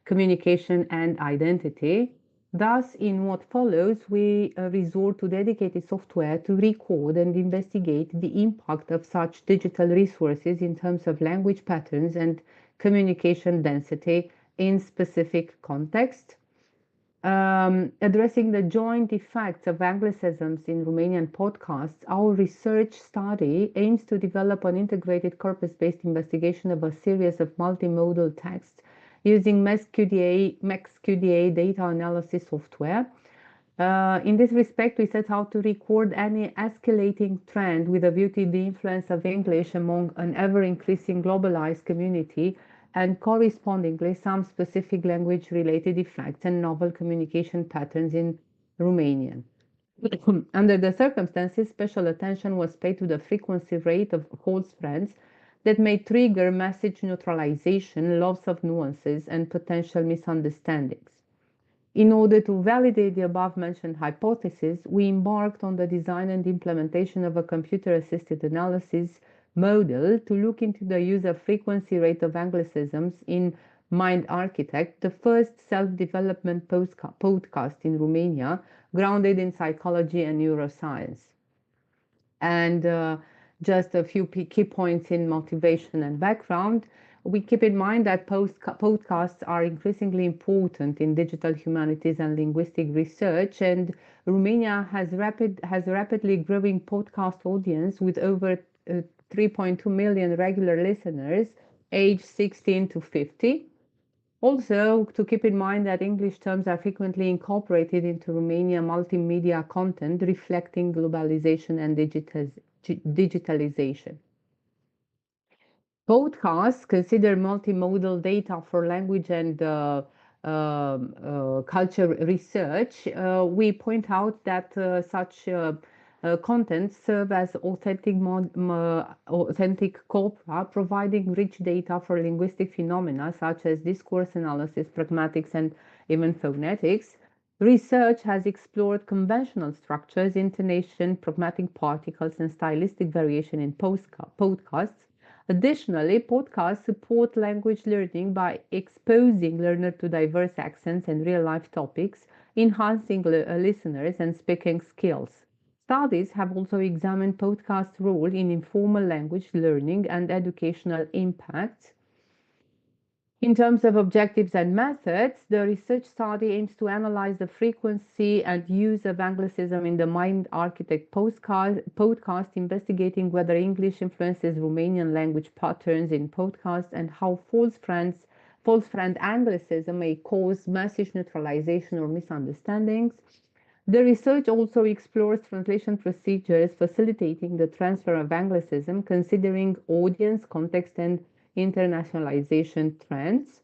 Speaker 4: communication, and identity. Thus, in what follows, we resort to dedicated software to record and investigate the impact of such digital resources in terms of language patterns and communication density in specific context. Addressing the joint effects of Anglicisms in Romanian podcasts, our research study aims to develop an integrated corpus-based investigation of a series of multimodal texts using MaxQDA data analysis software. In this respect, we set out to record any escalating trend with a view to the influence of English among an ever-increasing globalized community and correspondingly some specific language-related effects and novel communication patterns in Romanian. Under the circumstances, special attention was paid to the frequency rate of false friends that may trigger message neutralization, loss of nuances, and potential misunderstandings. In order to validate the above-mentioned hypothesis, we embarked on the design and implementation of a computer-assisted analysis model to look into the use of frequency rate of Anglicisms in Mind Architect, the first self-development podcast in Romania, grounded in psychology and neuroscience. And just a few key points in motivation and background. We keep in mind that podcasts are increasingly important in digital humanities and linguistic research, and Romania has a rapidly growing podcast audience with over 3.2 million regular listeners aged 16 to 50. Also, to keep in mind that English terms are frequently incorporated into Romanian multimedia content, reflecting globalization and digitalization. Podcasts consider multimodal data for language and culture research. We point out that such content serve as authentic corpora, providing rich data for linguistic phenomena such as discourse analysis, pragmatics, and even phonetics. Research has explored conventional structures, intonation, pragmatic particles, and stylistic variation in podcasts. Additionally, podcasts support language learning by exposing learners to diverse accents and real-life topics, enhancing listeners and speaking skills. Studies have also examined podcasts' role in informal language learning and educational impacts. In terms of objectives and methods, the research study aims to analyze the frequency and use of Anglicism in the Mind Architect podcast, investigating whether English influences Romanian language patterns in podcasts and how false friend Anglicism may cause message neutralization or misunderstandings. The research also explores translation procedures facilitating the transfer of Anglicism, considering audience, context, and internationalization trends.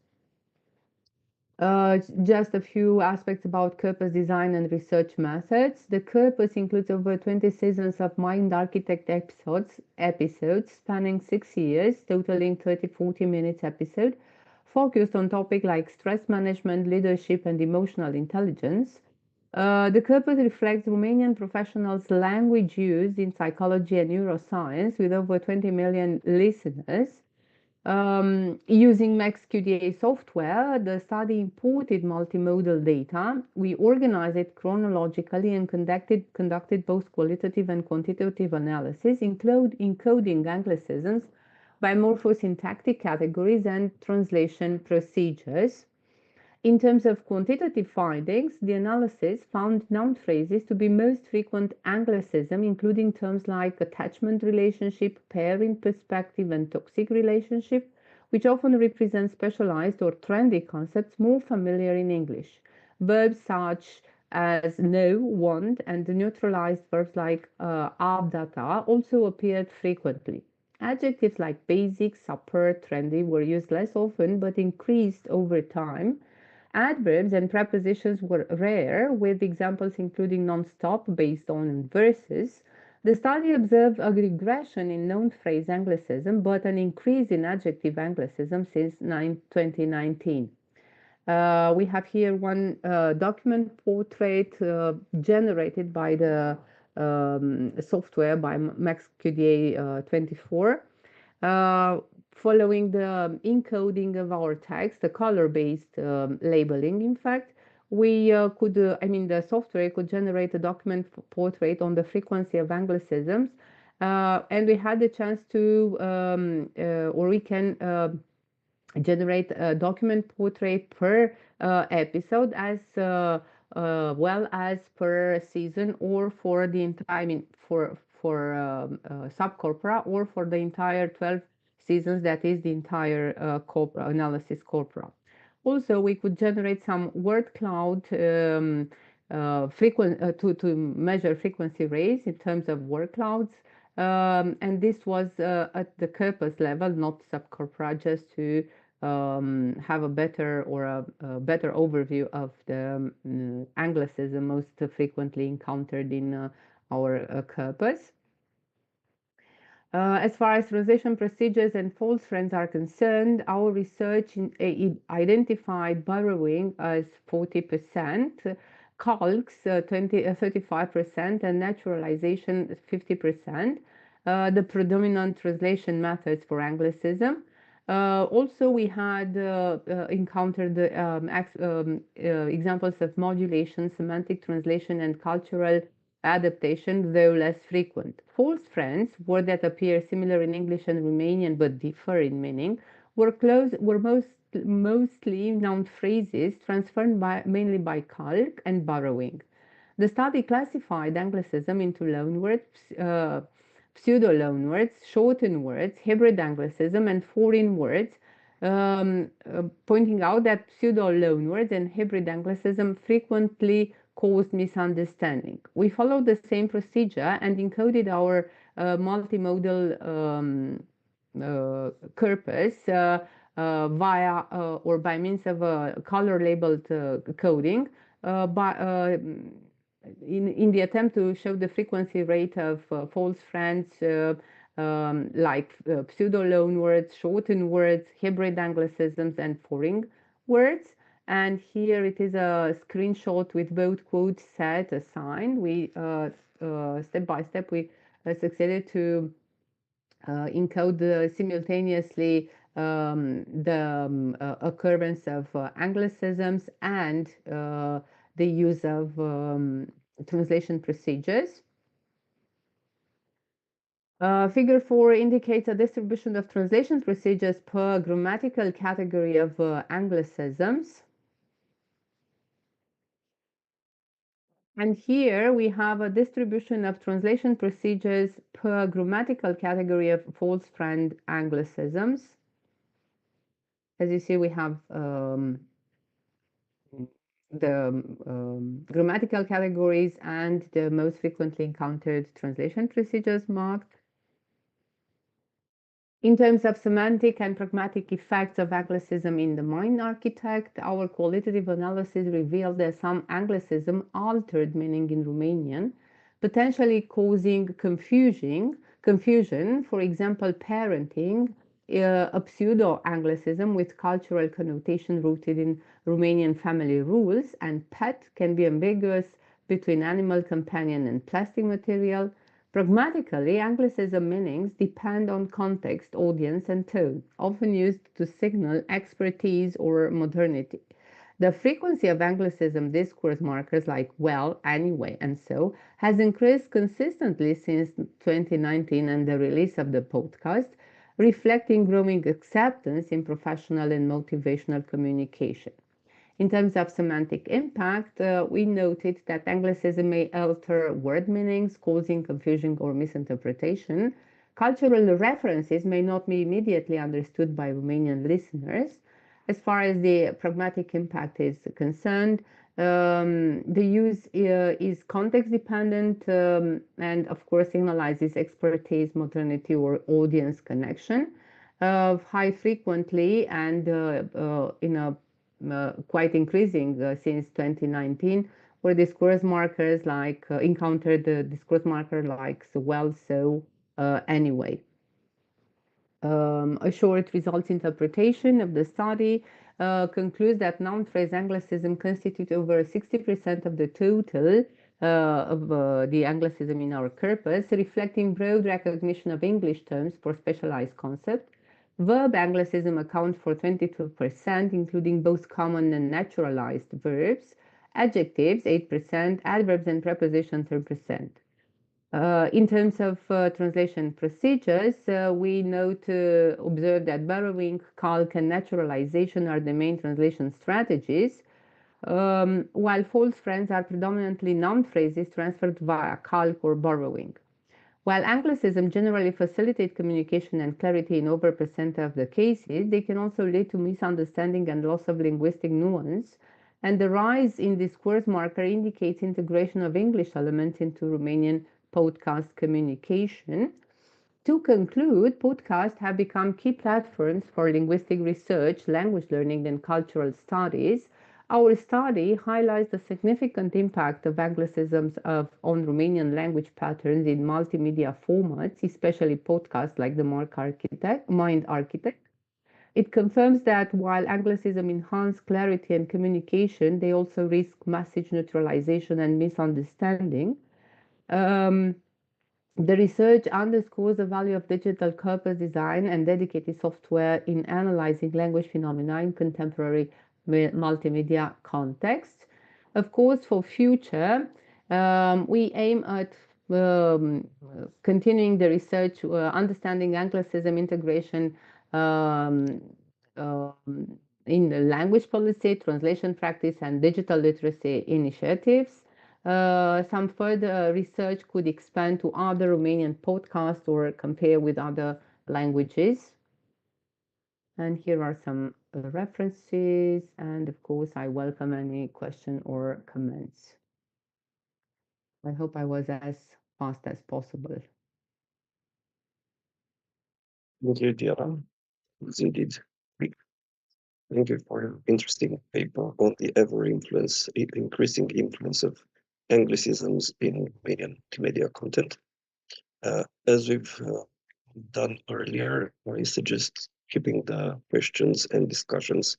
Speaker 4: Just a few aspects about corpus design and research methods. The corpus includes over 20 seasons of Mind Architect episodes spanning 6 years, totaling 30-40 minutes episode, focused on topics like stress management, leadership, and emotional intelligence. The corpus reflects Romanian professionals' language use in psychology and neuroscience with over 20 million listeners. Using MaxQDA software, the study imported multimodal data. We organized it chronologically and conducted both qualitative and quantitative analysis, encoding Anglicisms by morphosyntactic categories and translation procedures. In terms of quantitative findings, the analysis found noun phrases to be most frequent Anglicism, including terms like attachment relationship, pairing perspective, and toxic relationship, which often represent specialized or trendy concepts more familiar in English. Verbs such as know, want, and neutralized verbs like avdata also appeared frequently. Adjectives like basic, super, trendy were used less often but increased over time. Adverbs and prepositions were rare, with examples including non-stop based on verses. The study observed a regression in noun phrase Anglicism, but an increase in adjective Anglicism since 2019.
Speaker 18: We have here one document portrait generated by the software by MaxQDA 24. Following the encoding of our text, the color-based labeling, in fact, we the software could generate a document portrait on the frequency of anglicisms, and we had the chance to, or we can generate a document portrait per episode as well as per season, or for the entire, for subcorpora, or for the entire 12 seasons, that is the entire analysis corpora. Also, we could generate some word cloud to measure frequency rays in terms of word clouds. And this was at the corpus level, not subcorpora, just to have a better better overview of the anglicism most frequently encountered in our corpus. As far as translation procedures and false friends are concerned, our research identified borrowing as 40%, calques 35%, and naturalization 50%, the predominant translation methods for Anglicism. Also, we had encountered examples of modulation, semantic translation, and cultural adaptation, though less frequent. False friends, words that appear similar in English and Romanian but differ in meaning, were mostly noun phrases transformed mainly by calque and borrowing. The study classified Anglicism into loanwords, pseudo-loanwords, shortened words, hybrid Anglicism, and foreign words, pointing out that pseudo-loanwords and hybrid Anglicism frequently caused misunderstanding. We followed the same procedure and encoded our multimodal corpus via or by means of a color-labeled coding, in the attempt to show the frequency rate of false friends like pseudo-loanwords, shortened words, hybrid Anglicisms, and foreign words. And here it is a screenshot with both quotes set assigned. We step by step we succeeded to encode simultaneously the occurrence of Anglicisms and the use of translation procedures. Figure 4 indicates a distribution of translation procedures per grammatical category of Anglicisms. And here we have a distribution of translation procedures per grammatical category of false friend Anglicisms. As you see, we have the grammatical categories and the most frequently encountered translation procedures marked. In terms of semantic and pragmatic effects of Anglicism in the mind architect, our qualitative analysis revealed that some Anglicism altered meaning in Romanian, potentially causing confusion, for example, parenting, a pseudo-Anglicism with cultural connotation rooted in Romanian family rules, and pet can be ambiguous between animal companion and plastic material. Pragmatically, Anglicism meanings depend on context, audience, and tone, often used to signal expertise or modernity. The frequency of Anglicism discourse markers like well, anyway, and so has increased consistently since 2019 and the release of the podcast, reflecting growing acceptance in professional and motivational communication. In terms of semantic impact, we noted that Anglicism may alter word meanings, causing confusion or misinterpretation. Cultural references may not be immediately understood by Romanian listeners. As far as the pragmatic impact is concerned, the use is context dependent and of course signalizes expertise, modernity, or audience connection. High frequently and in a quite increasing since 2019, where discourse markers like encountered the discourse marker like so well, so anyway. A short results interpretation of the study. concludes that noun phrase Anglicism constitute over 60% of the total of the Anglicism in our corpus, reflecting broad recognition of English terms for specialized concepts. Verb Anglicism account for 22%, including both common and naturalized verbs. Adjectives, 8%, adverbs and prepositions, 10%. In terms of translation procedures, we observe that borrowing, calque, and naturalization are the main translation strategies, while false friends are predominantly noun phrases transferred via calque or borrowing. While Anglicism generally facilitate communication and clarity in over % of the cases, they can also lead to misunderstanding and loss of linguistic nuance, and the rise in discourse marker indicates integration of English elements into Romanian podcast communication. To conclude, podcasts have become key platforms for linguistic research, language learning, and cultural studies. Our study highlights the significant impact of Anglicisms on Romanian language patterns in multimedia formats, especially podcasts like the Mind Architect. It confirms that while Anglicism enhance clarity and communication, they also risk message neutralization and misunderstanding. The research underscores the value of digital corpus design and dedicated software in analyzing language phenomena in contemporary multimedia context. Of course, for future, we aim at continuing the research, understanding Anglicism integration in the language policy, translation practice, and digital literacy initiatives. Some further research could expand to other Romanian podcasts or compare with other languages. And here are some references. And of course, I welcome any question or comments. I hope I was as fast as possible.
Speaker 17: Thank you, Diana. It's indeed. Thank you for your interesting paper on the increasing influence of Anglicisms in Romanian media content. As we've done earlier, I suggest keeping the questions and discussions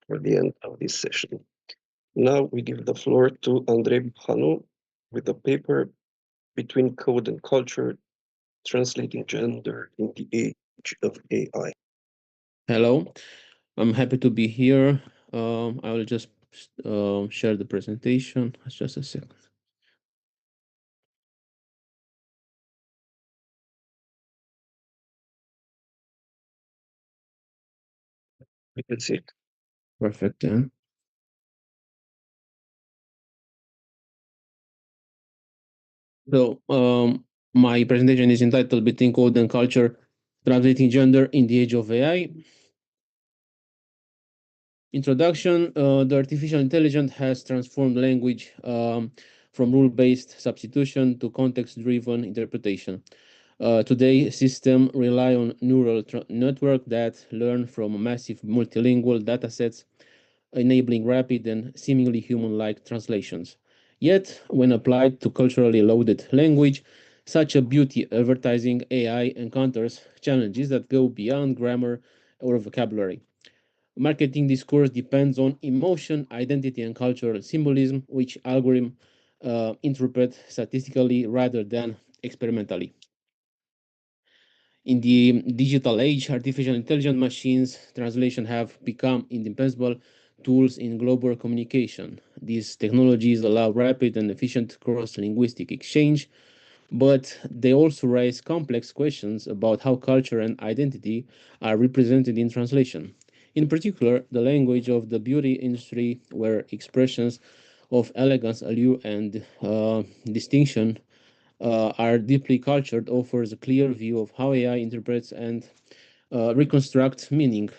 Speaker 17: for the end of this session. Now we give the floor to Andrei Hanu with the paper Between Code and Culture, Translating Gender in the Age of AI.
Speaker 19: Hello, I'm happy to be here. I will just share the presentation. Just a second.
Speaker 17: We can see it.
Speaker 19: Perfect. Yeah. So my presentation is entitled Between Code and Culture, Translating Gender in the Age of AI. Introduction, the artificial intelligence has transformed language from rule-based substitution to context-driven interpretation. Today, systems rely on neural networks that learn from massive multilingual datasets, enabling rapid and seemingly human-like translations. Yet, when applied to culturally loaded language, such a beauty advertising AI encounters challenges that go beyond grammar or vocabulary. Marketing discourse depends on emotion, identity, and cultural symbolism, which algorithms interpret statistically rather than experimentally. In the digital age, artificial intelligence machines translation have become indispensable tools in global communication. These technologies allow rapid and efficient cross-linguistic exchange, but they also raise complex questions about how culture and identity are represented in translation. In particular, the language of the beauty industry, where expressions of elegance, allure, and distinction are deeply cultured, offers a clear view of how AI interprets and reconstructs meaning.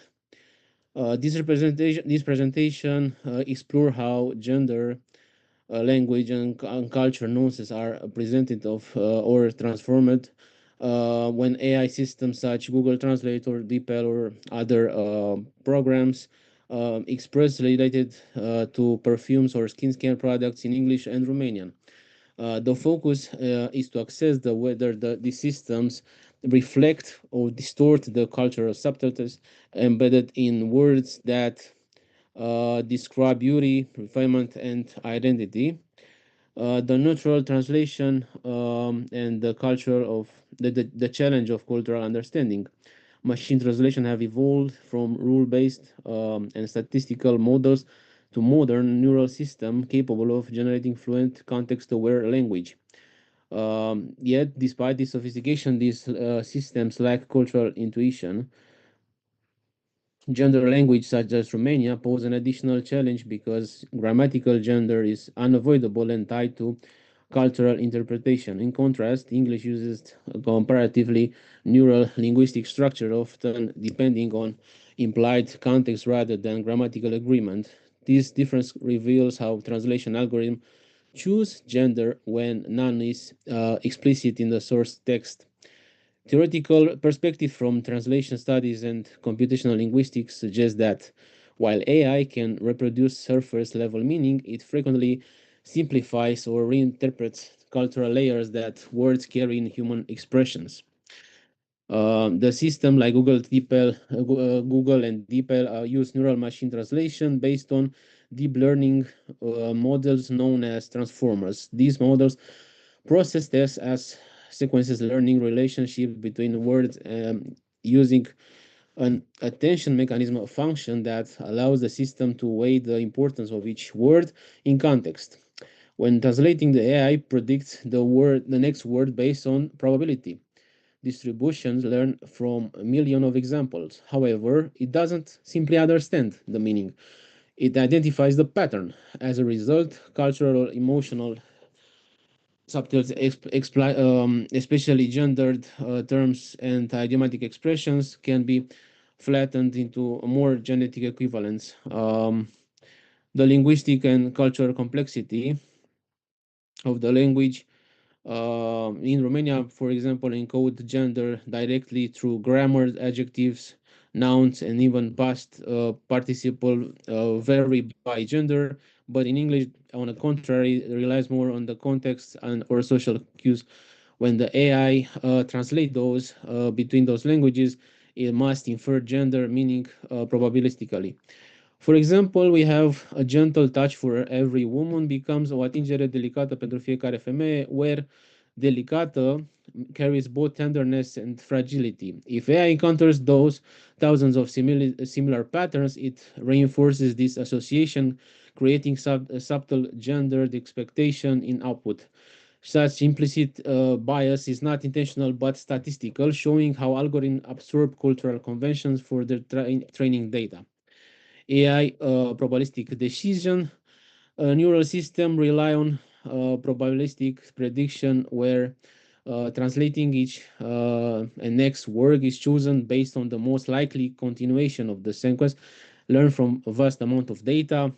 Speaker 19: This presentation explore how gender, language, and culture nuances are presented or transformed when AI systems such Google Translate or DeepL or other programs express related to perfumes or skincare products in English and Romanian. The focus is to assess whether these systems reflect or distort the cultural subtleties embedded in words that describe beauty, refinement, and identity. The neutral translation and the culture of the challenge of cultural understanding. Machine translation have evolved from rule-based and statistical models to modern neural system capable of generating fluent context-aware language. Yet, despite this sophistication, these systems lack cultural intuition. Gender language such as Romania pose an additional challenge because grammatical gender is unavoidable and tied to cultural interpretation. In contrast, English uses a comparatively neural linguistic structure, often depending on implied context rather than grammatical agreement. This difference reveals how translation algorithms choose gender when none is explicit in the source text. Theoretical perspective from translation studies and computational linguistics suggests that while AI can reproduce surface level meaning, it frequently simplifies or reinterprets cultural layers that words carry in human expressions. The system like Google and DeepL use neural machine translation based on deep learning models known as transformers. These models process text as sequences learning relationship between words using an attention mechanism function that allows the system to weigh the importance of each word in context. When translating, the AI predicts the next word based on probability. Distributions learn from a million of examples. However, it doesn't simply understand the meaning. It identifies the pattern. As a result, cultural, emotional subtleties, especially gendered terms and idiomatic expressions, can be flattened into a more genetic equivalence. The linguistic and cultural complexity of the language in Romania, for example, encode gender directly through grammar, adjectives, nouns, and even past participle vary by gender. But in English, on the contrary, relies more on the context and or social cues. When the AI translate those between those languages, it must infer gender meaning probabilistically. For example, we have a gentle touch for every woman becomes o atingere delicată pentru fiecare femeie, where delicată carries both tenderness and fragility. If AI encounters those thousands of similar patterns, it reinforces this association, creating subtle gendered expectation in output. Such implicit bias is not intentional but statistical, showing how algorithms absorb cultural conventions for their training data. AI probabilistic decision. A neural system rely on probabilistic prediction where translating each and next word is chosen based on the most likely continuation of the sequence, learn from a vast amount of data.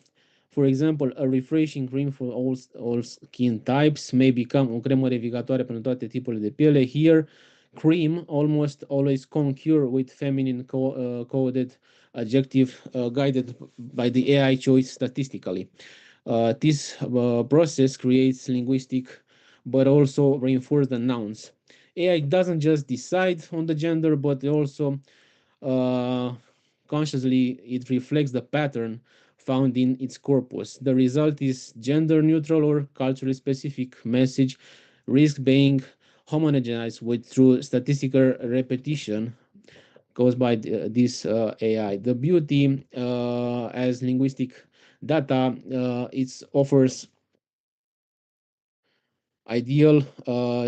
Speaker 19: For example, a refreshing cream for all skin types may become o cremă revigatoare pentru toate tipurile de piele. Here, cream almost always concur with feminine coded adjective guided by the AI choice statistically. This process creates linguistic but also reinforces the nouns. AI doesn't just decide on the gender, but also consciously it reflects the pattern found in its corpus. The result is gender neutral or culturally specific message, risk being homogenized through statistical repetition caused by this AI. The beauty as linguistic data, it offers ideal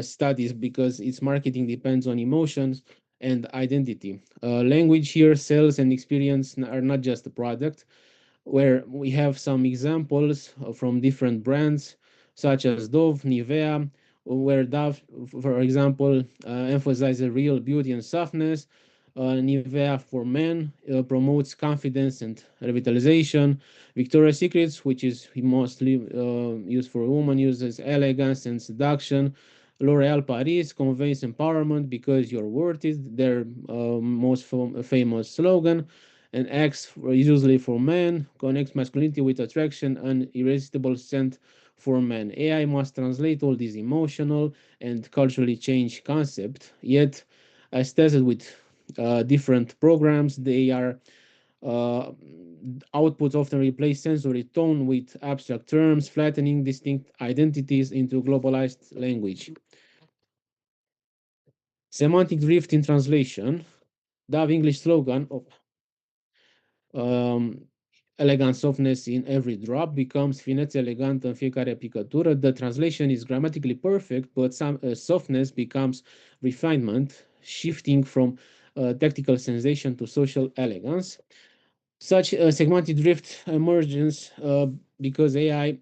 Speaker 19: studies because its marketing depends on emotions and identity. Language here, sales and experience are not just a product, where we have some examples from different brands such as Dove, Nivea, where Dove, for example, emphasizes real beauty and softness. Nivea for men promotes confidence and revitalization. Victoria's Secrets, which is mostly used for women, uses elegance and seduction. L'Oréal Paris conveys empowerment because you're worth it, their most famous slogan. And X, usually for men, connects masculinity with attraction and irresistible scent for men. AI must translate all these emotional and culturally changed concepts, yet as tested with different programs, they are Outputs often replace sensory tone with abstract terms, flattening distinct identities into globalized language. Semantic drift in translation. Dove English slogan of elegant softness in every drop becomes finețe elegantă în fiecare picătură. The translation is grammatically perfect, but some softness becomes refinement, shifting from tactical sensation to social elegance. Such semantic drift emerges because AI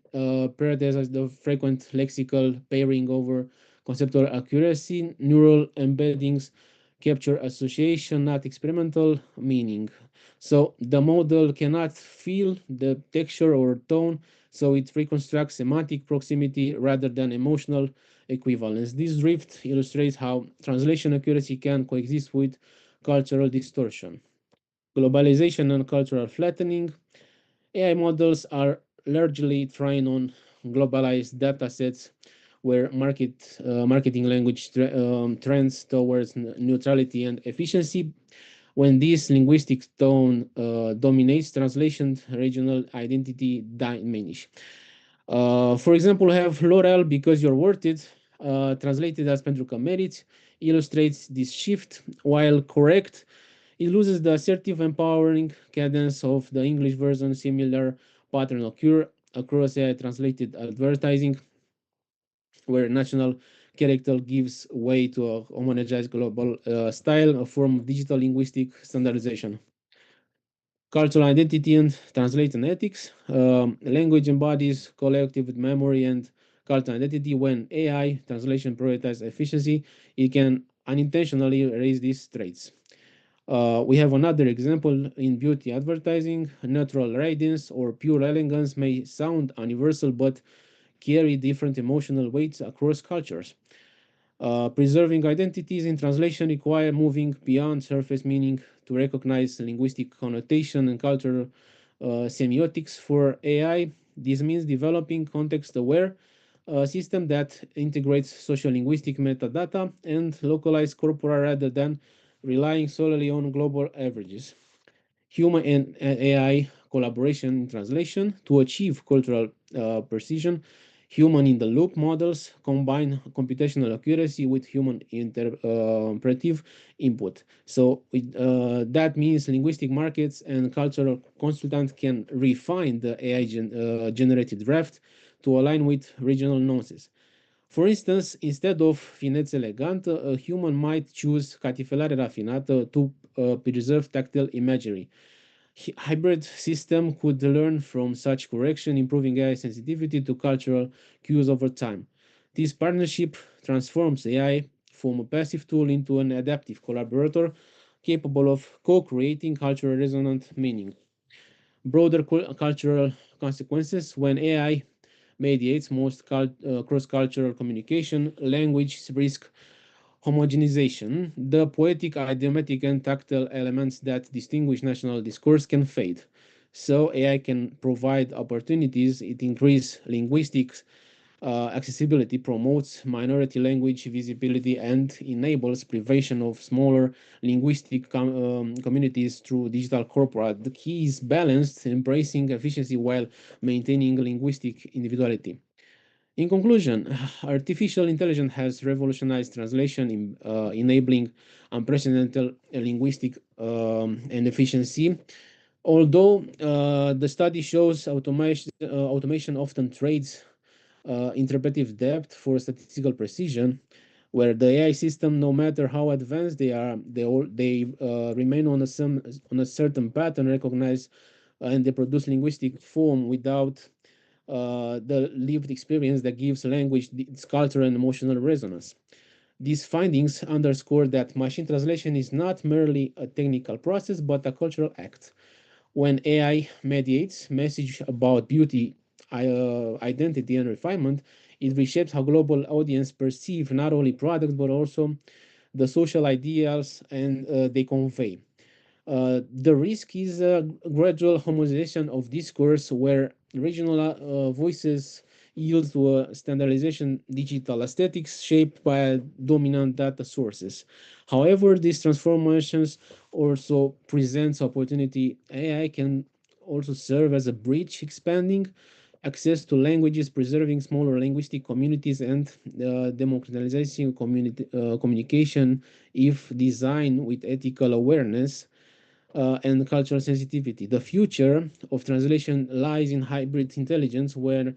Speaker 19: prioritizes the frequent lexical pairing over conceptual accuracy. Neural embeddings capture association, not experimental meaning. So the model cannot feel the texture or tone, so it reconstructs semantic proximity rather than emotional equivalence. This drift illustrates how translation accuracy can coexist with cultural distortion. Globalization and cultural flattening. AI models are largely trained on globalized datasets where marketing language trends towards neutrality and efficiency. When this linguistic tone dominates, translation regional identity diminish. For example, we have L'Oreal, because you're worth it, translated as Pentru că meriți, illustrates this shift. While correct, it loses the assertive, empowering cadence of the English version. Similar pattern occur across AI translated advertising, where national character gives way to a homogenized global style, a form of digital linguistic standardization. Cultural identity and translation ethics. Language embodies collective memory and cultural identity. When AI translation prioritizes efficiency, it can unintentionally erase these traits. We have another example in beauty advertising. Natural radiance or pure elegance may sound universal, but carry different emotional weights across cultures. Preserving identities in translation require moving beyond surface meaning to recognize linguistic connotation and cultural semiotics. For AI, this means developing context-aware system that integrates social-linguistic metadata and localized corpora rather than relying solely on global averages. Human and AI collaboration in translation. To achieve cultural precision, human-in-the-loop models combine computational accuracy with human interpretive input. So that means linguistic markets and cultural consultants can refine the AI generated draft to align with regional nuances. For instance, instead of finețe elegantă, a human might choose catifelare rafinată to preserve tactile imagery. Hybrid system could learn from such correction, improving AI sensitivity to cultural cues over time. This partnership transforms AI from a passive tool into an adaptive collaborator capable of co-creating culturally resonant meaning. Broader cultural consequences. When AI mediates most cross-cultural communication, language risk homogenization. The poetic, idiomatic, and tactile elements that distinguish national discourse can fade. So AI can provide opportunities. It increases linguistic accessibility, promotes minority language visibility, and enables prevention of smaller linguistic communities through digital corpora. The key is balanced, embracing efficiency while maintaining linguistic individuality. In conclusion, artificial intelligence has revolutionized translation, enabling unprecedented linguistic and efficiency. Although the study shows automation often trades interpretive depth for statistical precision, where the AI system, no matter how advanced they are, they remain on a certain pattern, recognize and they produce linguistic form without the lived experience that gives language its cultural and emotional resonance. These findings underscore that machine translation is not merely a technical process, but a cultural act. When AI mediates message about beauty, identity, and refinement, it reshapes how global audience perceive not only products, but also the social ideals and they convey. The risk is a gradual homogenization of discourse where regional voices yield to a standardization digital aesthetics shaped by dominant data sources. However, these transformations also presents opportunity. AI can also serve as a bridge, expanding access to languages, preserving smaller linguistic communities, and democratizing communication if designed with ethical awareness and cultural sensitivity. The future of translation lies in hybrid intelligence, where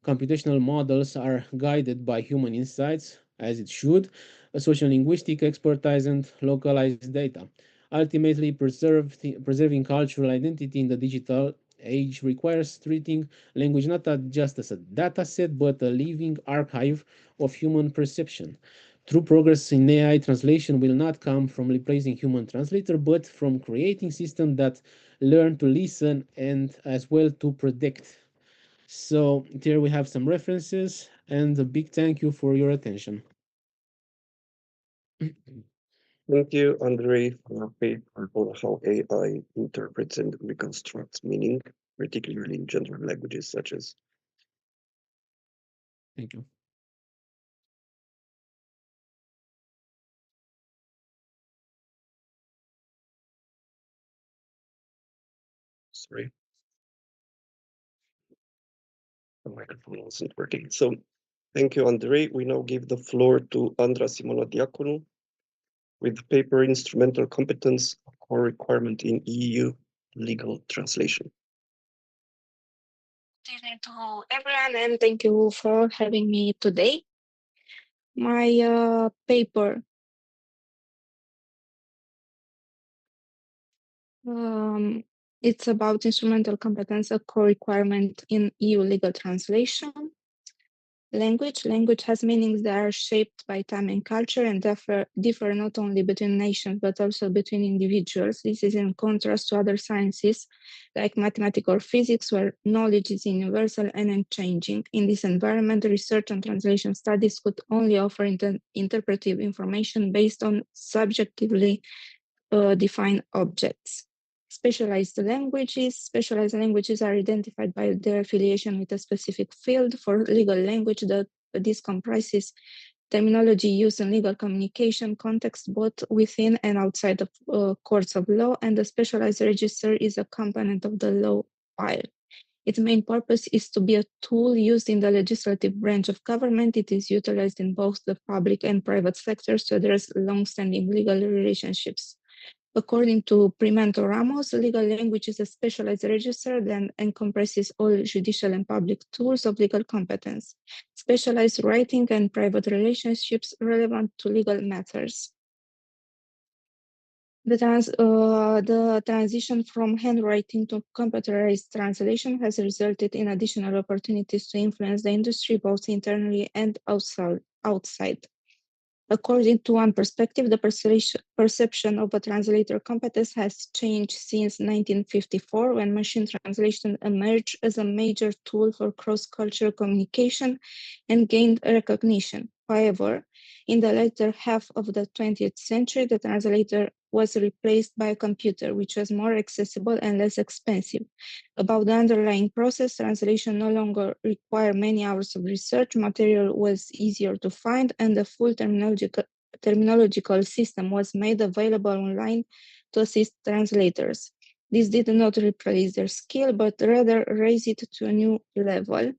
Speaker 19: computational models are guided by human insights, as it should, social linguistic expertise, and localized data. Ultimately, preserving cultural identity in the digital age requires treating language not just as a data set, but a living archive of human perception. True progress in AI translation will not come from replacing human translator, but from creating systems that learn to listen and as well to predict. So here we have some references, and a big thank you for your attention.
Speaker 17: Thank you, Andrei, for your paper on how AI interprets and reconstructs meaning, particularly in general languages such as.
Speaker 19: Thank you.
Speaker 17: Sorry. The microphone wasn't working. So thank you, Andrei. We now give the floor to Andra Simonodiakonou with the paper Instrumental Competence, a Core Requirement in EU Legal Translation.
Speaker 20: Good evening to everyone, and thank you for having me today. My paper it's about instrumental competence, a core requirement in EU legal translation. Language has meanings that are shaped by time and culture and differ not only between nations but also between individuals. This is in contrast to other sciences like mathematics or physics, where knowledge is universal and unchanging. In this environment, research and translation studies could only offer interpretive information based on subjectively defined objects. Specialized languages are identified by their affiliation with a specific field. For legal language, this comprises terminology used in legal communication context, both within and outside of courts of law, and the specialized register is a component of the law file. Its main purpose is to be a tool used in the legislative branch of government. It is utilized in both the public and private sectors to address long-standing legal relationships. According to Pimento Ramos, legal language is a specialized register that encompasses all judicial and public tools of legal competence, specialized writing and private relationships relevant to legal matters. The transition from handwriting to computerized translation has resulted in additional opportunities to influence the industry both internally and outside. According to one perspective, the perception of a translator competence has changed since 1954, when machine translation emerged as a major tool for cross-cultural communication and gained recognition. However, in the latter half of the 20th century, the translator was replaced by a computer, which was more accessible and less expensive. About the underlying process, translation no longer required many hours of research, material was easier to find, and the full terminological system was made available online to assist translators. This did not replace their skill, but rather raise it to a new level.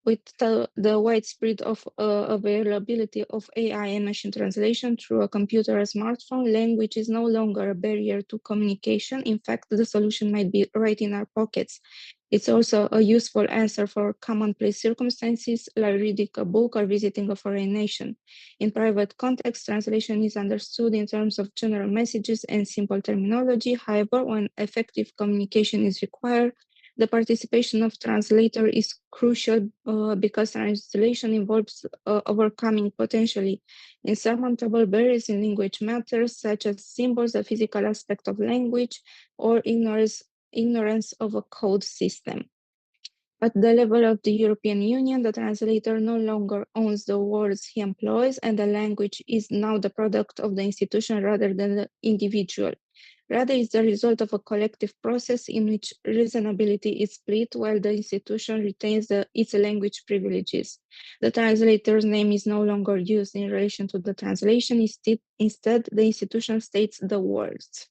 Speaker 20: With the widespread availability of AI and machine translation through a computer or smartphone, language is no longer a barrier to communication. In fact, the solution might be right in our pockets. It's also a useful answer for commonplace circumstances like reading a book or visiting a foreign nation. In private context, translation is understood in terms of general messages and simple terminology. However, when effective communication is required, the participation of translator is crucial because translation involves overcoming potentially insurmountable barriers in language matters, such as symbols, the physical aspect of language, or ignorance of a code system. At the level of the European Union, the translator no longer owns the words he employs, and the language is now the product of the institution rather than the individual. Rather, it's the result of a collective process in which reasonability is split while the institution retains its language privileges. The translator's name is no longer used in relation to the translation. Instead, the institution states the words.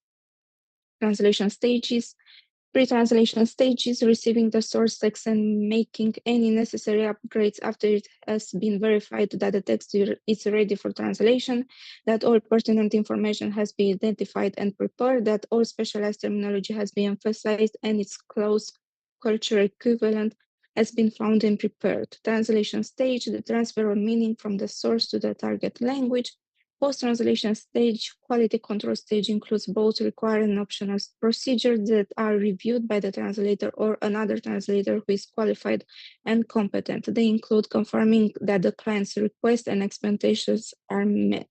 Speaker 20: Translation stages. Pre-translation stages, receiving the source text and making any necessary upgrades after it has been verified that the text is ready for translation, that all pertinent information has been identified and prepared, that all specialized terminology has been emphasized and its close cultural equivalent has been found and prepared. Translation stage, the transfer of meaning from the source to the target language. Post-translation stage, quality control stage includes both required and optional procedures that are reviewed by the translator or another translator who is qualified and competent. They include confirming that the client's requests and expectations are met.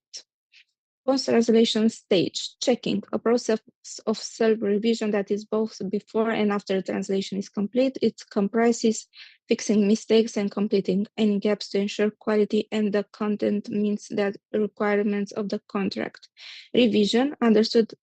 Speaker 20: Post-translation stage, checking, a process of self-revision that is both before and after the translation is complete. It comprises fixing mistakes and completing any gaps to ensure quality and the content meets the requirements of the contract. Revision, understood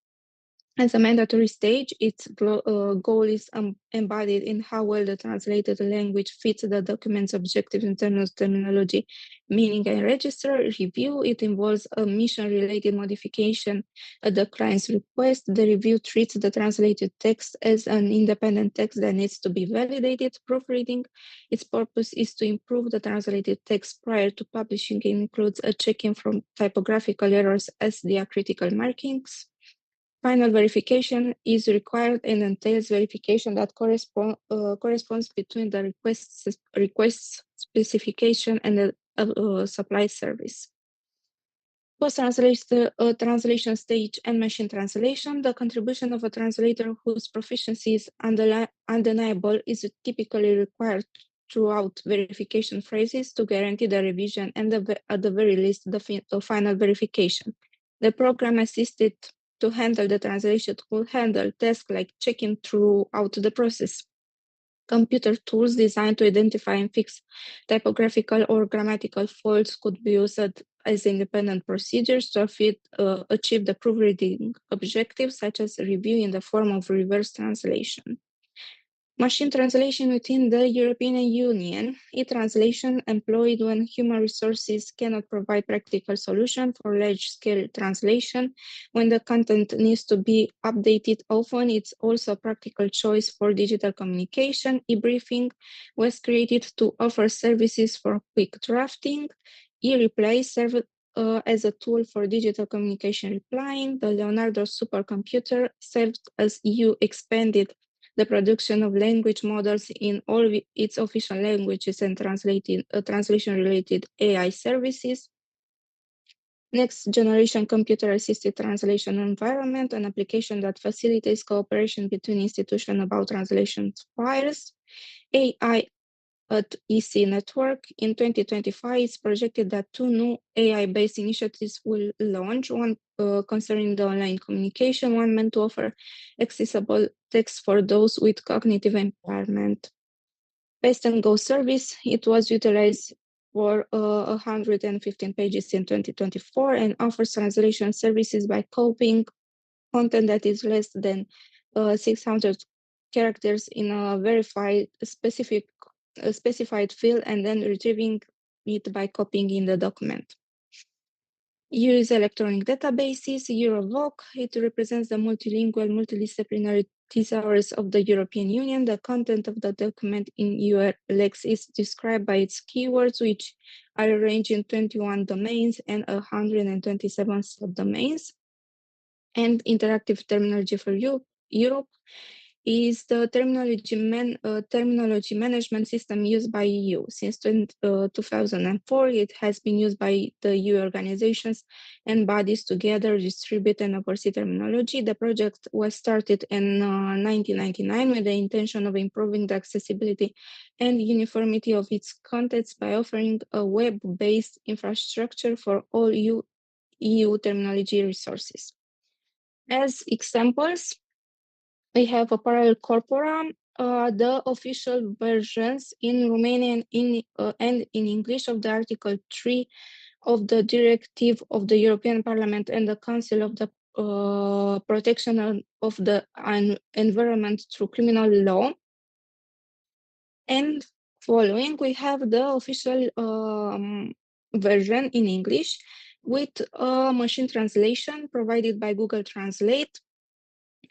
Speaker 20: as a mandatory stage, its goal is embodied in how well the translated language fits the document's objectives in terms of terminology, meaning, and register. Review, it involves a mission-related modification at the client's request. The review treats the translated text as an independent text that needs to be validated. Proofreading, its purpose is to improve the translated text prior to publishing. It includes a check-in from typographical errors as diacritical markings. Final verification is required and entails verification that corresponds between the request specification and the supply service. Post-translation stage and machine translation, the contribution of a translator whose proficiency is undeniable is typically required throughout verification phases to guarantee the revision and at the very least the final verification. The program assisted to handle the translation will handle tasks like checking throughout the process. Computer tools designed to identify and fix typographical or grammatical faults could be used as independent procedures to achieve the proofreading objectives, such as review in the form of reverse translation. Machine translation within the European Union, e-translation employed when human resources cannot provide practical solution for large-scale translation. When the content needs to be updated often, it's also a practical choice for digital communication. E-briefing was created to offer services for quick drafting. E-reply served as a tool for digital communication replying. The Leonardo supercomputer served as EU expanded the production of language models in all its official languages and translation-related AI services. Next generation computer-assisted translation environment, an application that facilitates cooperation between institutions about translation files. AI at EC Network. In 2025, it's projected that 2 new AI-based initiatives will launch, one concerning the online communication, one meant to offer accessible text for those with cognitive impairment. Based on Go service, it was utilized for 115 pages in 2024 and offers translation services by copying content that is less than 600 characters in a verified specified field and then retrieving it by copying in the document. Use electronic databases, EuroVoc, it represents the multilingual, multidisciplinary thesaurus of the European Union. The content of the document in EULEX is described by its keywords, which are arranged in 21 domains and 127 subdomains. And interactive terminology for Europe is the terminology management system used by EU. Since 2004, it has been used by the EU organizations and bodies to gather, distribute, and oversee terminology. The project was started in 1999 with the intention of improving the accessibility and uniformity of its contents by offering a web-based infrastructure for all EU terminology resources. As examples, we have a parallel corpora, the official versions in Romanian and in English of the Article 3 of the Directive of the European Parliament and the Council of the protection of the environment through criminal law. And following, we have the official version in English with machine translation provided by Google Translate.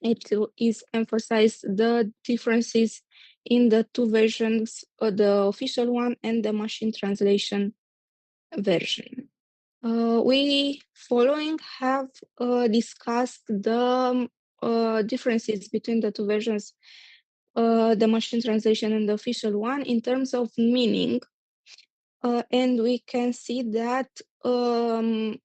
Speaker 20: It is emphasized the differences in the two versions, the official one and the machine translation version. We following have discussed the differences between the two versions, the machine translation and the official one, in terms of meaning. And we can see that the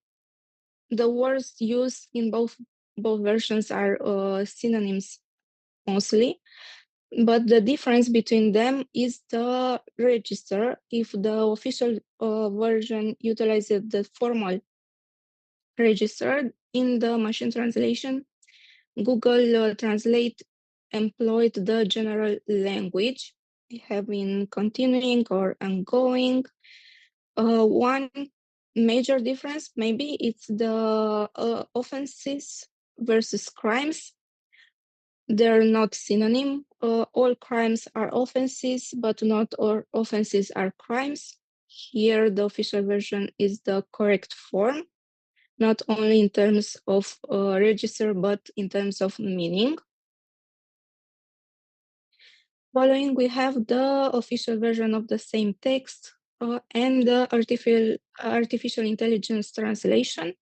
Speaker 20: words used in both versions are synonyms mostly, but the difference between them is the register. If the official version utilizes the formal register, in the machine translation, Google Translate employed the general language. We have been continuing or ongoing. One major difference, maybe, it's the offenses versus crimes. They're not synonym. All crimes are offenses, but not all offenses are crimes. Here, the official version is the correct form, not only in terms of register, but in terms of meaning. Following, we have the official version of the same text and the artificial intelligence translation.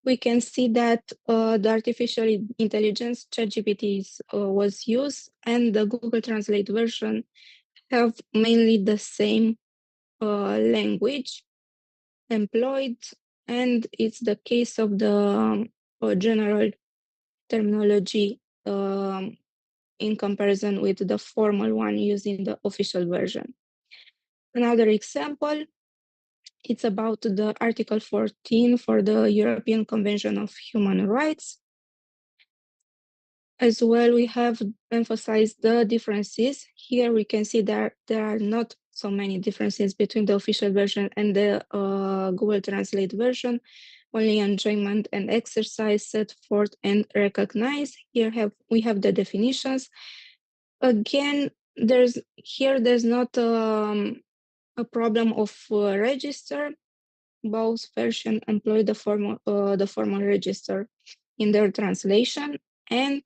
Speaker 20: We can see that the artificial intelligence, ChatGPT, was used, and the Google Translate version have mainly the same language employed, and it's the case of the general terminology in comparison with the formal one using the official version. Another example, it's about the Article 14 for the European Convention of Human Rights. As well, we have emphasized the differences. Here we can see that there are not so many differences between the official version and the Google Translate version. Only enjoyment and exercise set forth and recognized. Here we have the definitions. Again, there's not a problem of register. Both versions employ the formal register in their translation, and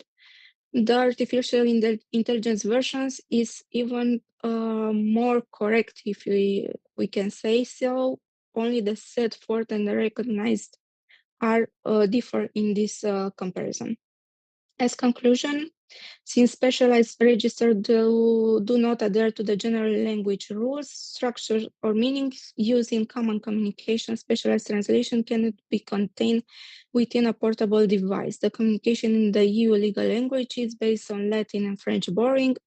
Speaker 20: the artificial intelligence versions is even more correct, if we can say so. Only the set forth and the recognized are differ in this comparison. As conclusion, since specialized registers do not adhere to the general language rules, structure, or meanings used in common communication, specialized translation cannot be contained within a portable device. The communication in the EU legal language is based on Latin and French borrowing,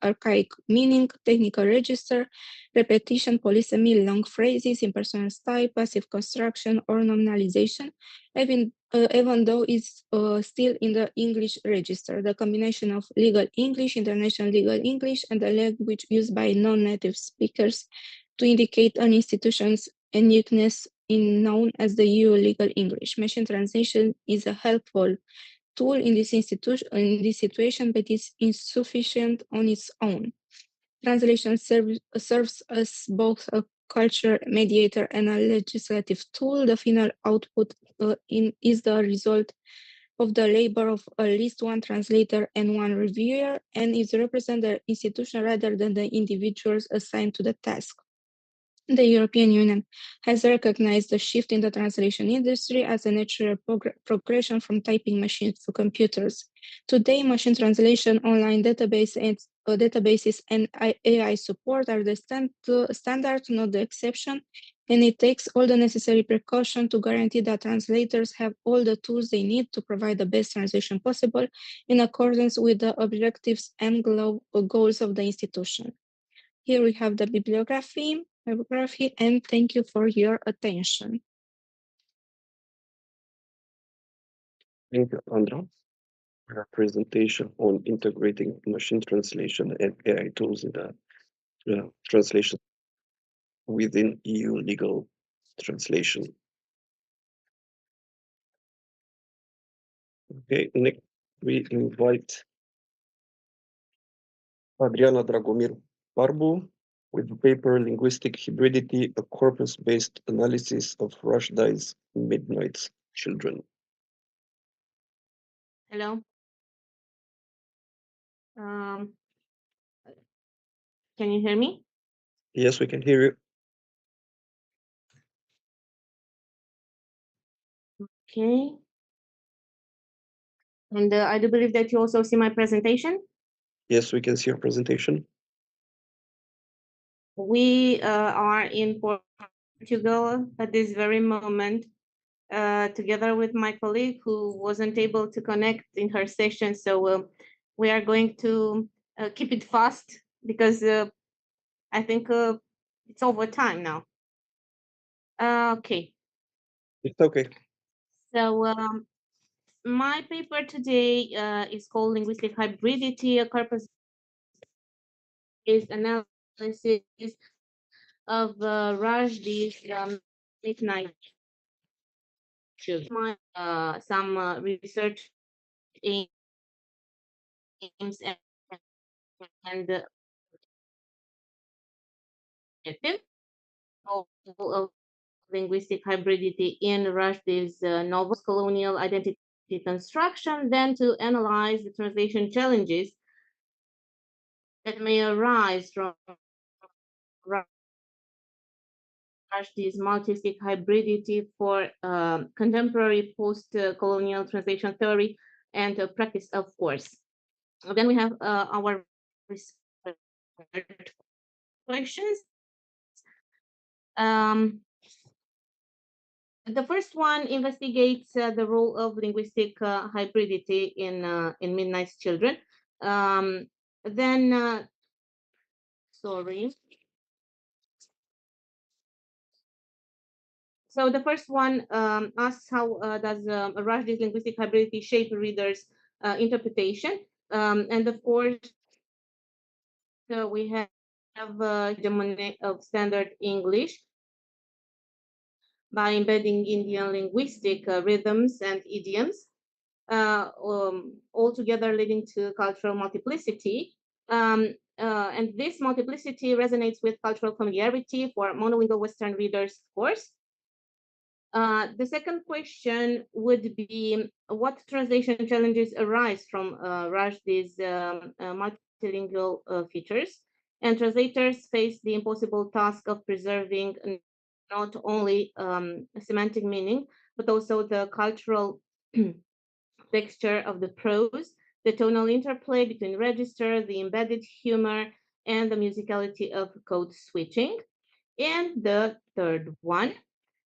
Speaker 20: archaic meaning, technical register, repetition, polysemy, long phrases, impersonal style, passive construction, or nominalization, even though it's still in the English register. The combination of legal English, international legal English, and the language used by non-native speakers to indicate an institution's uniqueness in known as the EU legal English. Machine translation is a helpful tool in this situation, but is insufficient on its own. Translation serves as both a culture mediator and a legislative tool. The final output is the result of the labor of at least one translator and one reviewer, and is represent the institution rather than the individuals assigned to the task. The European Union has recognized the shift in the translation industry as a natural progression from typing machines to computers. Today, machine translation, online databases, and AI support are the standard, not the exception, and it takes all the necessary precaution to guarantee that translators have all the tools they need to provide the best translation possible in accordance with the objectives and goals of the institution. Here we have the bibliography, and thank you for your attention.
Speaker 17: Thank you, Andra, for your presentation on integrating machine translation and AI tools in the translation within EU legal translation. Okay, next we invite Adriana Dragomir Barbu with the paper Linguistic Hybridity, a corpus-based analysis of Rushdie's Midnight Children.
Speaker 21: Hello. Can you hear me?
Speaker 17: Yes, we can hear you.
Speaker 21: Okay. And I do believe that you also see my presentation.
Speaker 17: Yes, we can see your presentation.
Speaker 21: We are in Portugal at this very moment, together with my colleague who wasn't able to connect in her session. So we are going to keep it fast because I think it's over time now. Okay.
Speaker 17: It's okay.
Speaker 21: So my paper today is called Linguistic Hybridity, a corpus-based analysis of Rushdie's Midnight Children. Some research aims and objective of linguistic hybridity in Rushdie's novel Colonial Identity Construction, then to analyze the translation challenges that may arise from Rushdie's multistic hybridity for contemporary post-colonial translation theory and practice, of course. Then we have our research questions. The first one investigates the role of linguistic hybridity in Midnight Children. Sorry. So the first one asks how does Rushdie's linguistic hybridity shape readers' interpretation? And of course, we have hegemony of standard English by embedding Indian linguistic rhythms and idioms, all together leading to cultural multiplicity. And this multiplicity resonates with cultural familiarity for monolingual Western readers, of course. The second question would be, what translation challenges arise from Rushdie's multilingual features? And translators face the impossible task of preserving not only semantic meaning, but also the cultural texture of the prose, the tonal interplay between register, the embedded humor, and the musicality of code switching. And the third one,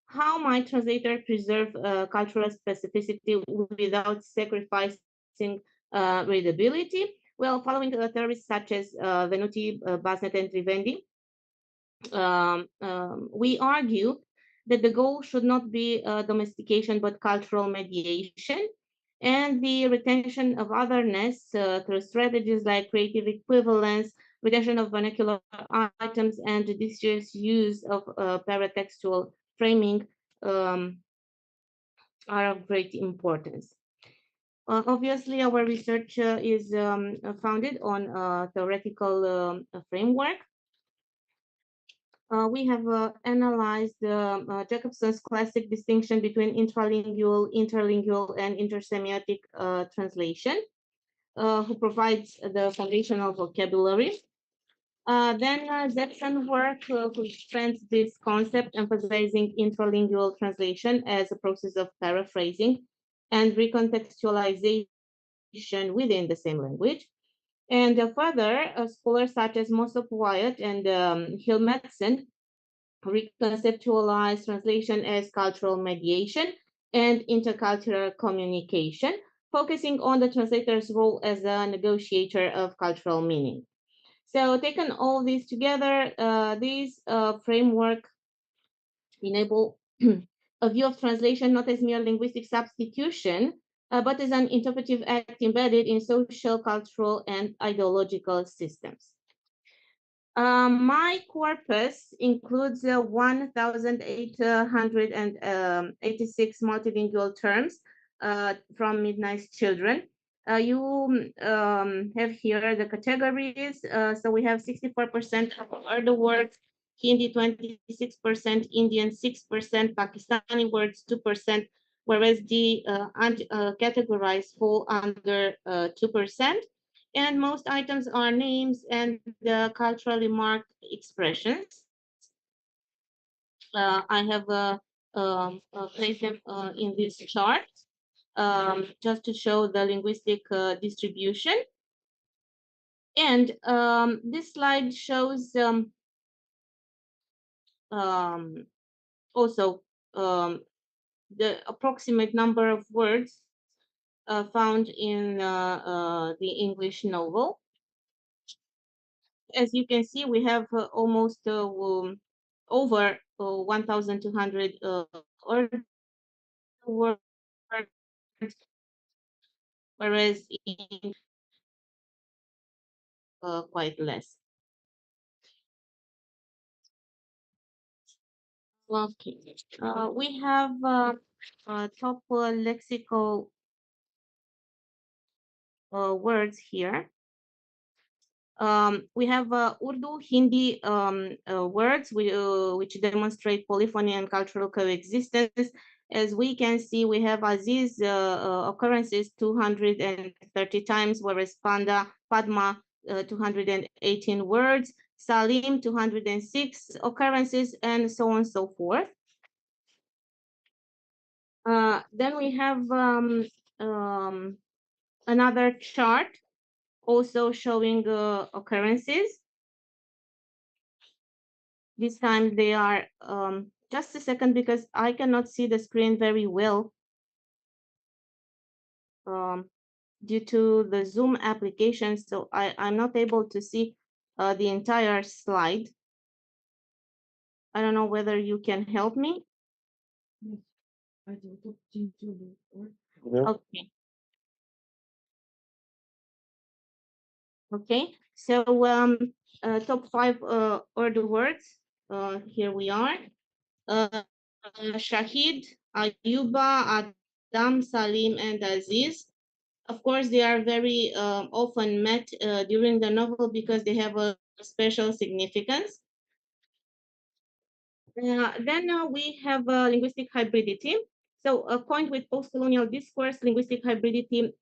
Speaker 21: how might translator preserve cultural specificity without sacrificing readability? Well, following theories such as Venuti, Basnet, and Trivendi, we argue that the goal should not be domestication, but cultural mediation and the retention of otherness through strategies like creative equivalence, retention of vernacular items, and judicious use of paratextual framing are of great importance. Obviously, our research is founded on a theoretical framework. We have analyzed Jacobson's classic distinction between intralingual, interlingual, and intersemiotic translation, who provides the foundational vocabulary. Then Zepson work, which spends this concept emphasizing intralingual translation as a process of paraphrasing and recontextualization within the same language. And further, scholars such as Mossop Wyatt and Hill-Madsen reconceptualize translation as cultural mediation and intercultural communication, focusing on the translator's role as a negotiator of cultural meaning. So taken all these together, these framework enable a view of translation not as mere linguistic substitution, but as an interpretive act embedded in social, cultural, and ideological systems. My corpus includes 1,886 multilingual terms from Midnight Children. You have here the categories. So we have 64% of Urdu words, Hindi 26%, Indian 6%, Pakistani words 2%, whereas the categorized fall under 2%. And most items are names and culturally marked expressions. I have placed them in this chart just to show the linguistic distribution. And this slide shows also the approximate number of words found in the English novel. As you can see, we have almost over 1,200 words, whereas in quite less. Okay, we have top lexical words here. We have Urdu, Hindi words which demonstrate polyphony and cultural coexistence. As we can see, we have Aziz occurrences 230 times, whereas Padma 218 words, Salim 206 occurrences, and so on and so forth. Then we have another chart also showing occurrences. This time they are, just a second, because I cannot see the screen very well due to the Zoom application, so I'm not able to see the entire slide. I don't know whether you can help me. Okay. Okay, so top 5 Urdu words. Here we are. Shahid, Ayuba, Adam, Salim, and Aziz. Of course, they are very often met during the novel because they have a special significance. Then we have linguistic hybridity. So a point with post-colonial discourse, linguistic hybridity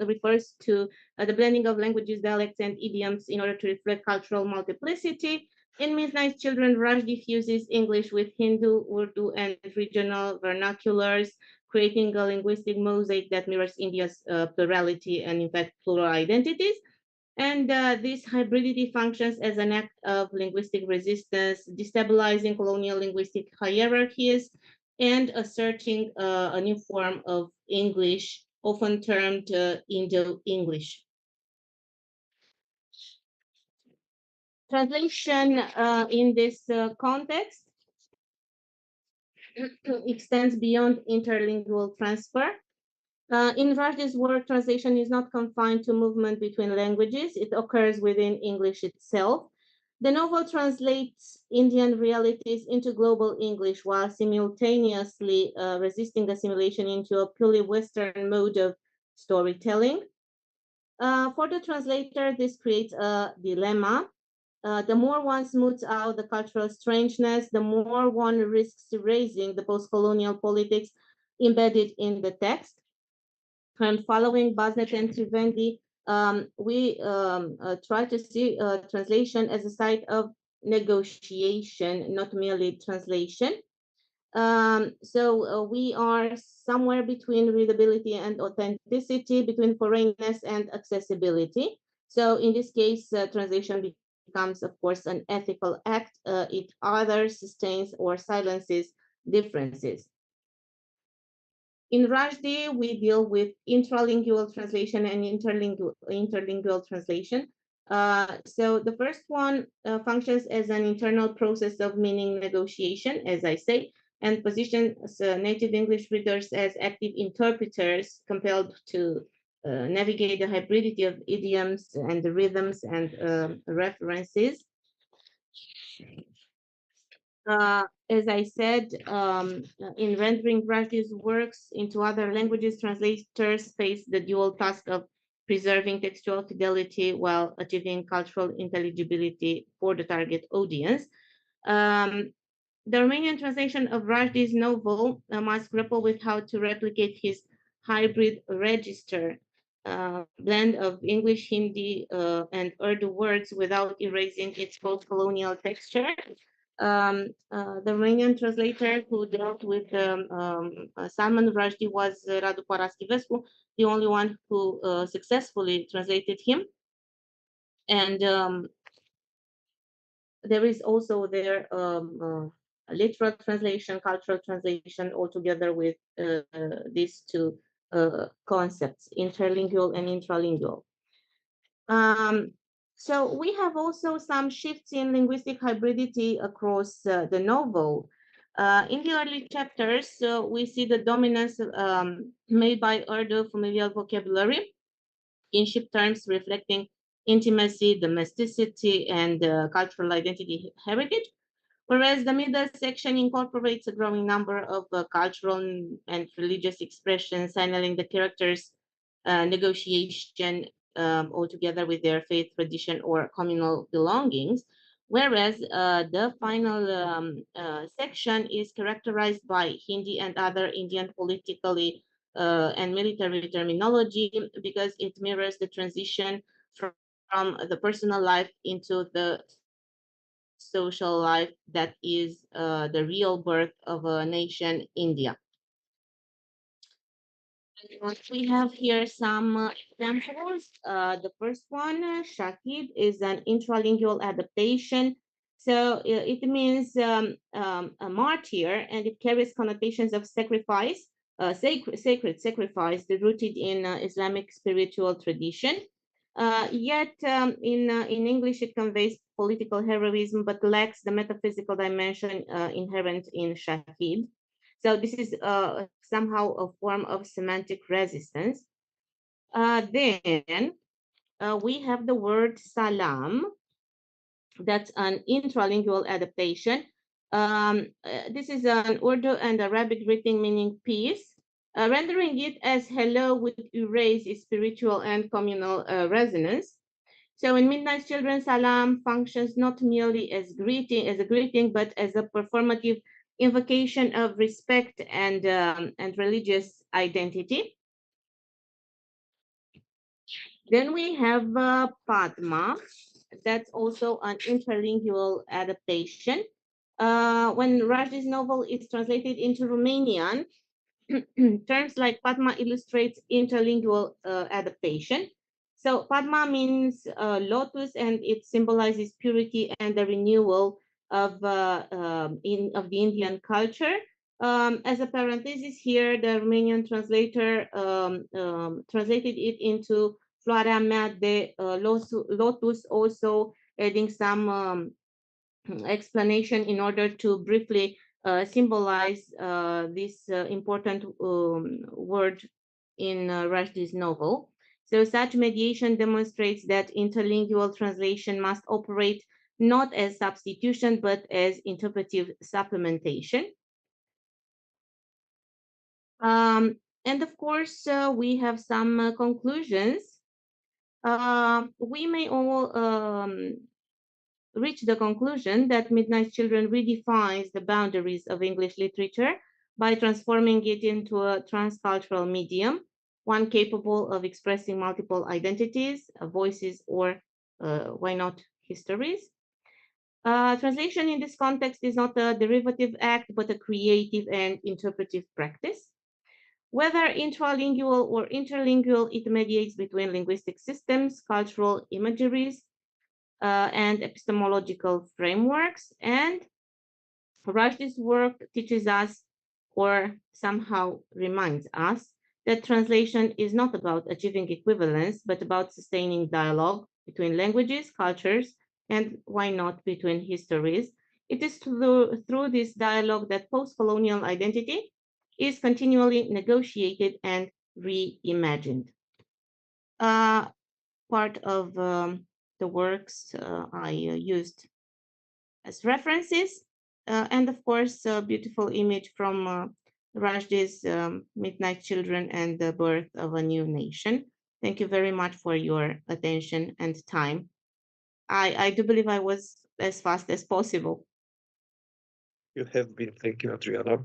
Speaker 21: refers to the blending of languages, dialects, and idioms in order to reflect cultural multiplicity. In Midnight Children, Rushdie fuses English with Hindu, Urdu, and regional vernaculars, creating a linguistic mosaic that mirrors India's plurality and, in fact, plural identities. And this hybridity functions as an act of linguistic resistance, destabilizing colonial linguistic hierarchies, and asserting a new form of English, often termed Indo-English. Translation in this context extends beyond interlingual transfer. In Rushdie's work, translation is not confined to movement between languages. It occurs within English itself. The novel translates Indian realities into global English while simultaneously resisting assimilation into a purely Western mode of storytelling. For the translator, this creates a dilemma. The more one smooths out the cultural strangeness, the more one risks erasing the post-colonial politics embedded in the text. And following Basnet and Trivendi, we try to see translation as a site of negotiation, not merely translation. So we are somewhere between readability and authenticity, between foreignness and accessibility. So in this case, translation becomes, of course, an ethical act. It either sustains or silences differences. In Rushdie, we deal with intralingual translation and interlingual translation. So the first one functions as an internal process of meaning negotiation, as I say, and positions native English readers as active interpreters compelled to navigate the hybridity of idioms and the rhythms and references. As I said, in rendering Rushdie's works into other languages, translators face the dual task of preserving textual fidelity while achieving cultural intelligibility for the target audience. The Romanian translation of Rushdie's novel must grapple with how to replicate his hybrid register blend of English, Hindi, and Urdu words without erasing its post-colonial texture. The Romanian translator who dealt with Salman Rushdie was Radu Paraschivescu, the only one who successfully translated him. And there is also their literal translation, cultural translation, all together with these two concepts, interlingual and intralingual. So we have also some shifts in linguistic hybridity across the novel. In the early chapters, we see the dominance made by Urdu familial vocabulary, kinship terms reflecting intimacy, domesticity, and cultural identity heritage, whereas the middle section incorporates a growing number of cultural and religious expressions, signaling the characters' negotiation altogether with their faith, tradition, or communal belongings, whereas the final section is characterized by Hindi and other Indian politically and military terminology because it mirrors the transition from the personal life into the social life that is the real birth of a nation, India. We have here some examples. The first one, Shahid, is an intralingual adaptation. So it means a martyr, and it carries connotations of sacrifice, sacred sacrifice rooted in Islamic spiritual tradition. Yet in English, it conveys political heroism, but lacks the metaphysical dimension inherent in Shahid. So this is somehow a form of semantic resistance. Then we have the word salam. That's an intralingual adaptation. This is an Urdu and Arabic greeting meaning peace. Rendering it as hello would erase its spiritual and communal resonance. So in Midnight Children, salam functions not merely as a greeting, but as a performative invocation of respect and religious identity. Then we have Padma. That's also an interlingual adaptation. When Rushdie's novel is translated into Romanian, terms like Padma illustrates interlingual adaptation. So Padma means lotus, and it symbolizes purity and the renewal of the Indian culture. As a parenthesis here, the Romanian translator translated it into Floarea mea de lotus, also adding some explanation in order to briefly symbolize this important word in Rushdie's novel. So such mediation demonstrates that interlingual translation must operate not as substitution, but as interpretive supplementation. And of course, we have some conclusions. We may all reach the conclusion that Midnight Children redefines the boundaries of English literature by transforming it into a transcultural medium, one capable of expressing multiple identities, voices, or why not histories. Translation in this context is not a derivative act, but a creative and interpretive practice. Whether intralingual or interlingual, it mediates between linguistic systems, cultural imageries, and epistemological frameworks. And Rushdie's work teaches us, or somehow reminds us, that translation is not about achieving equivalence, but about sustaining dialogue between languages, cultures, and why not between histories. It is through this dialogue that post-colonial identity is continually negotiated and reimagined. Part of the works I used as references And of course, a beautiful image from Rushdie's Midnight Children and the Birth of a New Nation. Thank you very much for your attention and time. I do believe I was as fast as possible.
Speaker 17: You have been. Thank you, Adriana.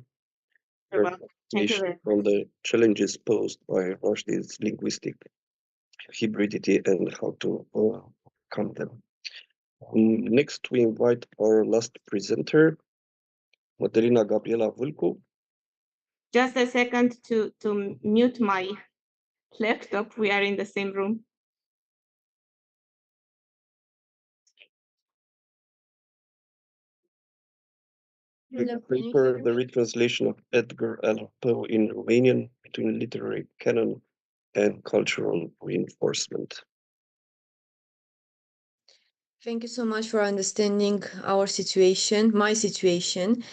Speaker 21: You're
Speaker 17: Your
Speaker 21: welcome. Thank you very much.
Speaker 17: on the challenges posed by Rushdie's linguistic hybridity and how to overcome them. Next, we invite our last presenter, Madalina Gabriela Vulcu.
Speaker 21: Just a second to mute my laptop. We are in the same room.
Speaker 17: The paper, the retranslation of Edgar Allan Poe in Romanian between literary canon and cultural reinforcement.
Speaker 1: Thank you so much for understanding our situation, my situation.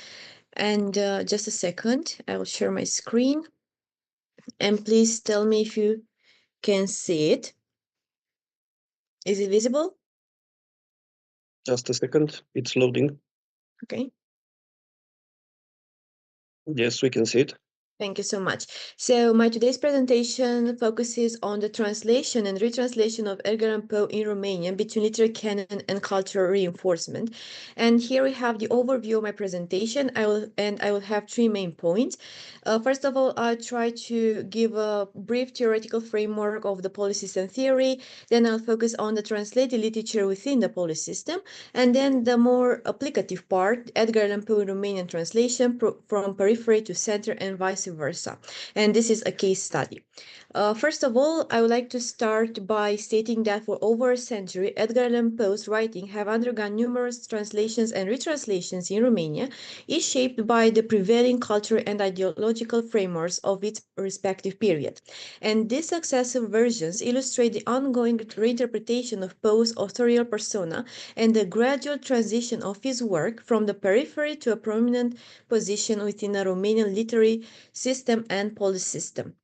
Speaker 1: And just a second, I will share my screen. And please tell me if you can see it. Is it visible?
Speaker 17: Just a second, it's loading.
Speaker 1: Okay.
Speaker 17: Yes, we can see it.
Speaker 1: Thank you so much. So my today's presentation focuses on the translation and retranslation of Edgar Allan Poe in Romanian between literary canon and cultural reinforcement. And here we have the overview of my presentation. I will have three main points. First of all, I'll try to give a brief theoretical framework of the policy system theory. Then I'll focus on the translated literature within the policy system. And then the more applicative part, Edgar Allan Poe in Romanian translation from periphery to center and vice versa. And this is a case study. First of all, I would like to start by stating that for over a century, Edgar Allan Poe's writing have undergone numerous translations and retranslations in Romania, each shaped by the prevailing cultural and ideological frameworks of its respective period. And these successive versions illustrate the ongoing reinterpretation of Poe's authorial persona and the gradual transition of his work from the periphery to a prominent position within the Romanian literary system and policy system.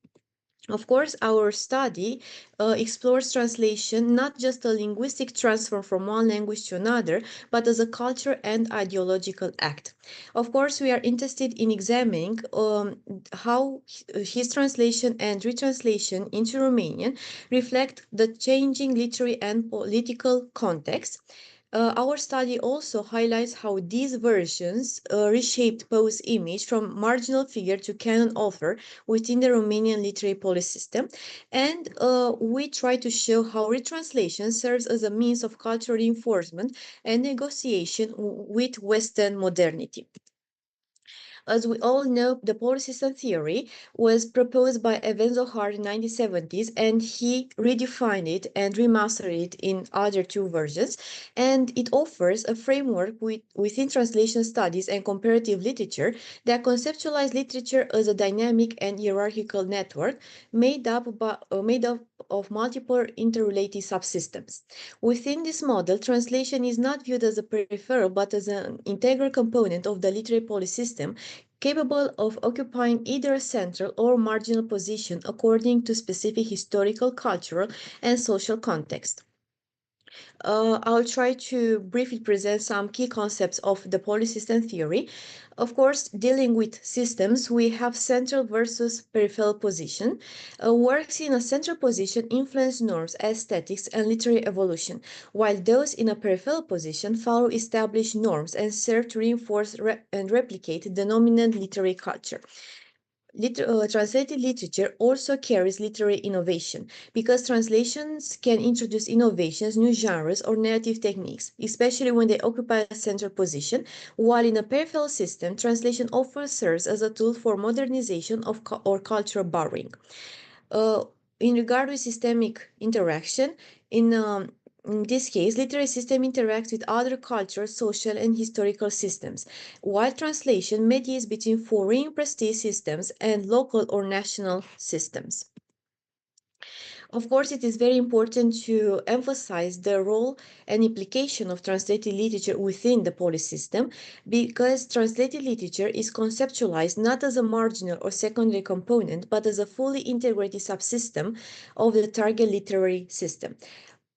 Speaker 1: Of course, our study explores translation not just a linguistic transfer from one language to another, but as a cultural and ideological act. Of course, we are interested in examining how his translation and retranslation into Romanian reflect the changing literary and political context. Our study also highlights how these versions reshaped Poe's image from marginal figure to canon author within the Romanian literary policy system, and we try to show how retranslation serves as a means of cultural reinforcement and negotiation with Western modernity. As we all know, the policy system theory was proposed by Evan Zohar in the 1970s, and he redefined it and remastered it in other two versions. And it offers a framework within translation studies and comparative literature that conceptualize literature as a dynamic and hierarchical network made up of multiple interrelated subsystems. Within this model, translation is not viewed as a peripheral but as an integral component of the literary policy system, capable of occupying either a central or marginal position according to specific historical, cultural, and social context. I'll try to briefly present some key concepts of the policy system theory. Of course, dealing with systems, we have central versus peripheral position. Works in a central position influence norms, aesthetics, and literary evolution, while those in a peripheral position follow established norms and serve to reinforce and replicate the dominant literary culture. Translated literature also carries literary innovation because translations can introduce innovations, new genres, or narrative techniques, especially when they occupy a central position, while in a peripheral system, translation often serves as a tool for modernization or cultural borrowing. In regard with systemic interaction, in this case, literary system interacts with other cultural, social, and historical systems, while translation mediates between foreign prestige systems and local or national systems. Of course, it is very important to emphasize the role and implication of translated literature within the policy system, because translated literature is conceptualized not as a marginal or secondary component, but as a fully integrated subsystem of the target literary system.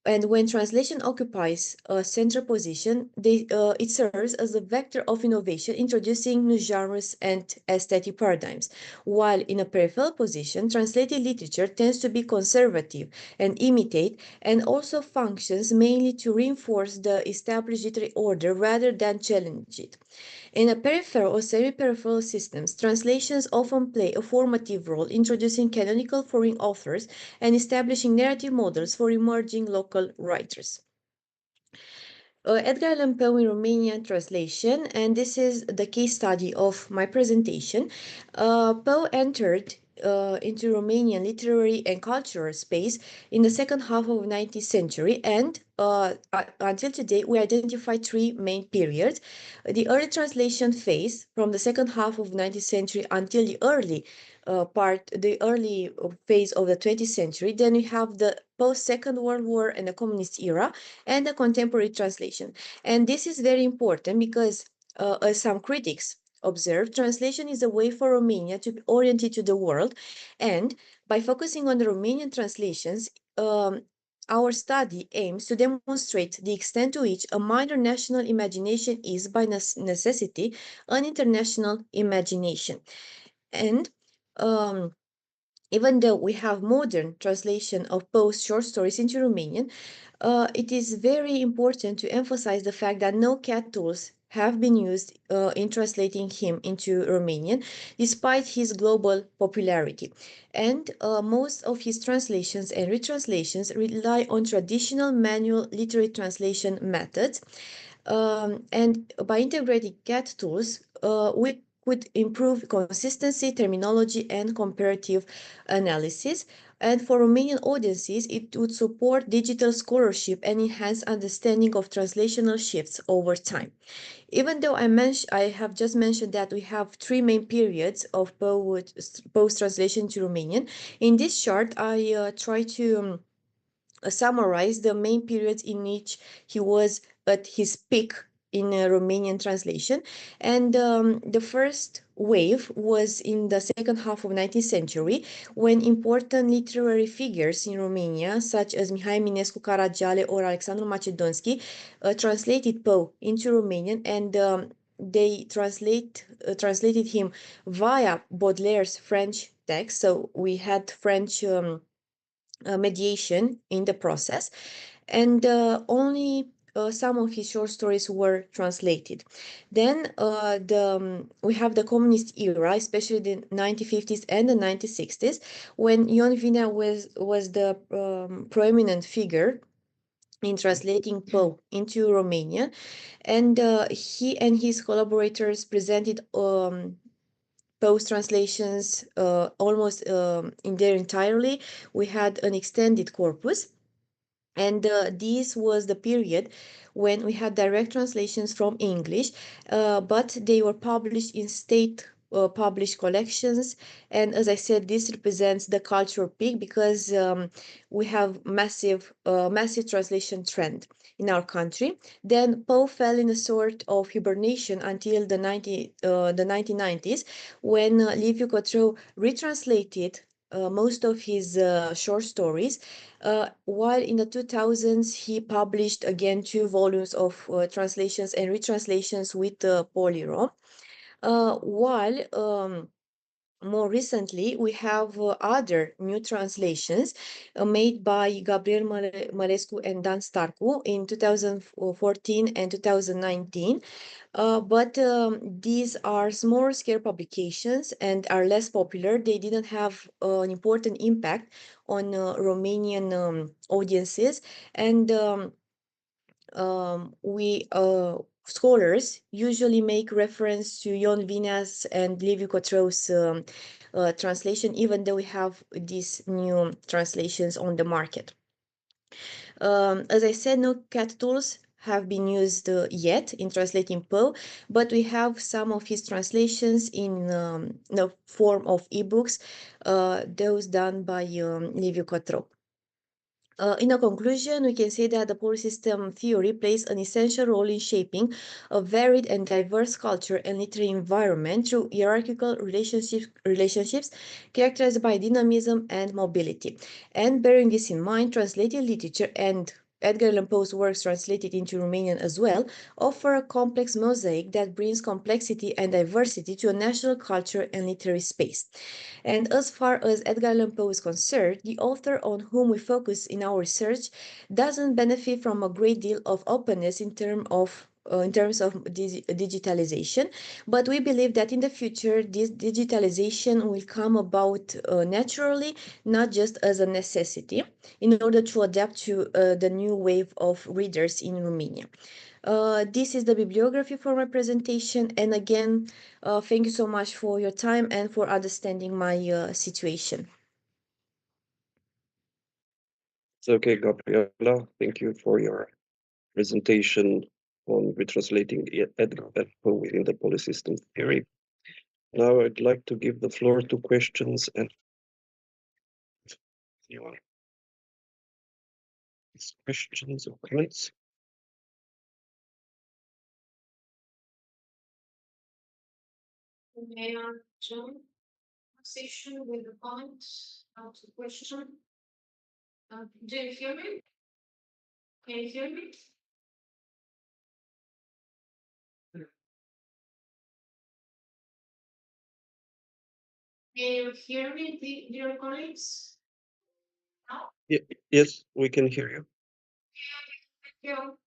Speaker 1: And when translation occupies a central position, it serves as a vector of innovation, introducing new genres and aesthetic paradigms. While in a peripheral position, translated literature tends to be conservative and imitate, and also functions mainly to reinforce the established literary order rather than challenge it. In a peripheral or semi-peripheral systems, translations often play a formative role, introducing canonical foreign authors and establishing narrative models for emerging local writers. Edgar Allan Poe in Romanian translation, and this is the case study of my presentation. Poe entered into Romanian literary and cultural space in the second half of the 19th century, and until today we identify three main periods. The early translation phase from the second half of the 19th century until the early phase of the 20th century. Then we have the post-Second World War and the communist era, and the contemporary translation. And this is very important because, as some critics observe, translation is a way for Romania to be oriented to the world, and by focusing on the Romanian translations, our study aims to demonstrate the extent to which a minor national imagination is, by necessity, an international imagination. And even though we have modern translation of Poe's short stories into Romanian, it is very important to emphasize the fact that no CAT tools have been used in translating him into Romanian, despite his global popularity. And most of his translations and retranslations rely on traditional manual literary translation methods. And by integrating CAT tools, we could improve consistency, terminology, and comparative analysis. And for Romanian audiences, it would support digital scholarship and enhance understanding of translational shifts over time. Even though I have just mentioned that we have three main periods of Poe's translation to Romanian, in this chart I try to summarize the main periods in which he was at his peak in Romanian translation. And the first wave was in the second half of 19th century, when important literary figures in Romania, such as Mihai Eminescu Caragiale or Alexandru Macedonski, translated Poe into Romanian, and they translated him via Baudelaire's French text. So we had French mediation in the process, and only some of his short stories were translated. Then we have the communist era, especially the 1950s and the 1960s, when Ion Vinea was the prominent figure in translating Poe into Romanian, and he and his collaborators presented Poe's translations almost in their entirely. We had an extended corpus, and this was the period when we had direct translations from English, but they were published in state published collections. And as I said, this represents the cultural peak because we have massive translation trend in our country. Then Poe fell in a sort of hibernation until the 1990s, when Liviu Cottrău retranslated most of his short stories, while in the 2000s he published again 2 volumes of translations and retranslations with Polyrom. While more recently, we have other new translations made by Gabriel Mărescu and Dan Starcu in 2014 and 2019. But these are smaller scale publications and are less popular. They didn't have an important impact on Romanian audiences, and scholars usually make reference to Ion Vinea's and Liviu Cottrău's translation, even though we have these new translations on the market. As I said, no CAT tools have been used yet in translating Poe, but we have some of his translations in the form of ebooks, those done by Liviu Cottrău. In a conclusion, we can say that the polar system theory plays an essential role in shaping a varied and diverse culture and literary environment through hierarchical relationships characterized by dynamism and mobility. And bearing this in mind, translated literature and Edgar Allan Poe's works translated into Romanian as well, offer a complex mosaic that brings complexity and diversity to a national culture and literary space. And as far as Edgar Allan Poe is concerned, the author on whom we focus in our research doesn't benefit from a great deal of openness in terms of digitalization, but we believe that in the future this digitalization will come about naturally, not just as a necessity, in order to adapt to the new wave of readers in Romania. This is the bibliography for my presentation, and again, thank you so much for your time and for understanding my situation.
Speaker 17: It's okay, Gabriela. Thank you for your presentation on retranslating Edgar Allan Poe within the polysystem theory. Now I'd like to give the floor to questions and anyone. Questions or comments?
Speaker 6: May I join session with a comment out to question? Do you hear me? Can you hear me? Can you hear me, dear colleagues? No?
Speaker 17: Yes, we can hear you.
Speaker 6: Thank you.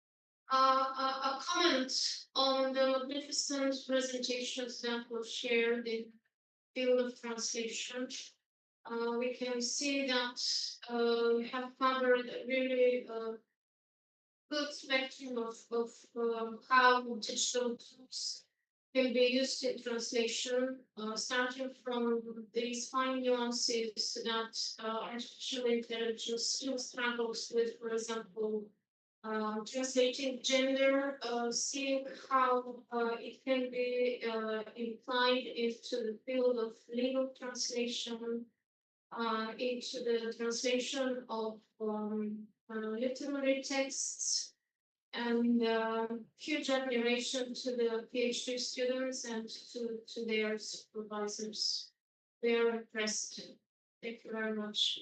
Speaker 6: A comment on the magnificent presentations that were shared in the field of translation. We can see that we have covered a really good spectrum of how digital tools can be used in translation, starting from these fine nuances that artificial intelligence still struggles with, for example, translating gender, seeing how it can be implied into the field of legal translation, into the translation of literary texts, and huge admiration to the PhD students and to their supervisors. They are impressed. Thank you very much.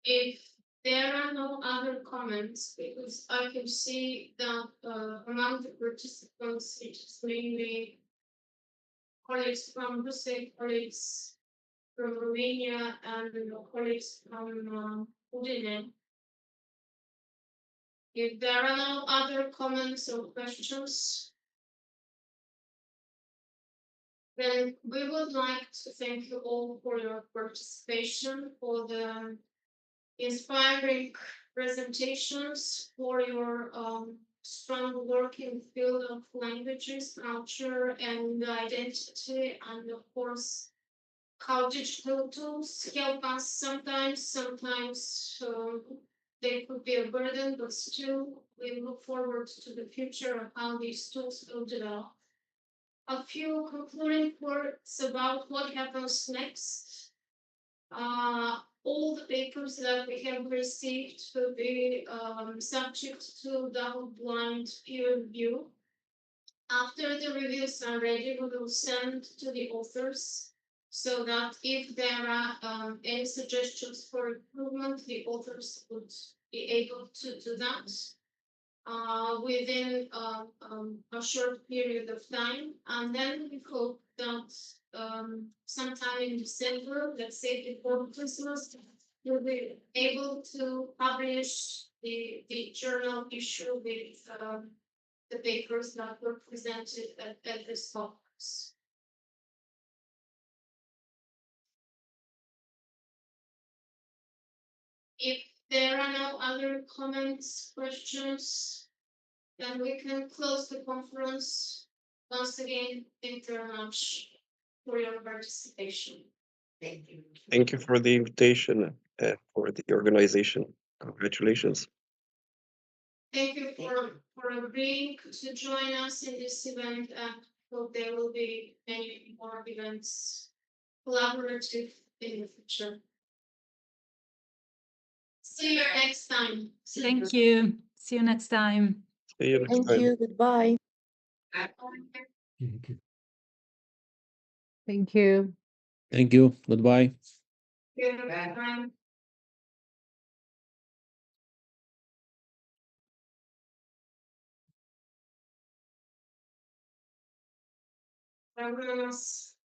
Speaker 6: If there are no other comments, because I can see that among the participants, it is mainly colleagues from Russia, colleagues from Romania, and colleagues from Udine. If there are no other comments or questions, then we would like to thank you all for your participation, for the inspiring presentations, for your strong work in the field of languages, culture, and identity, and of course, how digital tools help us sometimes. Sometimes they could be a burden, but still we look forward to the future of how these tools will develop. A few concluding words about what happens next. All the papers that we have received will be subject to double-blind peer review. After the reviews are ready, we will send to the authors so that if there are any suggestions for improvement, the authors would be able to do that within a short period of time. And then we hope that sometime in December, let's say before Christmas, we'll be able to publish the journal issue with the papers that were presented at this conference. If there are no other comments, questions, then we can close the conference. Once again, thank you very much for your participation.
Speaker 3: Thank you.
Speaker 17: Thank you for the invitation and for the organization. Congratulations.
Speaker 6: Thank you for agreeing to join us in this event, and hope there will be many more events collaborative in the future. See you next time.
Speaker 15: Thank you. See you next time.
Speaker 17: See you next
Speaker 1: Thank
Speaker 17: time.
Speaker 1: you. Goodbye.
Speaker 18: Thank you.
Speaker 19: Thank you. Goodbye.
Speaker 6: Bye. Progress.